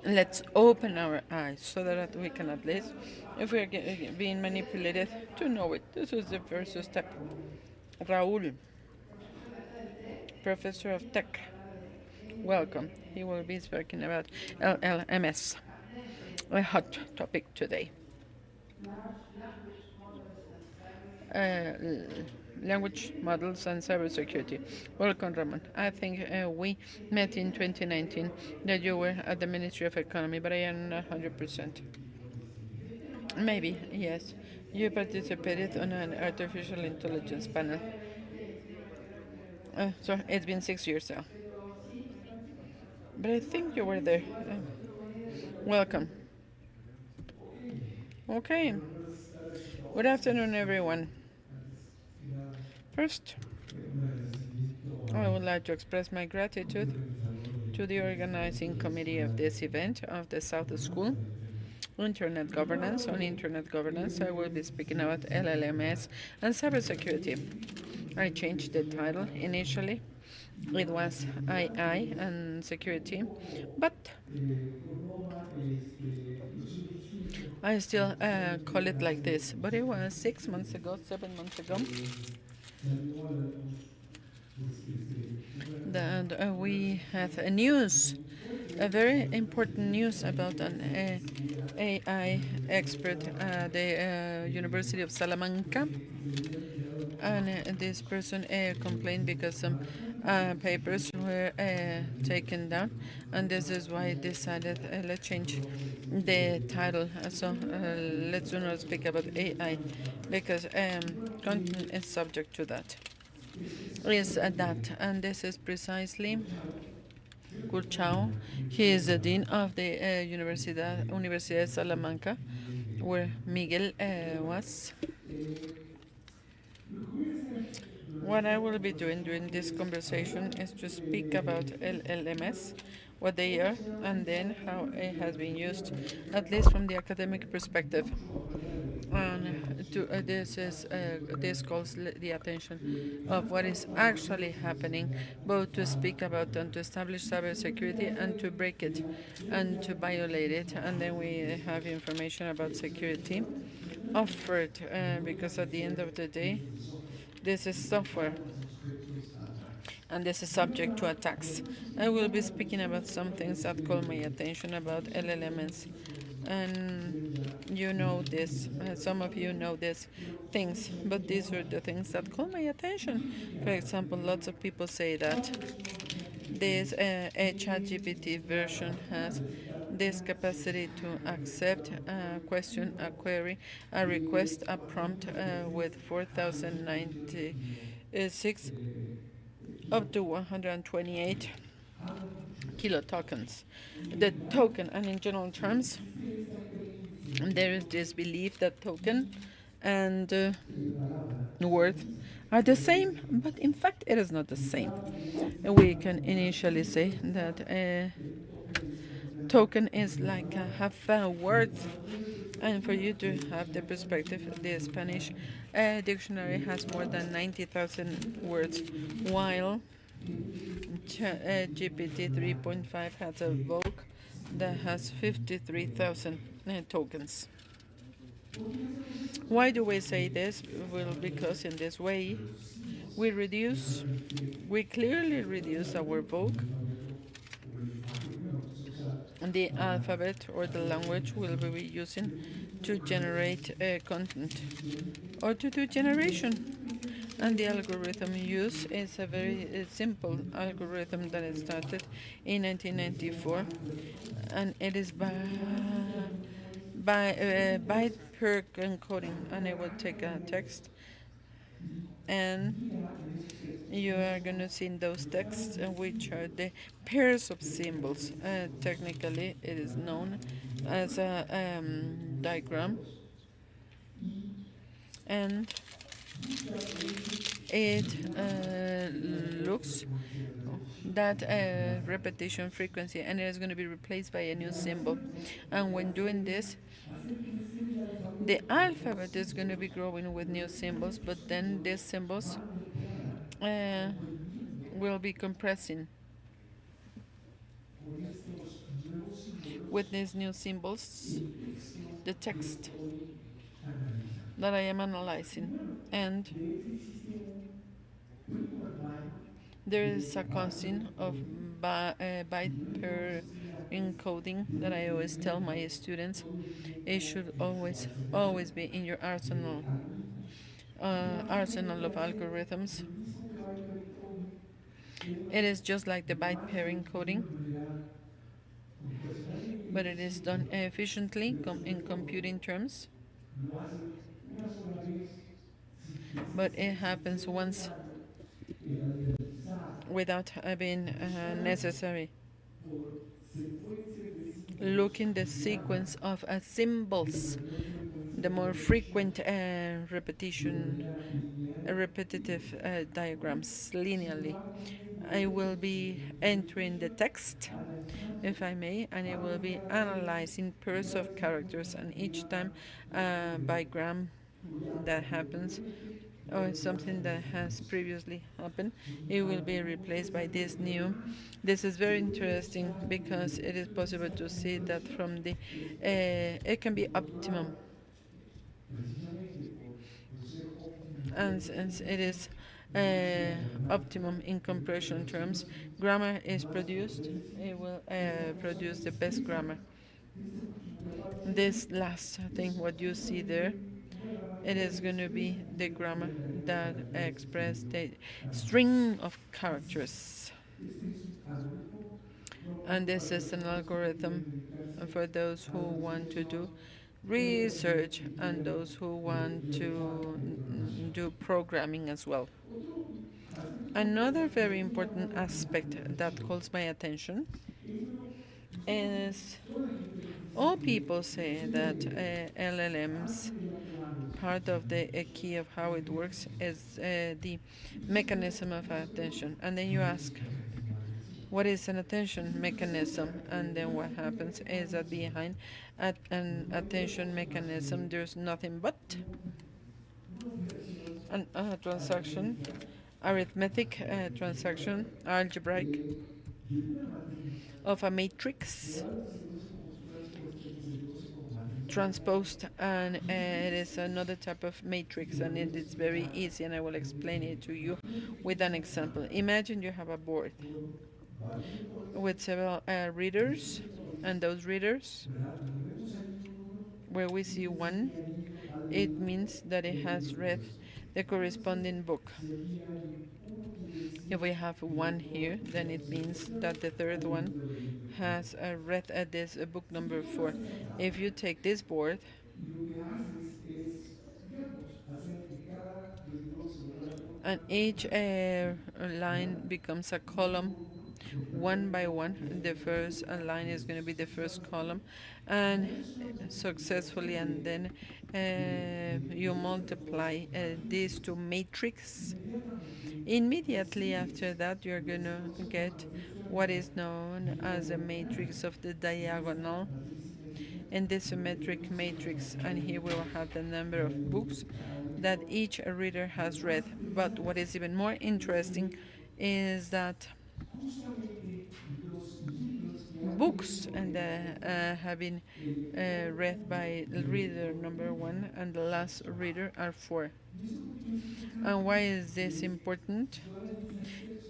Let's open our eyes so that we can at least, if we are being manipulated, to know it. This is the first step. Raúl, Professor of Tech, welcome. He will be speaking about LLMS, a hot topic today. Uh, Language models and cybersecurity. Welcome, Ramon. I think we met in 2019 that you were at the Ministry of Economy, but I am not 100%. Maybe, yes. You participated on an artificial intelligence panel. So it's been 6 years now. But I think you were there. Welcome. Okay. Good afternoon, everyone. First, I would like to express my gratitude to the organizing committee of this event of the South School. Internet governance. On internet governance, I will be speaking about LLMS and cybersecurity. I changed the title initially. It was AI and security, but I still call it like this. But it was 6 months ago, 7 months ago, that we have a news, a very important news about an AI expert at the University of Salamanca. And this person complained because some papers were taken down, and this is why I decided let's change the title. Let's do not speak about AI because content is subject to that. Is that, and this is precisely Curchao. He is the dean of the Universidad de Salamanca, where Miguel was. What I will be doing during this conversation is to speak about LLMS, what they are, and then how it has been used, at least from the academic perspective. And this calls the attention of what is actually happening, both to speak about and to establish cybersecurity and to break it and to violate it. And then we have information about security offered, because at the end of the day, this is software, and this is subject to attacks. I will be speaking about some things that call my attention about LLMs. And you know this, some of you know these things, but these are the things that call my attention. For example, lots of people say that this ChatGPT version has this capacity to accept a question, a query, a request, a prompt with 4,096 up to 128 kilotokens. The token, and in general terms, there is this belief that token and worth are the same, but in fact it is not the same. We can initially say that a token is like half a worth, and for you to have the perspective, the Spanish dictionary has more than 90,000 words, while GPT 3.5 has a Vogue that has 53,000 tokens. Why do we say this? Well, because in this way we clearly reduce our Vogue. The alphabet or the language we'll be using to generate content or to do generation. And the algorithm used is a very simple algorithm that started in 1994, and it is byte per encoding, and it will take a text, and you are going to see in those texts which are the pairs of symbols. Technically, it is known as a diagram, and it looks that repetition frequency, and it is going to be replaced by a new symbol. And when doing this, the alphabet is going to be growing with new symbols, but then these symbols will be compressing. with these new symbols the text that I am analyzing. And there is a constant of byte per encoding that I always tell my students. It should always be in your arsenal of algorithms. It is just like the byte pair encoding, but it is done efficiently in computing terms. But it happens once without being necessary. Look in the sequence of symbols, the more frequent repetitive diagrams linearly. I will be entering the text, if I may, and it will be analyzing pairs of characters, and each time bigram that happens or something that has previously happened, it will be replaced by this new. This is very interesting because it is possible to see that from the it can be optimum, and since it is optimum in compression terms, grammar is produced, it will produce the best grammar. This last thing, what you see there, it is going to be the grammar that express the string of characters. And this is an algorithm for those who want to do research and those who want to do programming as well. Another very important aspect that calls my attention is all people say that LLMs, part of the key of how it works is the mechanism of attention. And then you ask, what is an attention mechanism? And then what happens is that behind an attention mechanism, there's nothing but a transaction, arithmetic transaction, algebraic, of a matrix transposed, and it is another type of matrix, and it is very easy, and I will explain it to you with an example. Imagine you have a board with several readers, and those readers, where we see one, it means that it has read the corresponding book. If we have one here, then it means that the third one has read this book number 4. If you take this board and each line becomes a column one by one, the first line is going to be the first column, and successfully, and then you multiply these two matrix. Immediately after that, you're going to get what is known as a matrix of the diagonal and the symmetric matrix, and here we will have the number of books that each reader has read. But what is even more interesting is that books and have been read by reader number 1 and the last reader are 4. And why is this important?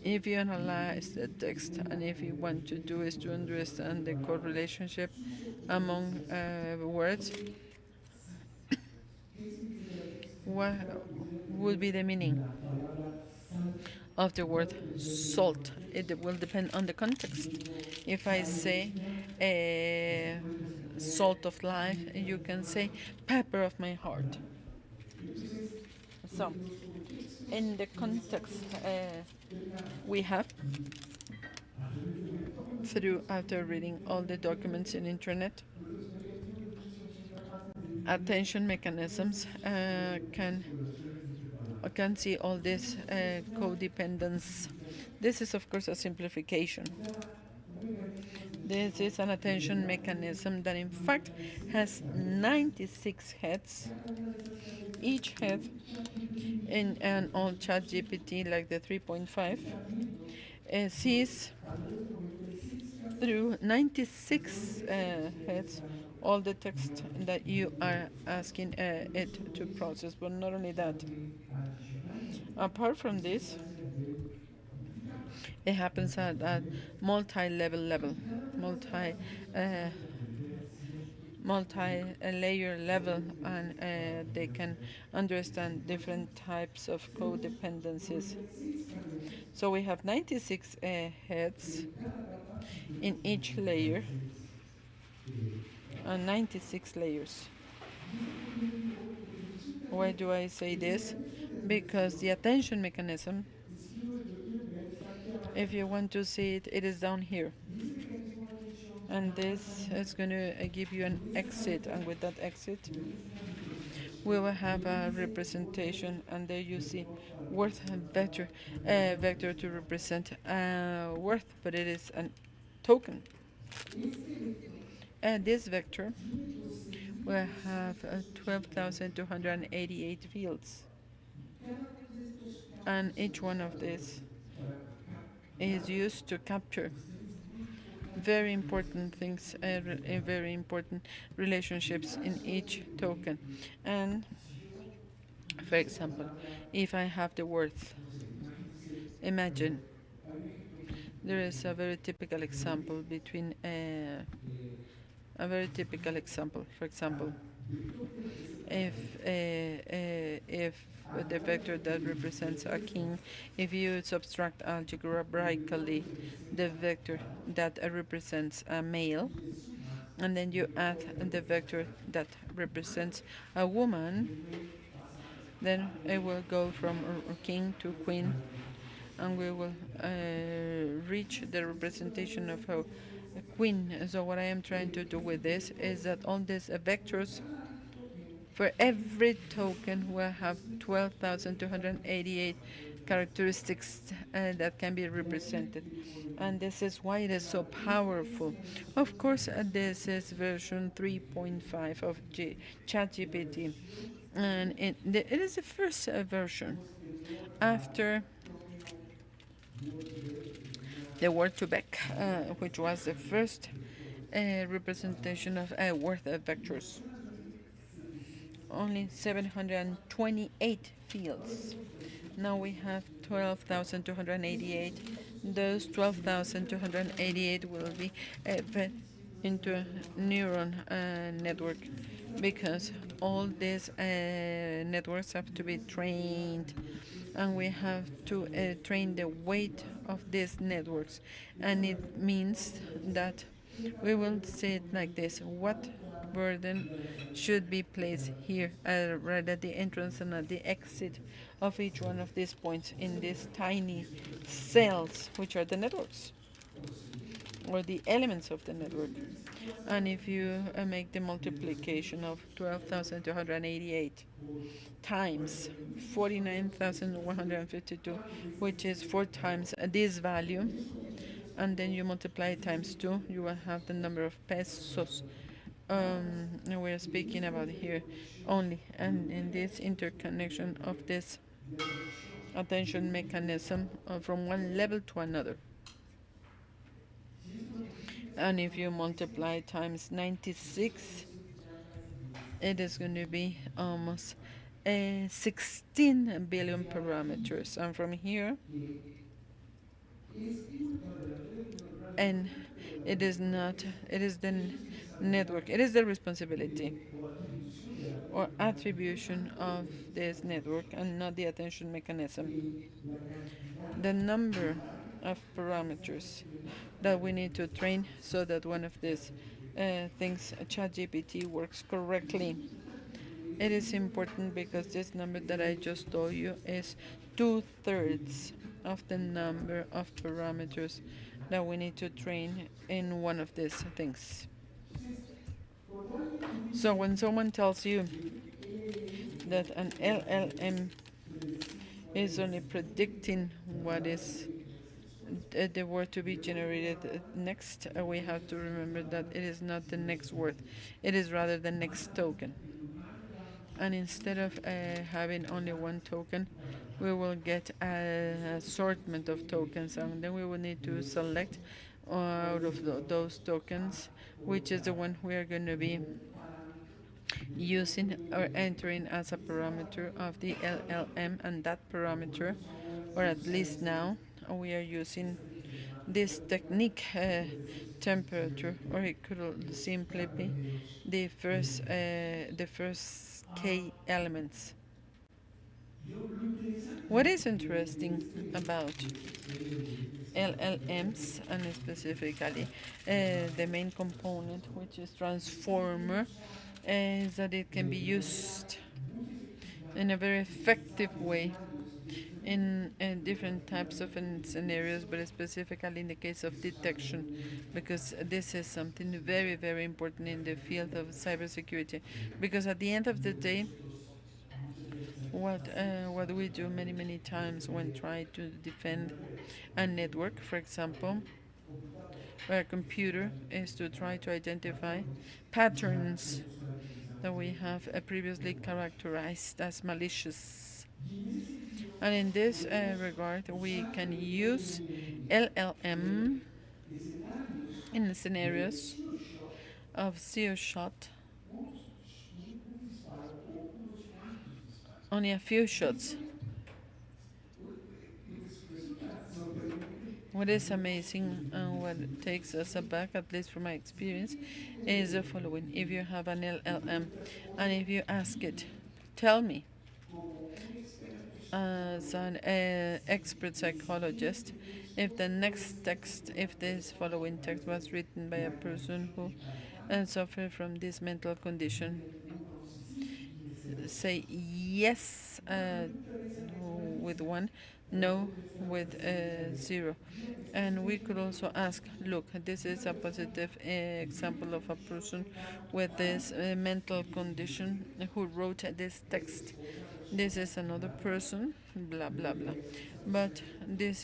If you analyze the text and if you want to do is to understand the correlationship among words, what would be the meaning of the word salt? It will depend on the context. If I say salt of life, you can say pepper of my heart. So, in the context we have, after reading all the documents in internet, attention mechanisms can see all this codependence. This is, of course, a simplification. This is an attention mechanism that, in fact, has 96 heads. Each head in an old ChatGPT, like the 3.5, sees through 96 heads all the text that you are asking it to process. But not only that, apart from this, it happens at multi-level level, multi uh, multi-layer level, and they can understand different types of codependencies. So we have 96 heads in each layer and 96 layers. Why do I say this? Because the attention mechanism, if you want to see it, it is down here. And this is going to give you an exit, and with that exit we will have a representation, and there you see worth vector, vector to represent worth, but it is a token. And this vector will have 12,288 fields, and each one of these is used to capture very important things, very important relationships in each token. And for example, if I have the worth, imagine there is a very typical example between a very typical example. For example, if the vector that represents a king, if you subtract algebraically the vector that represents a male, and then you add the vector that represents a woman, then it will go from king to queen, and we will reach the representation of a queen. So what I am trying to do with this is that all these vectors for every token will have 12,288 characteristics that can be represented. And this is why it is so powerful. Of course, this is version 3.5 of ChatGPT. And it is the first version after the word to back, which was the first representation of worth vectors. Only 728 fields. Now we have 12,288. Those 12,288 will be fed into a neuron network, because all these networks have to be trained, and we have to train the weight of these networks. And it means that we will say it like this: what burden should be placed here, right at the entrance and at the exit of each one of these points in these tiny cells, which are the networks or the elements of the network. And if you make the multiplication of 12,288 times 49,152, which is 4 times this value, and then you multiply it times 2, you will have the number of pesos we're speaking about here only. And in this interconnection of this attention mechanism from one level to another. And if you multiply times 96, it is going to be almost 16 billion parameters. And from here, and it is not, it is the network, it is the responsibility or attribution of this network and not the attention mechanism. The number of parameters that we need to train so that one of these things, ChatGPT, works correctly. It is important because this number that I just told you is 2/3 of the number of parameters that we need to train in one of these things. So when someone tells you that an LLM is only predicting what is the word to be generated next, we have to remember that it is not the next word, it is rather the next token. And instead of having only one token, we will get an assortment of tokens, and then we will need to select out of those tokens, which is the one we are going to be using or entering as a parameter of the LLM, and that parameter, or at least now, we are using this technique temperature, or it could simply be the first K elements. What is interesting about LLMs, and specifically the main component, which is transformer, is that it can be used in a very effective way in different types of scenarios, but specifically in the case of detection, because this is something very, very important in the field of cybersecurity. Because at the end of the day, what we do many, many times when trying to defend a network, for example, or a computer, is to try to identify patterns that we have previously characterized as malicious. And in this regard, we can use LLM in scenarios of zero shot, only a few shots. What is amazing and what takes us aback, at least from my experience, is the following. If you have an LLM and if you ask it, tell me, as an expert psychologist, if the next text, if this following text was written by a person who suffered from this mental condition, say yes with 1, no with 0. And we could also ask, look, this is a positive example of a person with this mental condition who wrote this text. This is another person, blah blah blah. But this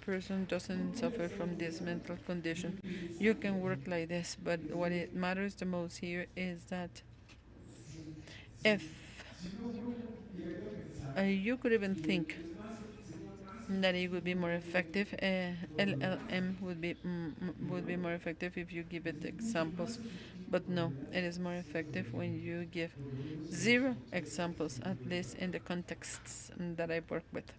person doesn't suffer from this mental condition. You can work like this, but what it matters the most here is that if you could even think that it would be more effective, LLM would be more effective if you give it examples, but no, it is more effective when you give 0 examples, at least in the contexts that I work with.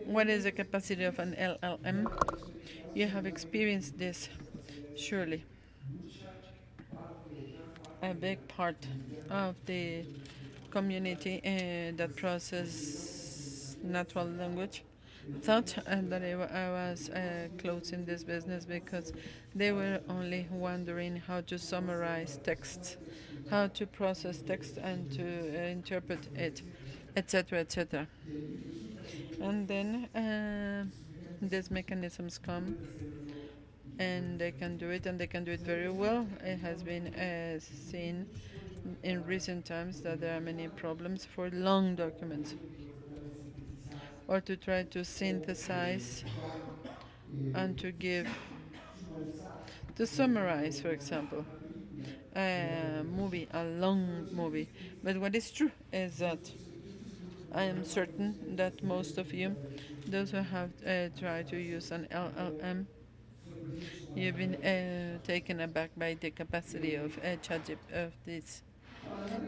What is the capacity of an LLM? You have experienced this, surely. A big part of the community that process natural language thought that I was closing this business because they were only wondering how to summarize text, how to process text and to interpret it, etc., etc. And then these mechanisms come and they can do it, and they can do it very well. It has been seen in recent times that there are many problems for long documents, or to try to synthesize and to summarize, for example, a long movie. But what is true is that I am certain that most of you, those who have tried to use an LLM, you've been taken aback by the capacity of of this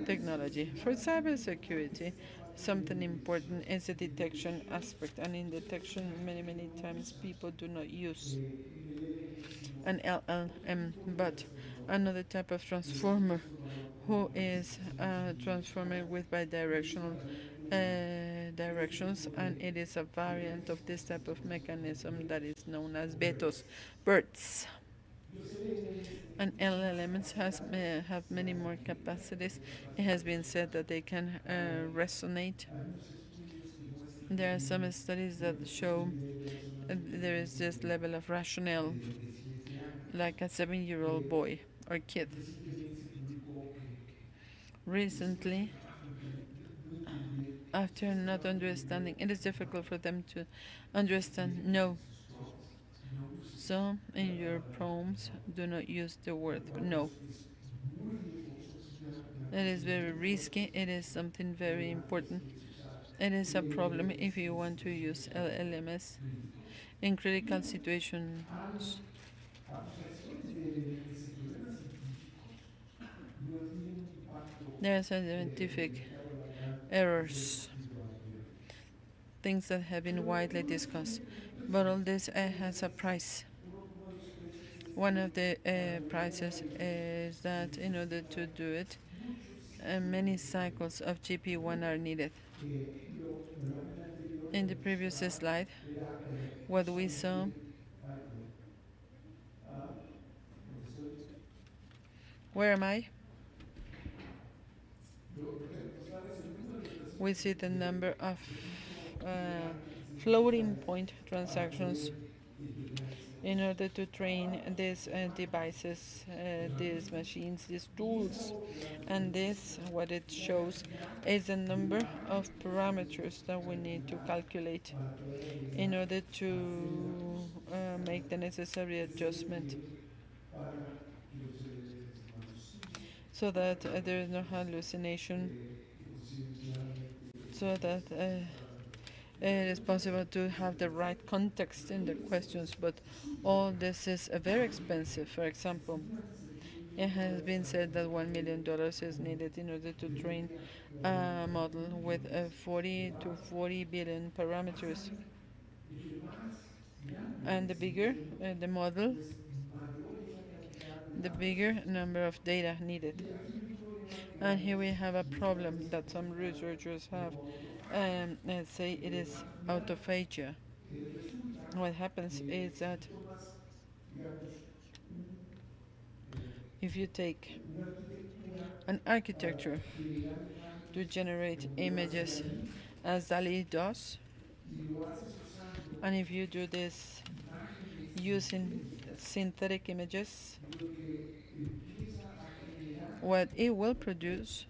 technology. For cybersecurity, something important is the detection aspect, and in detection, many times people do not use an LLM, but another type of transformer, who is transforming with bidirectional directions, and it is a variant of this type of mechanism that is known as Beto's BERTs. And LLMs have many more capacities. It has been said that they can resonate. There are some studies that show there is this level of rationale, like a 7-year-old boy or kid. Recently, after not understanding, it is difficult for them to understand no. So, in your prompts, do not use the word no. It is very risky. It is something very important. It is a problem if you want to use LLMs in critical situations. There are scientific errors, things that have been widely discussed, but all this has a price. One of the prices is that in order to do it, many cycles of GP1 are needed. In the previous slide, what we saw where am I? We see the number of floating point transactions in order to train these devices, these machines, these tools. And this, what it shows, is the number of parameters that we need to calculate in order to make the necessary adjustment so that there is no hallucination, so that it is possible to have the right context in the questions, but all this is very expensive. For example, it has been said that $1 million is needed in order to train a model with 40 to 40 billion parameters. And the bigger the model, the bigger number of data needed. And here we have a problem that some researchers have. Let's say it is autophagia. What happens is that if you take an architecture to generate images as DALL-E does, and if you do this using synthetic images, what it will produce,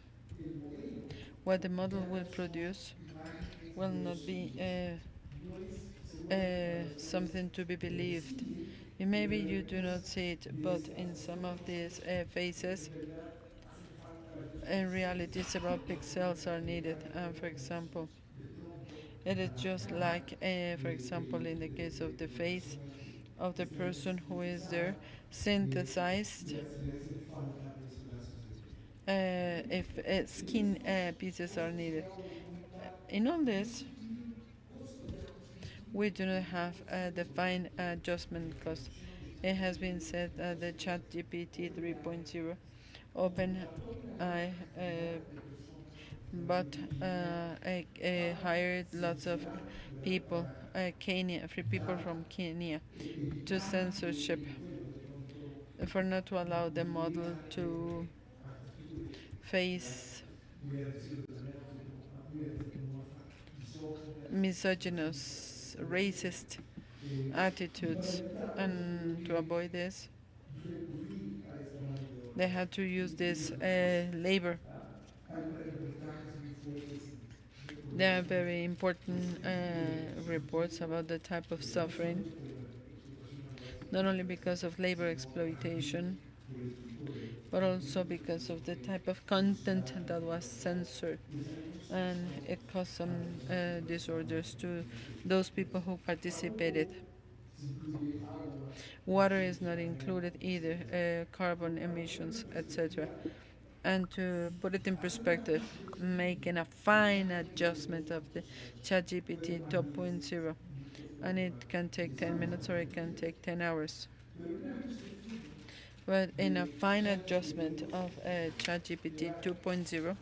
what the model will produce, will not be something to be believed. Maybe you do not see it, but in some of these phases, in reality, several pixels are needed. For example, it is just like, for example, in the case of the face of the person who is there, synthesized. If skin pieces are needed. In all this, we do not have a defined adjustment cost. It has been said that the ChatGPT 3.0 OpenAI but hired lots of people, free people from Kenya, to censorship for not to allow the model to face misogynist, racist attitudes, and to avoid this, they had to use this labor. There are very important reports about the type of suffering, not only because of labor exploitation, but also because of the type of content that was censored. And it caused some disorders to those people who participated. Water is not included either, carbon emissions, etc. And to put it in perspective, making a fine adjustment of the ChatGPT 2.0, and it can take 10 minutes or it can take 10 hours. But in a fine adjustment of ChatGPT 2.0,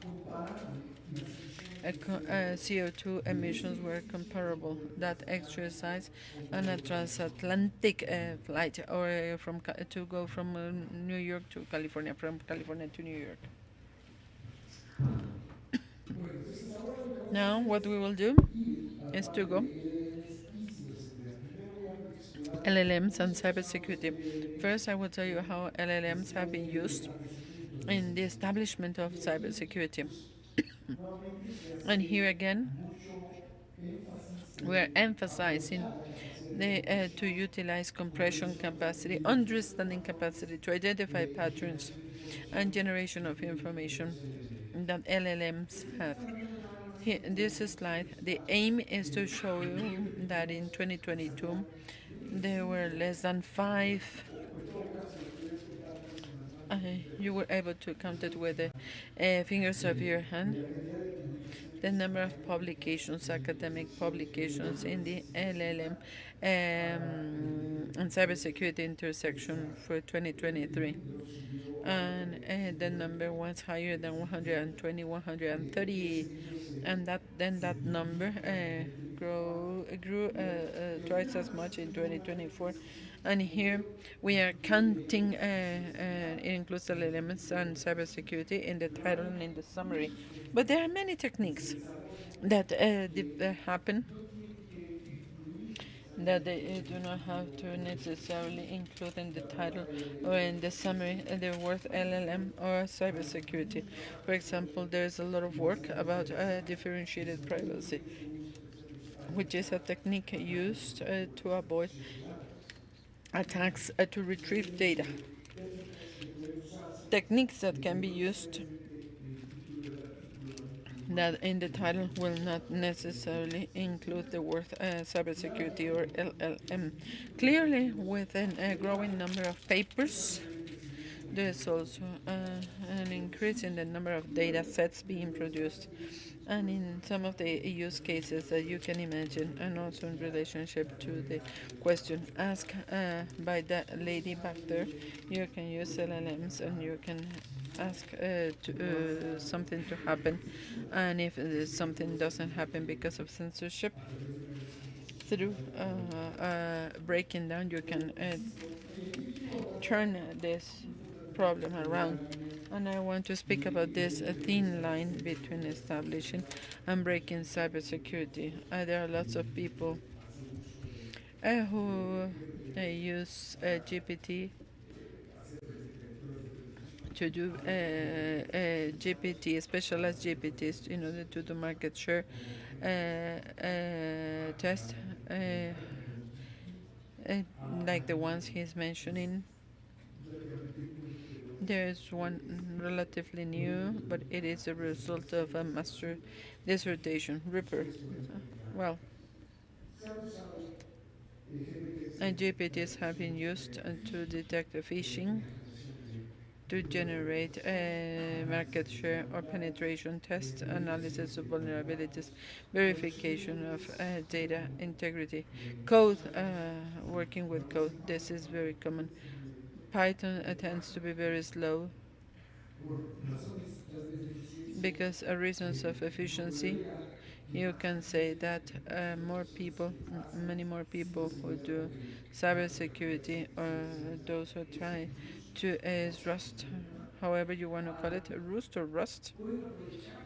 CO2 emissions were comparable. That exercise on a transatlantic flight, or to go from New York to California, from California to New York. Now, what we will do is to go LLMs and cybersecurity. First, I will tell you how LLMs have been used in the establishment of cybersecurity. And here again, we are emphasizing to utilize compression capacity, understanding capacity to identify patterns and generation of information that LLMs have. Here, this slide, the aim is to show you that in 2022 there were less than five. You were able to count it with the fingers of your hand. The number of publications, academic publications in the LLM and cybersecurity intersection for 2023. And the number was higher than 120, 130, and that number grew twice as much in 2024. And here we are counting, it includes the elements and cybersecurity in the title and in the summary. But there are many techniques that happen that they do not have to necessarily include in the title or in the summary the word LLM or cybersecurity. For example, there is a lot of work about differentiated privacy, which is a technique used to avoid attacks to retrieve data. Techniques that can be used that in the title will not necessarily include the word cybersecurity or LLM. Clearly, within a growing number of papers, there's also an increase in the number of data sets being produced. And in some of the use cases that you can imagine, and also in relationship to the question asked by that lady back there, you can use LLMs and you can ask something to happen. And if something doesn't happen because of censorship, through breaking down, you can turn this problem around. And I want to speak about this thin line between establishing and breaking cybersecurity. There are lots of people who use GPT to do GPT, specialized GPTs in order to do market share test, like the ones he's mentioning. There's one relatively new, but it is a result of a master dissertation. Ripper. Well, GPTs have been used to detect phishing, to generate market share or penetration tests, analysis of vulnerabilities, verification of data integrity, code, working with code. This is very common. Python tends to be very slow because of reasons of efficiency. You can say that many more people who do cybersecurity or those who try to Rust, however you want to call it, Rust or Rust,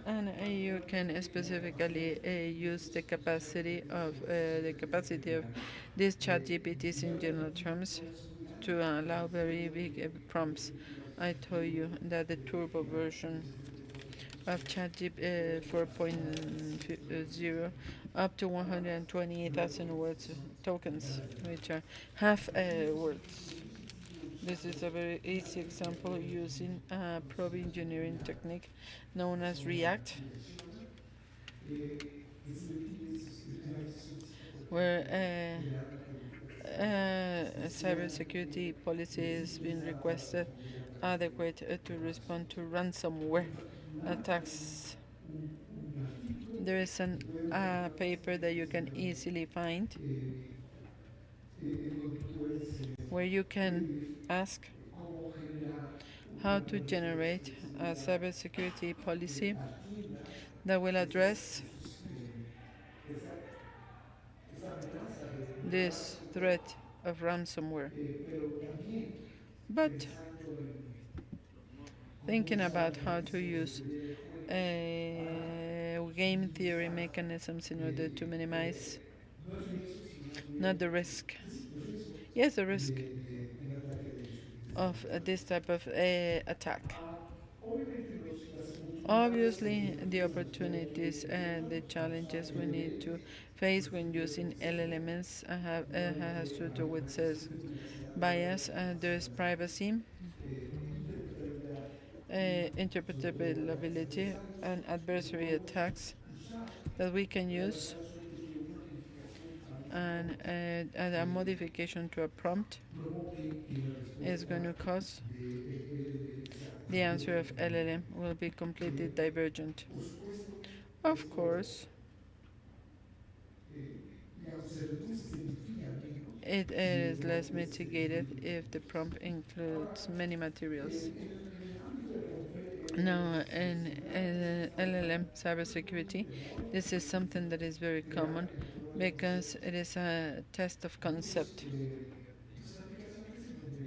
and you can specifically use the capacity of these chat GPTs in general terms to allow very big prompts. I told you that the turbo version of ChatGPT 4.0 up to 128,000 words tokens, which are half words. This is a very easy example using a probe engineering technique known as React, where cybersecurity policy is being requested adequate to respond to ransomware attacks. There is a paper that you can easily find where you can ask how to generate a cybersecurity policy that will address this threat of ransomware. But thinking about how to use game theory mechanisms in order to minimize not the risk, yes, the risk of this type of attack. Obviously, the opportunities and the challenges we need to face when using LLMs has to do with bias. There is privacy, interpretability, and adversary attacks. that we can use, and a modification to a prompt is going to cause the answer of LLM will be completely divergent. Of course, it is less mitigated if the prompt includes many materials. Now, in LLM cybersecurity, this is something that is very common because it is a test of concept.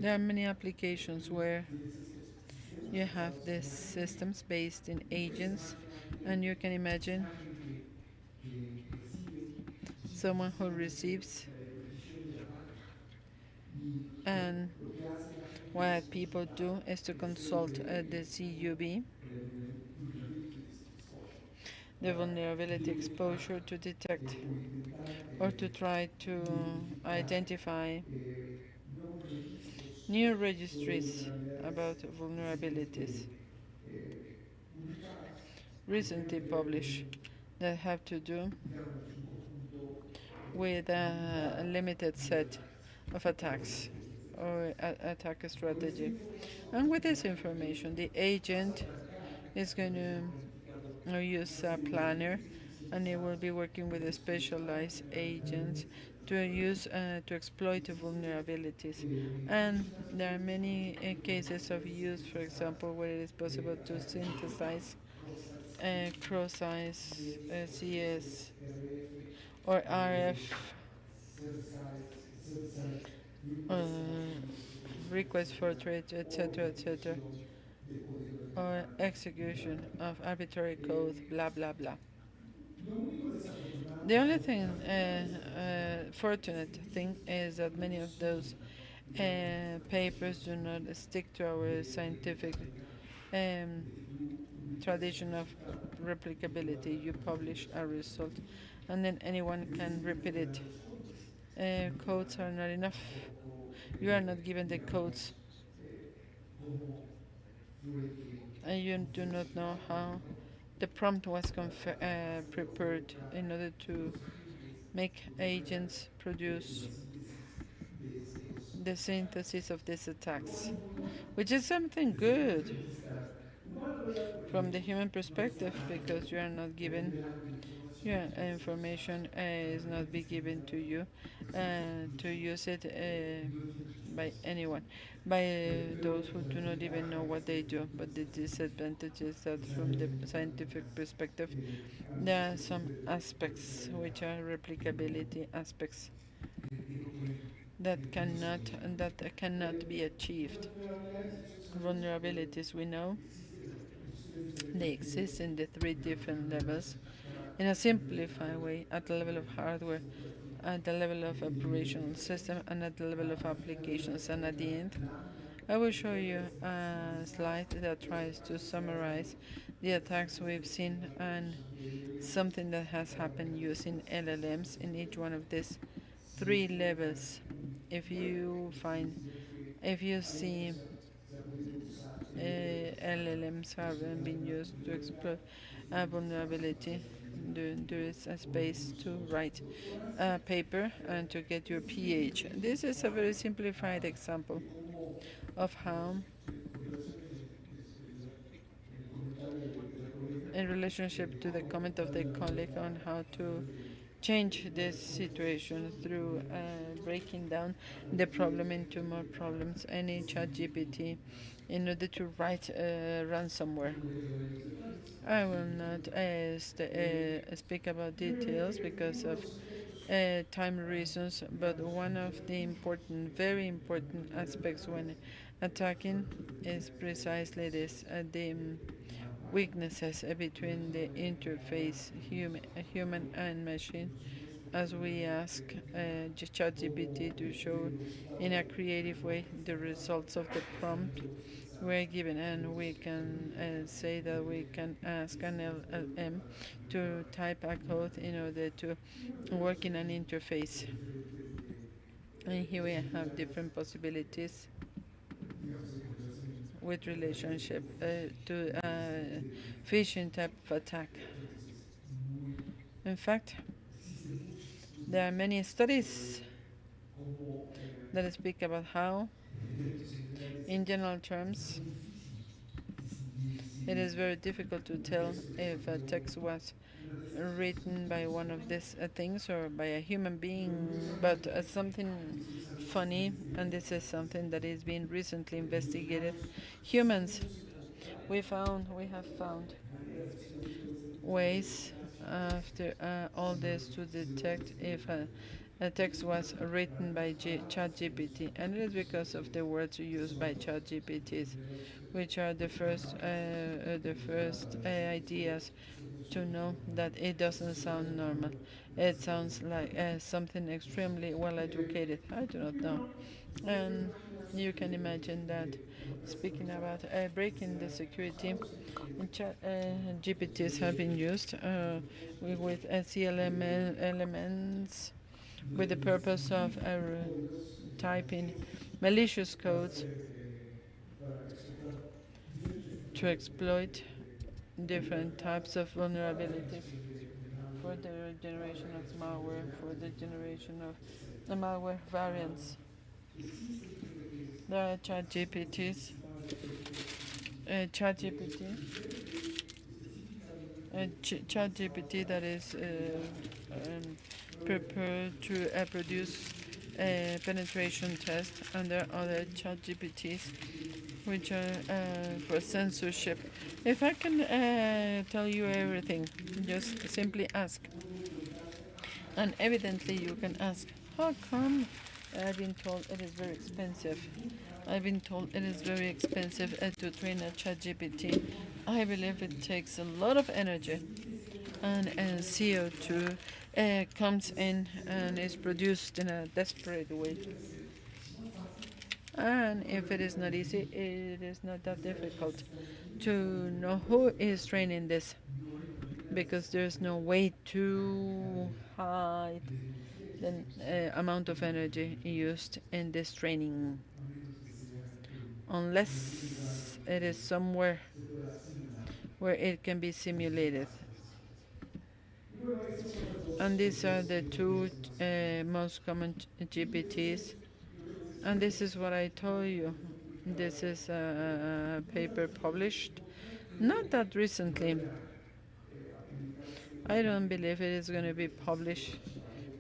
There are many applications where you have these systems based in agents, and you can imagine someone who receives, and what people do is to consult the CUB, the vulnerability exposure, to detect or to try to identify new registries about vulnerabilities recently published that have to do with a limited set of attacks or attack strategy. And with this information, the agent is going to use a planner, and it will be working with a specialized agents to use to exploit the vulnerabilities. And there are many cases of use, for example, where it is possible to synthesize cross-size CS or RF uh, request for trade, etc., etc., or execution of arbitrary code, blah blah blah. The only thing, fortunate thing, is that many of those papers do not stick to our scientific um, tradition of replicability. You publish a result, and then anyone can repeat it. Codes are not enough. You are not given the codes, and you do not know how the prompt was prepared in order to make agents produce the synthesis of these attacks, which is something good from the human perspective, because you are not given your information is not be given to you to use it by anyone, by those who do not even know what they do. But the disadvantage is that from the scientific perspective, there are some aspects which are replicability aspects that cannot be achieved. Vulnerabilities, we know they exist in the three different levels in a simplified way: at the level of hardware, at the level of operational system, and at the level of applications. And at the end, I will show you a slide that tries to summarize the attacks we've seen and something that has happened using LLMs in each one of these three levels. If you see LLMs having been used to exploit a vulnerability, there is a space to write a paper and to get your PH. This is a very simplified example of how, in relationship to the comment of the colleague on how to change this situation through breaking down the problem into more problems, and in ChatGPT in order to write ransomware. I will not speak about details because of time reasons, but one of the important, very important aspects when attacking is precisely this, the weaknesses between the interface human and machine, as we ask ChatGPT to show in a creative way the results of the prompt we're given, and we can say that we can ask an LLM to type a code in order to work in an interface. And here we have different possibilities with relationship to phishing type of attack. In fact, there are many studies that speak about how, in general terms, it is very difficult to tell if a text was written by one of these things or by a human being, but something funny, and this is something that is being recently investigated. Humans, we have found ways after all this to detect if a text was written by ChatGPT, and it is because of the words used by ChatGPTs, which are the first ideas to know that it doesn't sound normal. It sounds like something extremely well educated. I do not know. And you can imagine that, speaking about breaking the security, GPTs have been used with CLM elements with the purpose of typing malicious codes to exploit different types of vulnerabilities for the generation of malware, for the generation of the malware variants. There are ChatGPT that is prepared to produce a penetration test, and there are other ChatGPTs which are for censorship. If I can tell you everything, just simply ask. And evidently you can ask, how come? I've been told it is very expensive. I've been told it is very expensive to train a ChatGPT. I believe it takes a lot of energy, and CO2 comes in and is produced in a desperate way. And if it is not easy, it is not that difficult to know who is training this, because there's no way to hide the amount of energy used in this training, unless it is somewhere where it can be simulated. And these are the two most common GPTs. And this is what I told you. This is a paper published not that recently. I don't believe it is going to be published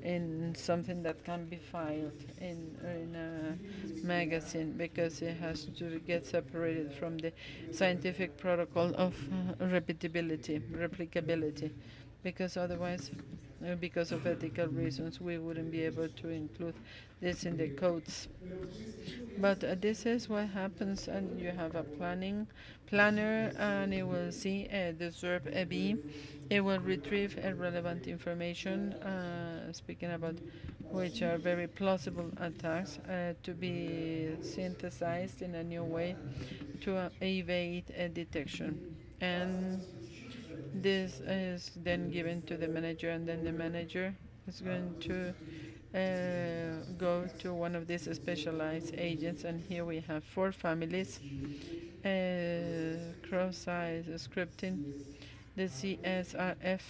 in something that can be filed in a magazine, because it has to get separated from the scientific protocol of replicability, because otherwise, because of ethical reasons, we wouldn't be able to include this in the codes. But this is what happens, and you have a planner, and it will see the SERP B. It will retrieve relevant information, speaking about which are very plausible attacks, to be synthesized in a new way to evade detection. And this is then given to the manager, and then the manager is going to go to one of these specialized agents. And here we have 4 families: cross-site scripting, the CSRF,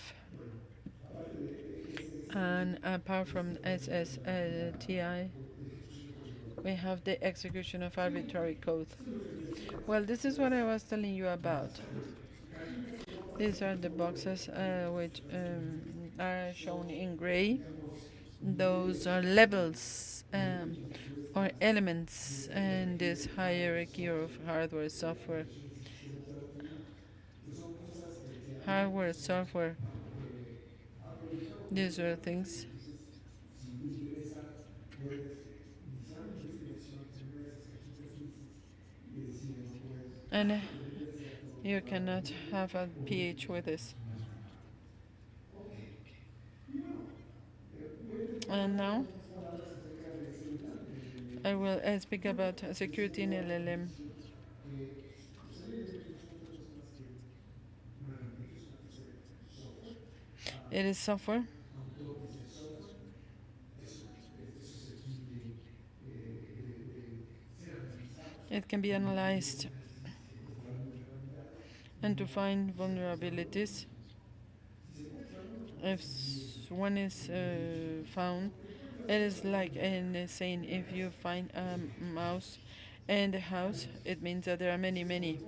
and apart from SSTI, we have the execution of arbitrary code. Well, this is what I was telling you about. These are the boxes which are shown in gray. Those are levels or elements in this hierarchy of hardware, software. Hardware, software. These are things. And you cannot have a pH with this. And now I will speak about security in LLM. It is software. It can be analyzed and to find vulnerabilities. if one is found, it is like in saying if you find a mouse in the house, it means that there are many, many.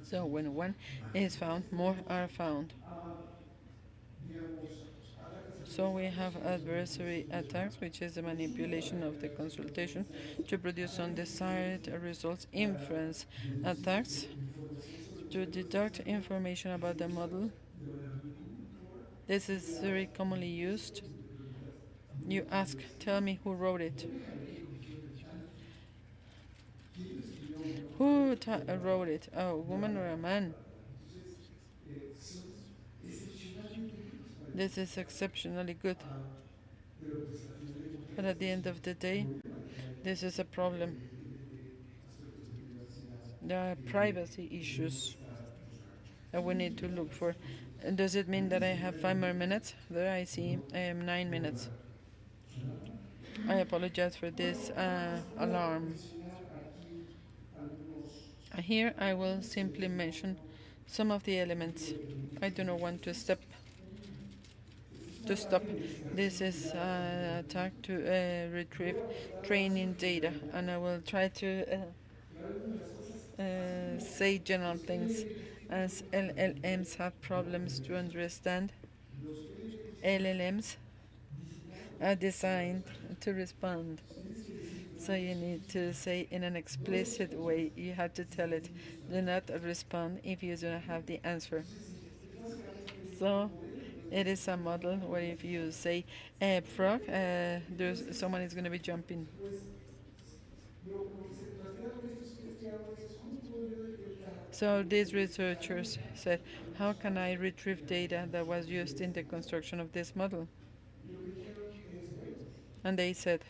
So when one is found, more are found. So we have adversary attacks, which is the manipulation of the consultation to produce undesired results. Inference attacks to deduct information about the model. This is very commonly used. You ask, tell me who wrote it. Who wrote it? A woman or a man? This is exceptionally good. But at the end of the day, this is a problem. There are privacy issues that we need to look for. Does it mean that I have 5 more minutes? There I see 9 minutes. I apologize for this alarm. Here I will simply mention some of the elements. I do not want to stop. This is attack to retrieve training data, and I will try to say general things. As LLMs have problems to understand, LLMs are designed to respond. So you need to say in an explicit way, you have to tell it, do not respond if you do not have the answer. So it is a model where if you say frog, someone is going to be jumping. So these researchers said, how can I retrieve data that was used in the construction of this model? And they said,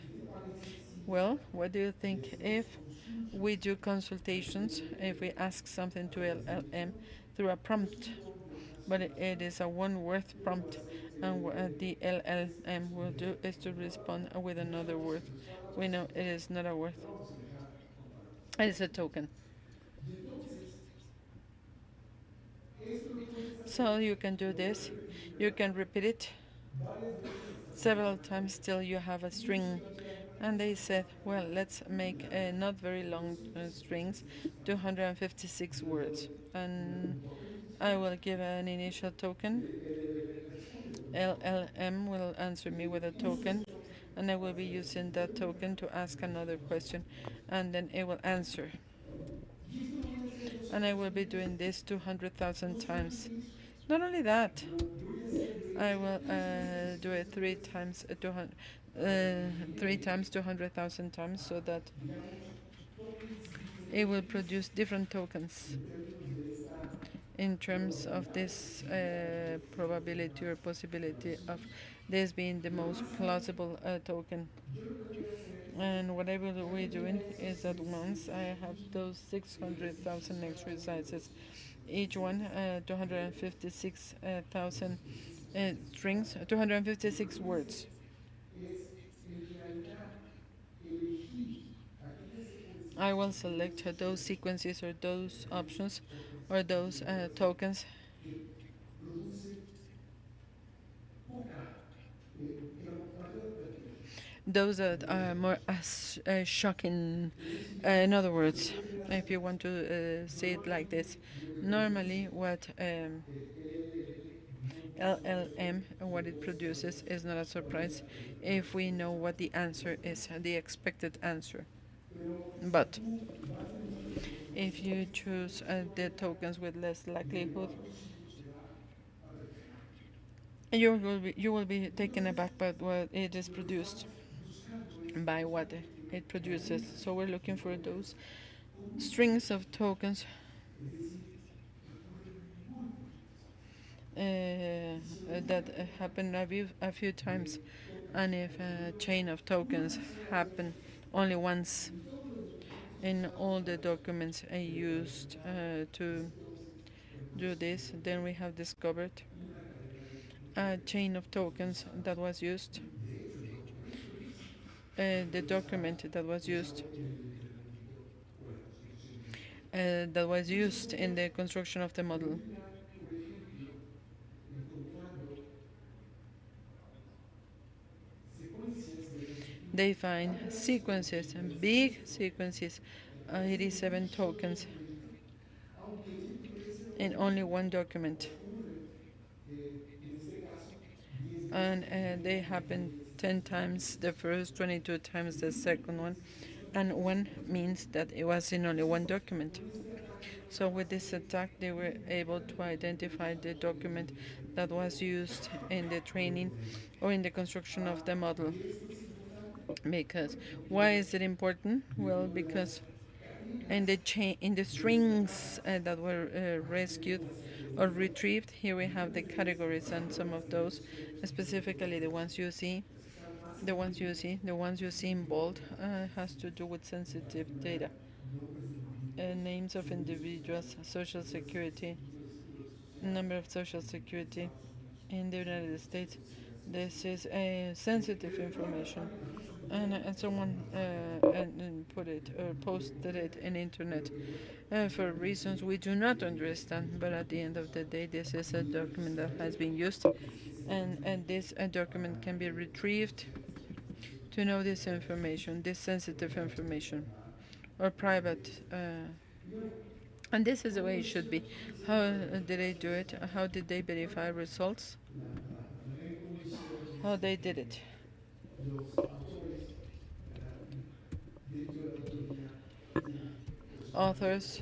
well, what do you think if we do consultations, if we ask something to LLM through a prompt, but it is a one-word prompt, and what the LLM will do is to respond with another word. We know it is not a word. It is a token. So you can do this. You can repeat it several times till you have a string. And they said, well, let's make not very long strings, 256 words. And I will give an initial token. LLM will answer me with a token, and I will be using that token to ask another question, and then it will answer. And I will be doing this 200,000 times. Not only that, I will do it 3 times 200,000 times, so that it will produce different tokens in terms of this probability or possibility of this being the most plausible token. And what I will be doing is that once I have those 600,000 exercises, each one 256,000 strings, 256 words. I will select those sequences or those options or those tokens those that are more shocking. In other words, if you want to say it like this, normally what LLM and what it produces is not a surprise if we know what the answer is, the expected answer. But if you choose the tokens with less likelihood, you will be taken aback by what it is produced, by what it produces. So we're looking for those strings of tokens that happen a few times, and if a chain of tokens happen only once in all the documents I used to do this, then we have discovered a chain of tokens that was used, the document that was used in the construction of the model. they find sequences, big sequences, 87 tokens in only one document. And they happen 10 times the first, 22 times the second one, and one means that it was in only one document. So with this attack, they were able to identify the document that was used in the training or in the construction of the model. Because why is it important? Well, because in the strings that were rescued or retrieved, here we have the categories, and some of those, specifically the ones you see, the ones you see in bold, has to do with sensitive data. Names of individuals, social security, number of social security in the United States. This is sensitive information, and someone and put it or posted it in internet for reasons we do not understand. But at the end of the day, this is a document that has been used, and this document can be retrieved to know this information, this sensitive information, or private. And this is the way it should be. How did they do it? How did they verify results? How they did it? Authors,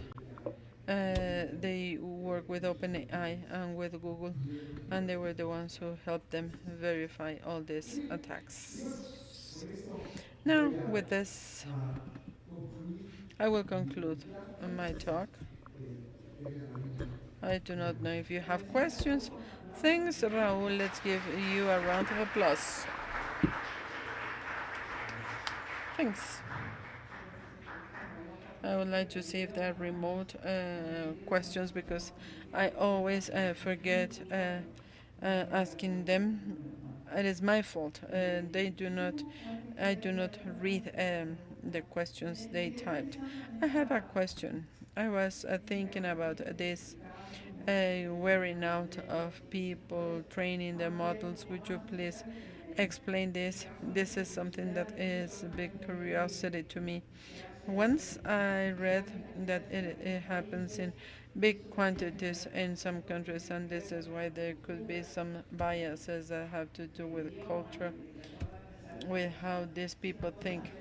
they work with OpenAI and with Google, and they were the ones who helped them verify all these attacks. Now, with this, I will conclude my talk. I do not know if you have questions. Thanks, Raul. Let's give you a round of applause. Thanks. I would like to see if there are remote questions, because I always forget asking them. It is my fault. I do not read the questions they typed. I have a question. I was thinking about this wearing out of people training the models. Would you please explain this? This is something that is a big curiosity to me. Once I read that it happens in big quantities in some countries, and this is why there could be some biases that have to do with culture, with how these people think.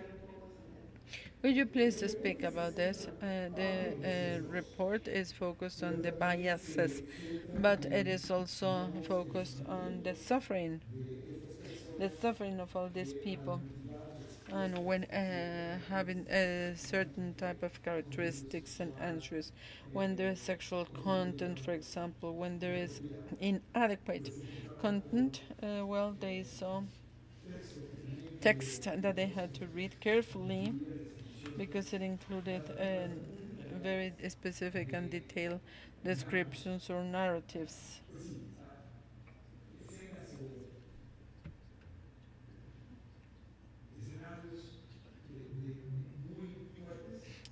Would you please speak about this? The report is focused on the biases, but it is also focused on the suffering of all these people. And when having a certain type of characteristics and answers, when there is sexual content, for example, when there is inadequate content, well, they saw text that they had to read carefully, because it included very specific and detailed descriptions or narratives.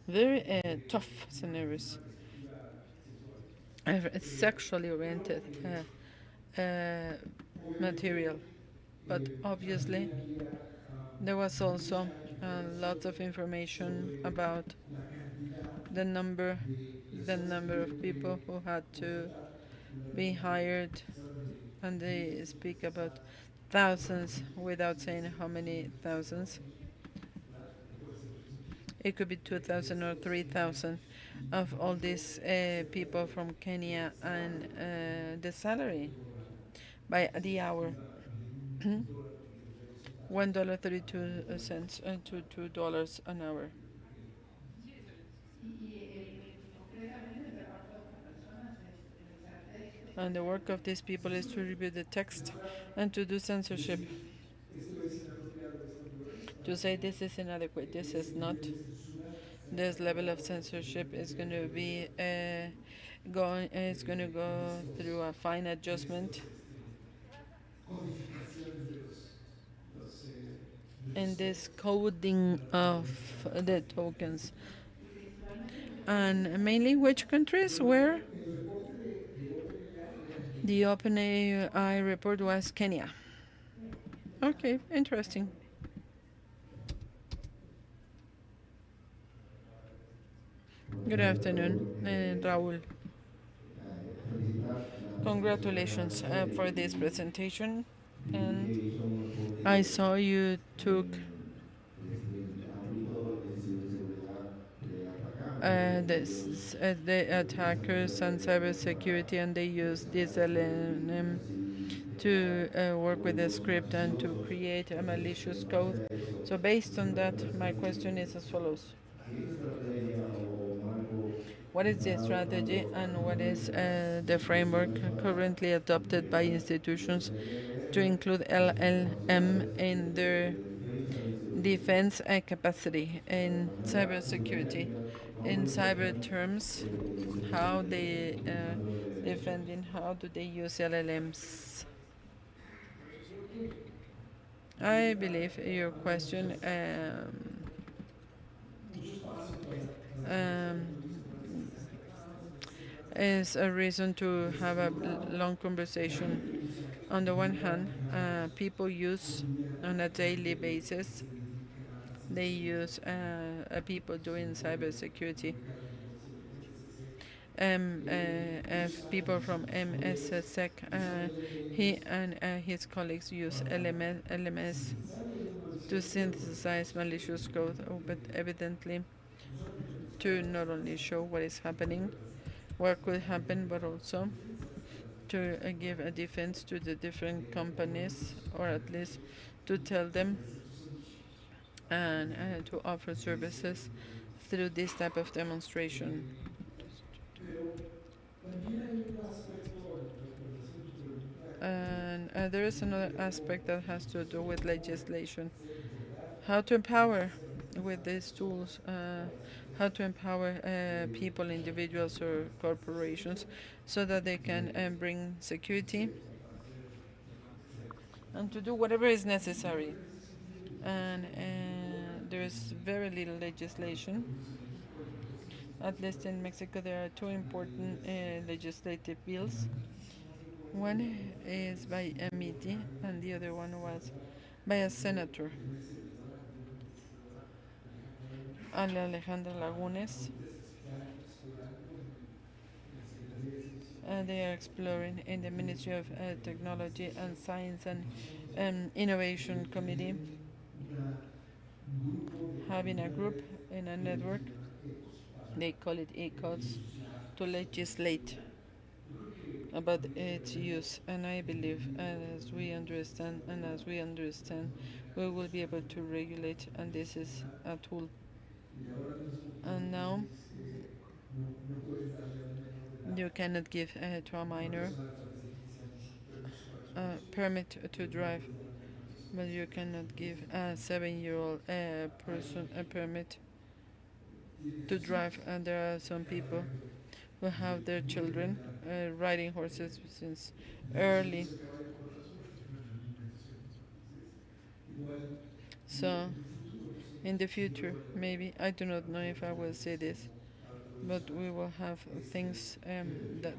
Very tough scenarios, sexually oriented material, but obviously there was also lots of information about the number of people who had to be hired, and they speak about thousands without saying how many thousands. It could be 2,000 or 3,000 of all these people from Kenya, and the salary by the hour. $1.32 to $2 an hour. And the work of these people is to review the text and to do censorship. To say this is inadequate, this is not. This level of censorship is going to be it's going to go through a fine adjustment. And this coding of the tokens. And mainly which countries? Where? The OpenAI report was Kenya. Okay, interesting. Good afternoon, Raúl. Congratulations for this presentation. And I saw you took the attackers and cybersecurity, and they use this LLM to work with the script and to create a malicious code. So based on that, my question is as follows. What is the strategy and what is the framework currently adopted by institutions to include LLM in their defense capacity in cybersecurity? In cyber terms, how they defending, how do they use LLMs? I believe your question um, is a reason to have a long conversation. On the one hand, people use on a daily basis, they use people doing cybersecurity. People from SSIG, he and his colleagues use LMS to synthesize malicious code, but evidently to not only show what is happening, what could happen, but also to give a defense to the different companies, or at least to tell them and to offer services through this type of demonstration. And there is another aspect that has to do with legislation. How to empower with these tools, how to empower people, individuals or corporations so that they can bring security and to do whatever is necessary. And there is very little legislation. At least in Mexico, there are two important legislative bills. One is by a MIT, and the other one was by a senator, Alejandra Lagunes. They are exploring in the Ministry of Technology and Science and Innovation Committee, having a group in a network, they call it ECOS, to legislate about its use. And I believe, as we understand, we will be able to regulate, and this is a tool. And now, you cannot give to a minor a permit to drive, but you cannot give a 7-year-old person a permit to drive. And there are some people who have their children riding horses since early. So, in the future, maybe, I do not know if I will say this, but we will have things that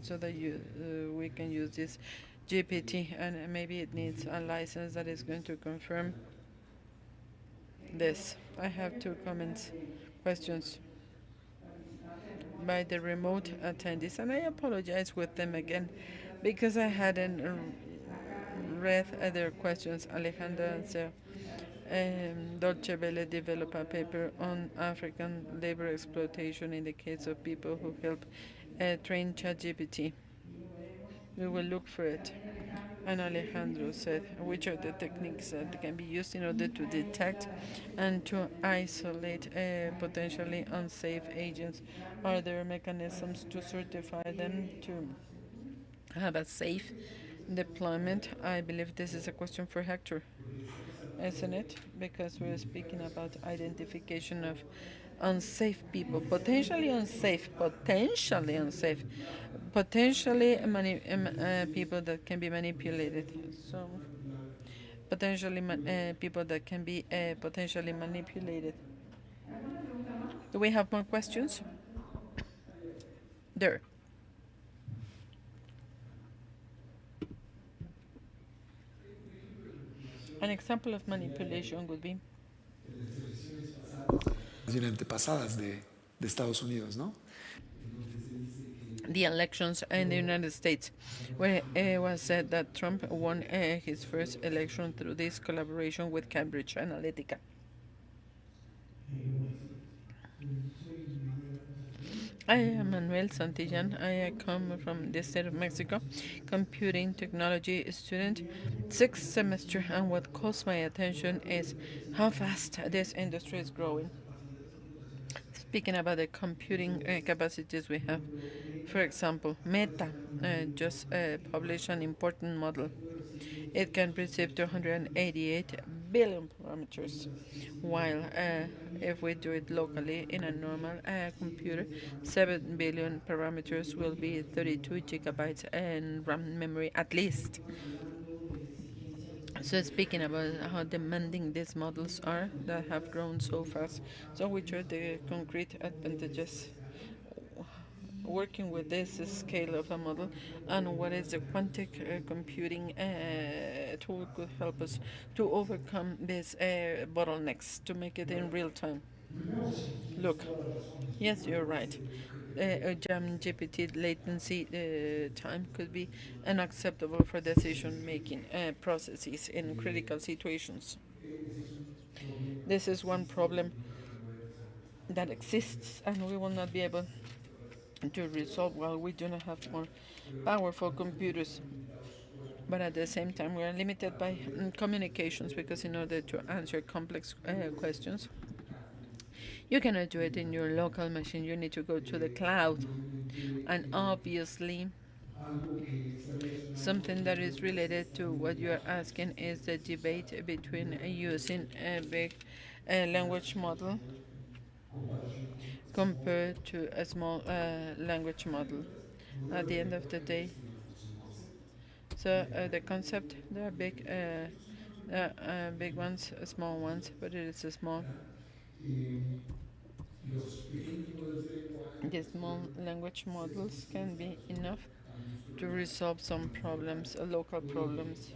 so that we can use this GPT, and maybe it needs a license that is going to confirm this. I have two questions by the remote attendees, and I apologize with them again because I hadn't read their questions. Alejandra said, Dolce Vele developed a paper on African labor exploitation in the case of people who help train ChatGPT. We will look for it. And Alejandro said, which are the techniques that can be used in order to detect and to isolate potentially unsafe agents? Are there mechanisms to certify them to have a safe deployment? I believe this is a question for Hector, isn't it? Because we're speaking about identification of unsafe people, potentially unsafe, people that can be manipulated. So, potentially people that can be potentially manipulated. Do we have more questions? There. An example of manipulation would be Antepasadas de de Estados Unidos, ¿no? The elections in the United States, where it was said that Trump won his first election through this collaboration with Cambridge Analytica. I am Manuel Santillan. I come from the state of Mexico, computing technology student, sixth semester, and what calls my attention is how fast this industry is growing. Speaking about the computing capacities we have, for example, Meta just published an important model. It can receive 288 billion parameters, while if we do it locally in a normal computer, 7 billion parameters will be 32 gigabytes and RAM memory at least. So speaking about how demanding these models are that have grown so fast, so which are the concrete advantages working with this scale of a model, and what is the quantic computing tool could help us to overcome these bottlenecks to make it in real time. Look, yes, you're right. A jam GPT latency time could be unacceptable for decision making processes in critical situations. This is one problem that exists, and we will not be able to resolve while we do not have more powerful computers. But at the same time, we are limited by communications, because in order to answer complex questions, you cannot do it in your local machine. You need to go to the cloud. And obviously, something that is related to what you are asking is the debate between using a big language model compared to a small language model. At the end of the day, so the concept, there are big ones, small ones, but it is a small. The small language models can be enough to resolve some problems, local problems.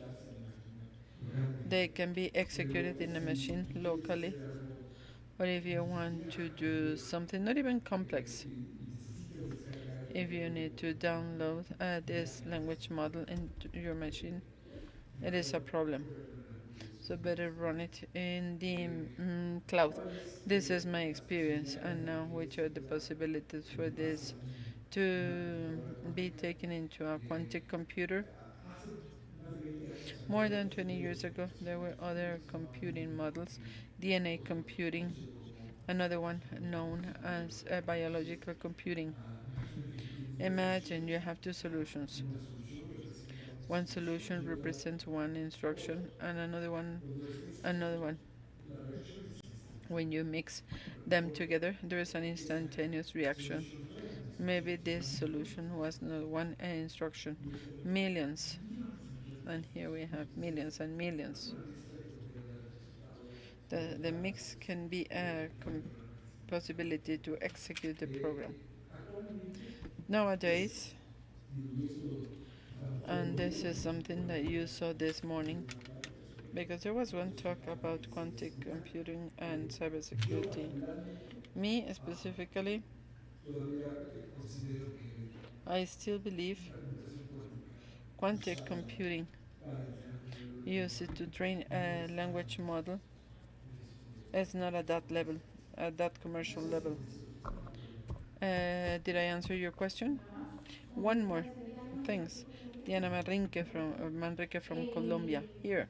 They can be executed in a machine locally, but if you want to do something not even complex, if you need to download this language model into your machine, it is a problem. So better run it in the cloud. This is my experience, and now which are the possibilities for this to be taken into a quantic computer? More than 20 years ago, there were other computing models, DNA computing, another one known as biological computing. Imagine you have two solutions. One solution represents one instruction, and another one. When you mix them together, there is an instantaneous reaction. Maybe this solution was not one instruction, millions. And here we have millions and millions. The mix can be a possibility to execute the program. Nowadays, and this is something that you saw this morning, because there was one talk about quantic computing and cybersecurity. Me specifically, I still believe quantic computing, use it to train a language model, is not at that level, at that commercial level. Did I answer your question? One more. Thanks. Diana Manrique from Colombia. Here.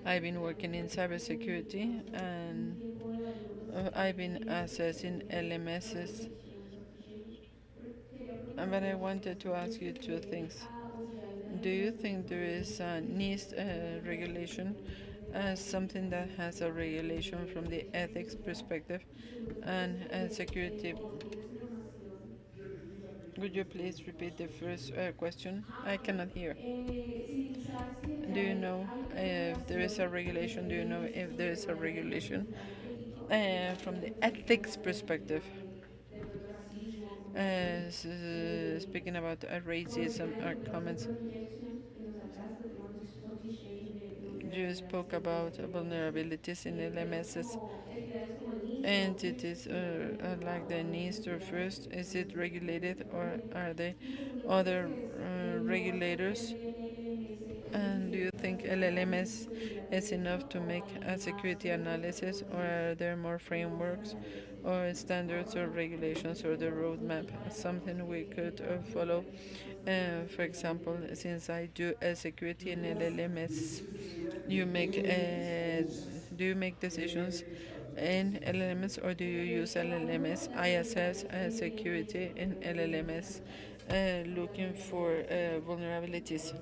I've been working in cybersecurity, and I've been assessing LMSs. But I wanted to ask you two things. Do you think there is a NIST regulation as something that has a regulation from the ethics perspective and security? Would you please repeat the first question? I cannot hear. Do you know if there is a regulation? Do you know if there is a regulation from the ethics perspective? Speaking about racism or comments, You spoke about vulnerabilities in LMSs. Entities like the NIST first. Is it regulated or are there other regulators? And do you think LLMS is enough to make a security analysis, or are there more frameworks or standards or regulations or the roadmap, something we could follow? For example, since I do security in LLMS, you make do you make decisions in LLMS or do you use LLMS? I assess security in LLMS, looking for vulnerabilities.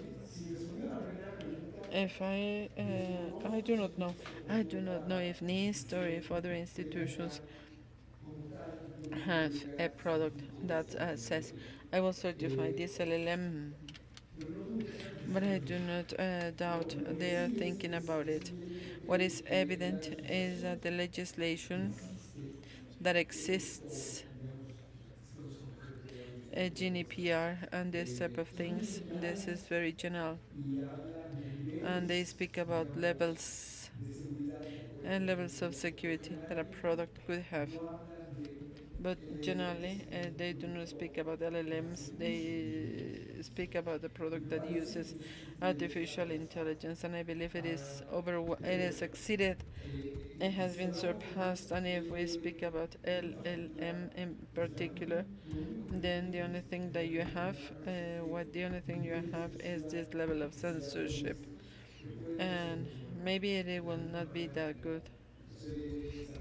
If I do not know. I do not know if NIST or if other institutions have a product that says I will certify this LLM, but I do not doubt they are thinking about it. What is evident is that the legislation that exists, GDPR and this type of things, this is very general, and they speak about levels and levels of security that a product could have. But generally, they do not speak about LLMs. They speak about the product that uses artificial intelligence, and I believe it is it is exceeded. It has been surpassed, and if we speak about LLM in particular, then the only thing that you have, the only thing you have is this level of censorship, and maybe it will not be that good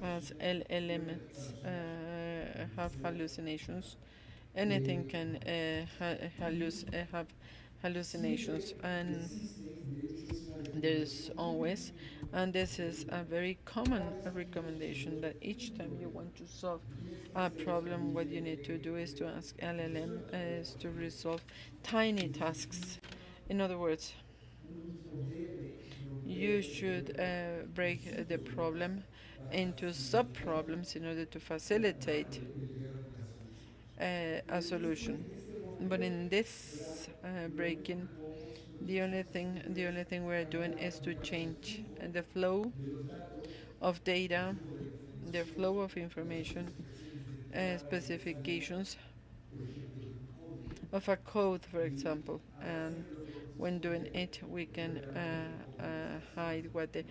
as LLMs have hallucinations. Anything can have hallucinations, and there's always, and this is a very common recommendation, that each time you want to solve a problem, what you need to do is to ask LLM is to resolve tiny tasks. In other words, you should break the problem into sub-problems in order to facilitate a solution. But in this breaking, the only thing we're doing is to change the flow of data, the flow of information, specifications of a code, for example, and when doing it, we can hide what the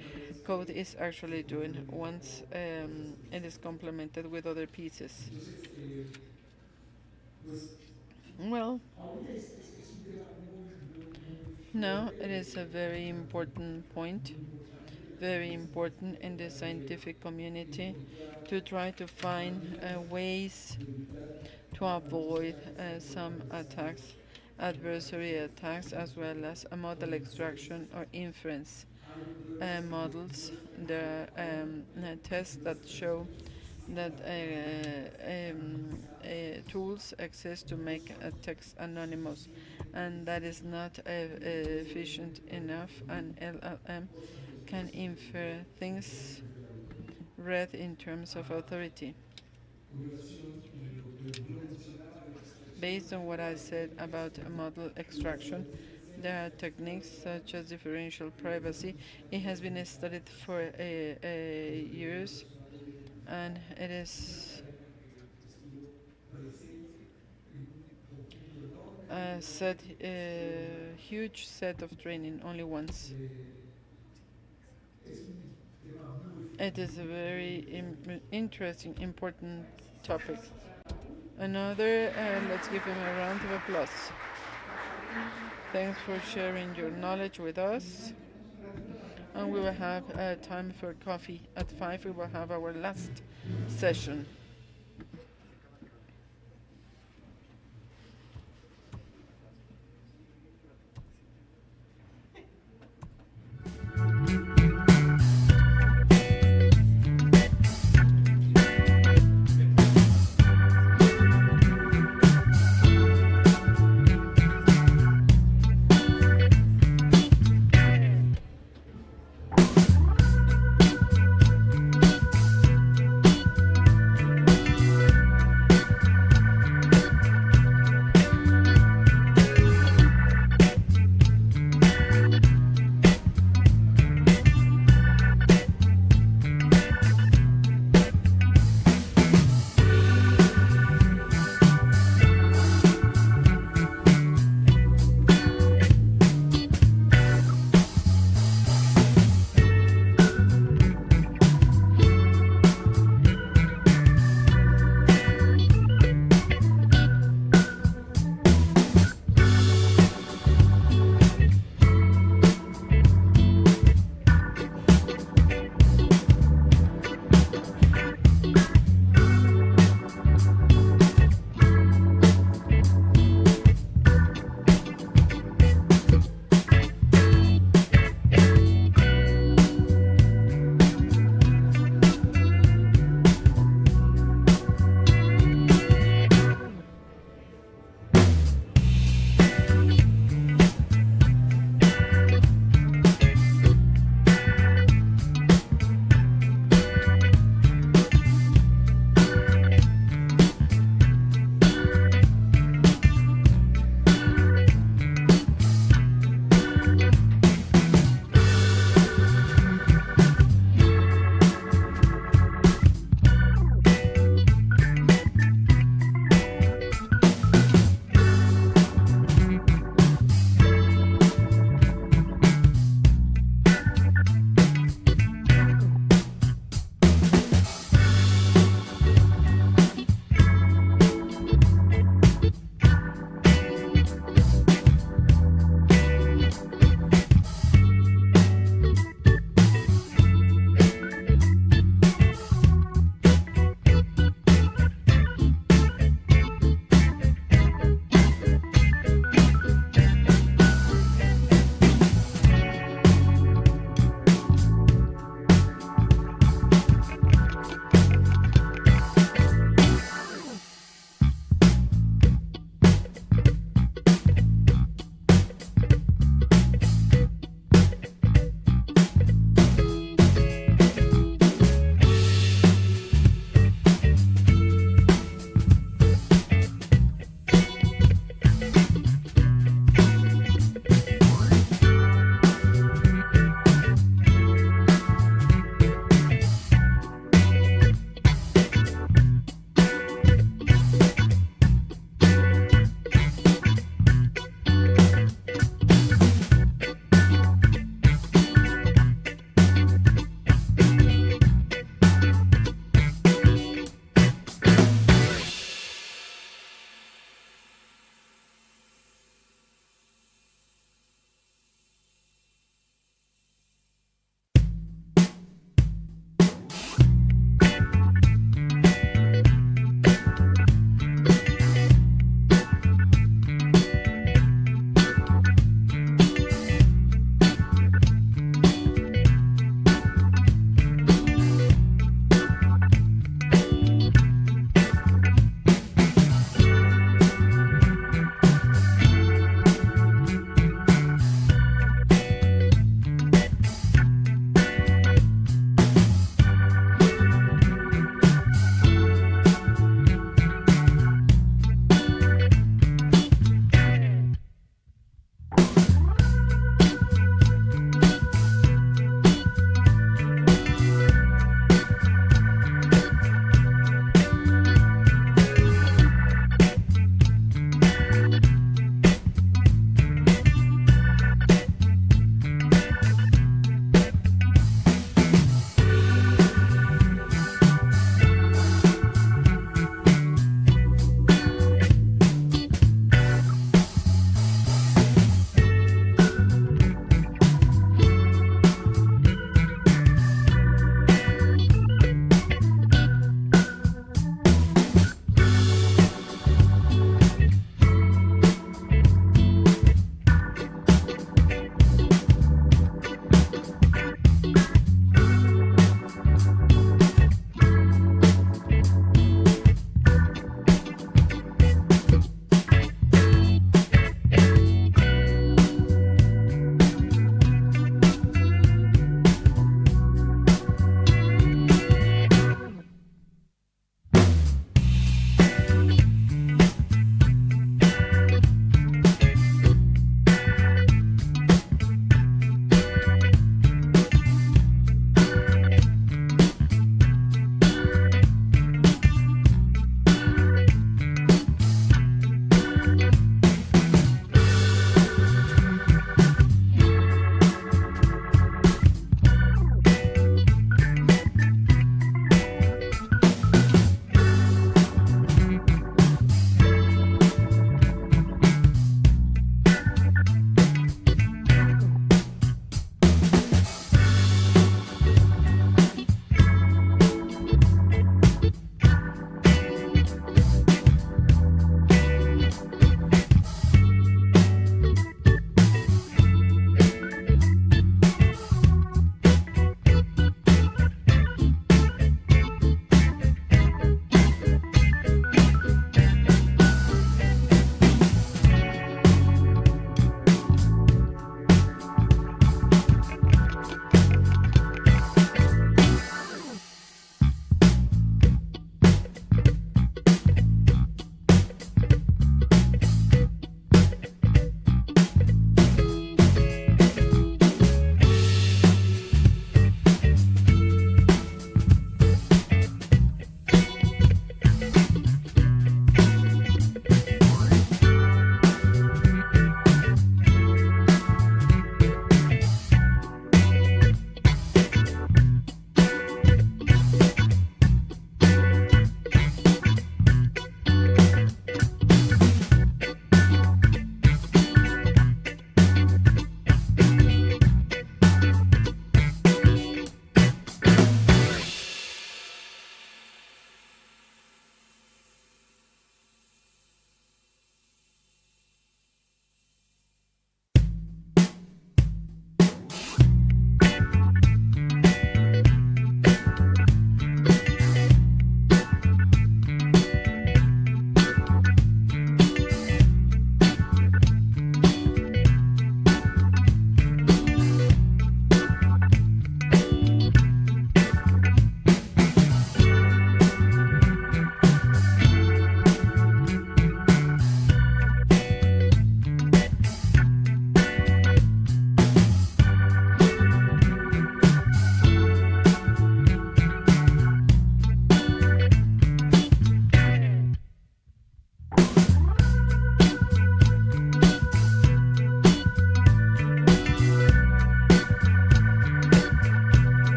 code is actually doing once it is complemented with other pieces. Well, no, it is a very important point, very important in the scientific community, to try to find ways to avoid some attacks, adversary attacks, as well as a model extraction or inference models. There are tests that show that tools exist to make a text anonymous, and that is not efficient enough. An LLM can infer things read in terms of authority. Based on what I said about model extraction, there are techniques such as differential privacy. It has been studied for years, and it is a huge set of training only once. It is a very interesting, important topic. Another, let's give him a round of applause. Thanks for sharing your knowledge with us. And we will have time for coffee. At 5 we will have our last session.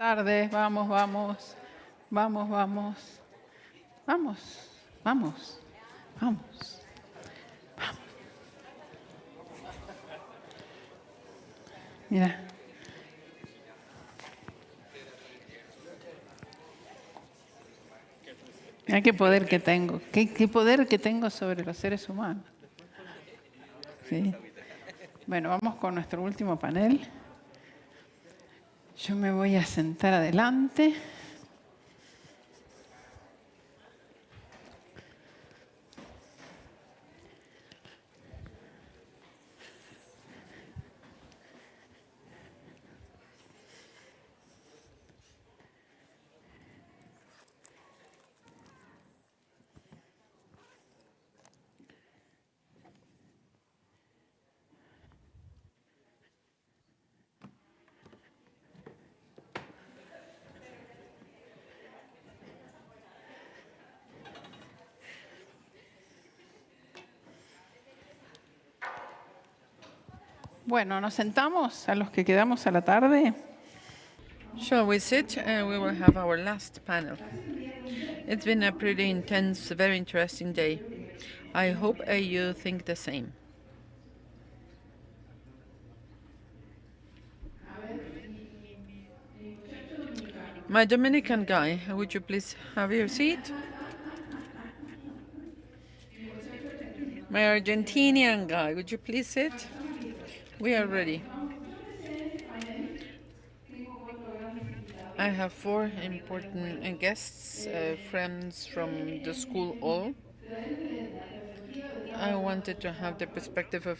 Tarde, vamos, vamos, vamos, vamos, vamos, vamos, vamos, vamos. Mira. Mira qué poder que tengo, qué poder que tengo sobre los seres humanos. ¿Sí? Bueno, vamos con nuestro último panel. Yo me voy a sentar adelante. Bueno, nos sentamos a los que quedamos a la tarde. Shall we sit? We will have our last panel. It's been a pretty intense, very interesting day. I hope you think the same. My Dominican guy, would you please have your seat? My Argentinian guy, would you please sit? We are ready. I have 4 important guests, friends from the school all. I wanted to have the perspective of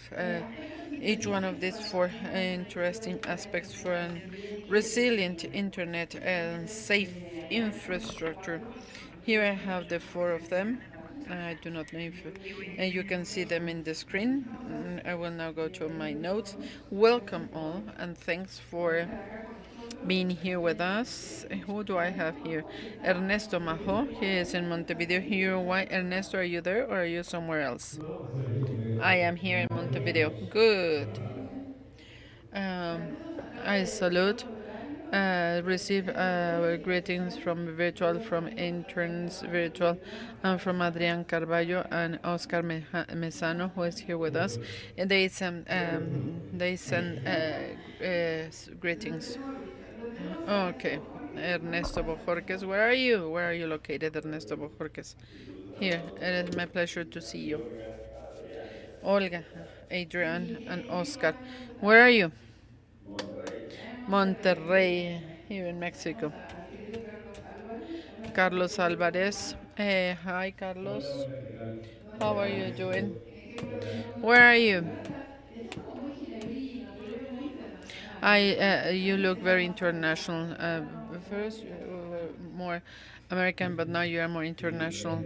each one of these 4 interesting aspects for a resilient internet and safe infrastructure. Here I have the 4 of them. I do not know if you can see them in the screen. I will now go to my notes. Welcome all, and thanks for being here with us. Who do I have here? Ernesto Majo. He is in Montevideo, Uruguay. Ernesto, are you there or are you somewhere else? I am here in Montevideo. Good. I salute, receive greetings from virtual, from interns virtual, and from Adrian Carballo and Oscar Mesano, who is here with us. And they send greetings. Okay, Ernesto Bojorquez, where are you? Where are you located, Ernesto Bojorquez? Here, it is my pleasure to see you. Olga, Adrian, and Oscar. Where are you? Monterrey, here in Mexico. Carlos Alvarez. Hi, Carlos. How are you doing? Where are you? You look very international. First, you were more American, but now you are more international.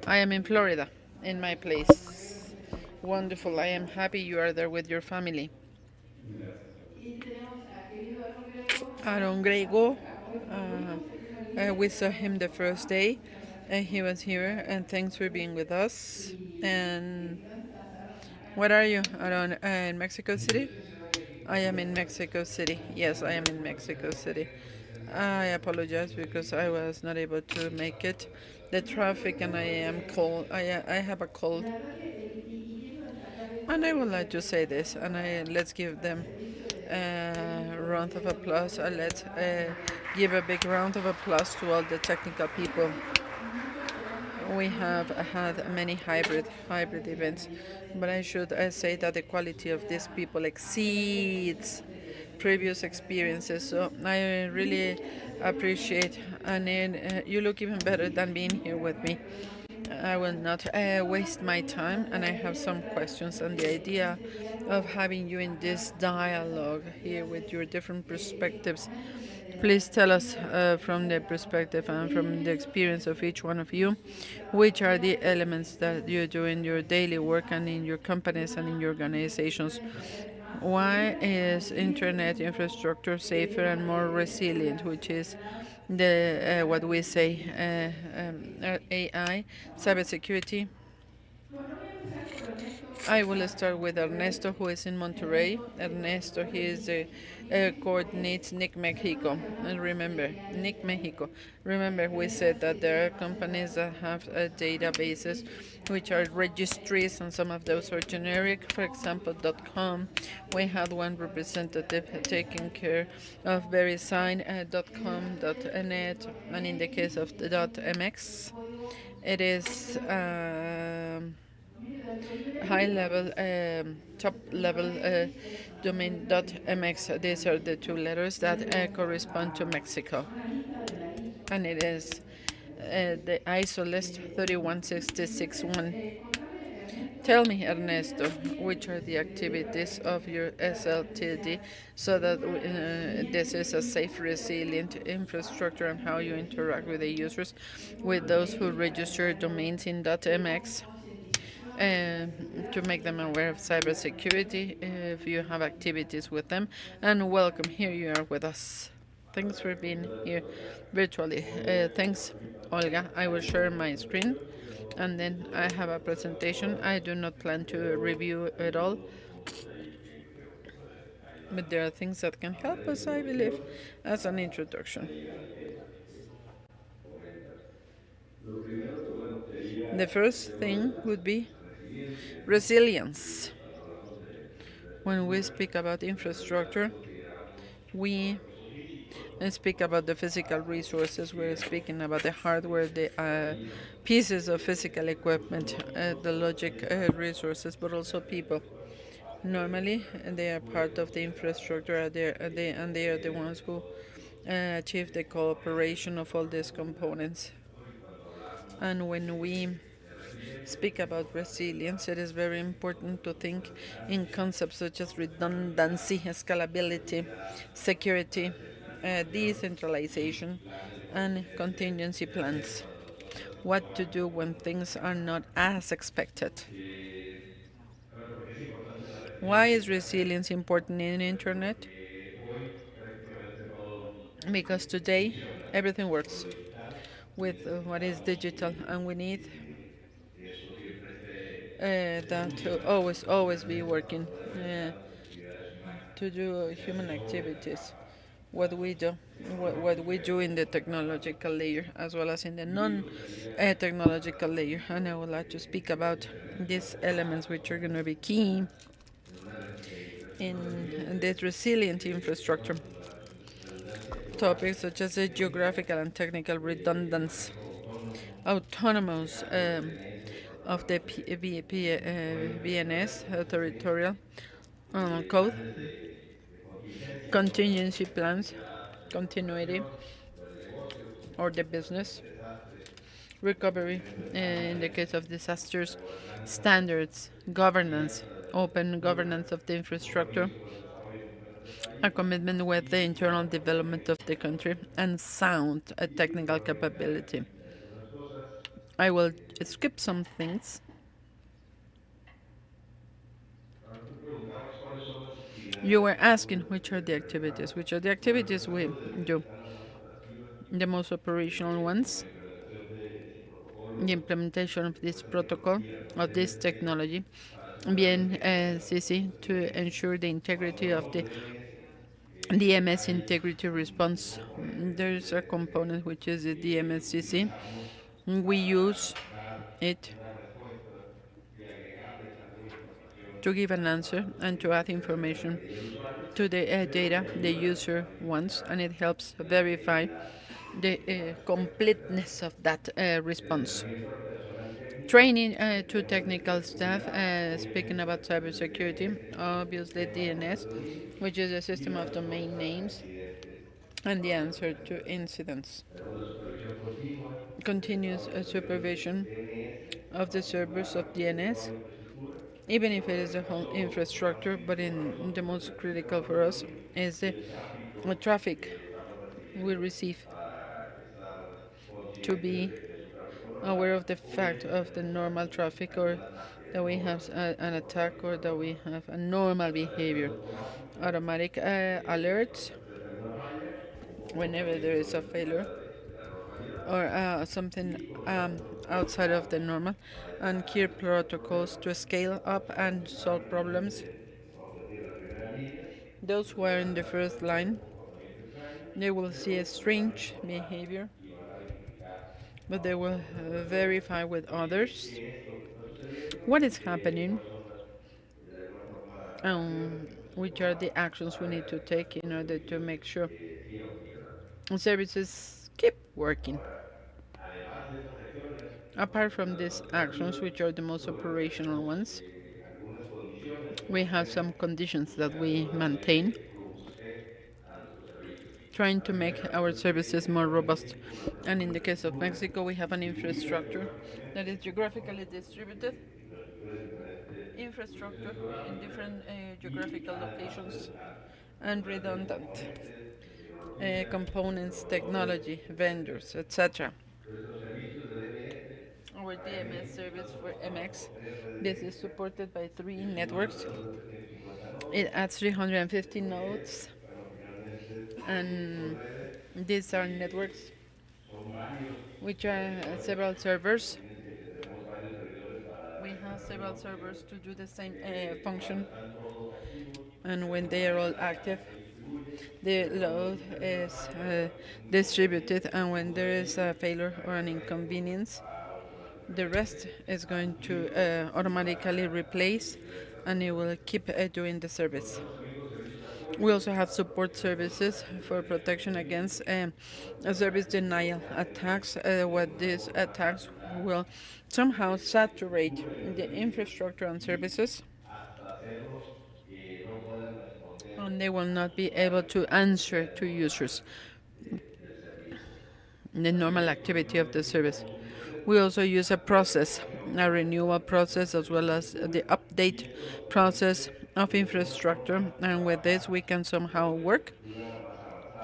I am in Florida, in my place. Wonderful. I am happy you are there with your family. Aaron Grego, we saw him the first day. He was here, and thanks for being with us. And where are you, Aaron? In Mexico City? I am in Mexico City. Yes, I am in Mexico City. I apologize because I was not able to make it. The traffic and I am cold. I have a cold. And I would like to say this, and let's give them a round of applause. Let's give a big round of applause to all the technical people. We have had many hybrid events, but I should say that the quality of these people exceeds previous experiences. So I really appreciate, and you look even better than being here with me. I will not waste my time, and I have some questions. And the idea of having you in this dialogue here with your different perspectives, please tell us from the perspective and from the experience of each one of you, which are the elements that you do in your daily work and in your companies and in your organizations. Why is internet infrastructure safer and more resilient, which is the what we say AI, cybersecurity, I will start with Ernesto, who is in Monterrey. Ernesto, he is coordinates NIC Mexico. And remember, NIC Mexico. Remember, we said that there are companies that have databases which are registries, and some of those are generic. For example, .com. We had one representative taking care of VeriSign, .com, .net, and in the case of the .mx, it is high level, top level domain .mx. These are the two letters that correspond to Mexico. And it is the ISO list 31661. Tell me, Ernesto, which are the activities of your SLTD so that this is a safe, resilient infrastructure, and how you interact with the users, with those who register domains in .mx, to make them aware of cybersecurity if you have activities with them. And welcome, here you are with us. Thanks for being here virtually. Thanks, Olga. I will share my screen, and then I have a presentation. I do not plan to review it all, but there are things that can help us, I believe, as an introduction. The first thing would be resilience. When we speak about infrastructure, we speak about the physical resources. We're speaking about the hardware, the pieces of physical equipment, the logic resources, but also people. Normally, they are part of the infrastructure, and they are the ones who achieve the cooperation of all these components. And when we speak about resilience, it is very important to think in concepts such as redundancy, scalability, security, decentralization, and contingency plans. What to do when things are not as expected. Why is resilience important in the internet? Because today everything works with what is digital, and we need that to always be working to do human activities. What we do, what we do in the technological layer, as well as in the non-technological layer. And I would like to speak about these elements, which are going to be key in this resilient infrastructure. Topics such as the geographical and technical redundancy, autonomous of the VNS territorial code, contingency plans, continuity, or the business, recovery in the case of disasters, standards, governance, open governance of the infrastructure, a commitment with the internal development of the country, and sound technical capability. I will skip some things. You were asking which are the activities. Which are the activities we do? The most operational ones, the implementation of this protocol, of this technology, BNCC, to ensure the integrity of the DMS integrity response. There's a component which is the DMSCC. We use it to give an answer and to add information to the data the user wants, and it helps verify the completeness of that response. Training to technical staff, speaking about cybersecurity, obviously DNS, which is a system of domain names, and the answer to incidents. Continuous supervision of the servers of DNS, even if it is a whole infrastructure, but in the most critical for us is the traffic we receive, to be aware of the fact of the normal traffic, or that we have an attack, or that we have a normal behavior. Automatic alerts whenever there is a failure or something outside of the normal, and clear protocols to scale up and solve problems. Those who are in the first line, they will see a strange behavior, but they will verify with others what is happening and which are the actions we need to take in order to make sure services keep working. Apart from these actions, which are the most operational ones, we have some conditions that we maintain, trying to make our services more robust. And in the case of Mexico, we have an infrastructure that is geographically distributed, infrastructure in different geographical locations, and redundant components, technology, vendors, etc. Our DMS service for MX, this is supported by 3 networks. It adds 350 nodes, and these are networks which are several servers. We have several servers to do the same function, and when they are all active, the load is distributed, and when there is a failure or an inconvenience, the rest is going to automatically replace, and it will keep doing the service. We also have support services for protection against service denial attacks. What these attacks will somehow saturate the infrastructure and services, and they will not be able to answer to users the normal activity of the service. We also use a process, a renewal process, as well as the update process of infrastructure, and with this we can somehow work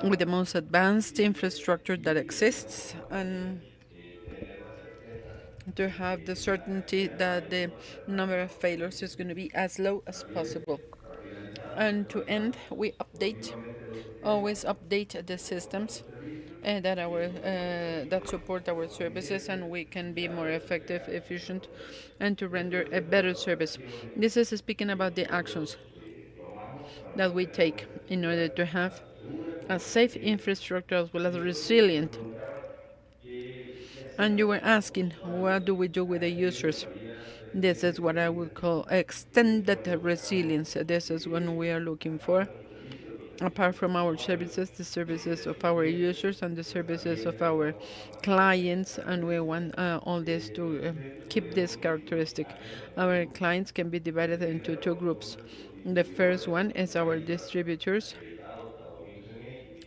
with the most advanced infrastructure that exists, and to have the certainty that the number of failures is going to be as low as possible. And to end, we always update the systems that support our services, and we can be more effective, efficient, and to render a better service. This is speaking about the actions that we take in order to have a safe infrastructure as well as resilient. And you were asking, what do we do with the users? This is what I would call extended resilience. This is what we are looking for. Apart from our services, the services of our users and the services of our clients, and we want all this to keep this characteristic. Our clients can be divided into 2 groups. The first one is our distributors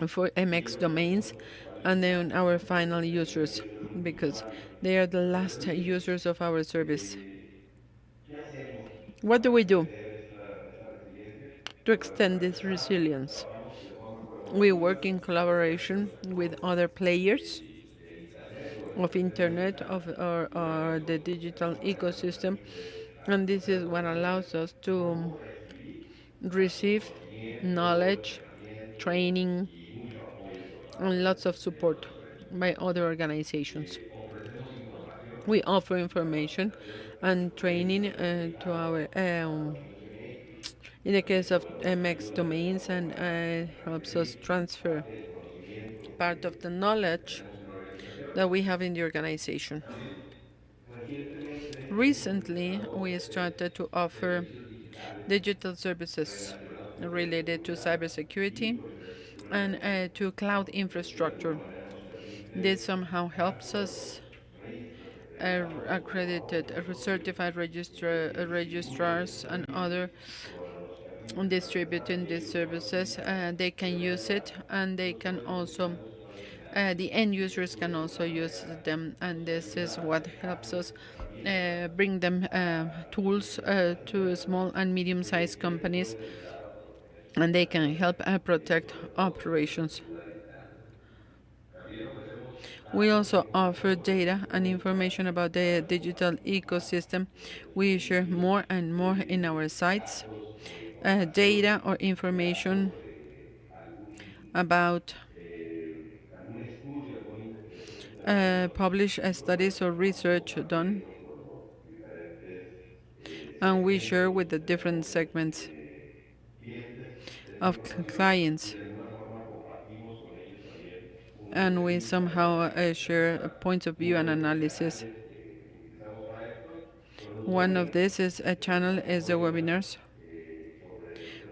for MX domains, and then our final users, because they are the last users of our service. What do we do to extend this resilience? We work in collaboration with other players of internet or the digital ecosystem, and this is what allows us to receive knowledge, training, and lots of support by other organizations. We offer information and training to our in the case of MX domains, and helps us transfer part of the knowledge that we have in the organization. Recently, we started to offer digital services related to cybersecurity and to cloud infrastructure. This somehow helps us accredited, certified registrars and other distributing these services. They can use it, and they can also the end users can also use them, and this is what helps us bring them tools to small and medium-sized companies, and they can help protect operations. We also offer data and information about the digital ecosystem. We share more and more in our sites data or information about published studies or research done and we share with the different segments of clients, and we somehow share points of view and analysis. One of this is a channel is the webinars.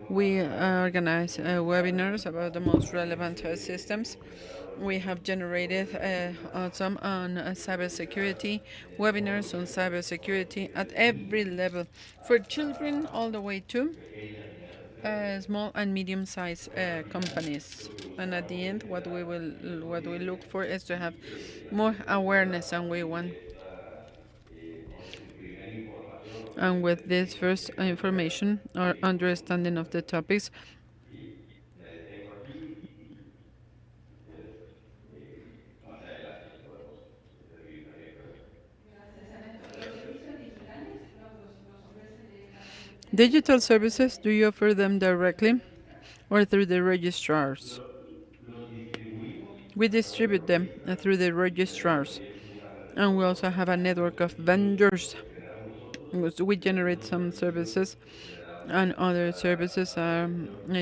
We organize webinars about the most relevant systems. We have generated some on cybersecurity, webinars on cybersecurity at every level, for children all the way to small and medium-sized companies. And at the end, what we look for is to have more awareness, and we want. And with this first information or understanding of the topics, digital services, do you offer them directly or through the registrars? We distribute them through the registrars, and we also have a network of vendors. So we generate some services, and other services are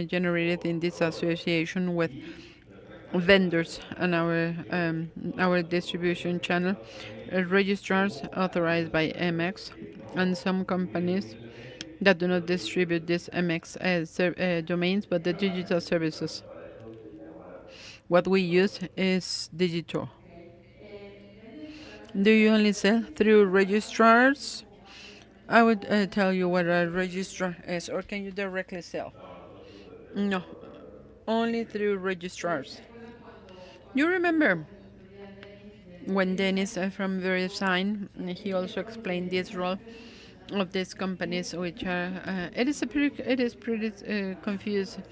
generated in this association with vendors and our distribution channel, registrars authorized by MX, and some companies that do not distribute these MX domains, but the digital services. What we use is digital. Do you only sell through registrars? I would tell you what a registrar is, or can you directly sell? No, only through registrars. You remember when Dennis from VeriSign, he also explained this role of these companies, which are it is pretty confused.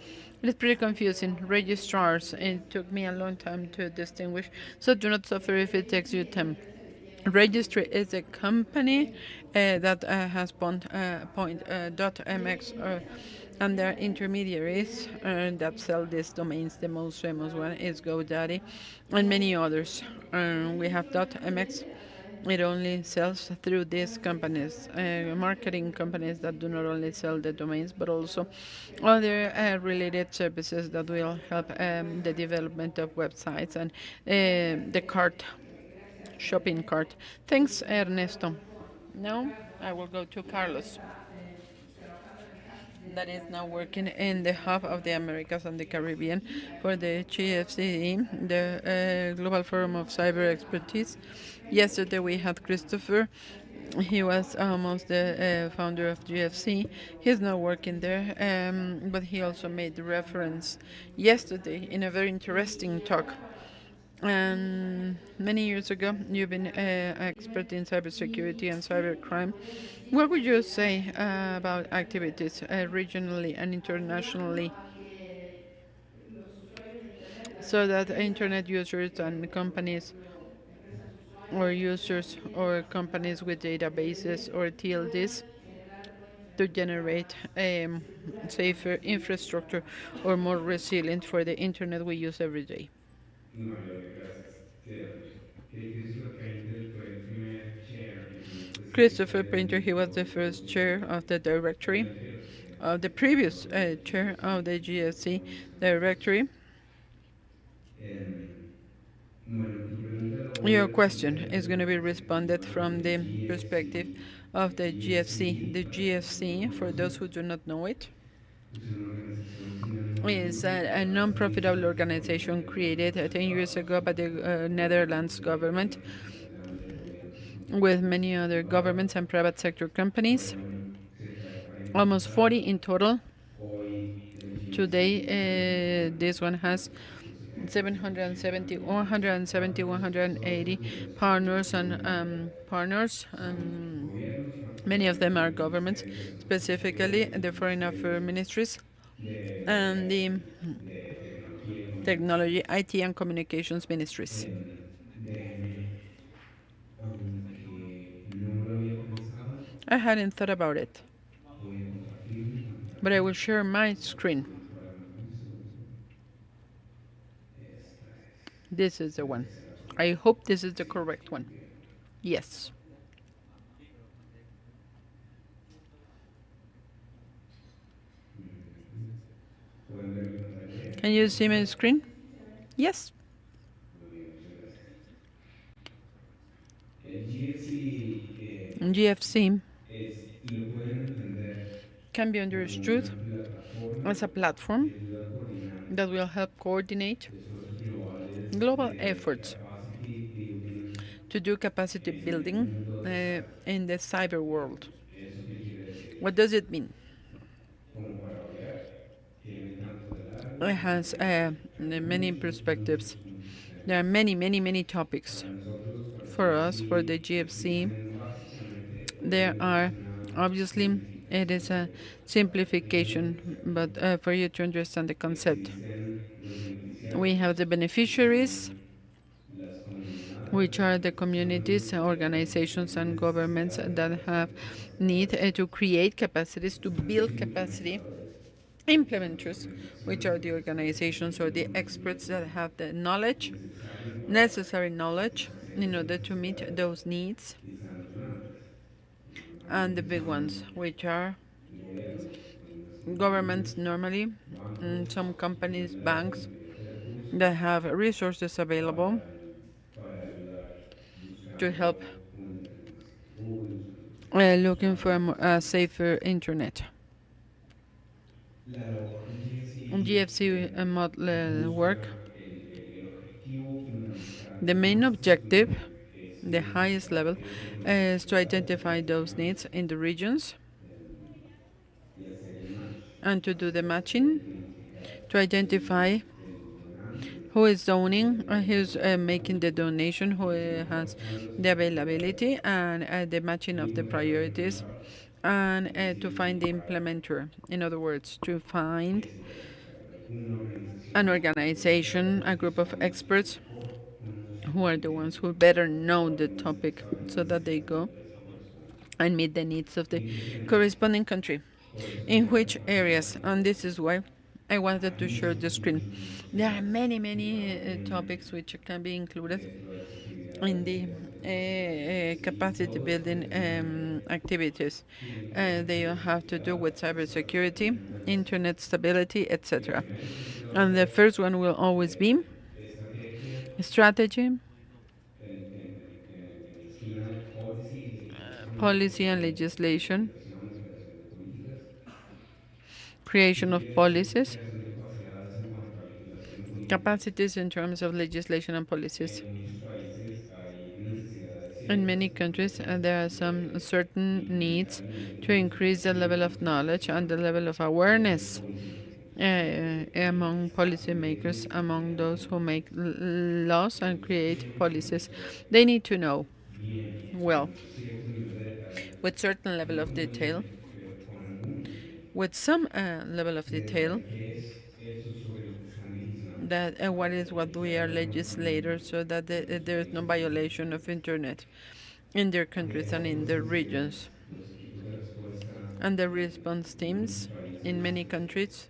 It is pretty confusing. Registrars. It took me a long time to distinguish. So do not suffer if it takes you time. Registry is a company that has .mx and their intermediaries that sell these domains. The most famous one is GoDaddy and many others. We have .mx. It only sells through these companies, marketing companies that do not only sell the domains but also other related services that will help the development of websites and the cart, shopping cart. Thanks, Ernesto. Now I will go to Carlos, that is now working in the hub of the Americas and the Caribbean for the GFCE, the Global Forum of Cyber Expertise. Yesterday we had Christopher. He was almost the founder of GFC. He's now working there, but he also made the reference yesterday in a very interesting talk. And many years ago, you've been an expert in cybersecurity and cybercrime. What would you say about activities regionally and internationally, so that internet users and companies or users or companies with databases or TLDs to generate a safer infrastructure or more resilient for the internet we use every day? Muy amable, gracias. Cierto. Que Christopher Painter fue el primer chair, digamos, de Christopher seguridad Painter, he was the first chair of the directory, the previous chair of the GSC directory. Your question is going to be responded from the perspective of the GFC. The GFC, for those who do not know it, is a non-profitable organization created 10 years ago by the Netherlands government with many other governments and private sector companies, almost 40 in total. Today, this one has 770, 170, 180 partners and partners. Many of them are governments, specifically the Foreign Affairs Ministries and the Technology, IT and Communications Ministries. I hadn't thought about it, but I will share my screen. This is the one. I hope this is the correct one. Yes. Can you see my screen? Yes. Muy bien, muchas gracias. El GFC GFC lo pueden entender can be como understood una plataforma as a que platform ayuda a coordinar that will help coordinate esfuerzos globales global de efforts capacity building to do capacity en building un mundo ciber. in the cyber world. ¿Eso qué quiere decir? What does it mean? Como para variar, tiene tanto de largo It como has de ancho. Hay many muchos, perspectives. muchos There are temas. many, many, many topics. Para nosotros, para el For us, for the GFC, el GFC, resumen básicamente there es are una obviously it is simplificación a para que entiendan el simplification, concepto. but for you to understand the concept, Existen los we beneficiarios, have the que beneficiaries, son las comunidades, which las are the instituciones, communities, organizations, tienen and governments necesidad de that creación have de capacidad. need to create capacities, to Están los build capacity. implementadores, que son las Implementers, which are organizaciones the que organizations or tienen the los experts that recursos have the knowledge, necesarios para necessary knowledge, satisfacer in esas order to meet necesidades. those needs, Y están los grandes, and the normalmente big ones, son which are gobiernos, algunas governments compañías, normally, bancos, some que companies, tienen la banks disponibilidad de recursos that have resources available para ayudar to help buscando un internet más seguro y buscando looking for usuarios más a seguros. safer internet. La labor del GFC GFC work, busca el objetivo fundamental the main más objective, estructural es the highest identificar level, cuáles son las is to necesidades identify de los those needs regions in the regions y hacer el match, and to do the poder matching, identificar to identify el donante, who is zoning, el who's making the donation, who has encontrando las the prioridades availability, and the matching y of the priorities, operativizar and el to find the GFC para implementer. In other words, to find ese proceso. O sea, una an organización, los organization, a expertos que group of son los que experts mejor conocen who are el the ones tema who better know saben the topic so that they necesitar del go país que corresponde. and meet the needs of the ¿En qué temas? corresponding country. Por eso In quiero which compartir areas? And this is why I wanted hay to share muchos, the screen. muchos, muchos There are temas many, que many caben topics which can be included dentro de las in actividades the de las tecnologías y capacity todos building tienen activities. tienen que ver They con have to do with cybersecurity, internet. internet stability, El etc. primero siempre va a And the ser first one will always be estrategia strategy, en la esquina de policy y legislation, policy and legislation, creación de políticas creation y of policies, creación de capacidades en cuanto a legislación y política. capacities in terms of legislation and policies. En muchos países hay necesidades In many ciertas countries, there are some certain needs to increase the level of knowledge and the level of awareness among policymakers, among those who make laws and create policies. They need to know bien well, con cierto nivel de detalle, with certain level of algunos detail, pero con algunos with some level of de detail, qué es eso sobre lo que están legislando. that what is what we are legislators, so that there is no violation of internet in their countries and in their regions. Los equipos de respuesta And the response teams in many countries,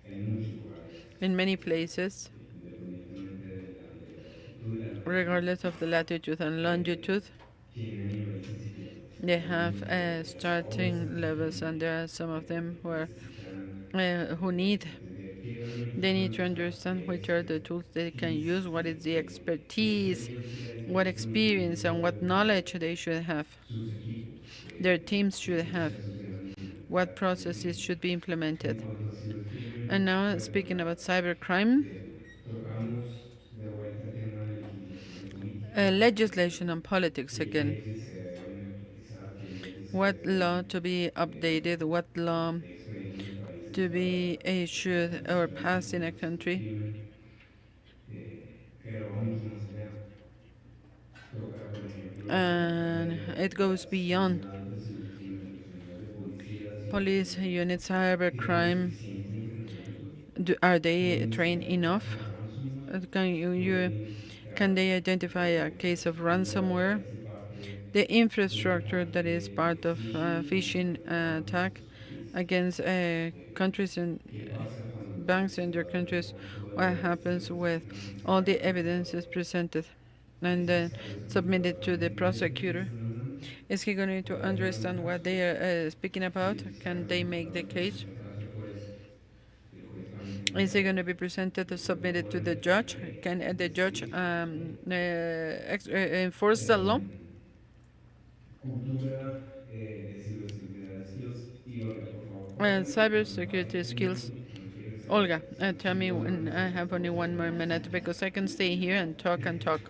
en muchos lugares, in many places, independientemente de la latitud y la regardless of the latitude and longitude, tienen niveles incipientes. they have starting levels, and there are some of them who need. They need to understand which are the tools they can use, what is the expertise, what experience and what knowledge they should have, Sus equipos, their teams should have, procesos deben implementar. what processes should be implemented. En cuanto a cibercrimen, And now, speaking about cybercrime, tocamos de vuelta el tema de legislación y política. legislation and politics ¿Qué again. leyes se deben actualizar? ¿Qué leyes se What deben law to be updated, what law expedir en los países to be para issued or passed in a country. crimen? Pero vamos más allá. Toca, por ejemplo, And it goes beyond unidades de cibercrimen, las unidades de policías y police units, cybercrime. eficientemente entrenamiento. Are they trained enough? Can they identify a case of ransomware? The infrastructure that is part of phishing attack against countries and banks in their countries. What happens with all the evidence is presented and then submitted to the prosecutor? Is he going to understand what they are speaking about? Can they make the case? Is it going to be presented or submitted to the judge? Can the judge enforce the law? Cultura de ciberseguridad skills. Y Olga, por favor, Cybersecurity skills. que nos quieres Olga, tell me when I have only one more minute because I can stay here and talk and talk.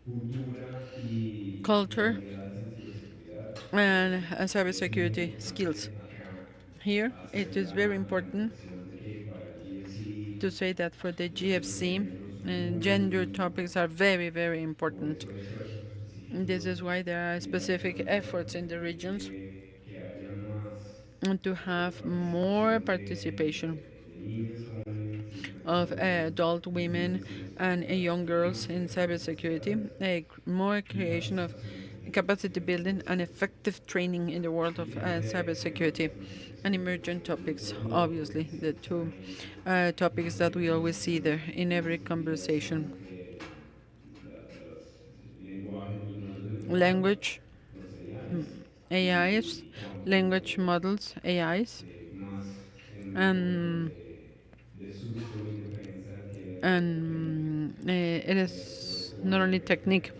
Cultura y Culture habilidades en ciberseguridad. and cybersecurity skills. Acá Here, it is very important de que para el GFC to say that for the GFC, gender topics are very, very important. This is why there are specific efforts in the regions que haya más to have more participation niñas jóvenes y of adult women and young girls in cybersecurity, more creation of capacity building and effective training in the world of cybersecurity, and emergent topics, obviously, the two topics that we always see there in every conversation. Language, AIs, language models, AIs, and it is not only technique.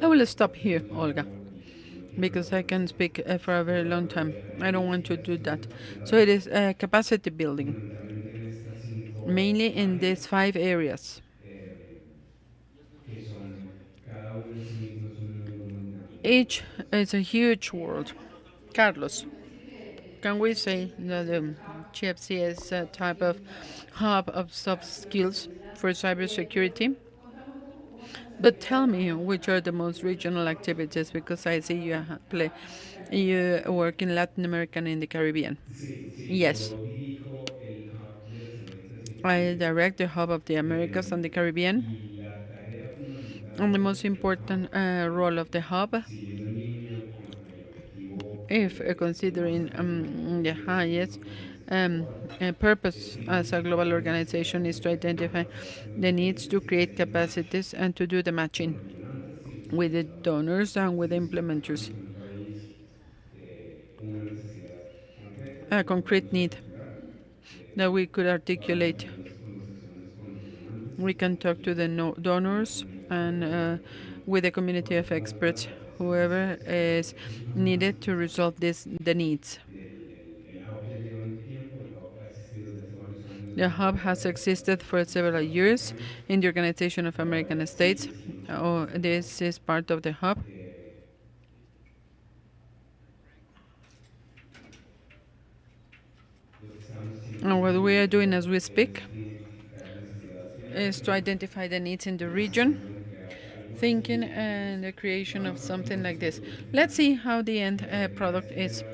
I will stop here, Olga, because I can speak for a very long time. I don't want to do that. So it is capacity building, mainly in these 5 areas. Each is a huge world. Carlos, can we say that the GFC is a type of hub of soft skills for cybersecurity? But tell me, which are the most regional activities? Because I see you work in Latin America and in the Caribbean. Yes. I direct the hub of the Americas and the Caribbean. And the most important role of the hub, if considering the highest purpose as a global organization, is to identify the needs to create capacities and to do the matching with the donors and with the implementers. A concrete need that we could articulate. We can talk to the donors and with the community of experts, whoever is needed to resolve the needs. The hub has existed for several years in the Organization of American States. This is part of the hub. And what we are doing as we speak is to identify the needs in the region, thinking and the creation of something like this. Let's see how the end product is.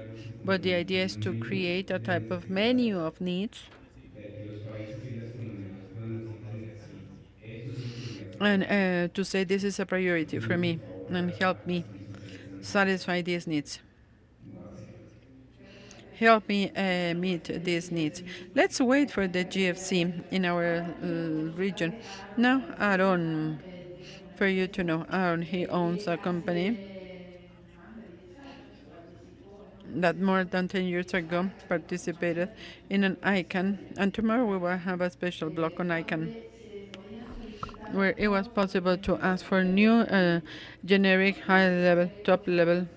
But the idea is to create a type of menu of needs and to say this is a priority for me and help me satisfy these needs. Help me meet these needs. Let's wait for the GFC in our region. Now, Aaron, for you to know, Aaron, he owns a company that more than 10 years ago participated in an ICANN, and tomorrow we will have a special block on ICANN where it was possible to ask for new generic high-level, top-level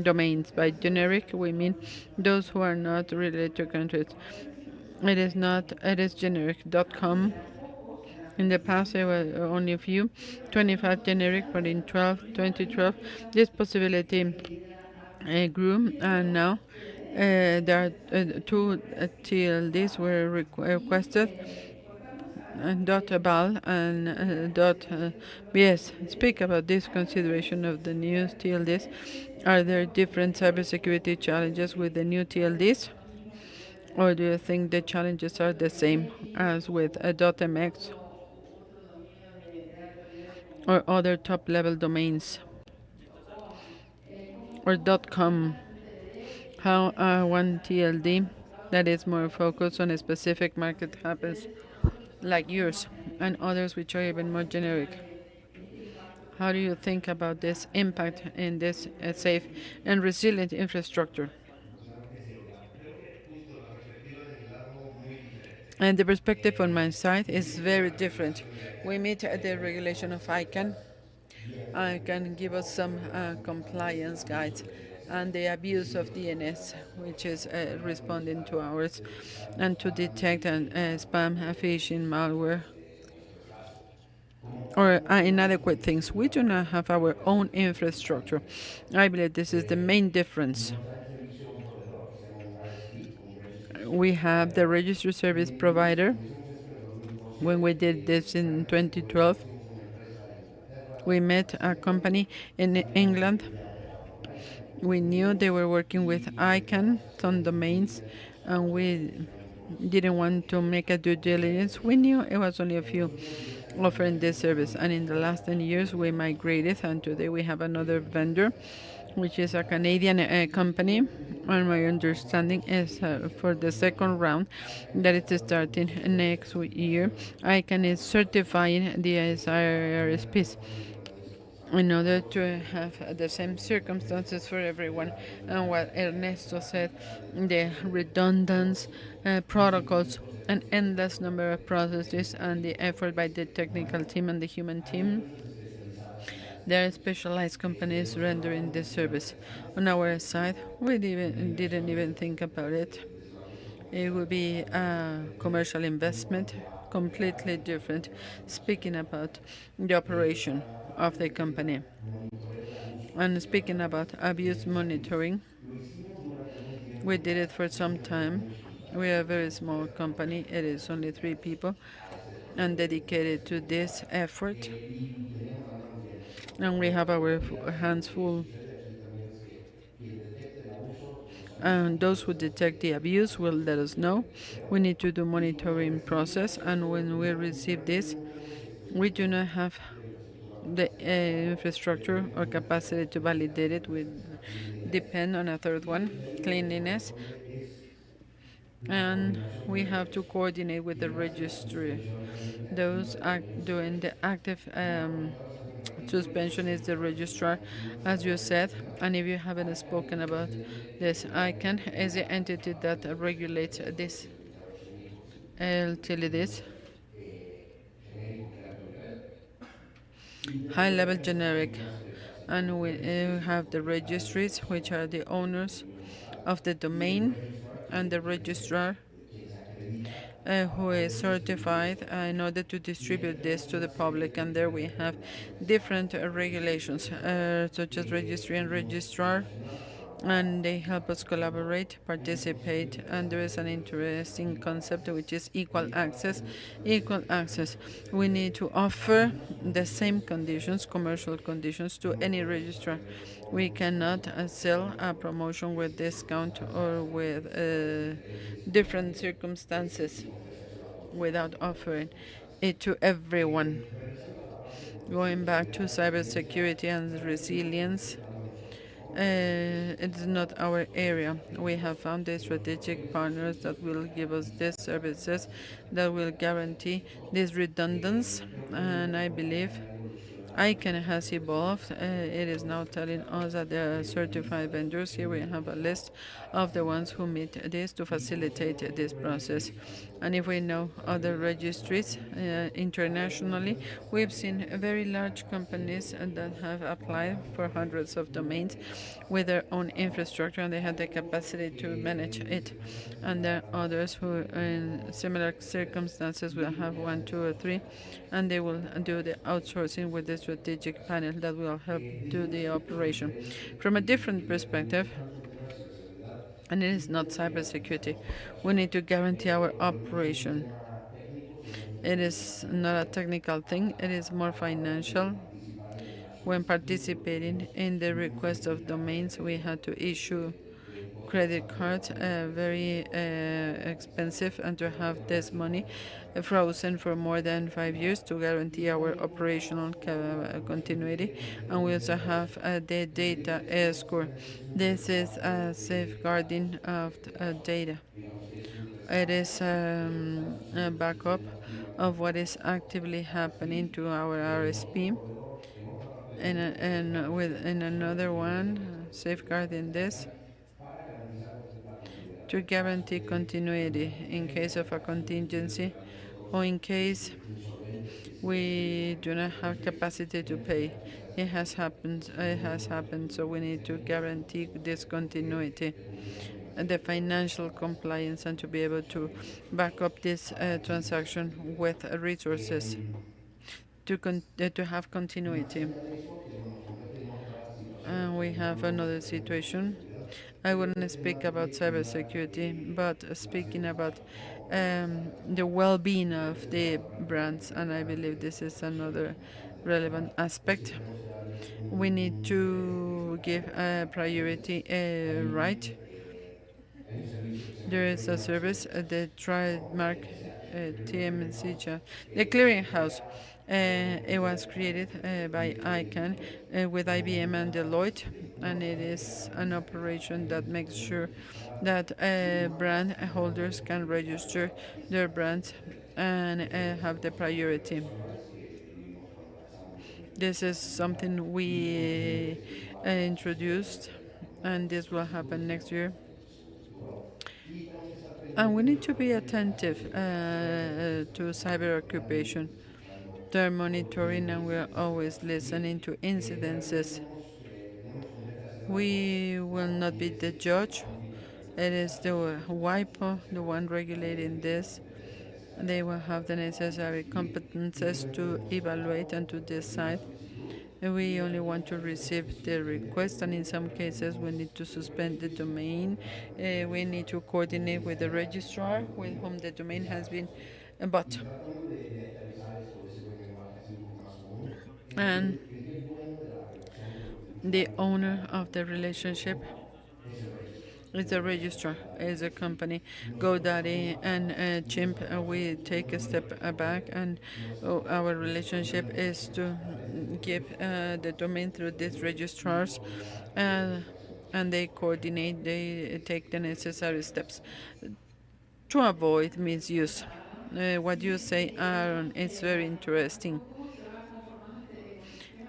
domains. By generic, we mean those who are not related to countries. It is generic.com. In the past, there were only a few, 25 generic, but in 2012, this possibility grew, and now there are 2 TLDs were requested, .bal and .bs. Speak about this consideration of the new TLDs. Are there different cybersecurity challenges with the new TLDs? Or do you think the challenges are the same as with .mx or other top-level domains? Or .com? How one TLD that is more focused on a specific market happens like yours, and others which are even more generic? How do you think about this impact in this safe and resilient infrastructure? And the perspective on my side is very different. We meet the regulation of ICANN. ICANN give us some compliance guides and the abuse of DNS, which is responding to ours, and to detect spam, phishing, malware, or inadequate things. We do not have our own infrastructure. I believe this is the main difference. We have the registry service provider. When we did this in 2012, we met a company in England. We knew they were working with ICANN, some domains, and we didn't want to make a due diligence. We knew it was only a few offering this service, and in the last 10 years we migrated, and today we have another vendor, which is a Canadian company, and my understanding is for the second round that it's starting next year, ICANN is certifying the IRSPs in order to have the same circumstances for everyone. And what Ernesto said, the redundant protocols, an endless number of processes, and the effort by the technical team and the human team. There are specialized companies rendering this service. On our side, we didn't even think about it. It would be a commercial investment, completely different, speaking about the operation of the company. And speaking about abuse monitoring, we did it for some time. We are a very small company. It is only 3 people and dedicated to this effort. And we have our hands full. And those who detect the abuse will let us know. We need to do monitoring process, and when we receive this, we do not have the infrastructure or capacity to validate it. We depend on a third one, cleanliness, and we have to coordinate with the registry. Those doing the active suspension is the registrar, as you said, and if you haven't spoken about this, ICANN is the entity that regulates this utilities. High-level generic, and we have the registries, which are the owners of the domain, and the registrar who is certified in order to distribute this to the public. And there we have different regulations, such as registry and registrar, and they help us collaborate, participate, and there is an interesting concept which is equal access. Equal access. We need to offer the same conditions, commercial conditions, to any registrar. We cannot sell a promotion with discount or with different circumstances without offering it to everyone. Going back to cybersecurity and resilience, it's not our area. We have found the strategic partners that will give us these services that will guarantee this redundancy, and I believe ICANN has evolved. It is now telling us that there are certified vendors. Here we have a list of the ones who meet this to facilitate this process. And if we know other registries internationally, we've seen very large companies that have applied for hundreds of domains with their own infrastructure, and they have the capacity to manage it. And there are others who, in similar circumstances, will have 1, 2, or 3, and they will do the outsourcing with the strategic panel that will help do the operation. From a different perspective, and it is not cybersecurity, we need to guarantee our operation. It is not a technical thing, it is more financial. When participating in the request of domains, we had to issue credit cards, very expensive, and to have this money frozen for more than 5 years to guarantee our operational continuity. And we also have the data score. This is a safeguarding of data. It is a backup of what is actively happening to our RSP. and with in another one, safeguarding this to guarantee continuity in case of a contingency or in case we do not have capacity to pay. It has happened. It has happened. So we need to guarantee this continuity and the financial compliance and to be able to back up this transaction with resources to have continuity. And we have another situation. I wouldn't speak about cybersecurity, but speaking about the well-being of the brands, and I believe this is another relevant aspect. We need to give a priority right. There is a service, the trademark TMCJ, the clearinghouse. It was created by ICANN with IBM and Deloitte, and it is an operation that makes sure that brand holders can register their brands and have the priority. This is something we introduced, and this will happen next year. And we need to be attentive to cyber occupation. They're monitoring and we're always listening to incidences. We will not be the judge. It is the WIPO, the one regulating this. They will have the necessary competences to evaluate and to decide. We only want to receive the request, and in some cases we need to suspend the domain. We need to coordinate with the registrar with whom the domain has been bought. And the owner of the relationship is a registrar, is a company. GoDaddy and Chimp, we take a step back, and our relationship is to give the domain through these registrars, and they coordinate, they take the necessary steps to avoid misuse. What you say, Aaron, is very interesting.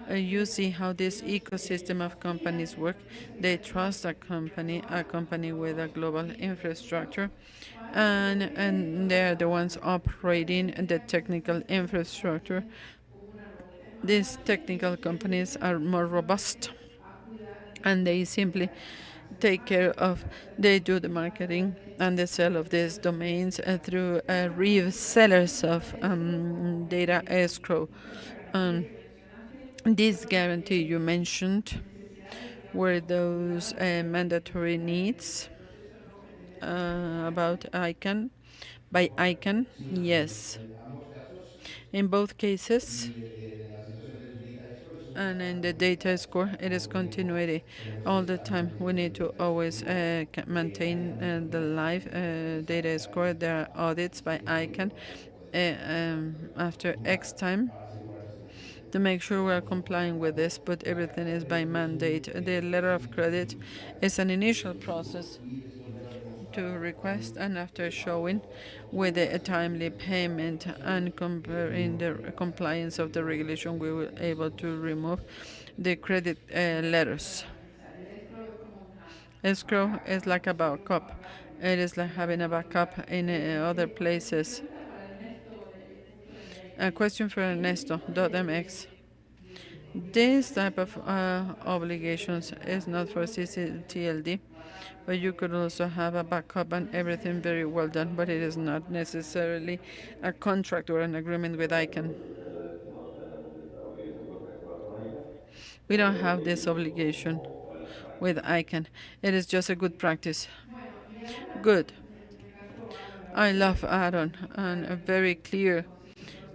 You see how this ecosystem of companies work. They trust a company with a global infrastructure, and they're the ones operating the technical infrastructure. These technical companies are more robust, and they simply take care of, they do the marketing and the sale of these domains through resellers of data escrow. This guarantee you mentioned were those mandatory needs about ICANN, by ICANN, yes. In both cases, and in the data score, it is continuity all the time. We need to always maintain the live data score. There are audits by ICANN after X time to make sure we are complying with this, but everything is by mandate. The letter of credit is an initial process to request, and after showing with a timely payment and comparing the compliance of the regulation, we will able to remove the credit letters. Escrow is like a backup. It is like having a backup in other places. A question for Ernesto, .mx. This type of obligations is not for CCTLD, but you could also have a backup and everything very well done, but it is not necessarily a contract or an agreement with ICANN. We don't have this obligation with ICANN. It is just a good practice. Good. I love Aaron, and a very clear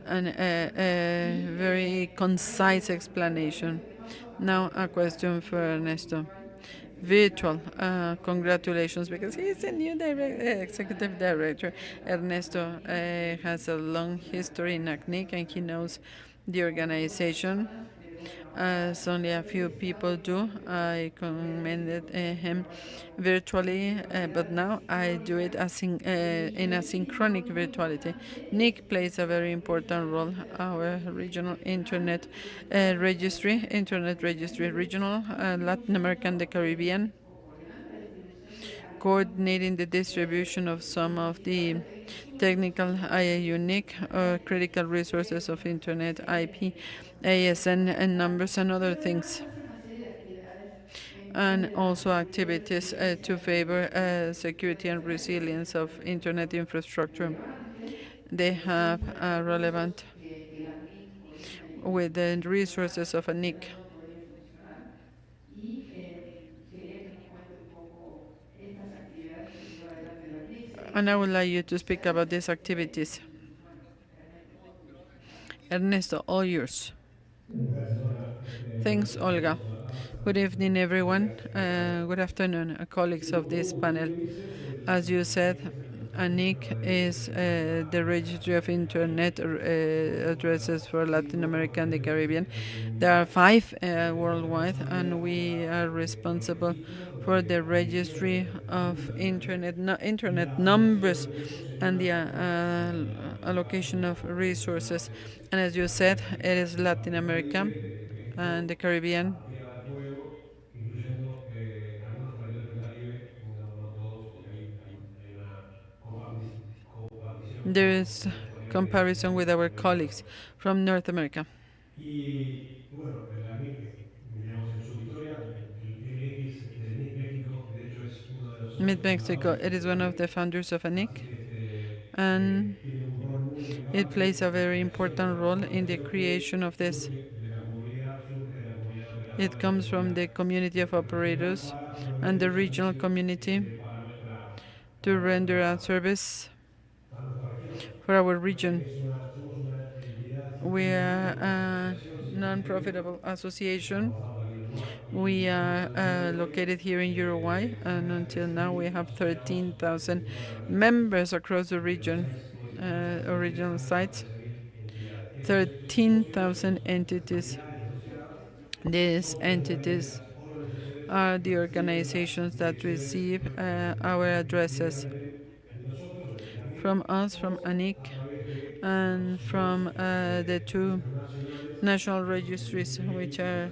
and a very concise explanation. Now a question for Ernesto. Virtual, congratulations, because he is a new executive director. Ernesto has a long history in ACNIC, and he knows the organization. as only a few people do. I commended him virtually, but now I do it in asynchronous virtuality. Nick plays a very important role. Our regional internet registry, regional, Latin America and the Caribbean, coordinating the distribution of some of the technical, unique, critical resources of Internet, IP, ASN, and numbers and other things. And also activities to favor security and resilience of Internet infrastructure. They have relevant with the resources of a NIC. And I would like you to speak about these activities. Ernesto, all yours. Thanks, Olga. Good evening, everyone. Good afternoon, colleagues of this panel. As you said, ANIC is the registry of Internet addresses for Latin America and the Caribbean. There are 5 worldwide, and we are responsible for the registry of Internet numbers and the allocation of resources. And as you said, it is Latin America and the Caribbean. There is comparison with our colleagues from North America. Mid Mexico, it is one of the founders of ANIC, and it plays a very important role in the creation of this. It comes from the community of operators and the regional community to render a service for our region. We are a non-profitable association. We are located here in Uruguay, and until now we have 13,000 members across the region, original sites, 13,000 entities. These entities are the organizations that receive our addresses from us, from ANIC, and from the 2 national registries, which are,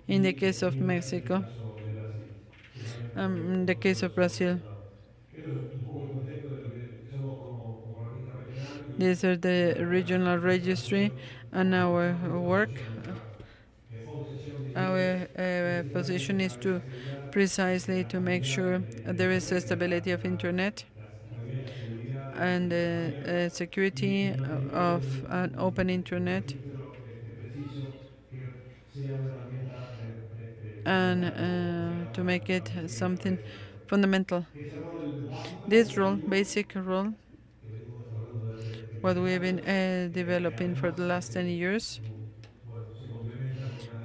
in the case of Mexico, in the case of Brazil. These are the regional registry and our work. Our position is to precisely to make sure there is a stability of Internet and security of an open Internet, and to make it something fundamental. This role, basic role, what we've been developing for the last 10 years,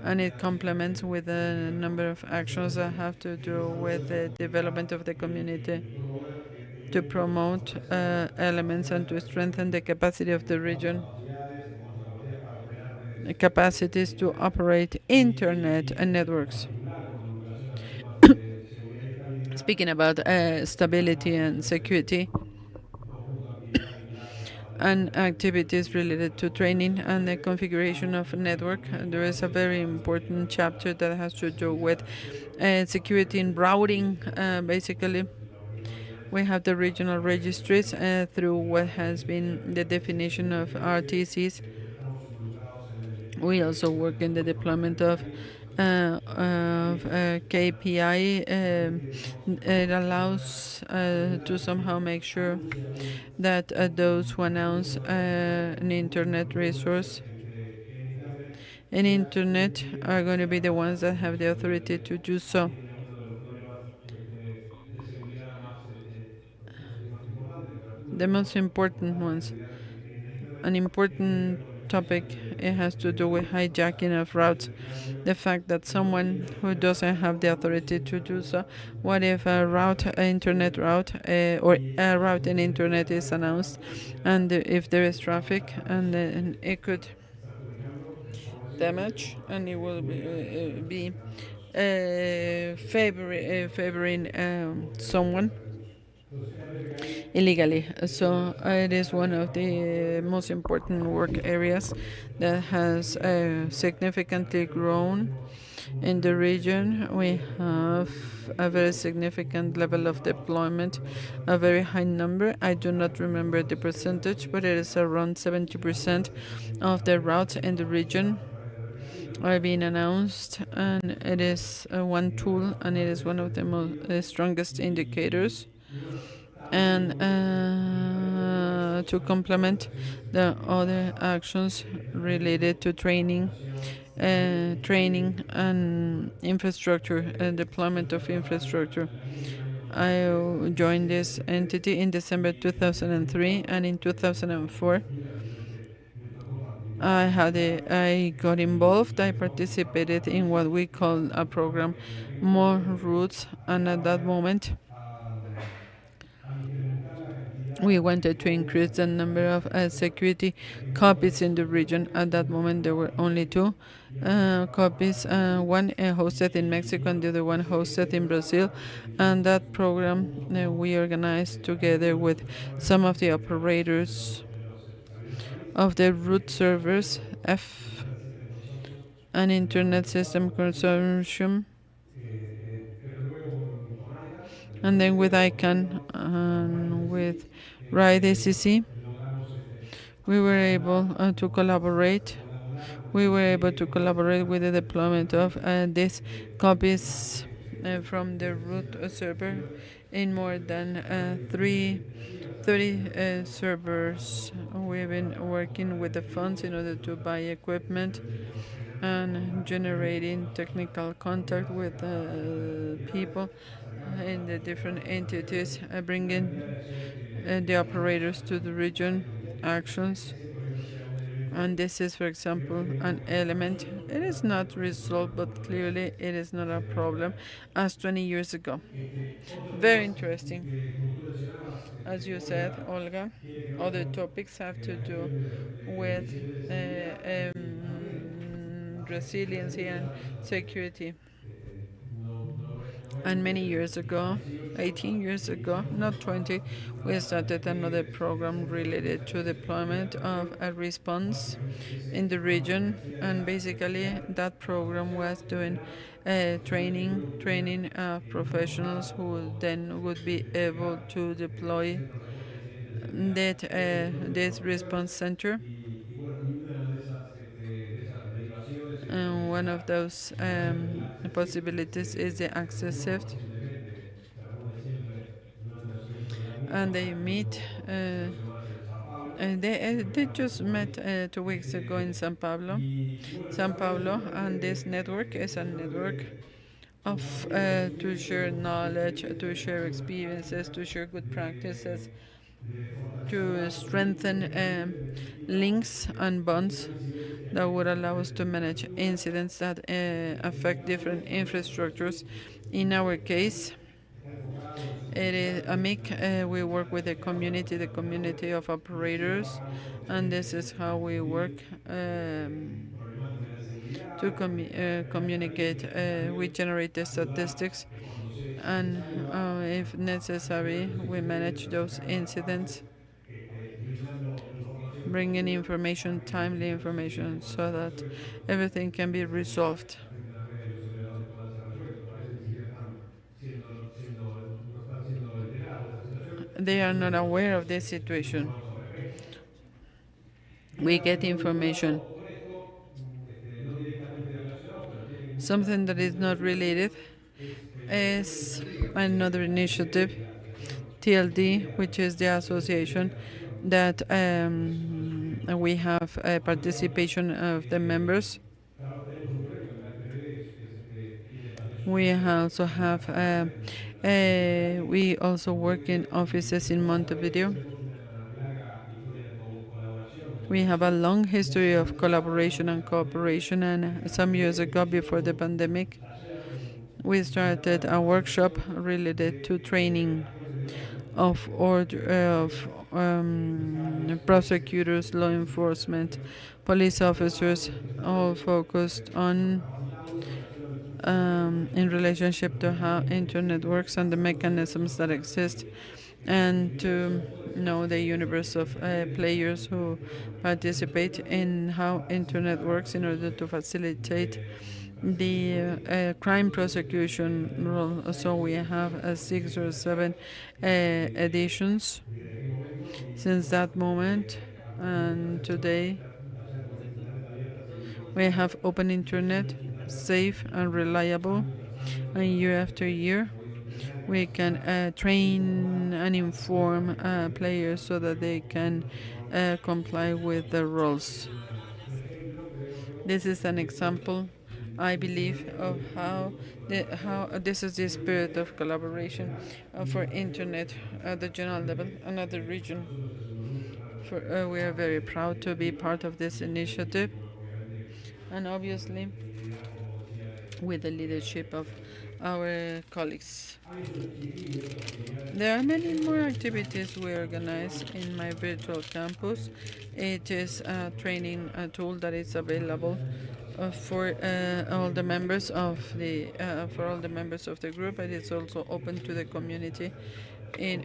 and it complements with a number of actions that have to do with the development of the community to promote elements and to strengthen the capacity of the region, capacities to operate Internet and networks. Speaking about stability and security, and activities related to training and the configuration of a network. There is a very important chapter that has to do with security and routing. Basically, we have the regional registries through what has been the definition of RTCs. We also work in the deployment of KPI. It allows to somehow make sure that those who announce an Internet resource in Internet are going to be the ones that have the authority to do so. The most important ones. An important topic, it has to do with hijacking of routes. The fact that someone who doesn't have the authority to do so, what if a route, an internet route, or a route in internet is announced, and if there is traffic, and it could damage, and it will be favoring someone illegally. So it is one of the most important work areas that has significantly grown in the region. We have a very significant level of deployment, a very high number. I do not remember the percentage, but it is around 70% of the routes in the region are being announced, and it is one tool, and it is one of the strongest indicators. And to complement the other actions related to training and infrastructure and deployment of infrastructure. I joined this entity in December 2003, and in 2004 I got involved. I participated in what we call a program, More Routes, and at that moment we wanted to increase the number of security copies in the region. At that moment, there were only two copies, one hosted in Mexico and the other one hosted in Brazil. And that program we organized together with some of the operators of the root servers, an internet system consortium, and then with ICANN and with RIDE ACC, we were able to collaborate. We were able to collaborate with the deployment of these copies from the root server in more than 30 servers. We've been working with the funds in order to buy equipment and generating technical contact with people in the different entities, bringing the operators to the region actions. And this is, for example, an element. It is not resolved, but clearly it is not a problem as 20 years ago. Very interesting. As you said, Olga, other topics have to do with resiliency and security. And many years ago, 18 years ago, not 20, we started another program related to deployment of a response in the region. And basically, that program was doing training professionals who then would be able to deploy this response center. And one of those possibilities is the access theft. And they meet. They just met 2 weeks ago in Sao Paulo, and this network is a network of to share knowledge, to share experiences, to share good practices, to strengthen links and bonds that would allow us to manage incidents that affect different infrastructures. In our case, it is AMIC. We work with the community of operators, and this is how we work to communicate. We generate the statistics, and if necessary, we manage those incidents, bringing information, timely information, so that everything can be resolved. They are not aware of this situation. We get information. Something that is not related is another initiative, TLD, which is the association that we have a participation of the members. We also have we also work in offices in Montevideo. We have a long history of collaboration and cooperation, and some years ago, before the pandemic, we started a workshop related to training of prosecutors, law enforcement, police officers, all focused on in relationship to how internet works and the mechanisms that exist, and to know the universe of players who participate in how internet works in order to facilitate the crime prosecution role. So we have 6 or 7 editions since that moment, and today we have open internet, safe and reliable, and year after year we can train and inform players so that they can comply with the rules. This is an example, I believe, of how this is the spirit of collaboration for internet at the general level and at the region. We are very proud to be part of this initiative, and obviously with the leadership of our colleagues. There are many more activities we organize in my virtual campus. It is a training tool that is available for all the members of the group. It is also open to the community. In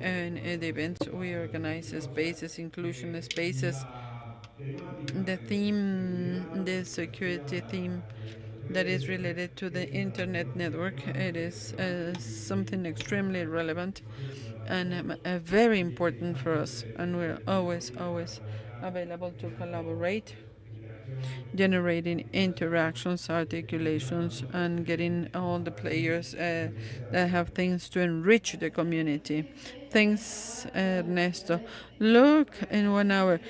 the events we organize spaces, inclusion spaces. The security theme that is related to the internet network. It is something extremely relevant and very important for us, and we're always available to collaborate, generating interactions, articulations, and getting all the players that have things to enrich the community. Thanks, Ernesto. Look, in 1 hour,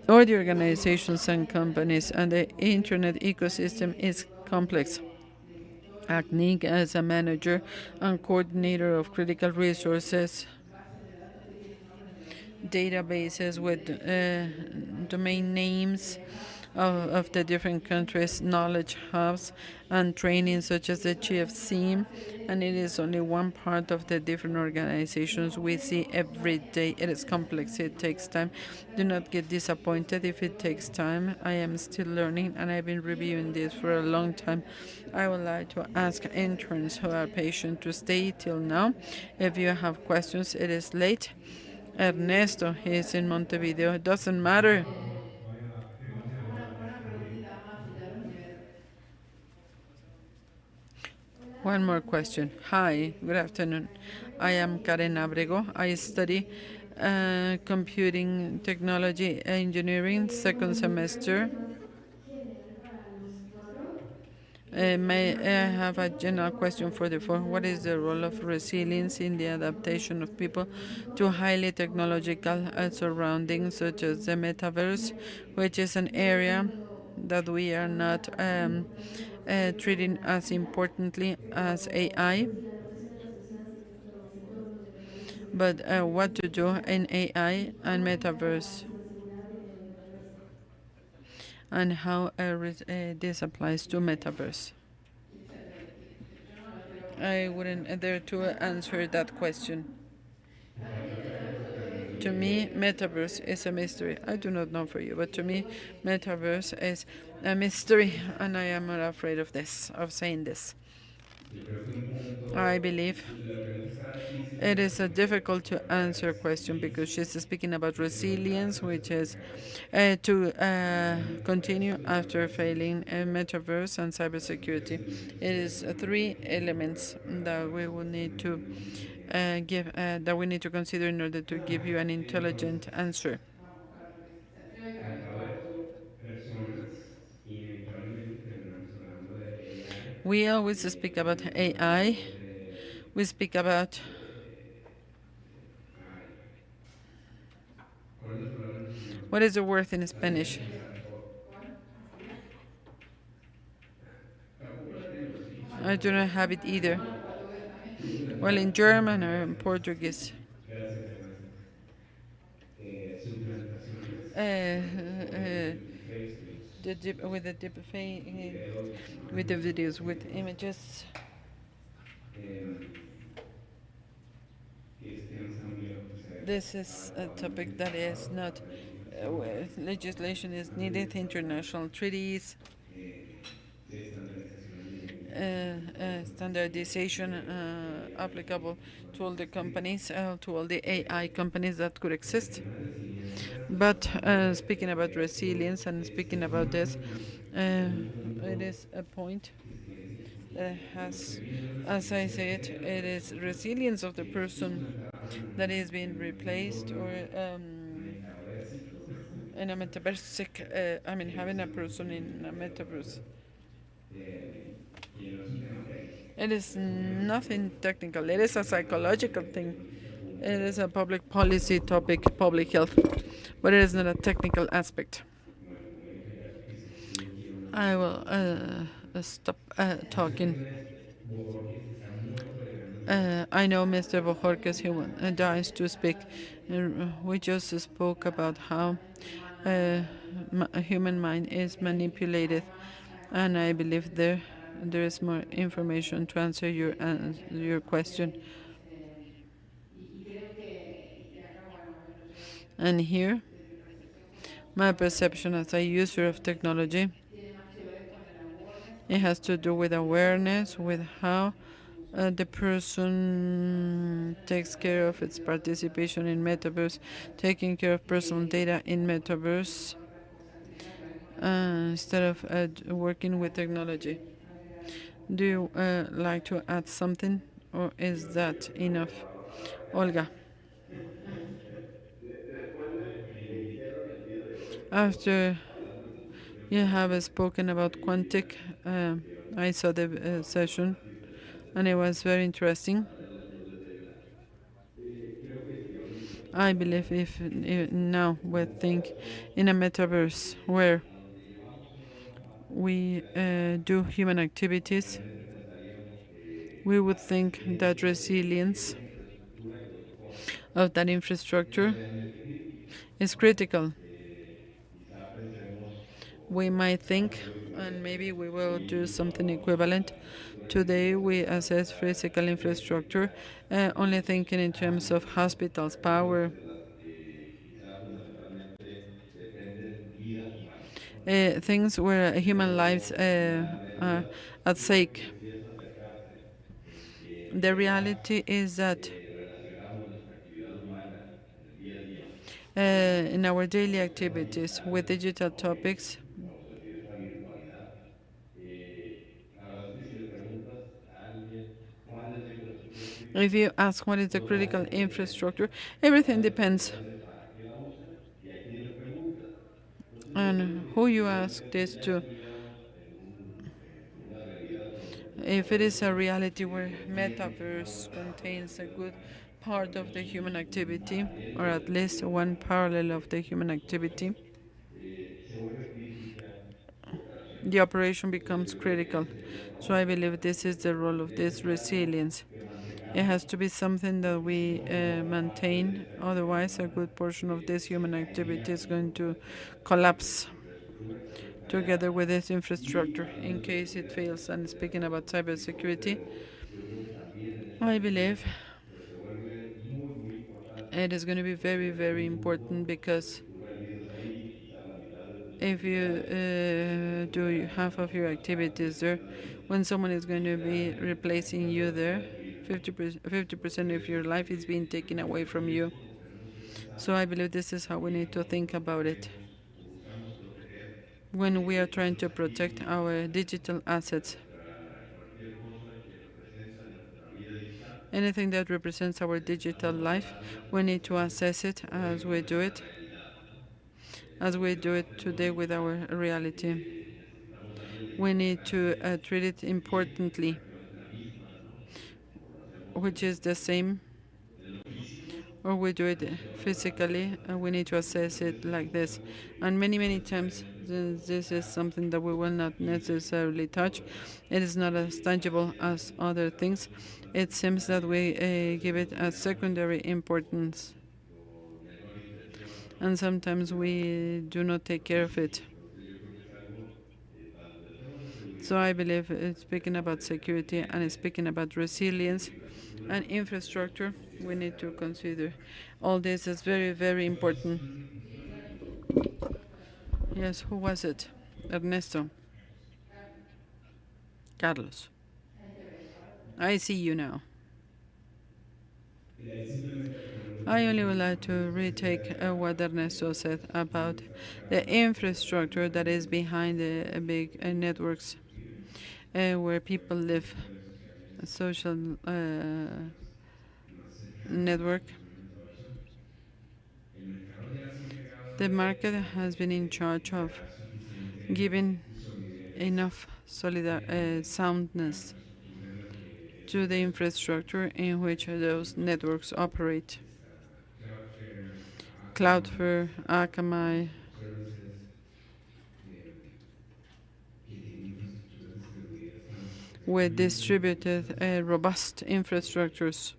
all the organizations and companies and the internet ecosystem is complex. ACNIC, as a manager and coordinator of critical resources, databases with domain names of the different countries, knowledge hubs, and training such as the GFC, and it is only one part of the different organizations we see every day. It is complex, it takes time. Do not get disappointed if it takes time. I am still learning, and I've been reviewing this for a long time. I would like to ask interns who are patient to stay till now. If you have questions, it is late. Ernesto, he is in Montevideo. It doesn't matter. One more question. Hi, good afternoon. I am Karen Abrego. I study computing technology engineering, second semester. May I have a general question for the forum? What is the role of resilience in the adaptation of people to highly technological surroundings, such as the metaverse, which is an area that we are not treating as importantly as AI? But what to do in AI and metaverse, and how this applies to metaverse? I wouldn't dare to answer that question. To me, metaverse is a mystery. I do not know for you, but to me, metaverse is a mystery, and I am not afraid of saying this. I believe it is a difficult to answer question because she's speaking about resilience, which is to continue after failing metaverse and cybersecurity. It is 3 elements that we will need to that we need to consider in order to give you an intelligent answer. We always speak about AI. We speak about what is the word in Spanish? I do not have it either. Well, in German or in Portuguese. With the deep fake, with the videos, with images. This is a topic that is not where legislation is needed, international treaties, standardization applicable to all the companies, to all the AI companies that could exist. But speaking about resilience and speaking about this, it is a point that has, as I said, it is resilience of the person that is being replaced or in a metaversic, I mean, having a person in a metaverse. It is nothing technical. It is a psychological thing. It is a public policy topic, public health, but it is not a technical aspect. I will stop talking. I know Mr. Bojorquez dies to speak. We just spoke about how a human mind is manipulated, and I believe there is more information to answer your question. And here, my perception as a user of technology, it has to do with awareness, with how the person takes care of its participation in metaverse, taking care of personal data in metaverse, instead of working with technology. Do you like to add something, or is that enough? Olga. After you have spoken about Quantic, I saw the session and it was very interesting. I believe if now we think in a metaverse where we do human activities, we would think that resilience of that infrastructure is critical. We might think, and maybe we will do something equivalent. Today we assess physical infrastructure, only thinking in terms of hospitals, power, things where human lives are at stake. The reality is that in our daily activities with digital topics, if you ask what is the critical infrastructure, everything depends on who you ask this to. If it is a reality where metaverse contains a good part of the human activity, or at least one parallel of the human activity, the operation becomes critical. So I believe this is the role of this resilience. It has to be something that we maintain, otherwise a good portion of this human activity is going to collapse together with this infrastructure in case it fails. And speaking about cybersecurity, I believe it is going to be very, very important because if you do half of your activities there, when someone is going to be replacing you there, 50% of your life is being taken away from you. So I believe this is how we need to think about it when we are trying to protect our digital assets. Anything that represents our digital life, we need to assess it as we do it today with our reality. We need to treat it importantly, which is the same, or we do it physically, and we need to assess it like this. And many times, this is something that we will not necessarily touch. It is not as tangible as other things. It seems that we give it a secondary importance, and sometimes we do not take care of it. So I believe it's speaking about security and it's speaking about resilience and infrastructure. We need to consider all this is very, very important. Yes, who was it? Ernesto. Carlos. I see you now. I only would like to retake what Ernesto said about the infrastructure that is behind the big networks where people live. A social network. The market has been in charge of giving enough soundness to the infrastructure in which those networks operate. Cloudflare, Akamai, with distributed robust infrastructures.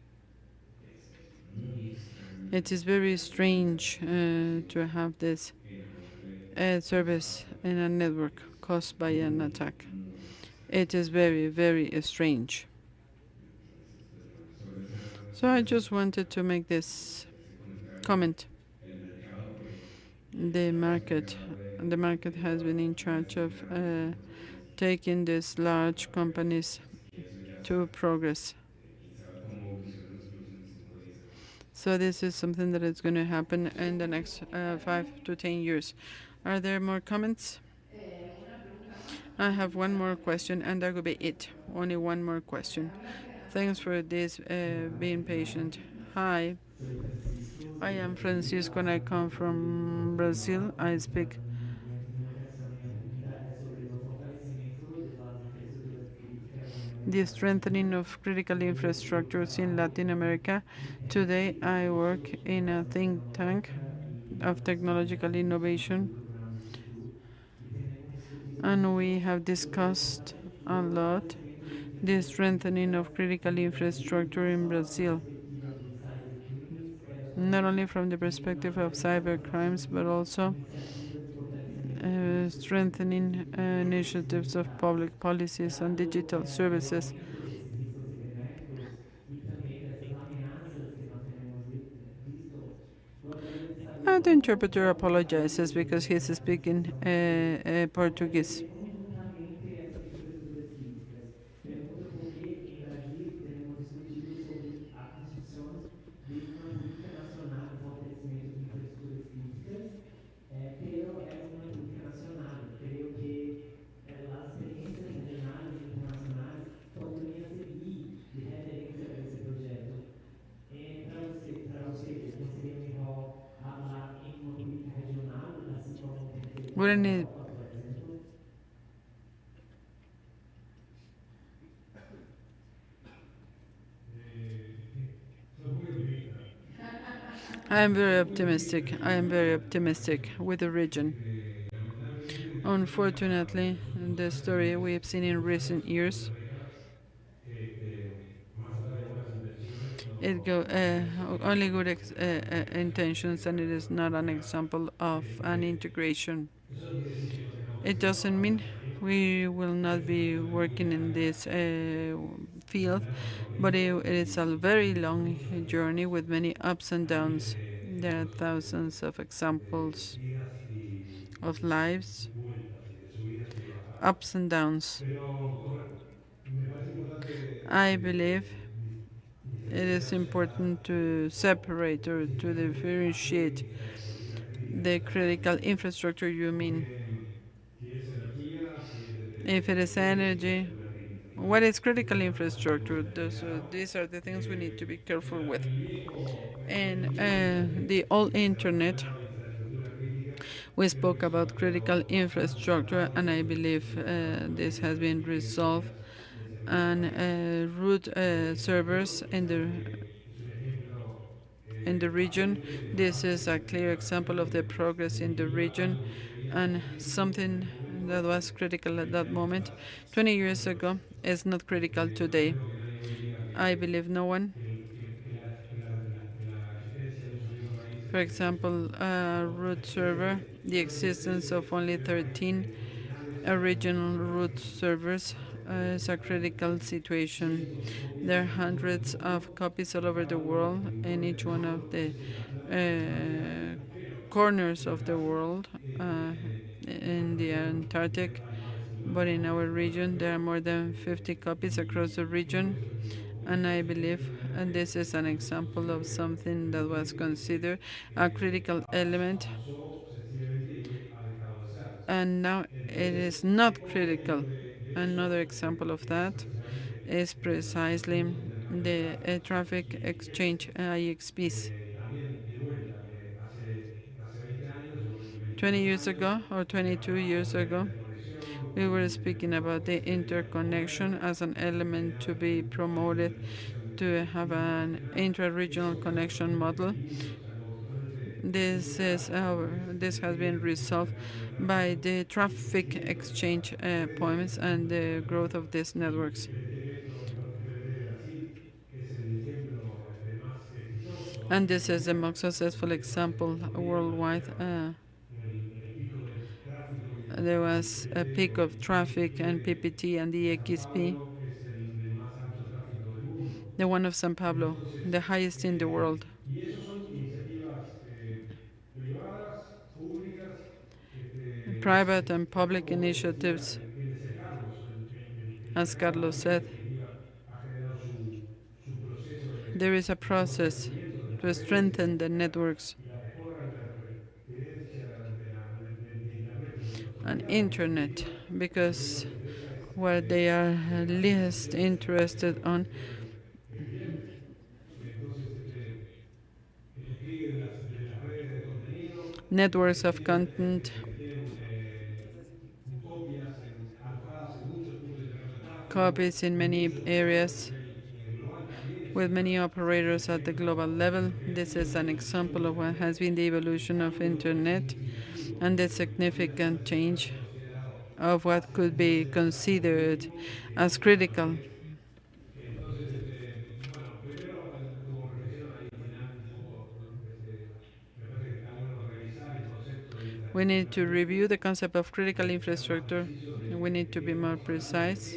It is very strange to have this service in a network caused by an attack. It is very, very strange. So I just wanted to make this comment. The market has been in charge of taking these large companies to progress. So this is something that is going to happen in the next 5 to 10 years. Are there more comments? I have one more question, and that will be it. Only one more question. Thanks for this being patient. Hi, I am Francisco, and I come from Brazil. I speak. The strengthening of critical infrastructures in Latin America. Today, I work in a think tank of technological innovation, and we have discussed a lot the strengthening of critical infrastructure in Brazil, not only from the perspective of cyber crimes, but also strengthening initiatives of public policies on digital services. The interpreter apologizes because he's speaking Portuguese. Wouldn't it? I am very optimistic. I am very optimistic with the region. Unfortunately, the story we have seen in recent years, it go only good intentions, and it is not an example of an integration. It doesn't mean we will not be working in this field, but it is a very long journey with many ups and downs. There are thousands of examples of lives, ups and downs. I believe it is important to separate or to differentiate the critical infrastructure you mean. If it is energy, what is critical infrastructure? These are the things we need to be careful with. And the old internet, we spoke about critical infrastructure, and I believe this has been resolved. And root servers in the region. This is a clear example of the progress in the region, and something that was critical at that moment 20 years ago is not critical today. I believe no one. For example, root server, the existence of only 13 original root servers is a critical situation. There are hundreds of copies all over the world, in each one of the corners of the world, in the Antarctic, but in our region there are more than 50 copies across the region. And I believe, and this is an example of something that was considered a critical element, and now it is not critical. Another example of that is precisely the traffic exchange IXPs. 20 years ago or 22 years ago, we were speaking about the interconnection as an element to be promoted, to have an intra-regional connection model. This has been resolved by the traffic exchange points and the growth of these networks. And this is the most successful example worldwide. There was a peak of traffic and PPT and the XP, the one of São Paulo, the highest in the world. Private and public initiatives, as Carlos said. There is a process to strengthen the networks and internet, because what they are least interested on networks of content, copies in many areas, with many operators at the global level. This is an example of what has been the evolution of internet and the significant change of what could be considered as critical. We need to review the concept of critical infrastructure. We need to be more precise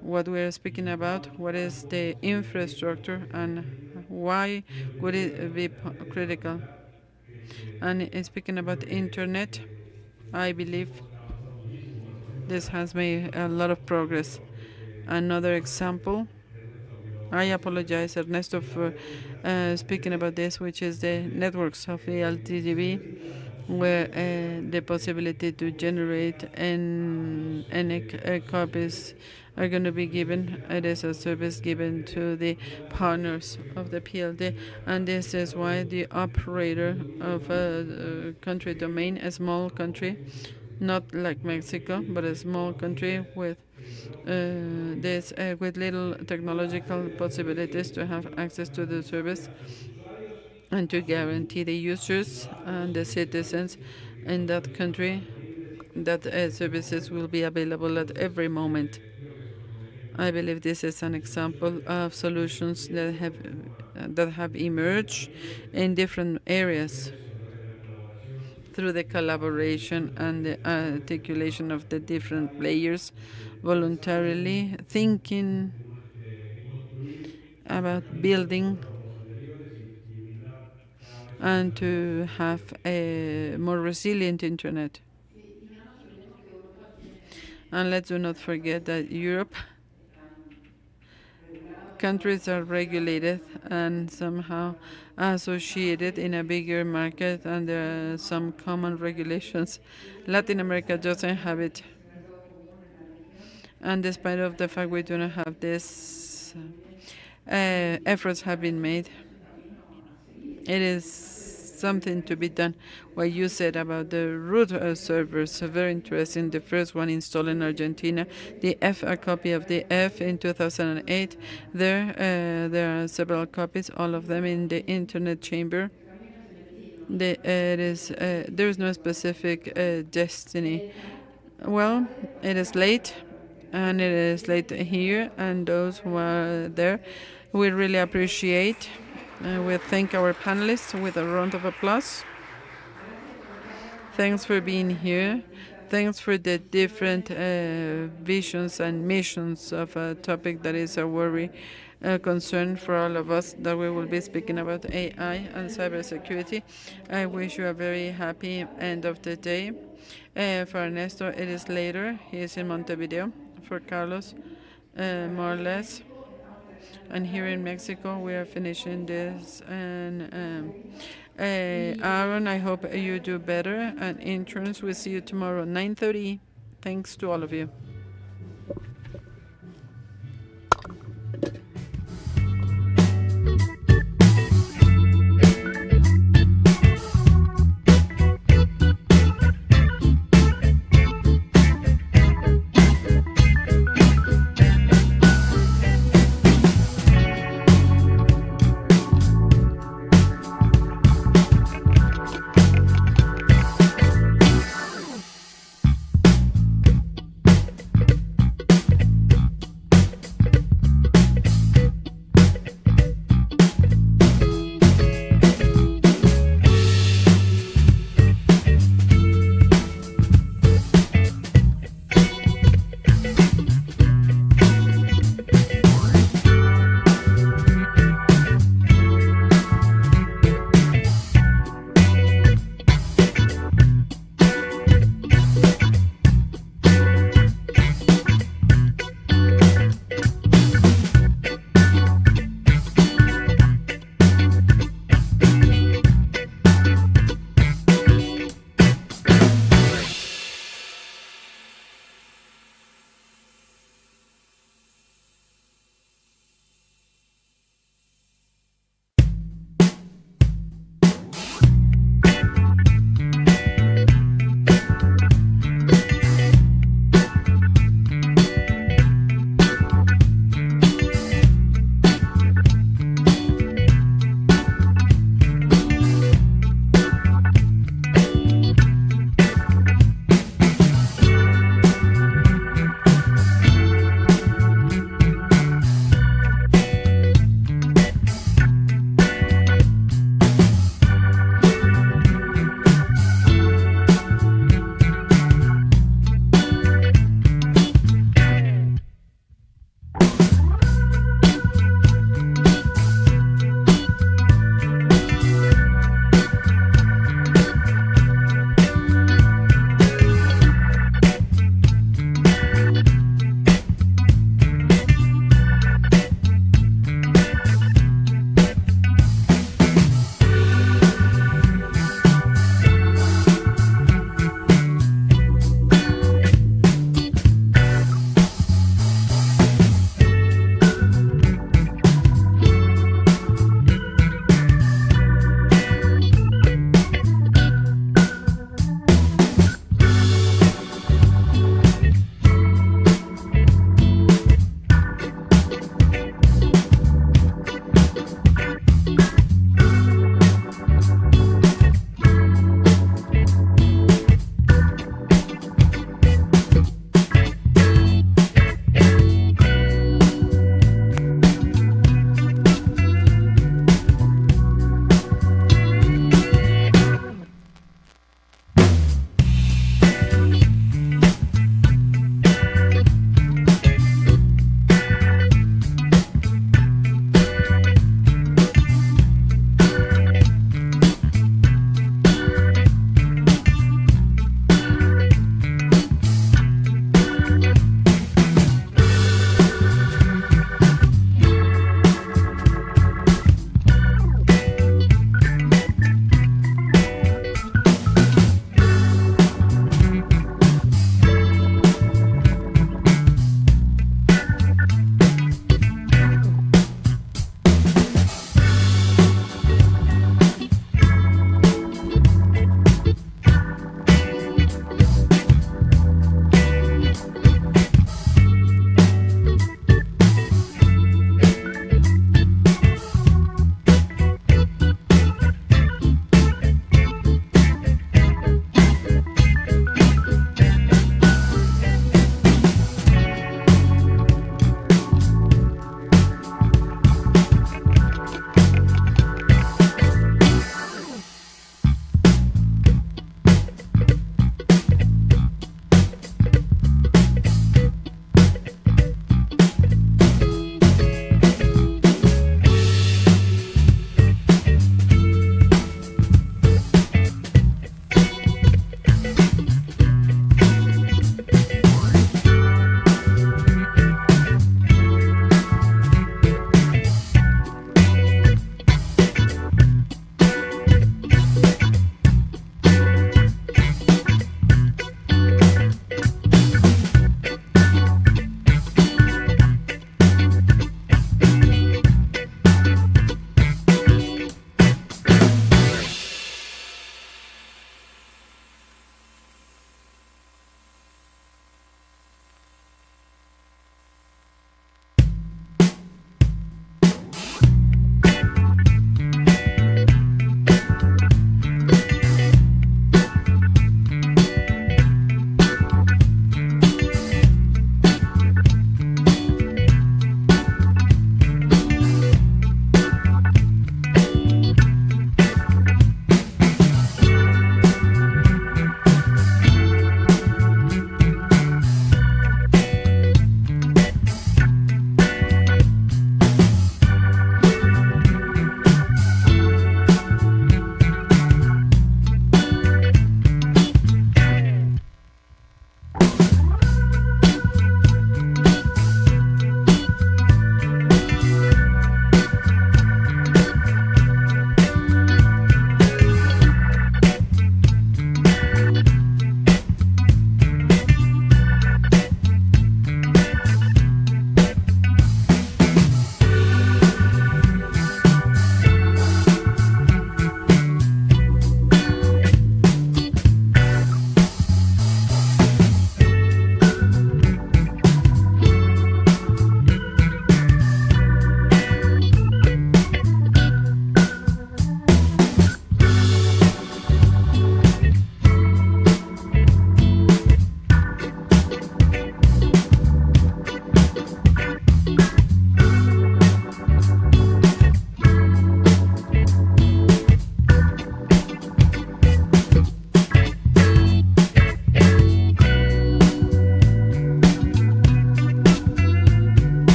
what we are speaking about, what is the infrastructure and why would it be critical. And speaking about internet, I believe this has made a lot of progress. Another example, I apologize, Ernesto, for speaking about this, which is the networks of the LTDB, where the possibility to generate any copies are going to be given. It is a service given to the partners of the PLD, and this is why the operator of a country domain, a small country, not like Mexico, but a small country with with little technological possibilities to have access to the service and to guarantee the users and the citizens in that country that services will be available at every moment. I believe this is an example of solutions that have emerged in different areas through the collaboration and the articulation of the different players, voluntarily thinking about building and to have a more resilient internet. And let's do not forget that Europe countries are regulated and somehow associated in a bigger market, and there are some common regulations. Latin America doesn't have it. And despite of the fact we do not have this, efforts have been made. It is something to be done. What you said about the root servers, very interesting. The first one installed in Argentina, the F, a copy of the F in 2008. There are several copies, all of them in the internet chamber. There is no specific destiny. Well, it is late, and it is late here, and those who are there, we really appreciate. We thank our panelists with a round of applause. Thanks for being here. Thanks for the different visions and missions of a topic that is a worry, concern for all of us, that we will be speaking about AI and cybersecurity. I wish you a very happy end of the day. For Ernesto, it is later. He is in Montevideo. For Carlos, more or less. And here in Mexico, we are finishing this. And Aaron, I hope you do better. And interns, we'll see you tomorrow, 9:30. Thanks to all of you.